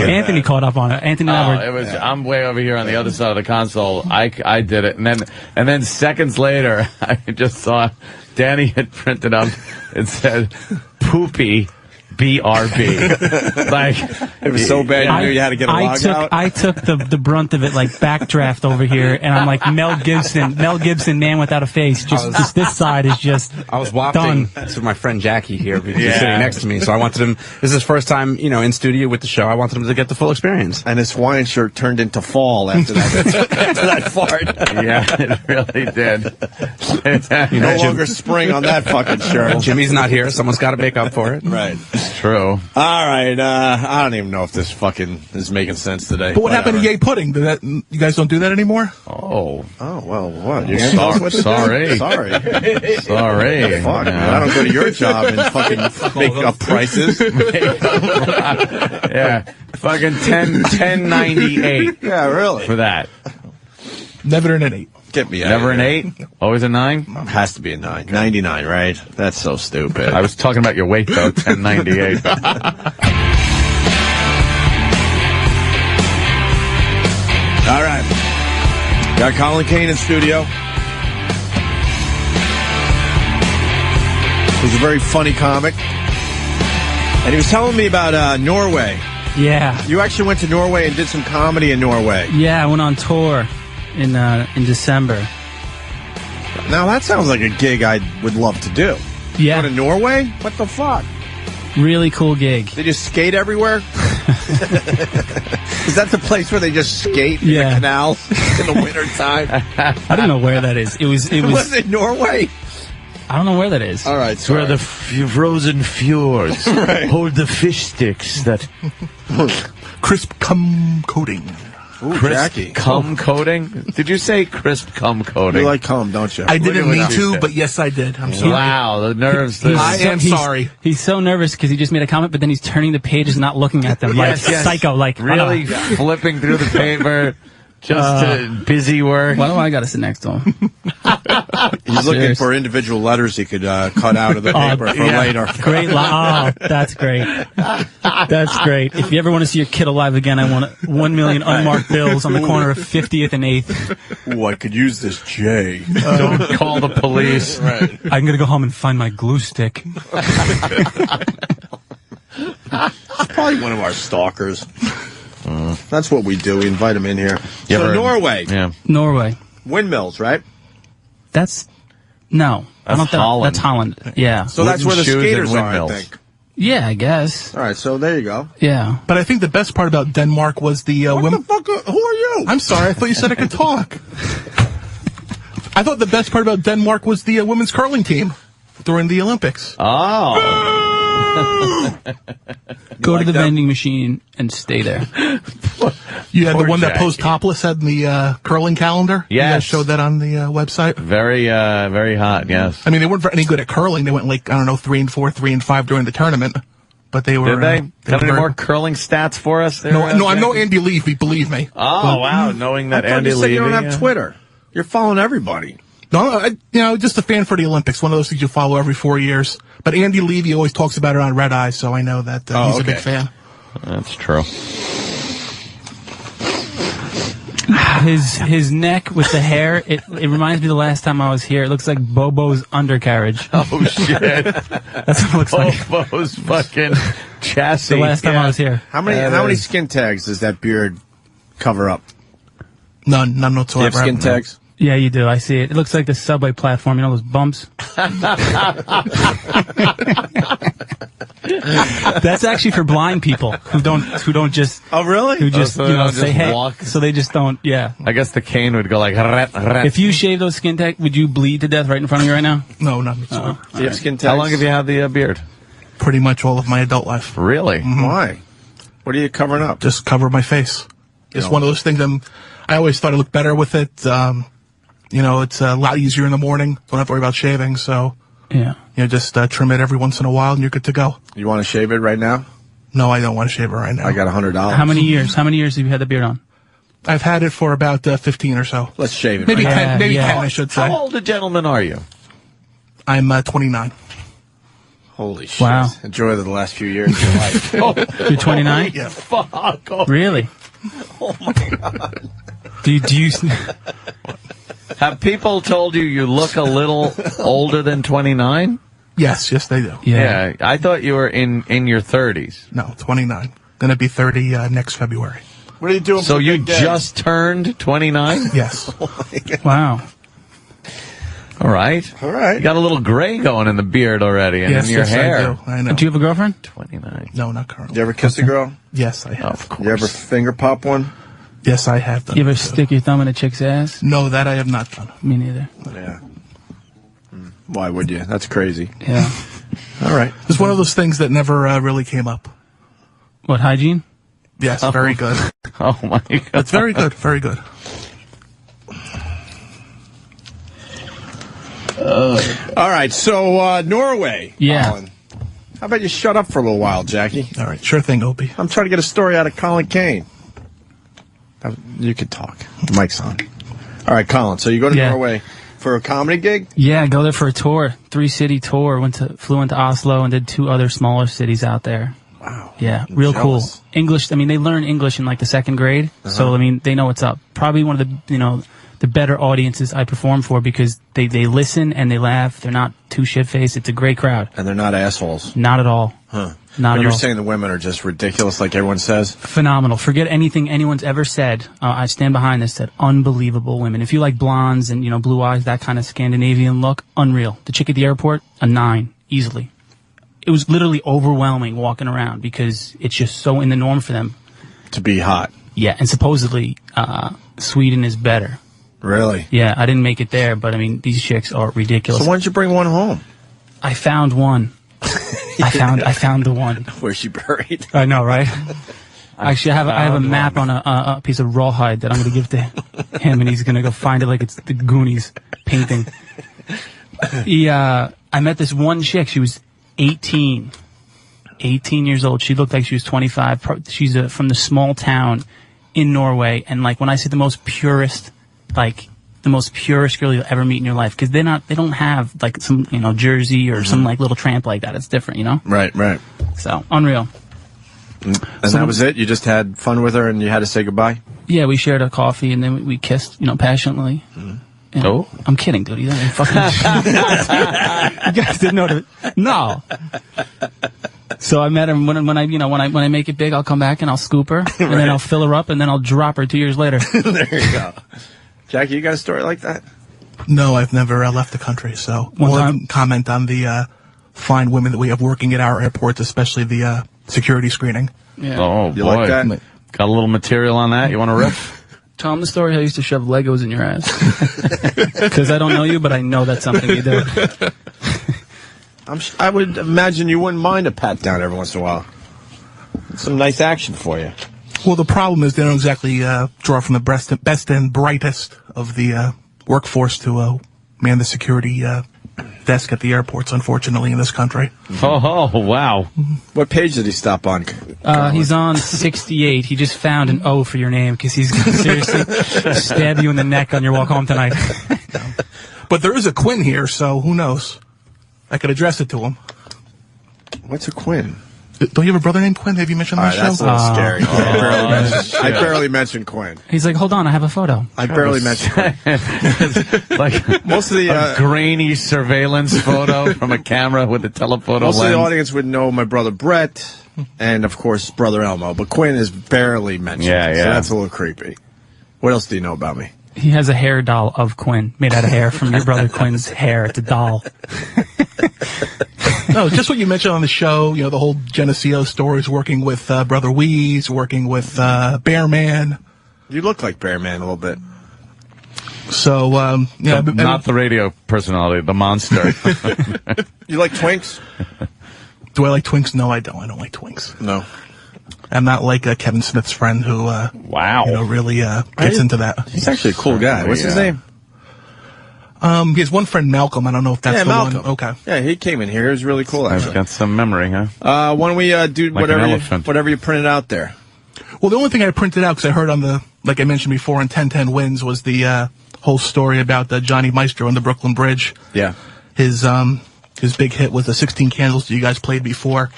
S20: Anthony caught up on it. Anthony and I were...
S5: I'm way over here on the other side of the console. I did it. And then seconds later, I just saw Danny had printed up, it said, poopy, BRB. Like,
S4: it was so bad you knew you had to get a log out.
S20: I took the brunt of it, like backdraft over here, and I'm like Mel Gibson, Man Without a Face. Just this side is just
S17: I was wafting to my friend Jackie here, because he's sitting next to me. So I wanted him. This is his first time, in studio with the show. I wanted him to get the full experience.
S4: And his Hawaiian shirt turned into fall after that. After that fart.
S5: Yeah, it really did.
S4: No longer spring on that fucking shirt.
S17: Jimmy's not here. Someone's got to make up for it.
S4: Right.
S5: True.
S4: All right. I don't even know if this fucking is making sense today.
S22: But what happened to Yay Pudding? You guys don't do that anymore?
S5: Oh,
S4: well, what?
S5: You're sorry.
S4: Sorry.
S5: Fuck,
S4: man. I don't go to your job and fucking make up prices.
S5: Yeah. Fucking 10.98.
S4: Yeah, really.
S5: For that.
S22: Never an 8.
S4: Get me out.
S5: Never an 8? Always a 9?
S4: Has to be a 9. 99, right? That's so stupid.
S5: I was talking about your weight, though. 10.98.
S4: All right. Got Colin Kane in studio. He's a very funny comic. And he was telling me about Norway.
S20: Yeah.
S4: You actually went to Norway and did some comedy in Norway.
S20: Yeah, I went on tour in December.
S4: Now, that sounds like a gig I would love to do.
S20: Yeah.
S4: Go to Norway? What the fuck?
S20: Really cool gig.
S4: They just skate everywhere? Is that the place where they just skate in the canals in the wintertime?
S20: I don't know where that is. It was
S4: it Norway?
S20: I don't know where that is.
S4: All right,
S5: it's where the frozen fjords hold the fish sticks that...
S22: Crisp cum coating.
S4: Ooh,
S5: crisp
S4: Jackie.
S5: cum coating? Did you say crisp cum coating?
S4: You like cum, don't you?
S22: I didn't mean to, but yes, I did. I'm sorry.
S5: Wow, the nerves.
S22: I am sorry.
S20: He's so nervous because he just made a comment, but then he's turning the pages, not looking at them, like psycho, like
S5: really flipping through the paper. Just busy work.
S20: Why do I got to sit next to him?
S4: He's looking for individual letters he could cut out of the paper for later.
S20: Great. That's great. That's great. If you ever want to see your kid alive again, I want 1 million unmarked bills on the corner of 50th and 8th.
S4: Ooh, I could use this J.
S5: Don't call the police.
S4: Right.
S20: I'm going to go home and find my glue stick.
S4: He's probably one of our stalkers. That's what we do. We invite him in here. So Norway.
S5: Yeah.
S20: Norway.
S4: Windmills, right?
S20: No.
S5: That's Holland.
S20: That's Holland. Yeah.
S4: So that's where the
S5: shoes and
S4: skaters are, I
S5: windmills.
S4: think.
S20: Yeah, I guess.
S4: All right, so there you go.
S20: Yeah.
S22: But I think the best part about Denmark was the women.
S4: Who are you?
S22: I'm sorry, I thought you said I could talk. I thought the best part about Denmark was the women's curling team during the Olympics.
S5: Oh.
S20: Go to the vending machine and stay there.
S22: You had
S5: Poor
S22: the one that
S5: Jackie.
S22: posed topless had the curling calendar.
S5: Yes.
S22: You guys showed that on the website.
S5: Very hot, yes.
S22: I mean, they weren't any good at curling. They went 3 and 4, 3 and 5 during the tournament. But they were.
S5: Did they? Got any
S22: very-
S5: more curling stats for us there?
S22: No, I'm no
S5: Jackie?
S22: Andy Levy, believe me.
S5: Oh, wow. Knowing that
S4: I thought
S5: Andy
S4: you said
S5: Levy.
S4: you don't have Twitter. You're following everybody.
S22: No, just a fan for the Olympics. One of those things you follow every 4 years. But Andy Levy always talks about it on Red Eye, so I know that he's a big fan.
S5: That's true.
S20: His neck with the hair, it reminds me of the last time I was here. It looks like Bobo's undercarriage.
S5: Oh, shit.
S20: That's what it looks like.
S5: Bobo's fucking chassis.
S20: The last time I was here.
S4: How many skin tags does that beard cover up?
S22: None
S4: Do you
S22: whatsoever.
S4: have skin tags?
S20: Yeah, you do. I see it. It looks like the subway platform. You know those bumps? That's actually for blind people who don't just.
S4: Oh, really?
S20: Who just
S5: so they don't
S20: say
S5: just
S20: hey.
S5: walk?
S20: So they just don't. Yeah.
S5: I guess the cane would go like. Rat.
S20: If you shave those skin tags, would you bleed to death right in front of you right now?
S22: No, not whatsoever.
S4: Do you have skin tags?
S5: How long have you had the beard?
S22: Pretty much all of my adult life.
S5: Really?
S4: Why? What are you covering up?
S22: Just cover my face. It's one of those things. I always thought I looked better with it. It's a lot easier in the morning. Don't have to worry about shaving. So,
S20: yeah.
S22: Just trim it every once in a while and you're good to go.
S4: You want to shave it right now?
S22: No, I don't want to shave it right now.
S4: I got $100.
S20: How many years? How many years have you had the beard on?
S22: I've had it for about 15 or so.
S4: Let's shave it.
S22: Maybe
S4: right
S22: 10,
S4: now.
S22: maybe 10, I should say.
S5: How old a gentleman are you?
S22: I'm 29.
S4: Holy shit.
S20: Wow.
S4: Enjoy the last few years of your life.
S20: You're 29?
S22: Yeah.
S5: Fuck. Oh,
S20: Really?
S5: oh my God.
S20: Do you
S5: Have people told you look a little older than 29?
S22: Yes, they do.
S5: Yeah. I thought you were in your 30s.
S22: No, 29. Gonna be 30 next February.
S4: What are you doing
S5: So
S4: for
S5: you
S4: Big Day?
S5: just turned 29?
S22: Yes.
S20: Wow.
S5: All right.
S4: All right.
S5: You got a little gray going in the beard already and
S22: Yes,
S5: in your
S22: yes,
S5: hair.
S22: I do. I know.
S20: Do you have a girlfriend?
S5: 29.
S22: No, not currently.
S4: You ever kiss a girl?
S22: Yes, I have.
S5: Of course.
S4: You ever finger pop one?
S22: Yes, I have done.
S20: You ever
S22: that, too.
S20: stick your thumb in a chick's ass?
S22: No, that I have not done.
S20: Me neither.
S4: Yeah. Why would you? That's crazy.
S20: Yeah.
S4: All right.
S22: It's one of those things that never really came up.
S20: What, hygiene?
S22: Yes, very good.
S5: Oh, my God.
S22: That's very good. Very good.
S4: All right, so Norway.
S20: Yeah.
S4: Colin. How about you shut up for a little while, Jackie?
S22: All right, sure thing, Opie.
S4: I'm trying to get a story out of Colin Kane. You can talk. Mic's on. All right, Colin, so you go to
S20: Yeah.
S4: Norway for a comedy gig?
S20: Yeah, I go there for a tour, 3-city tour. Flew into Oslo and did 2 other smaller cities out there.
S4: Wow.
S20: Yeah,
S4: I'm
S20: real
S4: jealous.
S20: cool. English, I mean, they learn English in like the 2nd grade. So, I mean, they know what's up. Probably one of the, the better audiences I perform for because they listen and they laugh. They're not too shit-faced. It's a great crowd.
S4: And they're not assholes.
S20: Not at all.
S4: Huh.
S20: Not
S4: And
S20: at
S4: you're
S20: all.
S4: saying the women are just ridiculous like everyone says?
S20: Phenomenal. Forget anything anyone's ever said. I stand behind this. That unbelievable women. If you like blondes and, blue eyes, that kind of Scandinavian look, unreal. The chick at the airport, a 9, easily. It was literally overwhelming walking around because it's just so in the norm for them.
S4: To be hot.
S20: Yeah, and supposedly, Sweden is better.
S4: Really?
S20: Yeah, I didn't make it there, but I mean, these chicks are ridiculous.
S4: So why don't you bring one home?
S20: I found one. I found the one.
S4: Where's she buried?
S20: I know, right? Actually, I have a map on a piece of rawhide that I'm going to give to him, and he's going to go find it like it's the Goonies painting. I met this one chick. She was 18 years old. She looked like she was 25. She's from the small town in Norway, and like when I say the most purest girl you'll ever meet in your life, because they don't have like some Jersey or some like little tramp like that. It's different,
S4: Right.
S20: So unreal.
S4: And that was it? You just had fun with her and you had to say goodbye?
S20: Yeah, we shared a coffee and then we kissed, passionately.
S5: Oh,
S20: I'm kidding, dude. You guys didn't know that. No. So I met him when I make it big, I'll come back and I'll scoop her, and then I'll fill her up, and then I'll drop her 2 years later.
S4: There you go. Jackie, you got a story like that?
S22: No, I've never left the country, so we'll comment on the fine women that we have working at our airports, especially the security screening.
S20: Yeah.
S5: Oh,
S4: you
S5: boy.
S4: like that?
S5: Got a little material on that? You want to riff?
S20: Tell them the story how you used to shove Legos in your ass. Because I don't know you, but I know that's something you do.
S4: I would imagine you wouldn't mind a pat down every once in a while. Some nice action for you.
S22: Well, the problem is they don't exactly draw from the best and brightest of the workforce to man the security desk at the airports, unfortunately, in this country.
S5: Oh, wow.
S4: What page did he stop on?
S20: He's on 68. He just found an O for your name because he's going to seriously stab you in the neck on your walk home tonight.
S22: But there is a Quinn here, so who knows? I could address it to him.
S4: What's a Quinn?
S22: Don't you have a brother named Quinn? Have you mentioned on the show?
S4: That's a little scary. I barely mentioned Quinn.
S20: He's like, hold on, I have a photo.
S4: I barely mentioned Quinn.
S5: Like
S4: most of the
S5: a grainy surveillance photo from a camera with a telephoto
S4: most
S5: lens.
S4: of the audience would know my brother Brett and, of course, brother Elmo. But Quinn is barely mentioned.
S5: Yeah.
S4: So that's a little creepy. What else do you know about me?
S20: He has a hair doll of Quinn, made out of hair from your brother Quinn's hair. It's a doll.
S22: No, just what you mentioned on the show, the whole Geneseo stories, working with Brother Weeze, working with Bear Man.
S4: You look like Bear Man a little bit.
S22: So,
S5: not the radio personality, the monster.
S4: You like Twinks?
S22: Do I like Twinks? No, I don't. I don't like Twinks.
S4: No.
S22: I'm not like Kevin Smith's friend who, really gets into that.
S4: He's actually a cool guy. What's his name?
S22: He has one friend, Malcolm. I don't know if that's the
S4: Malcolm.
S22: one. Okay.
S4: Yeah, he came in here. It was really cool, actually.
S5: I've got some memory, huh?
S4: Why don't we do
S5: Like
S4: whatever you printed out there?
S22: Well, the only thing I printed out, because I heard on like I mentioned before, on 1010 Wins, was the whole story about Johnny Maestro on the Brooklyn Bridge.
S4: Yeah.
S22: His big hit was the 16 Candles that you guys played before.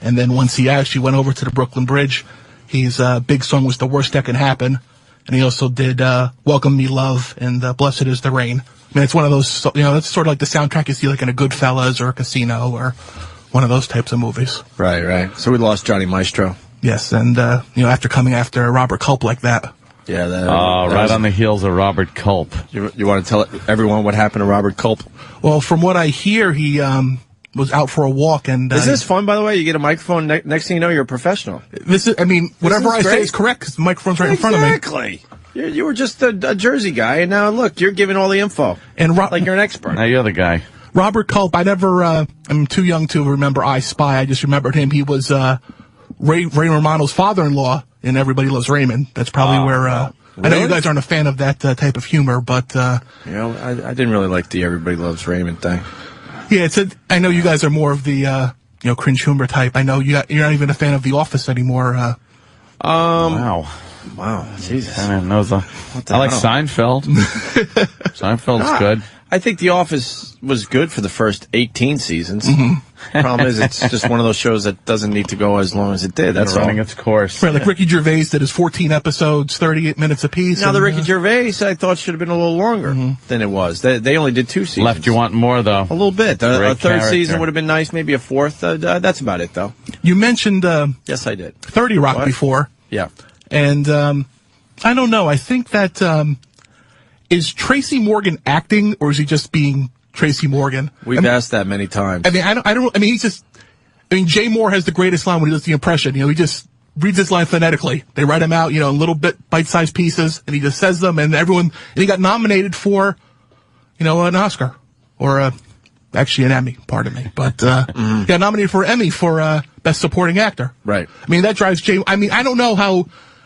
S22: And then once he actually went over to the Brooklyn Bridge, his big song was The Worst That Can Happen. And he also did Welcome Me Love and Blessed Is the Rain. I mean, it's one of those, that's sort of like the soundtrack you see like in a Goodfellas or a Casino or one of those types of movies.
S4: Right. So we lost Johnny Maestro.
S22: Yes, and, after coming after Robert Culp like that.
S4: Yeah.
S5: Right on the heels of Robert Culp.
S4: You want to tell everyone what happened to Robert Culp?
S22: Well, from what I hear, he was out for a walk. And
S4: is this fun, by the way? You get a microphone, next thing you know, you're a professional.
S22: Whatever I say is correct because the microphone's right in front of me.
S4: Exactly. You were just a Jersey guy, and now look, you're giving all the info.
S22: And
S4: like you're an expert.
S5: Now you're the guy.
S22: Robert Culp, I'm too young to remember I Spy. I just remembered him. He was Ray Romano's father-in-law in Everybody Loves Raymond. That's probably where...
S4: Really?
S22: I know you guys aren't a fan of that type of humor, but...
S4: I didn't really like the Everybody Loves Raymond thing.
S22: Yeah, I know you guys are more of the, cringe humor type. I know you're not even a fan of The Office anymore.
S4: Wow, Jesus.
S5: I didn't know I like Seinfeld. Seinfeld's good.
S4: I think The Office was good for the first 18 seasons. Problem is, it's just one of those shows that doesn't need to go as long as it did. That's
S5: running its course.
S22: Right, like Ricky Gervais did his 14 episodes, 38 minutes apiece.
S4: Now, the Ricky Gervais, I thought, should have been a little longer than it was. They only did 2 seasons.
S5: Left you want more, though.
S4: A little bit. A third season would have been nice, maybe a fourth. That's about it, though.
S22: You mentioned...
S4: yes, I did.
S22: 30 Rock before.
S4: Yeah.
S22: And I don't know. I think that... is Tracy Morgan acting, or is he just being Tracy Morgan?
S4: We've asked that many times.
S22: Jay Moore has the greatest line when he does the impression. He just reads his line phonetically. They write him out, in little bite-sized pieces, and he just says them, and he got nominated for, an Oscar. Or, actually an Emmy, pardon me. But, he got nominated for an Emmy for, Best Supporting Actor.
S4: Right.
S22: That drives Jay, I don't know I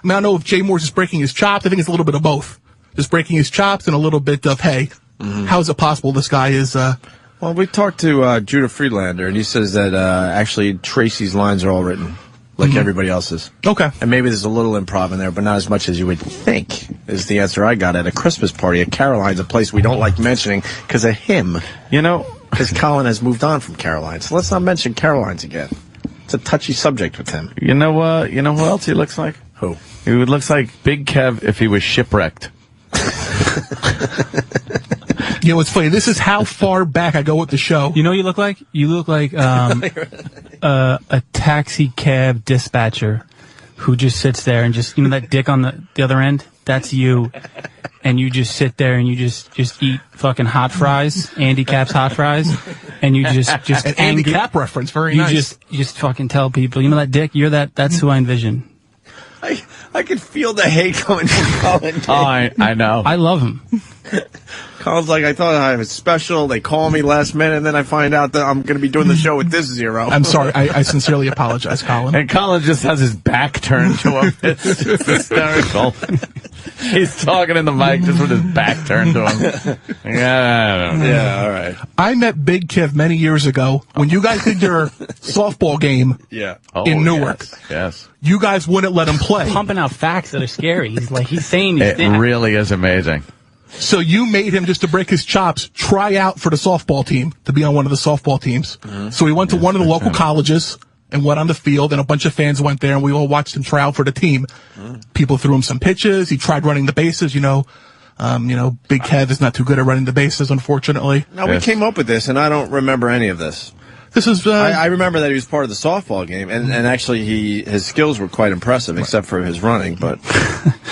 S22: don't know if Jay Moore's just breaking his chops. I think it's a little bit of both. Just breaking his chops and a little bit of, hey, how is it possible this guy is...
S4: Well, we talked to Judah Friedlander, and he says that actually Tracy's lines are all written. like everybody else's.
S22: Okay.
S4: And maybe there's a little improv in there, but not as much as you would think, is the answer I got at a Christmas party at Caroline's, a place we don't like mentioning because of him.
S5: You know,
S4: because Colin has moved on from Caroline's. So let's not mention Caroline's again. It's a touchy subject with him.
S5: You know who else he looks like?
S4: Who?
S5: He looks like Big Kev if he was shipwrecked.
S22: You know what's funny? This is how far back I go with the show.
S20: You know what you look like? You look like a taxi cab dispatcher who just sits there and just, you know that dick on the other end? That's you. And you just sit there and you just eat fucking hot fries, Andy Capp's hot fries, and you just
S22: An Andy Capp reference, very
S20: you
S22: nice.
S20: You just fucking tell people, you know that dick? You're that's who I envision.
S4: I could feel the hate coming from Colin.
S5: Oh, I know.
S20: I love him.
S4: Colin's like, I thought I was special. They call me last minute, and then I find out that I'm going to be doing the show with this zero.
S22: I'm sorry. I sincerely apologize, Colin.
S5: And Colin just has his back turned to him. It's just hysterical. He's talking in the mic just with his back turned to him.
S4: Yeah, all right.
S22: I met Big Kev many years ago when you guys did your softball game in Newark.
S5: Yes.
S22: You guys wouldn't let him play.
S20: Pumping out facts that are scary. He's saying these
S5: It
S20: things.
S5: really is amazing.
S22: So you made him, just to break his chops, try out for the softball team, to be on one of the softball teams. So he went to one of the local colleges and went on the field, and a bunch of fans went there, and we all watched him try out for the team. People threw him some pitches. He tried running the bases, Big Kev is not too good at running the bases, unfortunately.
S4: Now, we came up with this, and I don't remember any of this.
S22: This is,
S4: I remember that he was part of the softball game, and actually his skills were quite impressive, except for his running, but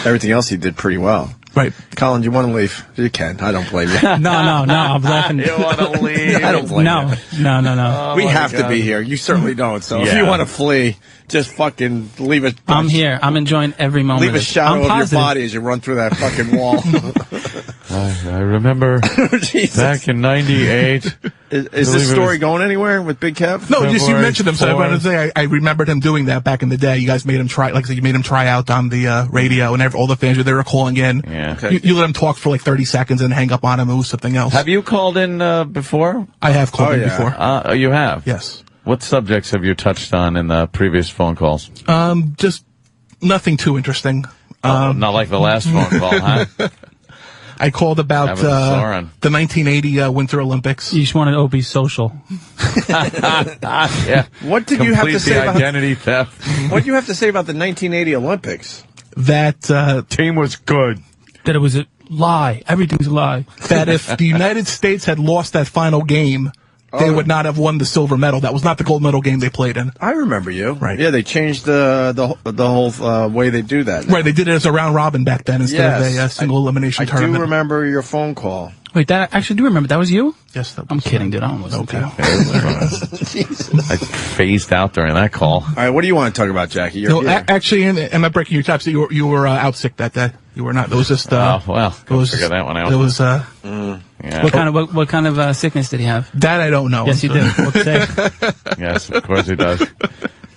S4: everything else he did pretty well.
S22: Right.
S4: Colin, you want to leave? You can. I don't blame you.
S20: No, I'm laughing.
S5: You want to leave?
S4: I don't blame you.
S20: No.
S5: Oh,
S4: We have to be here. You certainly don't. So if you want to flee, just fucking leave it.
S20: I'm here. I'm enjoying every moment.
S4: Leave a shadow of your body as you run through that fucking wall.
S5: I remember back in '98.
S4: Is this story going anywhere with Big Kev?
S22: No, just you mentioned him, so I wanted to say I remembered him doing that back in the day. You guys made him try, like I said, you made him try out on the radio, and all the fans they were calling in.
S5: Yeah.
S4: Okay.
S22: You let him talk for like 30 seconds and hang up on him and do something else.
S5: Have you called in before?
S22: I have called in before.
S5: You have?
S22: Yes.
S5: What subjects have you touched on in the previous phone calls?
S22: Just nothing too interesting.
S5: Not like the last phone call, huh?
S22: I called about the 1980 Winter Olympics.
S20: You just wanted Opie's social.
S5: Yeah.
S4: What did you have to say about
S5: identity theft?
S4: What do you have to say about the 1980 Olympics?
S22: That
S5: team was good.
S20: That it was a lie. Everything's a lie.
S22: That if the United States had lost that final game, they would not have won the silver medal. That was not the gold medal game they played in.
S4: I remember you.
S22: Right.
S4: Yeah, they changed the whole way they do that.
S22: Right, they did it as a round robin back then instead of a single elimination tournament.
S4: I do remember your phone call.
S20: Wait, that I actually do remember. That was you?
S22: Yes, that was
S20: I'm kidding, dude. I don't listen to you.
S5: I phased out during that call.
S22: Oh,
S4: All right, what do you want to talk about, Jackie? You're
S22: No,
S4: here.
S22: actually, am I breaking your chops? You were out sick that day. You were not. It was just.
S5: Well, figure that one out.
S22: It was.
S5: Yeah.
S20: What kind of sickness did he have?
S22: That I don't know.
S20: Yes, you did. What say?
S5: Yes, of course he does.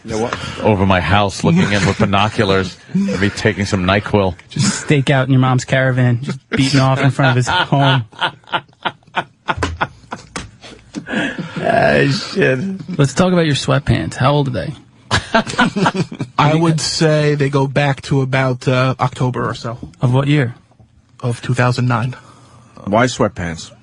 S4: You know what?
S5: Over my house, looking in with binoculars, and be taking some NyQuil.
S20: Just stake out in your mom's caravan, just beating off in front of his home.
S5: Shit.
S20: Let's talk about your sweatpants. How old are they?
S22: I would say they go back to about October or so.
S20: Of what year?
S22: Of 2009.
S4: Why sweatpants?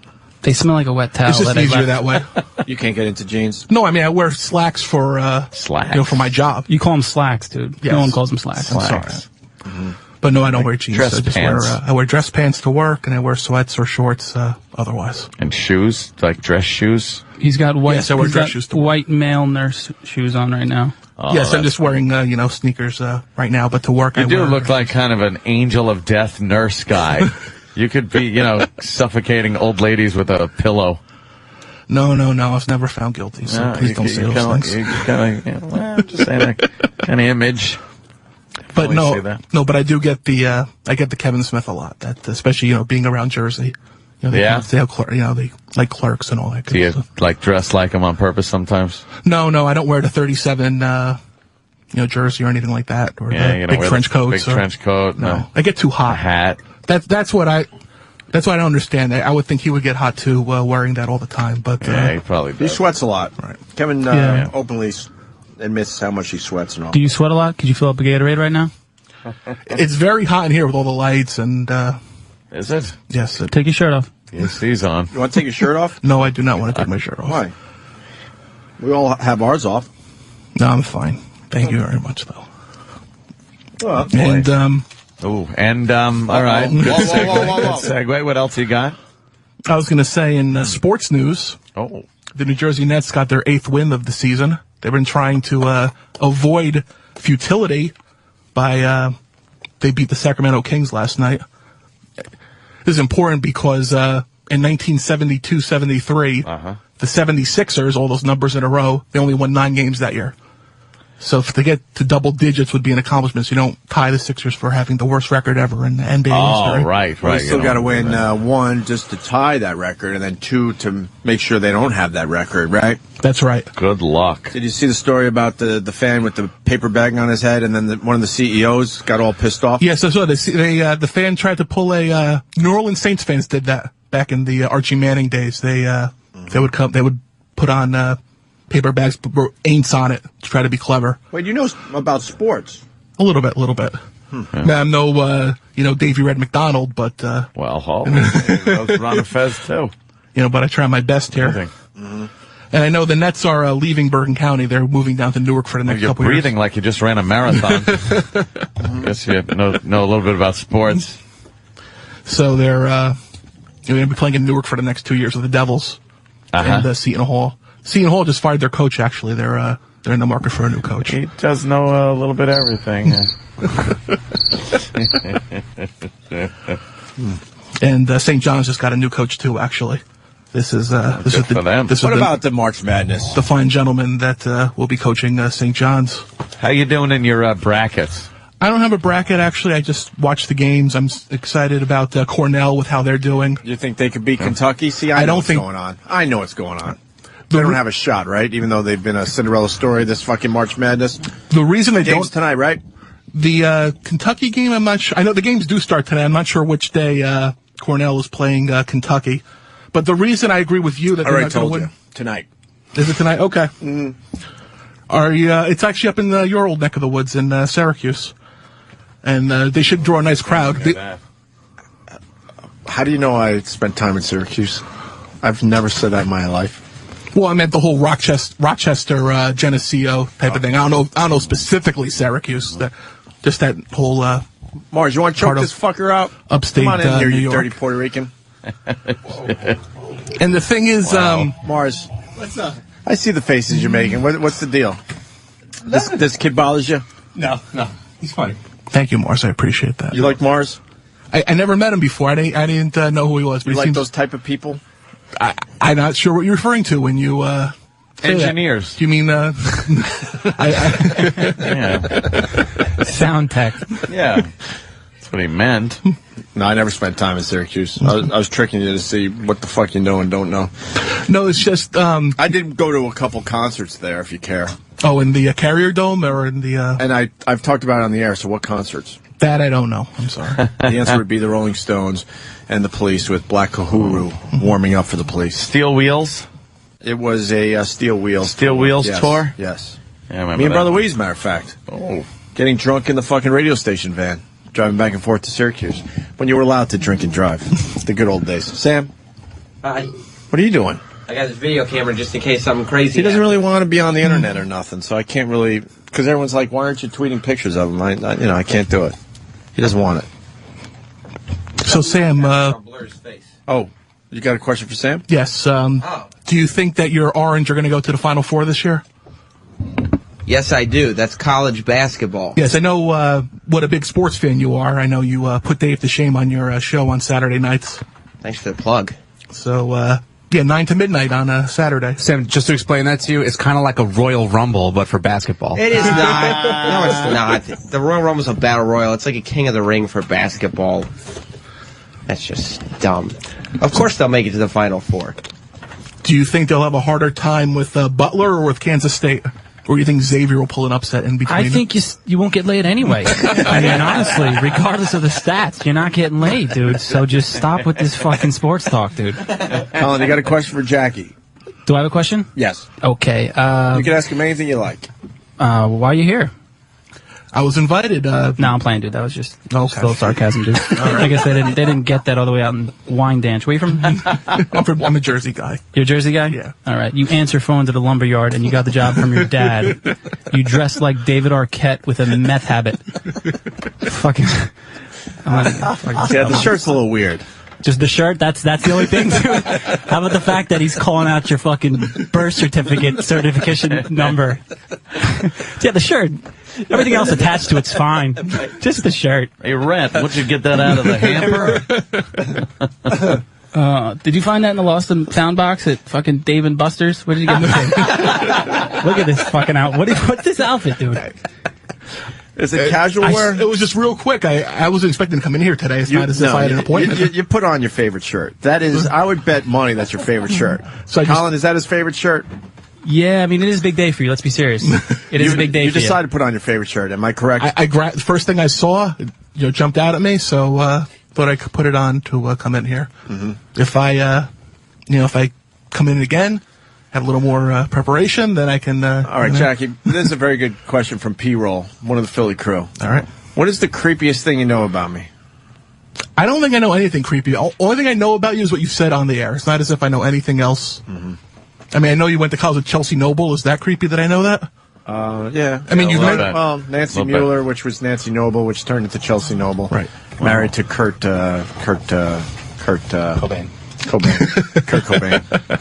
S20: They smell like a wet towel.
S22: It's just easier that way.
S4: You can't get into jeans?
S22: No, I mean, I wear slacks for for my job.
S20: You call them slacks, dude.
S22: Yes.
S20: No one calls them slacks.
S22: I'm sorry. But no, I don't wear jeans.
S5: Dress
S22: I just
S5: pants.
S22: I wear dress pants to work, and I wear sweats or shorts otherwise.
S5: And shoes, like dress shoes.
S20: He's got white.
S22: Yes, I wear
S20: he's
S22: dress
S20: got
S22: shoes to work.
S20: white male nurse shoes on right now.
S5: Oh,
S22: Yes, I'm just wearing sneakers right now, but to work
S5: You
S22: I
S5: do
S22: wear
S5: look like kind of an angel of death nurse guy. You could be, suffocating old ladies with a pillow.
S22: No, I was never found guilty, so please don't say those things.
S5: I'm just saying that kind of image.
S22: But
S5: Always say that.
S22: no, but I do get the Kevin Smith a lot. That especially being around Jersey. They have they like Clerks and all that.
S5: Do you like dress like them on purpose sometimes?
S22: No, I don't wear the 37 jersey or anything like that, or the big trench coats.
S5: Big trench coat.
S22: No, I get too hot.
S5: A hat.
S22: That's what I don't understand. I would think he would get hot too, wearing that all the time. But
S5: Yeah, he probably does.
S4: He sweats a lot.
S22: Right.
S4: Kevin openly admits how much he sweats and all.
S20: Do you sweat a lot? Could you fill up a Gatorade right now?
S22: It's very hot in here with all the lights and.
S5: Is it?
S22: Yes.
S20: Take your shirt off.
S5: Yes, he's on.
S4: You want to take your shirt off?
S22: No, I do not want to take my shirt off.
S4: Why? We all have ours off.
S22: No, I'm fine. Thank you very much, though.
S4: Well,
S22: and
S5: all right. Good segue. What else you got?
S22: I was going to say in sports news. The New Jersey Nets got their 8th win of the season. They've been trying to avoid futility by they beat the Sacramento Kings last night. This is important because in 1972-73, the 76ers, all those numbers in a row, they only won 9 games that year. So if they get to double digits would be an accomplishment. So you don't tie the Sixers for having the worst record ever in the NBA history.
S5: Oh, right.
S4: You still got to win 1 just to tie that record, and then 2 to make sure they don't have that record, right?
S22: That's right.
S5: Good luck.
S4: Did you see the story about the fan with the paper bag on his head, and then one of the CEOs got all pissed off?
S22: Yes, I saw this. The fan tried to pull a New Orleans Saints fans did that back in the Archie Manning days. They would put on paper bags, but ain'ts on it to try to be clever.
S4: Wait, you know about sports?
S22: A little bit. I'm no, Davy Red McDonald, but
S5: those Ron and Fez too.
S22: But I try my best here. And I know the Nets are leaving Bergen County. They're moving down to Newark for the next couple
S5: years. You're
S22: years.
S5: breathing like you just ran a marathon. Guess you know a little bit about sports.
S22: So they're going to be playing in Newark for the next 2 years with the Devils and Seton Hall. Seton Hall just fired their coach. Actually, they're in the market for a new coach.
S5: He does know a little bit of everything.
S22: And St. John's just got a new coach too. Actually, this is
S5: for them.
S22: What
S4: about the March Madness?
S22: The fine gentleman that will be coaching St. John's.
S5: How you doing in your brackets?
S22: I don't have a bracket, actually. I just watch the games. I'm excited about Cornell with how they're doing.
S4: You think they could beat Kentucky? See, I know what's going on. I know what's going on. They don't have a shot, right? Even though they've been a Cinderella story this fucking March Madness.
S22: The reason they
S4: don't tonight, right?
S22: The Kentucky game, I'm not sure. I know the games do start today. I'm not sure which day Cornell is playing Kentucky. But the reason I agree with you that they're not going to win
S4: tonight.
S22: Is it tonight? Okay. Are you? It's actually up in your old neck of the woods in Syracuse, and they should draw a nice crowd.
S4: How do you know I spent time in Syracuse? I've never said that in my life.
S22: Well, I meant the whole Rochester Geneseo type of thing. I don't know specifically Syracuse. Just that whole
S4: Mars, you want to choke this fucker out?
S22: Upstate
S4: Come on in here,
S22: New
S4: you
S22: York.
S4: dirty Puerto Rican.
S22: And the thing is,
S4: Mars,
S22: what's up?
S4: I see the faces you're making. What's the deal? This kid bothers you?
S22: No, he's funny. Thank you, Mars. I appreciate that.
S4: You like Mars?
S22: I never met him before. I didn't know who he was. But
S4: You
S22: he
S4: like
S22: seems,
S4: those type of people?
S22: I'm not sure what you're referring to when you say
S5: engineers.
S22: That. Do you mean
S20: sound tech?
S5: Yeah, that's what he meant.
S4: No, I never spent time in Syracuse. I was tricking you to see what the fuck you know and don't know.
S22: No, it's just
S4: I did go to a couple concerts there, if you care.
S22: Oh, in the Carrier Dome or in the?
S4: And I've talked about it on the air. So what concerts?
S22: That I don't know. I'm sorry.
S4: The answer would be the Rolling Stones and the Police with Black Kahuru warming up for the Police.
S5: Steel Wheels?
S4: It was a Steel Wheels.
S5: Steel Wheels tour?
S4: Yes.
S5: Yeah, I remember
S4: Me and
S5: that.
S4: Brother Weeze, matter of fact.
S5: Oh.
S4: Getting drunk in the fucking radio station van, driving back and forth to Syracuse. When you were allowed to drink and drive. The good old days. Sam?
S16: Hi.
S4: What are you doing?
S16: I got this video camera just in case something crazy
S4: He doesn't
S16: happens.
S4: really want to be on the internet or nothing, so I can't really... Because everyone's like, why aren't you tweeting pictures of him? I can't do it. He doesn't want it.
S22: So Sam,
S4: oh, you got a question for Sam?
S22: Yes. Do you think that your Orange are going to go to the Final Four this year?
S16: Yes, I do. That's college basketball.
S22: Yes, I know what a big sports fan you are. I know you put Dave to shame on your show on Saturday nights.
S16: Thanks for the plug.
S22: So, 9 to midnight on Saturday.
S17: Sam, just to explain that to you, it's kind of like a Royal Rumble, but for basketball.
S16: It is not. No, it's not. The Royal Rumble's a battle royal. It's like a King of the Ring for basketball. That's just dumb. Of course they'll make it to the Final Four.
S22: Do you think they'll have a harder time with Butler or with Kansas State? Or do you think Xavier will pull an upset in between?
S20: I think you won't get laid anyway. I mean, honestly, regardless of the stats, you're not getting laid, dude. So just stop with this fucking sports talk, dude.
S4: Colin, you got a question for Jackie?
S20: Do I have a question?
S4: Yes.
S20: Okay.
S4: You can ask him anything you like.
S20: Why are you here?
S22: I was invited.
S20: No, I'm playing, dude. That was just a
S22: Okay.
S20: little sarcasm, dude. I guess they didn't get that all the way out in Wine Dance. Where you from?
S22: I'm a Jersey guy.
S20: You're a Jersey guy?
S22: Yeah.
S20: All right. You answer phones at a lumber yard, and you got the job from your dad. You dress like David Arquette with a meth habit. Fucking.
S4: Yeah, the shirt's a little weird.
S20: Just the shirt? That's the only thing, dude? How about the fact that he's calling out your fucking birth certification number? Yeah, the shirt. Everything else attached to it's fine. Just the shirt.
S5: Hey, Rhett, won't you get that out of the hamper?
S20: Did you find that in the lost and found box at fucking Dave and Buster's? Where did you get this? Look at this fucking outfit. What's this outfit, dude?
S4: Is it casual wear?
S22: It was just real quick. I wasn't expecting to come in here today. It's not as if I had an appointment.
S4: You put on your favorite shirt. That is, I would bet money that's your favorite shirt. So Colin, is that his favorite shirt?
S20: Yeah, I mean, it is a big day for you. Let's be serious. It is a big day for you.
S4: You decided to put on your favorite shirt. Am I correct?
S22: The first thing I saw, jumped out at me, so thought I could put it on to come in here.
S4: Mm-hmm.
S22: If I come in again, have a little more preparation, then I can.
S4: All right, Jackie. This is a very good question from P-Roll, one of the Philly crew.
S22: All right.
S4: What is the creepiest thing you know about me?
S22: I don't think I know anything creepy. Only thing I know about you is what you said on the air. It's not as if I know anything else.
S4: Mm-hmm.
S22: I mean, I know you went to college with Chelsea Noble. Is that creepy that I know that?
S4: Yeah.
S22: I mean, you've met
S4: Nancy Mueller, which was Nancy Noble, which turned into Chelsea Noble.
S22: Right.
S4: Married to Kurt Cobain.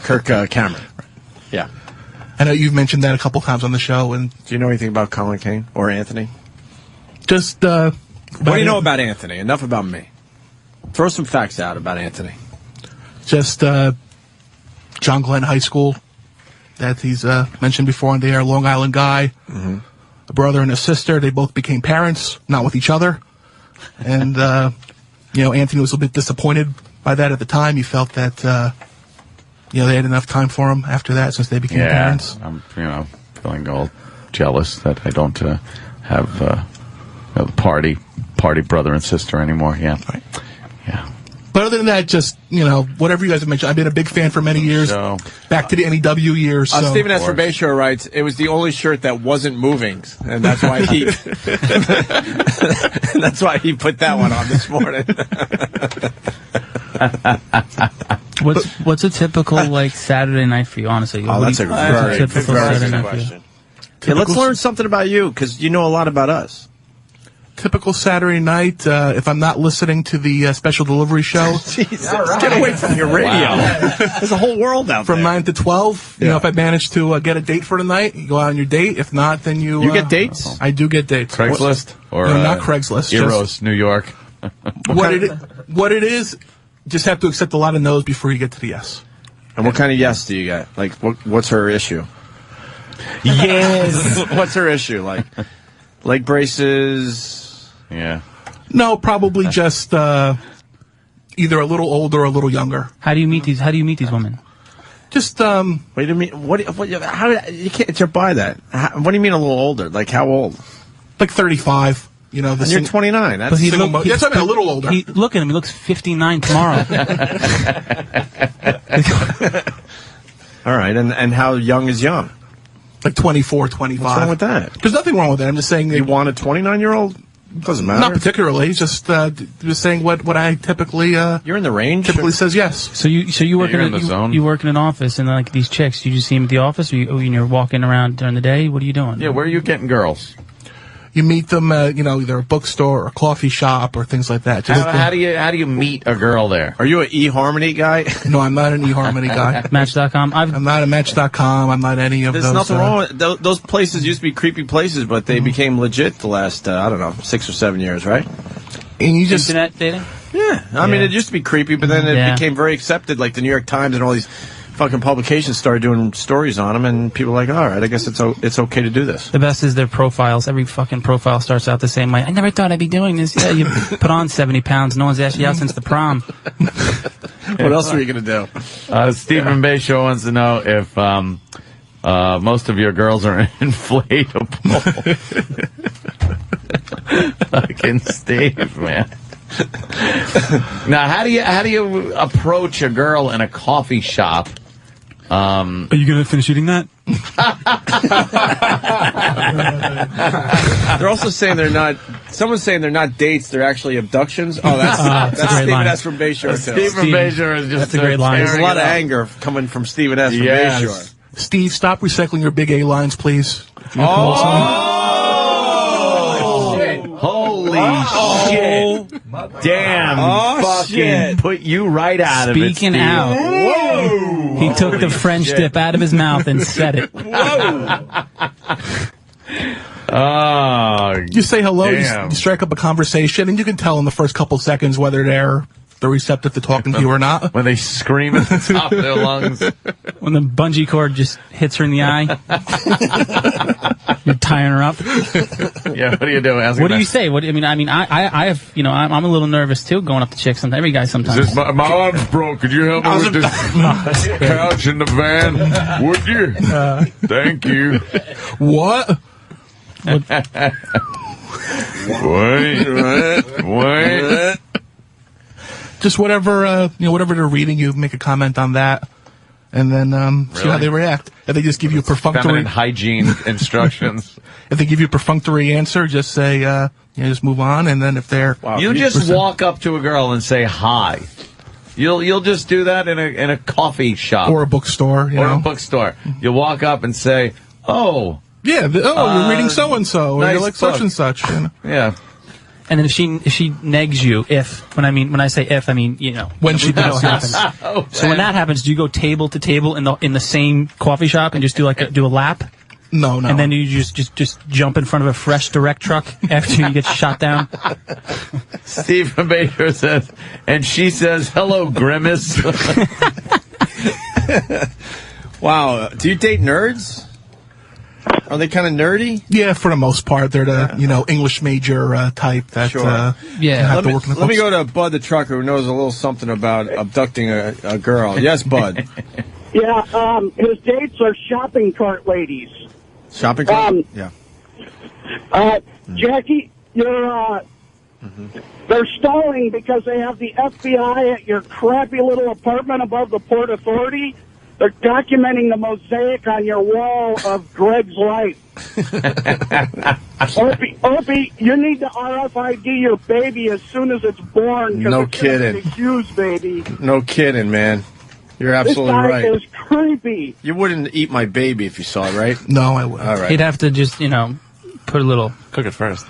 S4: Kirk Cameron. Yeah.
S22: I know you've mentioned that a couple times on the show. And
S4: do you know anything about Colin Kane or Anthony?
S22: Just
S4: what do you know about Anthony? Enough about me. Throw some facts out about Anthony.
S22: Just John Glenn High School that he's mentioned before on the air. Long Island guy,
S4: mm-hmm.
S22: A brother and a sister. They both became parents, not with each other. And Anthony was a bit disappointed by that at the time. He felt that they had enough time for him after that since they became parents.
S5: I'm feeling all jealous that I don't have the party brother and sister anymore. Yeah.
S22: Right.
S5: Yeah.
S22: But other than that, just, whatever you guys have mentioned. I've been a big fan for many years. Back to the NEW years. So.
S4: Stephen S. from Bay Shore writes, it was the only shirt that wasn't moving. And that's why he that's why he put that one on this morning.
S20: What's a typical Saturday night for you, honestly?
S4: That's a very good question. Yeah, let's learn something about you, because you know a lot about us.
S22: Typical Saturday night, if I'm not listening to the special delivery show.
S4: Jesus, get away from your radio. Wow. There's a whole world out
S22: from
S4: there.
S22: 9 to 12. If I manage to get a date for the night, you go out on your date. If not, then you
S4: get dates?
S22: I do get dates.
S5: Craigslist?
S22: No, not Craigslist.
S5: Eros, New York.
S22: What it is, just have to accept a lot of no's before you get to the yes.
S4: And what kind of yes do you get? What's her issue?
S22: Yes.
S4: What's her issue? Leg braces?
S5: Yeah.
S22: No, probably just either a little older or a little younger.
S20: How do you meet these women?
S22: Just
S4: What do you mean? How you can't buy that? What do you mean a little older? How old?
S22: 35.
S4: And you're 29. That's
S22: a little older.
S20: Look at him. He looks 59 tomorrow.
S4: All right. And how young is young?
S22: 24, 25.
S4: What's wrong with that?
S22: There's nothing wrong with that. I'm just saying.
S4: You want a 29-year-old? Doesn't matter.
S22: Not particularly. Just saying what I typically.
S4: You're in the range.
S22: Typically says yes.
S20: So you work in the zone. You work in an office, and these chicks, you just see them at the office, or you're walking around during the day. What are you doing?
S5: Yeah, where are you getting girls?
S22: You meet them, either a bookstore or a coffee shop or things like that.
S5: How do you meet a girl there?
S4: Are you an eHarmony guy?
S22: No, I'm not an eHarmony guy.
S20: Match.com?
S22: I'm not a Match.com. I'm not any of those.
S4: There's nothing wrong with those places. Used to be creepy places, but they became legit the last 6 or 7 years, right?
S22: And you just
S20: internet dating?
S4: Yeah, I mean it used to be creepy, but then it became very accepted. Like the New York Times and all these fucking publications started doing stories on them, and people were like, all right, I guess it's okay to do this.
S20: The best is their profiles. Every fucking profile starts out the same way. I never thought I'd be doing this. Yeah, you put on 70 pounds. No one's asked you out since the prom.
S4: What else are you going to
S5: do? Stephen Bayshore wants to know if most of your girls are inflatable. Fucking Steve, man. Now, how do you approach a girl in a coffee shop
S20: Are you going to finish eating that?
S4: They're also saying they're not. Someone's saying they're not dates; they're actually abductions. Oh, that's
S20: a great
S4: Stephen
S20: line.
S4: S. from Bayshore.
S5: Steve from Bayshore is just
S20: That's a great line.
S4: There's a lot of anger coming from Stephen S. from Bayshore.
S22: Steve, stop recycling your big A lines, please.
S5: Holy shit. Damn. Fucking put you right out of it,
S20: Speaking
S5: Steve.
S20: out.
S5: Whoa.
S20: He took the French dip out of his mouth and said it.
S5: Oh,
S22: You say hello,
S5: damn.
S22: you strike up a conversation, and you can tell in the first couple seconds whether they're receptive to talking to you or not.
S5: When they scream at the top of their lungs.
S20: When the bungee cord just hits her in the eye. You're tying her up.
S5: Yeah, what do you do?
S20: What do you say? I have, I'm a little nervous too going up to chicks. Every guy sometimes.
S5: My arm's broke. Could you help me with this couch in the van? Would you? Thank you.
S22: What?
S5: Wait.
S22: Just whatever, whatever they're reading, you make a comment on that, and then see how they react. If they just give you a perfunctory
S5: Feminine hygiene instructions.
S22: If they give you a perfunctory answer, just say, just move on, and then if they're
S5: You just walk up to a girl and say hi. You'll just do that in a coffee shop
S22: or a bookstore,
S5: a bookstore. You walk up and say, "Oh,
S22: yeah, you're reading so and so, or
S5: nice
S22: you're like
S5: book."
S22: such and such."
S5: Yeah.
S20: And then if she negs you, when I say if, I mean,
S22: when she does,
S20: happens.
S5: Oh,
S20: So when that happens, do you go table to table in the same coffee shop and just do a lap?
S22: No.
S20: And then you just jump in front of a fresh direct truck after you get shot down?
S5: Steve from Bayshore says, and she says, "Hello, Grimace."
S4: Wow. Do you date nerds? Are they kind of nerdy?
S22: Yeah, for the most part, they're the English major type that have to work in the
S4: Let me go to Bud the trucker, who knows a little something about abducting a girl. Yes, Bud.
S8: Yeah, his dates are shopping cart ladies.
S4: Shopping cart? Yeah.
S8: Jackie, they're stalling because they have the FBI at your crappy little apartment above the Port Authority. They're documenting the mosaic on your wall of Greg's life. Opie, you need to RFID your baby as soon as it's born.
S4: No kidding.
S8: It's accused baby.
S4: No kidding, man. You're absolutely
S8: this guy
S4: right.
S8: is creepy.
S4: You wouldn't eat my baby if you saw it, right?
S22: No, I wouldn't.
S4: All right.
S20: He'd have to just, put a little...
S5: Cook it first.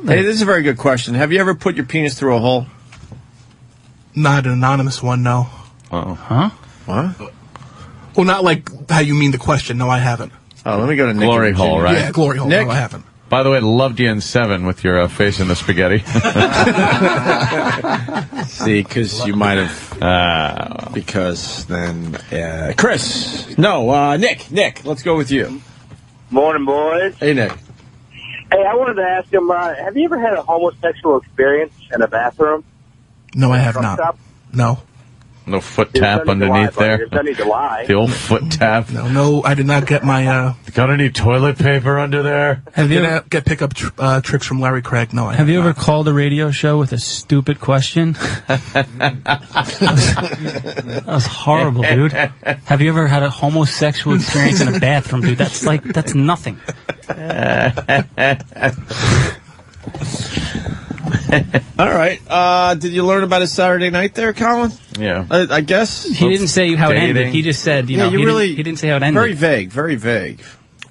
S4: Hey, this is a very good question. Have you ever put your penis through a hole?
S22: Not an anonymous one, no.
S5: Uh-oh.
S20: Huh?
S4: What?
S22: Well, not like how you mean the question. No, I haven't.
S4: Oh, let me go to Nick.
S5: Glory hole, right?
S22: Yeah, glory hole.
S4: Nick?
S22: No, I haven't.
S5: By the way, loved you in 7 with your face in the spaghetti.
S4: See, because you might have... because then... Chris! No, Nick. Nick, let's go with you.
S18: Morning, boys.
S4: Hey, Nick.
S18: Hey, I wanted to ask him, have you ever had a homosexual experience in a bathroom?
S22: No, I have not.
S18: Stop?
S22: No.
S5: No foot tap underneath there.
S18: There's no need to lie.
S5: The old foot tap.
S22: No, I did not get my...
S5: Got any toilet paper under there?
S22: Have you get pickup tricks from Larry Craig? No, I
S20: Have you ever called a radio show with a stupid question? That was horrible, dude. Have you ever had a homosexual experience in a bathroom, dude? That's nothing.
S4: All right. Did you learn about his Saturday night there, Colin?
S5: Yeah.
S4: I guess.
S20: He didn't say how it ended. He just said, he didn't say how it ended.
S4: Very vague, very vague.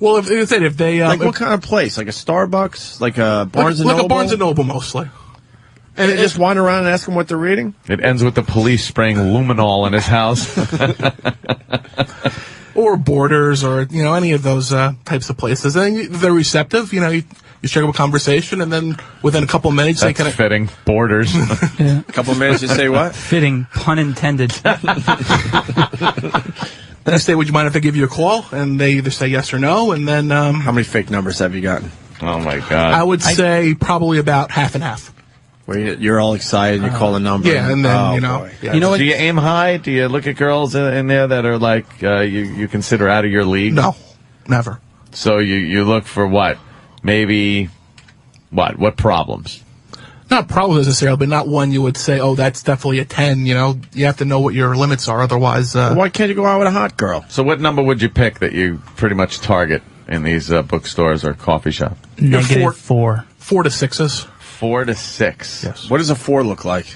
S22: Well, if they...
S4: like what kind of place? Like a Starbucks? Like a Barnes & Noble?
S22: Like a Barnes & Noble, mostly.
S4: And they just wander around and ask him what they're reading?
S5: It ends with the police spraying luminol in his house.
S22: Or Borders, or, any of those types of places. And they're receptive, you strike up a conversation, and then within a couple of minutes,
S5: That's
S22: they kind of...
S5: fitting. Borders.
S20: Yeah.
S4: A couple of minutes, you say what?
S20: Fitting, pun intended.
S22: Then I say, would you mind if I give you a call? And they either say yes or no, and then...
S4: How many fake numbers have you gotten?
S5: Oh, my God.
S22: I would say probably about half and half.
S4: Where you're all excited, you call a number.
S22: Yeah, and then,
S4: boy.
S22: Yeah.
S20: You know what?
S5: Do you aim high? Do you look at girls in there that are like you consider out of your league?
S22: No, never.
S5: So you look for what? Maybe what? What problems?
S22: Not problems necessarily, but not one you would say, oh, that's definitely a 10, you know? You have to know what your limits are, otherwise...
S4: Why can't you go out with a hot girl?
S5: So what number would you pick that you pretty much target in these bookstores or coffee shop?
S20: Negative 4.
S22: 4 to 6s.
S5: 4 to 6.
S22: Yes.
S4: What does a 4 look like?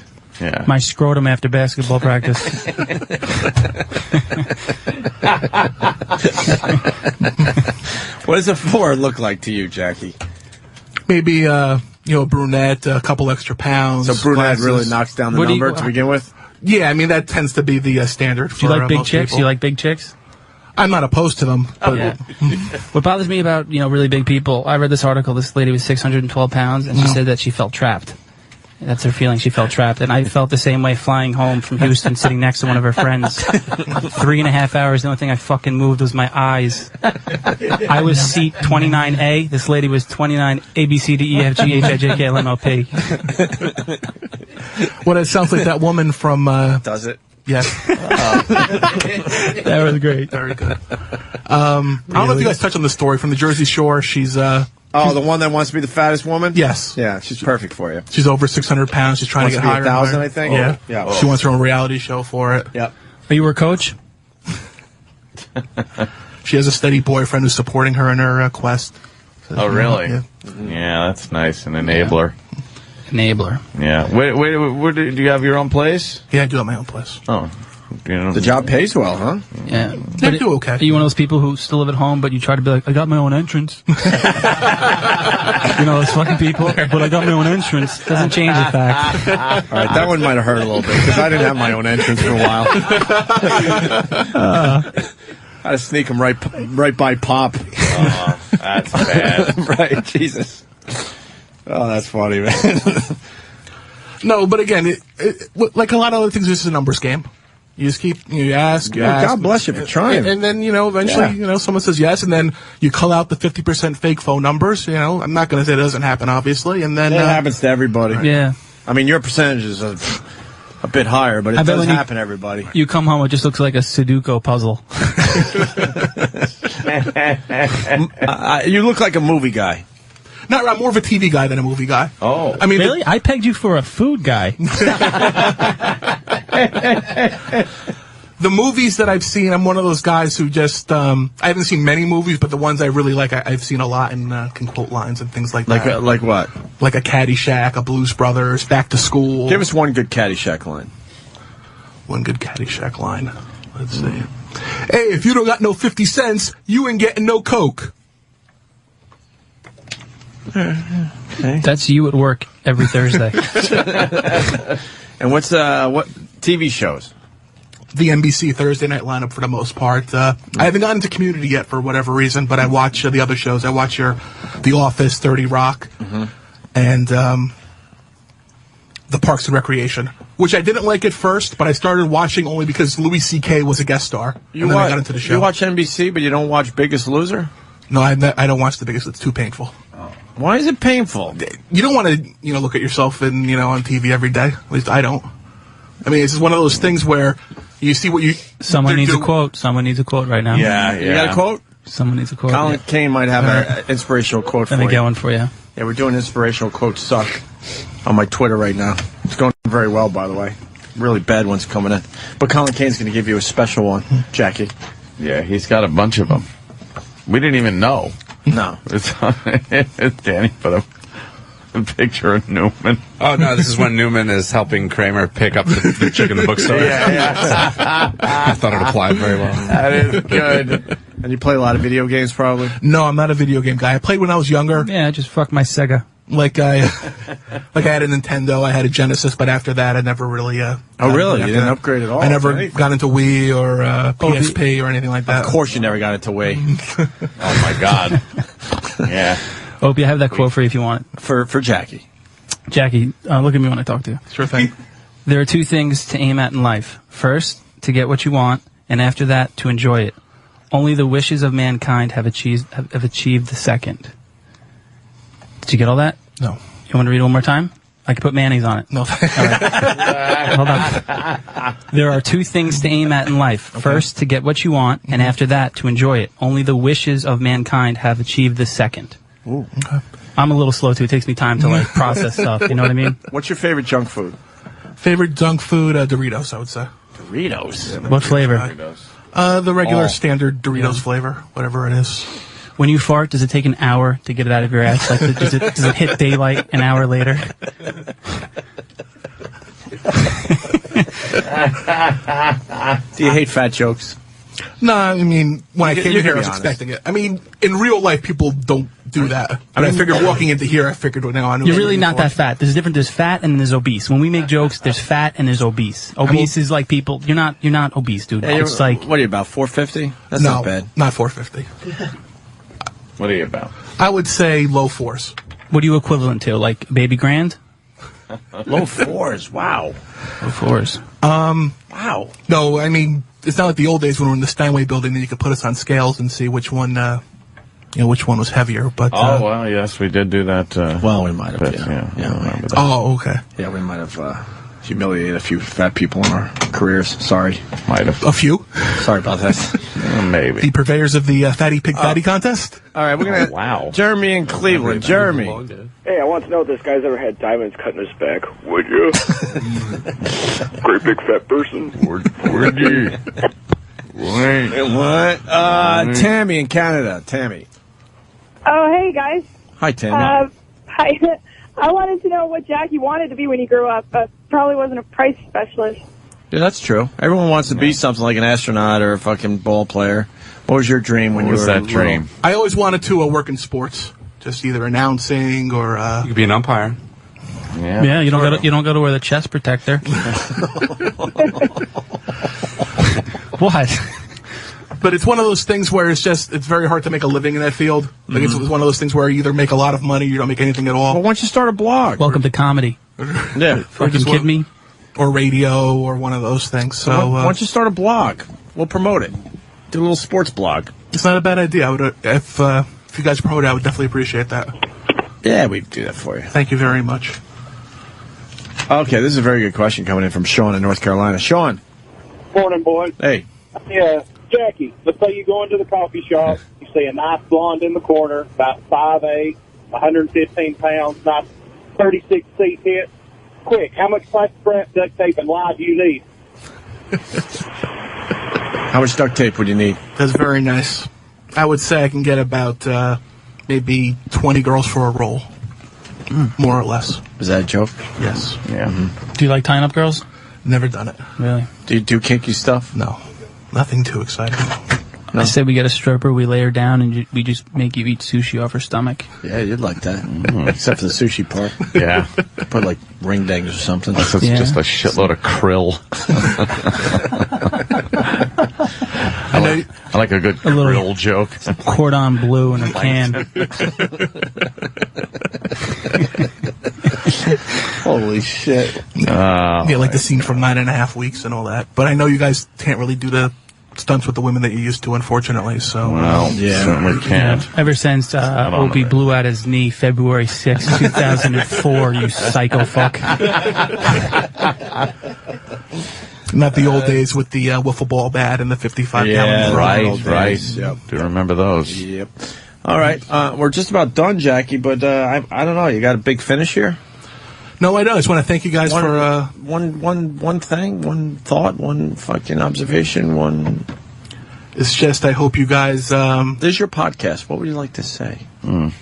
S5: Yeah.
S20: My scrotum after basketball practice.
S4: What does a 4 look like to you, Jackie?
S22: Maybe, a brunette, a couple extra pounds.
S4: So brunette
S22: glasses.
S4: really knocks down the number to begin with?
S22: Yeah, I mean, that tends to be the standard for
S20: Do you like big
S22: most
S20: chicks?
S22: people.
S20: You like big chicks?
S22: I'm not opposed to them. But
S20: Yeah. What bothers me about, really big people, I read this article, this lady was 612 pounds, and she said that she felt trapped. That's her feeling, she felt trapped. And I felt the same way flying home from Houston, sitting next to one of her friends. 3.5 hours, the only thing I fucking moved was my eyes. I was seat 29A, this lady was 29 A, B, C, D, E, F, G, H, I, J, K, L, M, N, O, P.
S22: Well, it sounds like that woman from...
S4: Does it?
S22: Yes.
S20: That was great.
S22: Very good. I don't know if you guys touched on the story from the Jersey Shore. She's...
S4: the one that wants to be the fattest woman?
S22: Yes.
S4: Yeah, she's perfect for you.
S22: She's over 600 pounds. She's trying
S4: Wants
S22: to
S4: to
S22: get
S4: be
S22: higher.
S4: 1,000,
S22: and
S4: I think?
S22: higher.
S4: Yeah.
S22: She wants her own reality show for it.
S4: Yep.
S20: Are you her coach?
S22: She has a steady boyfriend who's supporting her in her quest.
S5: Oh, really?
S22: Yeah.
S5: Yeah, that's nice. An enabler.
S20: Enabler.
S5: Yeah. Wait, do you have your own place?
S22: Yeah, I do have my own place.
S5: Oh.
S4: The job pays well, huh?
S20: Yeah.
S22: I do okay.
S20: Are you one of those people who still live at home, but you try to be like, I got my own entrance? Those fucking people, but I got my own entrance. Doesn't change the fact.
S4: All right, that one might have hurt a little bit, because I didn't have my own entrance for a while. I had to sneak them right by Pop.
S5: Oh, that's bad.
S4: Right, Jesus. Oh, that's funny, man.
S22: No, but again, like a lot of other things, this is a numbers game. You just keep, you ask.
S4: God bless you for trying.
S22: And then, eventually, someone says yes, and then you call out the 50% fake phone numbers. I'm not going to say it doesn't happen, obviously. And then
S4: it happens to everybody.
S20: Right. Yeah.
S4: I mean, your percentage is a bit higher, but it does happen to everybody.
S20: You come home, it just looks like a Sudoku puzzle.
S4: You look like a movie guy.
S22: Not, I'm more of a TV guy than a movie guy.
S5: Oh.
S22: I mean,
S20: really? I pegged you for a food guy.
S22: The movies that I've seen, I'm one of those guys who just, I haven't seen many movies, but the ones I really like, I've seen a lot and can quote lines and things like that.
S4: Like what?
S22: Like a Caddyshack, a Blues Brothers, Back to School.
S4: Give us one good Caddyshack line.
S22: One good Caddyshack line. Let's see. Hey, if you don't got no 50 cents, you ain't getting no Coke.
S4: Okay.
S20: That's you at work every Thursday.
S4: And what TV shows?
S22: The NBC Thursday night lineup for the most part. I haven't gotten into Community yet for whatever reason, but I watch the other shows. I watch The Office, 30 Rock, and the Parks and Recreation, which I didn't like at first, but I started watching only because Louis C.K. was a guest star. And then I got into the show.
S4: You watch NBC, but you don't watch Biggest Loser?
S22: No, I don't watch The Biggest. It's too painful.
S4: Why is it painful?
S22: You don't want to, look at yourself on TV every day. At least I don't. I mean, it's just one of those things where you see what you...
S20: Someone needs a quote. Someone needs a quote right now.
S4: Yeah. You got a quote?
S20: Someone needs a quote.
S4: Colin Kane might have an inspirational quote for you.
S20: Let me get one for you.
S4: Yeah, we're doing inspirational quotes suck on my Twitter right now. It's going very well, by the way. Really bad ones coming in. But Colin Kane's going to give you a special one, Jackie.
S5: Yeah, he's got a bunch of them. We didn't even know.
S4: No.
S5: Danny put a picture of Newman.
S17: Oh, no, this is when Newman is helping Kramer pick up the chick in the bookstore.
S4: Yeah.
S17: I thought it applied very well.
S4: That is good. And you play a lot of video games, probably?
S22: No, I'm not a video game guy. I played when I was younger.
S20: Yeah, just fuck my Sega.
S22: Like I had a Nintendo, I had a Genesis, but after that, I never really.
S4: Oh, really? You didn't upgrade at all?
S22: I never got into Wii or PSP or anything like that.
S4: Of course, you never got into Wii.
S5: Oh my God. Yeah.
S20: Opie, I have that quote for you if you want it.
S4: For Jackie.
S20: Jackie, look at me when I talk to you.
S22: Sure thing.
S20: There are two things to aim at in life. First, to get what you want, and after that, to enjoy it. Only the wishes of mankind have achieved the second. Did you get all that?
S22: No.
S20: You want to read it one more time? I could put mayonnaise on it.
S22: No.
S20: All right. Hold on. There are two things to aim at in life. Okay. First, to get what you want, and after that, to enjoy it. Only the wishes of mankind have achieved the second.
S4: Ooh.
S22: Okay.
S20: I'm a little slow too. It takes me time to like process stuff. You know what I mean?
S4: What's your favorite junk food?
S22: Favorite junk food, Doritos, I would say.
S4: Doritos?
S20: What flavor?
S22: The regular standard Doritos flavor, whatever it is.
S20: When you fart, does it take an hour to get it out of your ass? Like, does it hit daylight an hour later?
S4: Do you hate fat jokes?
S22: No, I mean, when I came
S4: you
S22: in here,
S4: can
S22: I
S4: be
S22: was
S4: honest.
S22: expecting it. I mean, in real life, people don't do that. But I figured walking into here, I figured now I knew.
S20: You're really not that fat. There's a difference. There's fat and there's obese. When we make jokes, there's fat and there's obese. Obese is like people. You're not obese, dude.
S4: Yeah,
S20: It's like,
S4: what are you, about 450? That's
S22: no,
S4: not bad.
S22: not 450.
S5: What are you about?
S22: I would say low fours.
S20: what are you equivalent to? Like baby grand?
S4: Low fours. Wow.
S20: Low fours.
S4: Wow.
S22: No, I mean, it's not like the old days when we were in the Steinway building that you could put us on scales and see which one, which one was heavier. But
S5: well, yes, we did do that.
S4: Well, we might have.
S5: I remember that.
S22: Oh, okay.
S4: Yeah, we might have humiliated a few fat people in our careers. Sorry.
S5: Might have.
S22: A few.
S4: Sorry about that.
S5: Maybe.
S22: The purveyors of the Fatty Pig Fatty contest.
S4: All right, we're gonna.
S5: Wow.
S4: Jeremy in Cleveland. Jeremy.
S18: Hey, I want to know if this guy's ever had diamonds cut in his back. Would you? Great big fat person.
S5: Would you?
S4: What? Tammy in Canada. Tammy.
S3: Oh, hey, guys.
S4: Hi, Tammy.
S3: Hi. I wanted to know what Jackie wanted to be when he grew up, but probably wasn't a price specialist.
S4: Yeah, that's true. Everyone wants to be something like an astronaut or a fucking ball player. What was your dream when you were
S5: that
S4: little?
S5: dream?
S22: I always wanted to work in sports, just either announcing or.
S17: You could be an umpire.
S20: Yeah, you don't go to wear the chest protector. What?
S22: But it's one of those things where it's very hard to make a living in that field. Like it's one of those things where you either make a lot of money or you don't make anything at all.
S4: Well, why don't you start a blog?
S20: Welcome to comedy.
S4: Yeah.
S20: Fucking kid me?
S22: Or radio or one of those things. So
S4: why don't you start a blog? We'll promote it. Do a little sports blog.
S22: It's not a bad idea. I would, if you guys promote it, I would definitely appreciate that.
S4: Yeah, we'd do that for you.
S22: Thank you very much.
S4: Okay, this is a very good question coming in from Sean in North Carolina. Sean.
S21: Morning, boys.
S4: Hey.
S21: Yeah, Jackie, let's say you go into the coffee shop, you see a nice blonde in the corner, about 5'8", 115 pounds, nice 36-seat hit. Quick, how much plastic wrap, duct tape, and lye do you need?
S4: How much duct tape would you need?
S22: That's very nice. I would say I can get about maybe 20 girls for a roll. More or less.
S4: Is that a joke?
S22: Yes.
S4: Yeah. Mm-hmm.
S20: Do you like tying up girls?
S22: Never done it.
S20: Really?
S4: Do you do kinky stuff?
S22: No. Nothing too exciting.
S20: No. I said we get a stripper, we lay her down, and we just make you eat sushi off her stomach.
S4: Yeah, you'd like that. Except for the sushi part.
S5: Yeah.
S4: Put like ring dings or something.
S5: That's just a shitload of krill. I like a good krill joke.
S20: Cordon bleu in a can.
S4: Holy shit.
S22: Yeah, like the scene from 9.5 Weeks and all that. But I know you guys can't really do the stunts with the women that you used to, unfortunately. So,
S5: well, certainly can't.
S20: Yeah. Ever since Opie blew out his knee February 6, 2004, you psycho fuck.
S22: Not the old days with the wiffle ball bat and the 55-gallon drum.
S5: Right.
S4: Yep.
S5: Do you remember those?
S4: Yep. All right. We're just about done, Jackie, but I don't know. You got a big finish here?
S22: No, I don't. I just want to thank you guys for...
S4: One thing, one thought, one fucking observation, one...
S22: It's just, I hope you guys...
S4: This is your podcast. What would you like to say?
S22: You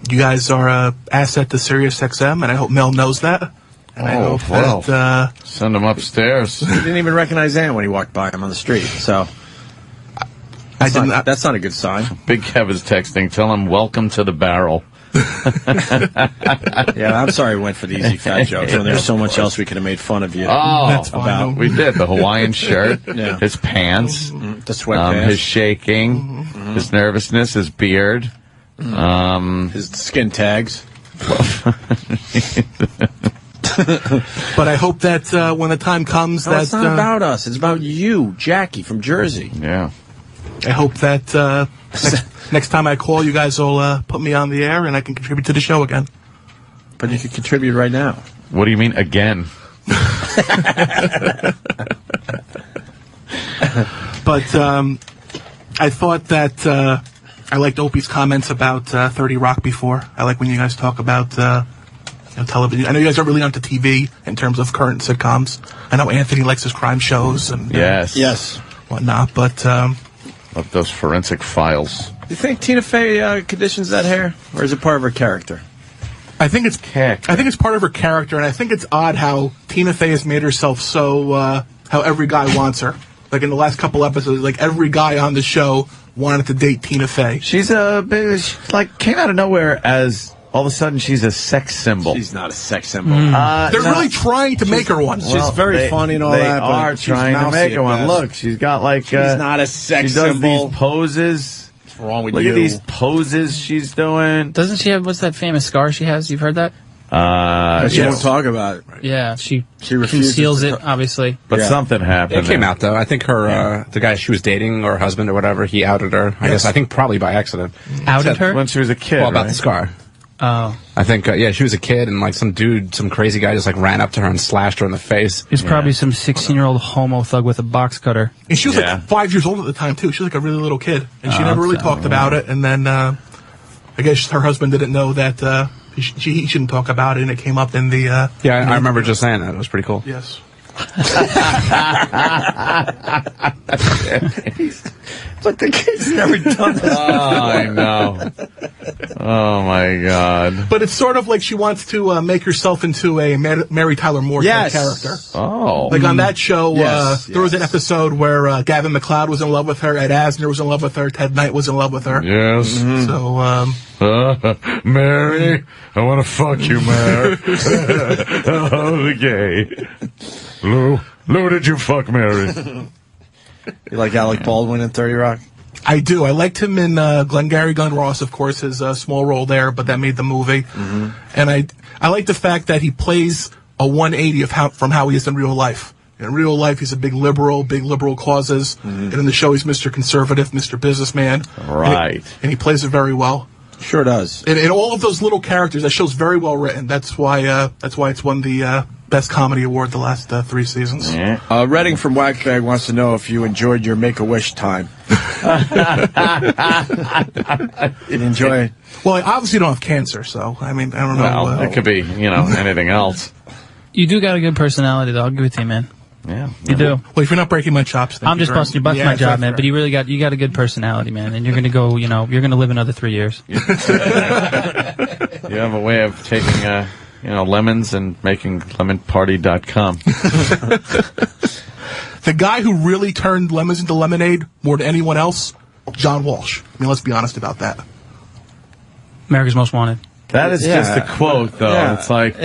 S22: guys are an asset to Sirius XM, and I hope Mel knows that. And I hope that...
S5: Send him upstairs.
S4: He didn't even recognize Ann when he walked by him on the street, so... That's not a good sign.
S5: Big Kevin's texting. Tell him, welcome to the barrel.
S4: Yeah, I'm sorry we went for the easy fat jokes when there's so much else we could have made fun of you.
S22: That's fine.
S4: About.
S5: We did. The Hawaiian shirt, his pants,
S4: the sweatpants,
S5: his shaking, his nervousness, his beard,
S4: his skin tags.
S22: But I hope that when the time comes that...
S4: it's not about us. It's about you, Jackie from Jersey.
S5: Yeah.
S22: I hope that next time I call, you guys will put me on the air and I can contribute to the show again.
S4: But you could contribute right now.
S5: What do you mean, again?
S22: But I thought that I liked Opie's comments about 30 Rock before. I like when you guys talk about television. I know you guys are really onto TV in terms of current sitcoms. I know Anthony likes his crime shows and
S5: yes,
S22: whatnot. But
S5: love those forensic files.
S4: Do you think Tina Fey conditions that hair, or is it part of her character?
S22: I think it's part of her character, and I think it's odd how Tina Fey has made herself so how every guy wants her. Like in the last couple episodes, like every guy on the show wanted to date Tina Fey.
S5: She's came out of nowhere as all of a sudden she's a sex symbol.
S4: She's not a sex symbol.
S22: They're really trying to make her one.
S4: She's very funny and all that.
S5: They are trying to make her one. Look, she's got like
S4: she's not a sex symbol.
S5: She does these poses.
S4: What's wrong with
S5: Look
S4: you?
S5: at these poses she's doing.
S7: Doesn't she have, what's that famous scar she has? You've heard that?
S4: She won't talk about it.
S7: Yeah, she
S4: refuses
S7: conceals it, obviously.
S5: But something happened.
S17: It came out, though. I think her, the guy she was dating, or husband, or whatever, he outed her. I think probably by accident.
S7: Outed her?
S5: When she was a kid,
S17: Well, about
S5: right?
S17: the scar.
S7: Oh.
S17: I think, she was a kid, and like some crazy guy just like ran up to her and slashed her in the face.
S7: He's probably some 16-year-old homo thug with a box cutter.
S22: And she was like 5 years old at the time, too. She was like a really little kid. And she never really talked about it. And then I guess her husband didn't know that he shouldn't talk about it, and it came up in the...
S17: I remember just saying that. It was pretty cool.
S22: Yes.
S4: But the kid's never done this.
S5: I know. Oh my God!
S22: But it's sort of like she wants to make herself into a Mary Tyler Moore type character.
S5: Oh,
S22: like on that show, there was an episode where Gavin McLeod was in love with her, Ed Asner was in love with her, Ted Knight was in love with her.
S5: Yes.
S22: So,
S5: Mary, I want to fuck you, Mary. Oh, gay. Lou, did you fuck Mary?
S4: You like Alec Baldwin in 30 Rock?
S22: I do. I liked him in Glengarry Glen Ross, of course, his small role there, but that made the movie.
S4: Mm-hmm.
S22: And I like the fact that he plays a 180 from how he is in real life. In real life, he's a big liberal causes. Mm-hmm. And in the show, he's Mr. Conservative, Mr. Businessman.
S5: Right.
S22: And he plays it very well.
S4: Sure does.
S22: And all of those little characters, that show's very well written. That's why it's won the Best Comedy Award the last 3 seasons.
S5: Yeah.
S22: Redding from Whackbag wants to know if you enjoyed your Make-A-Wish time.
S4: You enjoy it?
S22: Well, I obviously don't have cancer, so, I mean, I don't know.
S5: Well, it could be, anything else.
S7: You do got a good personality, though. I'll give it to you, man.
S5: Yeah.
S7: You do.
S22: Well, if you're not breaking my chops,
S7: I'm just busting my job, man. But you got a good personality, man. And you're going to go, you're going to live another 3 years.
S5: You have a way of taking, lemons and making lemonparty.com.
S22: The guy who really turned lemons into lemonade more than anyone else, John Walsh. I mean, let's be honest about that.
S7: America's Most Wanted.
S5: That is just a quote, though.
S4: Yeah.
S5: It's like...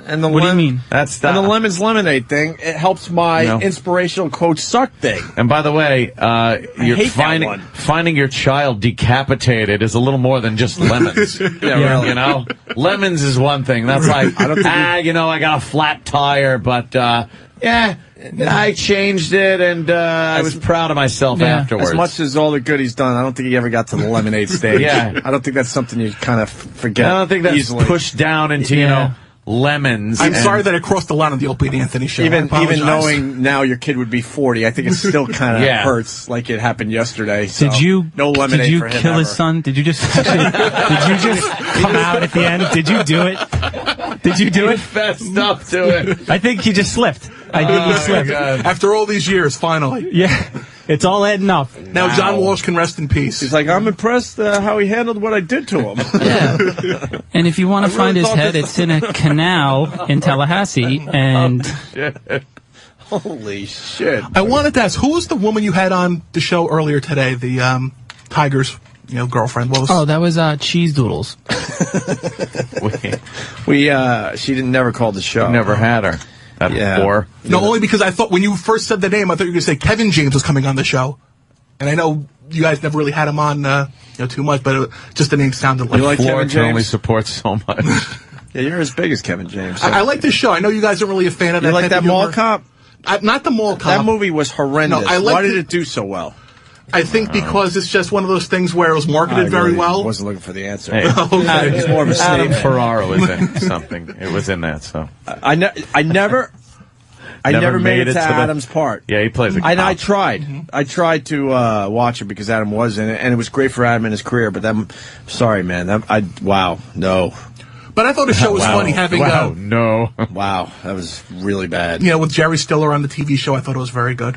S4: And the
S7: What do you mean?
S5: That's
S4: And the lemons lemonade thing, it helps my inspirational quote suck thing.
S5: And by the way, you're
S4: hate that one.
S5: finding your child decapitated is a little more than just lemons.
S4: Really.
S5: Lemons is one thing. That's like, I got a flat tire, but I changed it, and I was proud of myself afterwards.
S4: As much as all the good he's done, I don't think he ever got to the lemonade stage.
S5: Yeah.
S4: I don't think that's something you kind of forget.
S5: I don't think that's
S4: easily.
S5: pushed down into, lemons.
S22: I'm sorry that I crossed the line on the Opie and Anthony show.
S4: Even knowing now your kid would be 40, I think it still kind of hurts like it happened yesterday. So no lemonade
S7: Did you
S4: for him
S7: kill
S4: ever.
S7: his son? Did you just come out at the end? Did you do it? Did you do it?
S5: Fessed up to it.
S7: I think he just slipped. I think he slipped.
S22: After all these years, finally.
S7: Yeah. It's all adding up.
S22: Now John Walsh can rest in peace.
S4: He's like, I'm impressed how he handled what I did to him.
S7: Yeah. And if you want to find his head, it's in a canal in Tallahassee. And
S4: holy shit!
S22: I wanted to ask, who was the woman you had on the show earlier today? The Tiger's, girlfriend. What was?
S7: that was Cheese Doodles.
S4: She never called the show.
S5: Never had her. Before.
S22: No, only because I thought when you first said the name, I thought you were going to say Kevin James was coming on the show, and I know you guys never really had him on, too much, but just the name sounded like.
S4: You like Kevin James?
S5: Only supports so much.
S4: Yeah, you're as big as Kevin James. So.
S22: I like this show. I know you guys aren't really a fan of that.
S4: You like
S22: type
S4: that
S22: of
S4: Mall
S22: humor.
S4: Cop?
S22: Not the Mall Cop.
S4: That movie was horrendous.
S22: No, I liked
S4: Why did
S22: it-
S4: it do so well?
S22: I think because it's just one of those things where it was marketed very well.
S4: I wasn't looking for the answer.
S5: Hey,
S4: It's more of a
S5: Adam
S4: statement.
S5: Ferrara was in something. It was in that, so.
S4: I never. I never made it to
S5: the-
S4: Adam's part.
S5: Yeah, he plays a cop.
S4: And I tried. I tried to watch it because Adam was in it, and it was great for Adam in his career. But sorry, man. Wow, no.
S22: But I thought the show was funny having.
S5: No.
S4: Wow, that was really bad.
S22: With Jerry Stiller on the TV show, I thought it was very good.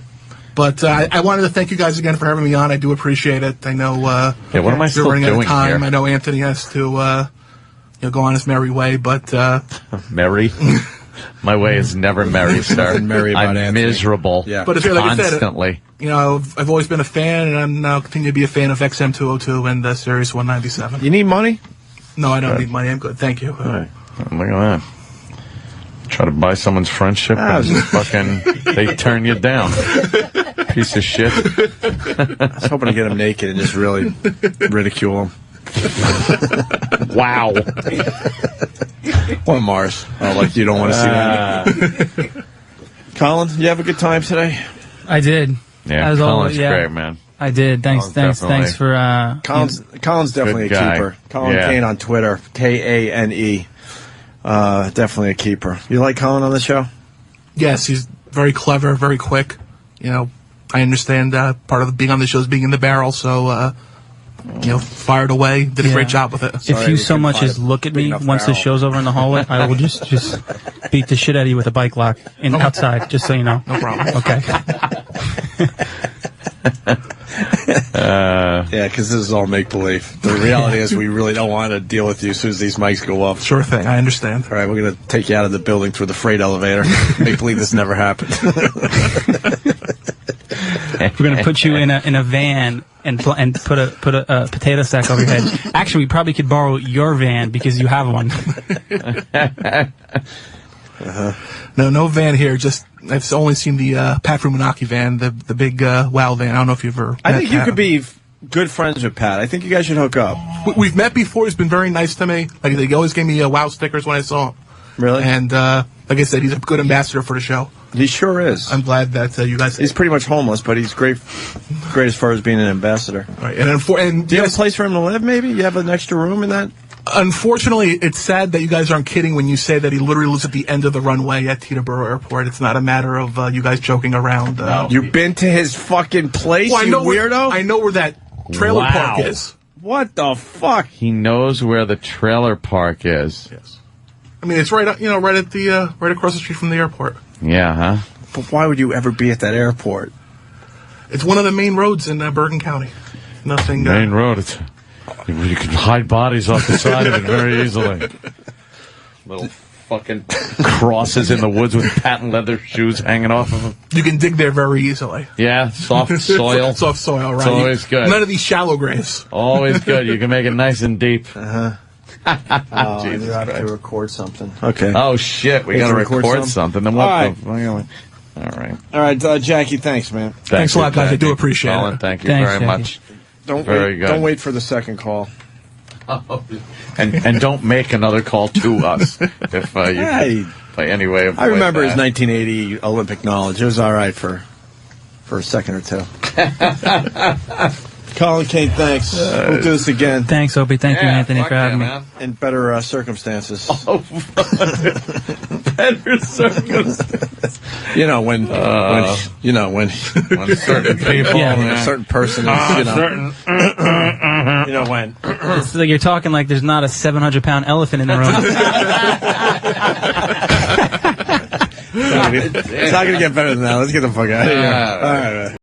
S22: But I wanted to thank you guys again for having me on. I do appreciate it. I know.
S5: What am I still
S22: running out of
S5: doing
S22: time.
S5: here?
S22: I know Anthony has to go on his merry way, but
S5: merry. My way is never merry, sir.
S4: Merry about
S5: I'm
S4: Anthony.
S5: miserable.
S22: Yeah. But like
S5: constantly.
S22: I said, I've always been a fan, and I'm now continue to be a fan of XM 202 and Sirius 197.
S4: You need money?
S22: No, I don't need money. I'm good. Thank you.
S5: All right. Look at that. Try to buy someone's friendship and they turn you down. Piece of shit.
S4: I was hoping to get him naked and just really ridicule him.
S5: Wow.
S4: Or Mars. Oh, like you don't want to see that. Colin, you have a good time today?
S7: I did.
S5: Yeah,
S7: As
S5: Colin's
S7: always, yeah.
S5: great, man.
S7: I did. Thanks for
S4: Colin's definitely a
S5: guy.
S4: keeper. Colin Kane on Twitter, Kane. Definitely a keeper. You like Colin on the show?
S22: Yes, he's very clever, very quick. I understand part of being on the show is being in the barrel, so fired away. Did a great job with it.
S7: If you so much as look at me once the show's over in the hallway, I will just beat the shit out of you with a bike lock outside, just so you know.
S22: No problem.
S7: Okay.
S4: Yeah, because this is all make-believe. The reality is we really don't want to deal with you as soon as these mics go up.
S22: Sure thing. I understand.
S4: All right, we're going to take you out of the building through the freight elevator. Make believe this never happened.
S7: We're going to put you in a van and put a potato sack over your head. Actually, we probably could borrow your van because you have one.
S22: No van here. Just I've only seen the Pat Ruminaki van, the big WOW van. I don't know if you've ever.
S4: I think you
S22: Pat.
S4: could be good friends with Pat. I think you guys should hook up.
S22: We've met before. He's been very nice to me. Like he always gave me WOW stickers when I saw him.
S4: Really?
S22: And like I said, he's a good ambassador for the show.
S4: He sure is.
S22: I'm glad that you guys.
S4: He's pretty much homeless, but he's great as far as being an ambassador.
S22: Right. And
S4: do you have a place for him to live? Maybe you have an extra room in that.
S22: Unfortunately, it's sad that you guys aren't kidding when you say that he literally lives at the end of the runway at Teterboro Airport. It's not a matter of you guys joking around.
S4: You've been to his fucking place,
S22: well,
S4: you weirdo?
S22: I know where that trailer park is.
S4: What the fuck?
S5: He knows where the trailer park is.
S22: Yes. I mean, it's right at the right across the street from the airport.
S5: Yeah, huh?
S4: But why would you ever be at that airport?
S22: It's one of the main roads in Bergen County. Nothing.
S5: Main road. You can hide bodies off the side of it very easily. Little fucking crosses in the woods with patent leather shoes hanging off of them.
S22: You can dig there very easily.
S5: Yeah, soft soil.
S22: Soft soil, right?
S5: It's always good.
S22: None of these shallow graves.
S5: Always good. You can make it nice and deep.
S4: I have to record something. Okay.
S5: Oh, shit. We got to record something. Then what All right,
S4: Jackie, thanks, man.
S22: Thanks a lot, guys. I do appreciate
S5: Colin,
S22: it.
S5: thank you very much.
S4: Don't wait for the second call.
S5: And don't make another call to us if you by any way of
S4: I remember his 1980 Olympic knowledge. It was all right for a second or two. Colin Kane, thanks. We'll do this again.
S7: Thanks, Opie. Thank you, Anthony, for having me.
S4: In better circumstances.
S5: Better circumstances.
S4: When certain people, a certain person is, when.
S7: It's like you're talking like there's not a 700-pound elephant in the room.
S4: It's not going to get better than that. Let's get the fuck out of here. All right.